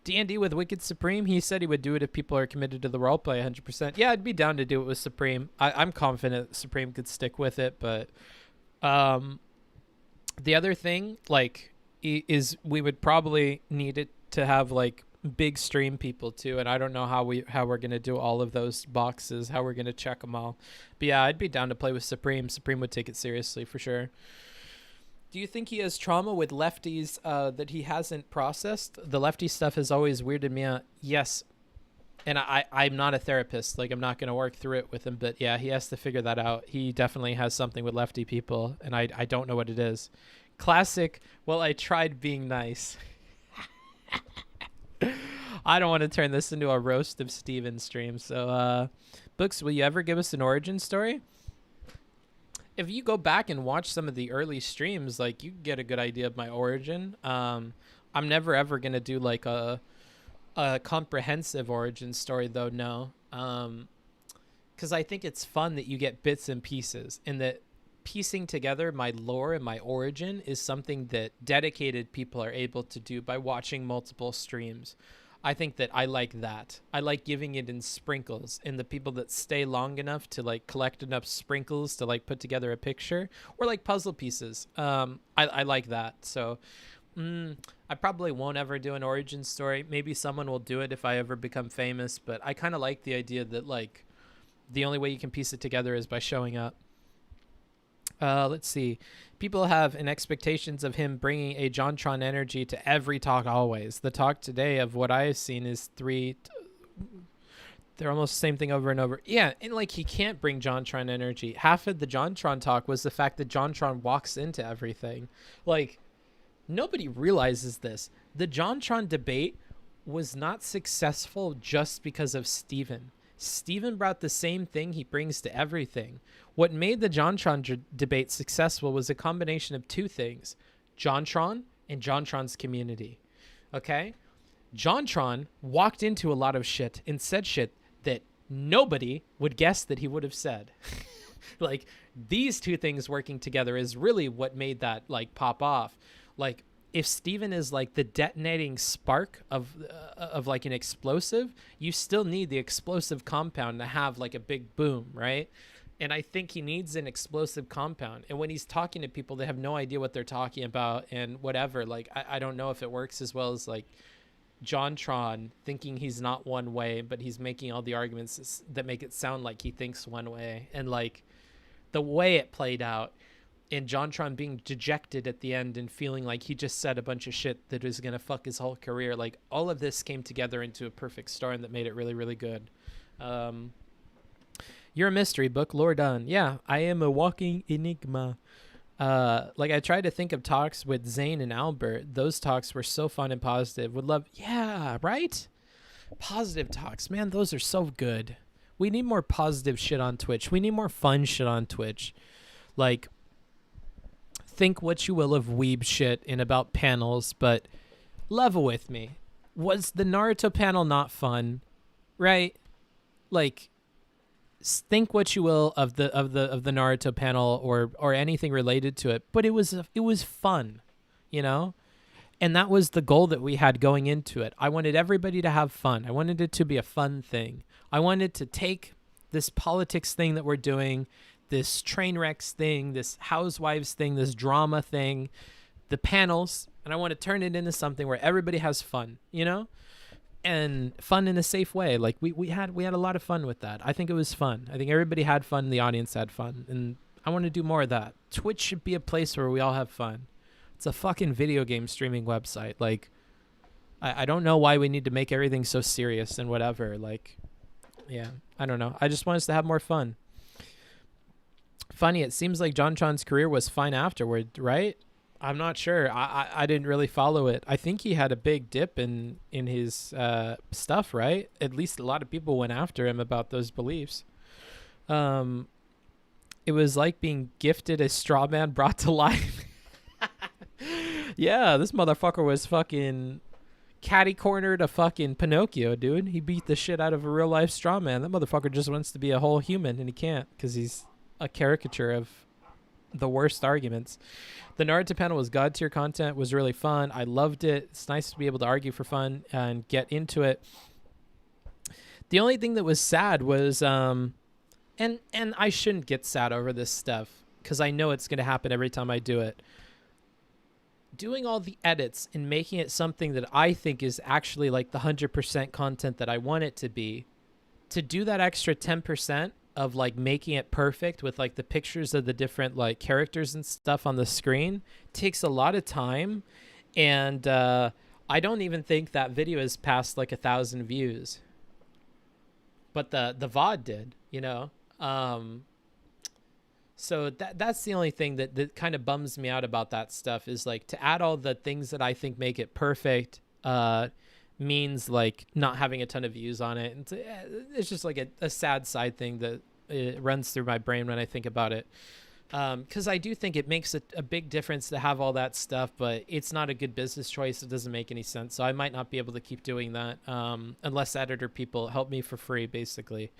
D&D with Wicked Supreme, he said he would do it if people are committed to the roleplay 100%. Yeah, I'd be down to do it with Supreme. I'm confident Supreme could stick with it, but... the other thing, like, is we would probably need it to have, like, big stream people too, and I don't know how we're gonna do all of those boxes, how we're gonna check them all. But yeah, I'd be down to play with Supreme. Supreme would take it seriously for sure. Do you think he has trauma with lefties that he hasn't processed? The lefty stuff has always weirded me out. Yes, and I'm not a therapist, like I'm not gonna work through it with him, but yeah, he has to figure that out. He definitely has something with lefty people, and I don't know what it is. Classic, well, I tried being nice. I don't want to turn this into a roast of Steven stream. So, Books, will you ever give us an origin story? If you go back and watch some of the early streams, like, you get a good idea of my origin. I'm never ever going to do like a comprehensive origin story though. No. 'Cause I think it's fun that you get bits and pieces, and that piecing together my lore and my origin is something that dedicated people are able to do by watching multiple streams. I think that I like that. I like giving it in sprinkles, and the people that stay long enough to like collect enough sprinkles to like put together a picture, or like puzzle pieces. I like that. So I probably won't ever do an origin story. Maybe someone will do it if I ever become famous, but I kind of like the idea that like the only way you can piece it together is by showing up. Let's see. People have an expectations of him bringing a JonTron energy to every talk always. The talk today of what I have seen is they're almost the same thing over and over. Yeah, and like he can't bring JonTron energy. Half of the JonTron talk was the fact that JonTron walks into everything. Like, nobody realizes this. The JonTron debate was not successful just because of Steven. Steven brought the same thing he brings to everything. What made the JonTron debate successful was a combination of two things: JonTron and JonTron's community. Okay? JonTron walked into a lot of shit and said shit that nobody would guess that he would have said. Like, these two things working together is really what made that like pop off. Like, if Steven is like the detonating spark of like an explosive, you still need the explosive compound to have like a big boom, right? And I think he needs an explosive compound. And when he's talking to people, they have no idea what they're talking about and whatever. Like, I don't know if it works as well as like JonTron thinking he's not one way, but he's making all the arguments that make it sound like he thinks one way. And like the way it played out, and JonTron being dejected at the end and feeling like he just said a bunch of shit that was going to fuck his whole career. Like, all of this came together into a perfect storm that made it really, really good. You're a mystery book, lore done. Yeah, I am a walking enigma. Like I tried to think of talks with Zane and Albert. Those talks were so fun and positive. Would love, yeah, right? Positive talks, man, those are so good. We need more positive shit on Twitch. We need more fun shit on Twitch. Like, think what you will of weeb shit and about panels, but level with me. Was the Naruto panel not fun? Right? Like, think what you will of the Naruto panel or anything related to it, but it was fun, you know? And that was the goal that we had going into it. I wanted everybody to have fun. I wanted it to be a fun thing. I wanted to take this politics thing that we're doing, this train wrecks thing, this housewives thing, this drama thing, the panels, and I want to turn it into something where everybody has fun, you know? And fun in a safe way. Like we had a lot of fun with that. I think it was fun. I think everybody had fun. The audience had fun, and I want to do more of that. Twitch should be a place where we all have fun. It's a fucking video game streaming website. Like, I don't know why we need to make everything so serious and whatever. Like, yeah, I don't know. I just want us to have more fun. Funny, it seems like John Tron's career was fine afterward, right? I'm not sure. I didn't really follow it. I think he had a big dip in his stuff, right? At least a lot of people went after him about those beliefs. It was like being gifted a straw man brought to life. Yeah, this motherfucker was fucking catty-cornered a fucking Pinocchio, dude. He beat the shit out of a real-life straw man. That motherfucker just wants to be a whole human, and he can't because he's a caricature of the worst arguments. The Naruto panel was god tier content, was really fun. I loved it. It's nice to be able to argue for fun and get into it. The only thing that was sad was and I shouldn't get sad over this stuff because I know it's going to happen every time I do it. Doing all the edits and making it something that I think is actually like the 100% content that I want it to be, to do that extra 10% of like making it perfect with like the pictures of the different like characters and stuff on the screen takes a lot of time. And I don't even think that video has passed like 1,000 views, but the VOD did, you know? So that's the only thing that kind of bums me out about that stuff is like to add all the things that I think make it perfect means like not having a ton of views on it. And it's just like a sad side thing that it runs through my brain when I think about it. Because I do think it makes a big difference to have all that stuff, but it's not a good business choice. It doesn't make any sense. So I might not be able to keep doing that unless editor people help me for free, basically.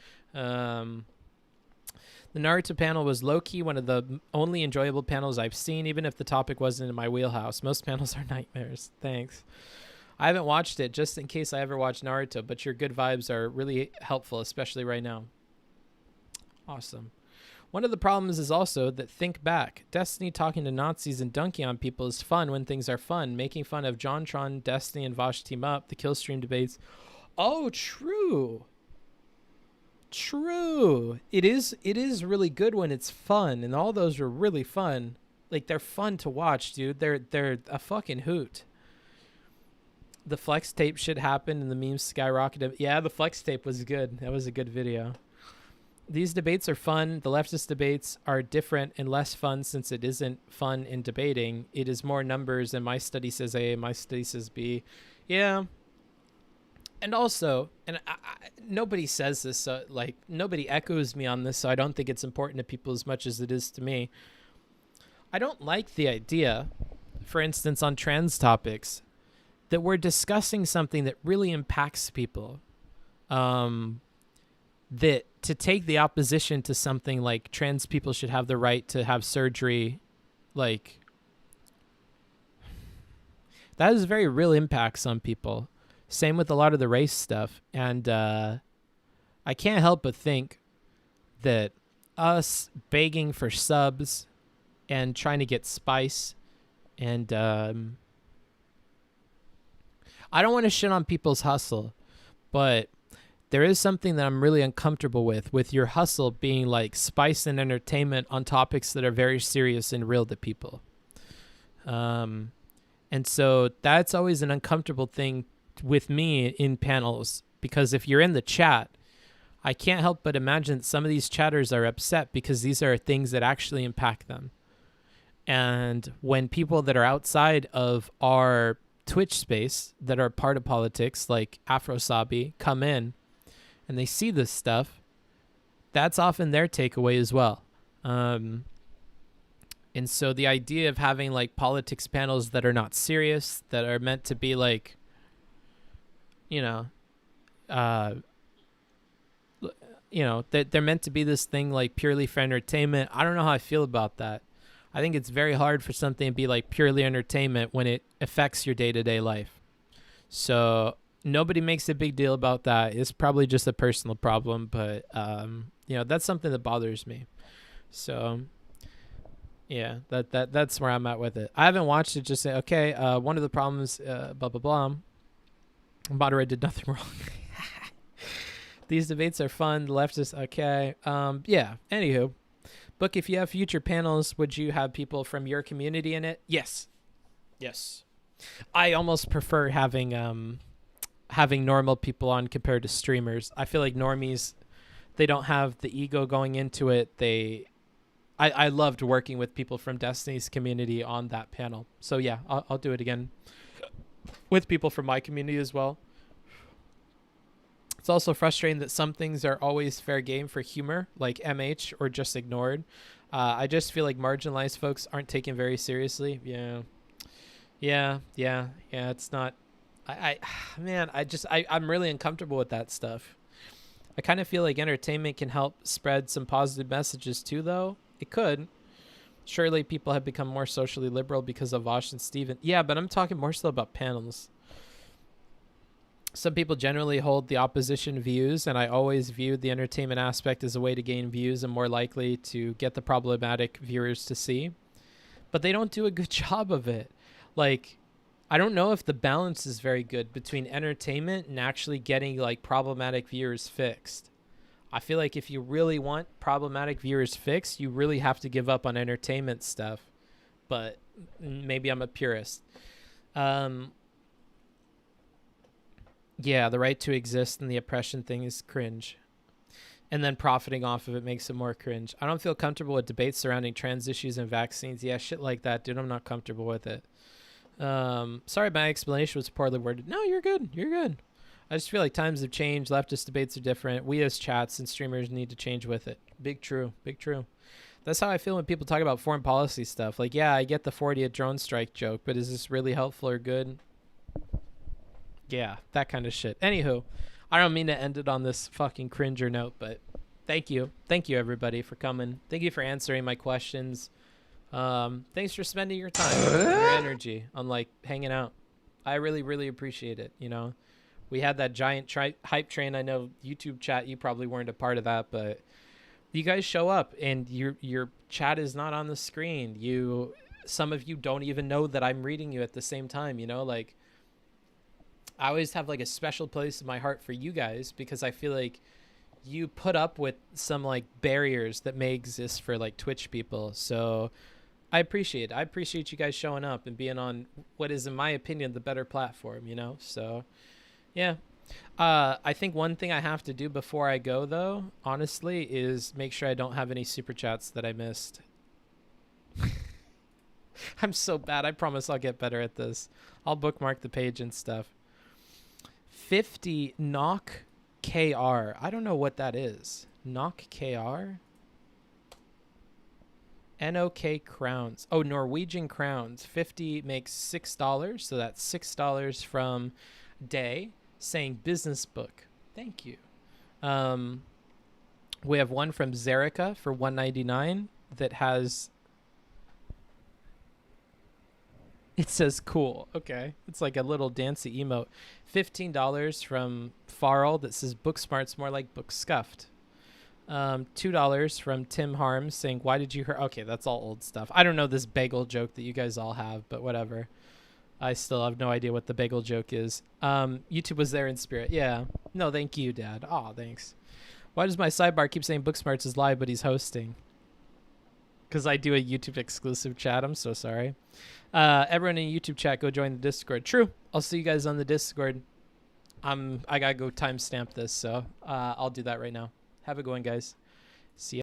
The Naruto panel was low-key one of the only enjoyable panels I've seen, even if the topic wasn't in my wheelhouse. Most panels are nightmares. Thanks. I haven't watched it just in case I ever watch Naruto, but your good vibes are really helpful, especially right now. Awesome. One of the problems is also that think back. Destiny talking to Nazis and dunking on people is fun when things are fun. Making fun of JonTron, Destiny, and Vosh team up, the Killstream debates. Oh, true. True. It is really good when it's fun, and all those are really fun. Like, they're fun to watch, dude. They're a fucking hoot. The flex tape shit happened and the memes skyrocketed. Yeah, the flex tape was good. That was a good video. These debates are fun. The leftist debates are different and less fun since it isn't fun in debating. It is more numbers, and my study says A, my study says B. Yeah. And also, and nobody says this, so like nobody echoes me on this, so I don't think it's important to people as much as it is to me. I don't like the idea, for instance, on trans topics, that we're discussing something that really impacts people. That to take the opposition to something like trans people should have the right to have surgery, like, that has very real impacts on people. Same with a lot of the race stuff. And I can't help but think that us begging for subs and trying to get spice and I don't want to shit on people's hustle, but there is something that I'm really uncomfortable with your hustle being like spice and entertainment on topics that are very serious and real to people. And so that's always an uncomfortable thing with me in panels, because if you're in the chat, I can't help but imagine that some of these chatters are upset because these are things that actually impact them. And when people that are outside of our Twitch space that are part of politics, like AfroSabi, come in and they see this stuff, that's often their takeaway as well. And so the idea of having like politics panels that are not serious, that are meant to be like, that they're meant to be this thing like purely for entertainment. I don't know how I feel about that. I think it's very hard for something to be like purely entertainment when it affects your day-to-day life. So nobody makes a big deal about that. It's probably just a personal problem, but that's something that bothers me. So yeah, that's where I'm at with it. I haven't watched it. Just say, okay, one of the problems, blah blah blah. Moderator did nothing wrong. These debates are fun. The leftists, okay. Yeah. Anywho. Book, if you have future panels, would you have people from your community in it? Yes. I almost prefer having normal people on compared to streamers. I feel like normies, they don't have the ego going into it. I loved working with people from Destiny's community on that panel. So yeah, I'll do it again with people from my community as well. It's also frustrating that some things are always fair game for humor, like MH, or just ignored. I just feel like marginalized folks aren't taken very seriously. Yeah. It's not. I'm really uncomfortable with that stuff. I kind of feel like entertainment can help spread some positive messages too, though. It could. Surely people have become more socially liberal because of Vosh and Steven. Yeah, but I'm talking more so about panels. Some people generally hold the opposition views, and I always viewed the entertainment aspect as a way to gain views and more likely to get the problematic viewers to see. But they don't do a good job of it. Like, I don't know if the balance is very good between entertainment and actually getting like problematic viewers fixed. I feel like if you really want problematic viewers fixed, you really have to give up on entertainment stuff. But maybe I'm a purist. Yeah, the right to exist and the oppression thing is cringe. And then profiting off of it makes it more cringe. I don't feel comfortable with debates surrounding trans issues and vaccines. Yeah, shit like that, dude. I'm not comfortable with it. Sorry, my explanation was poorly worded. No, you're good. I just feel like times have changed. Leftist debates are different. We as chats and streamers need to change with it. Big true. That's how I feel when people talk about foreign policy stuff. Like, yeah, I get the 40th drone strike joke, but is this really helpful or good? Yeah, that kind of shit. Anywho, I don't mean to end it on this fucking cringer note, but thank you. Thank you, everybody, for coming. Thank you for answering my questions. Thanks for spending your time, your energy on, like, hanging out. I really, really appreciate it, We had that giant hype train. I know YouTube chat, you probably weren't a part of that, but you guys show up, and your chat is not on the screen. Some of you don't even know that I'm reading you at the same time, like... I always have like a special place in my heart for you guys because I feel like you put up with some like barriers that may exist for like Twitch people. So I appreciate it. I appreciate you guys showing up and being on what is, in my opinion, the better platform, So yeah. I think one thing I have to do before I go, though, honestly, is make sure I don't have any super chats that I missed. I'm so bad. I promise I'll get better at this. I'll bookmark the page and stuff. 50 knock KR. I don't know what that is. Knock KR? NOK crowns. Oh, Norwegian crowns. 50 makes $6. So that's $6 from Day saying business book. Thank you. We have one from Zerica for $1.99 that has... It says cool. Okay. It's like a little dancey emote. $15 from Farrell that says book smart's more like book scuffed. $2 from Tim Harms saying, why did you hurt? Okay, that's all old stuff. I don't know this bagel joke that you guys all have, but whatever. I still have no idea what the bagel joke is. YouTube was there in spirit. Yeah. No, thank you, Dad. Aw, thanks. Why does my sidebar keep saying book smarts is live, but he's hosting? Because I do a YouTube exclusive chat. I'm so sorry. Everyone in YouTube chat, go join the Discord. True. I'll see you guys on the Discord. I gotta go timestamp this, so I'll do that right now. Have a good one, guys.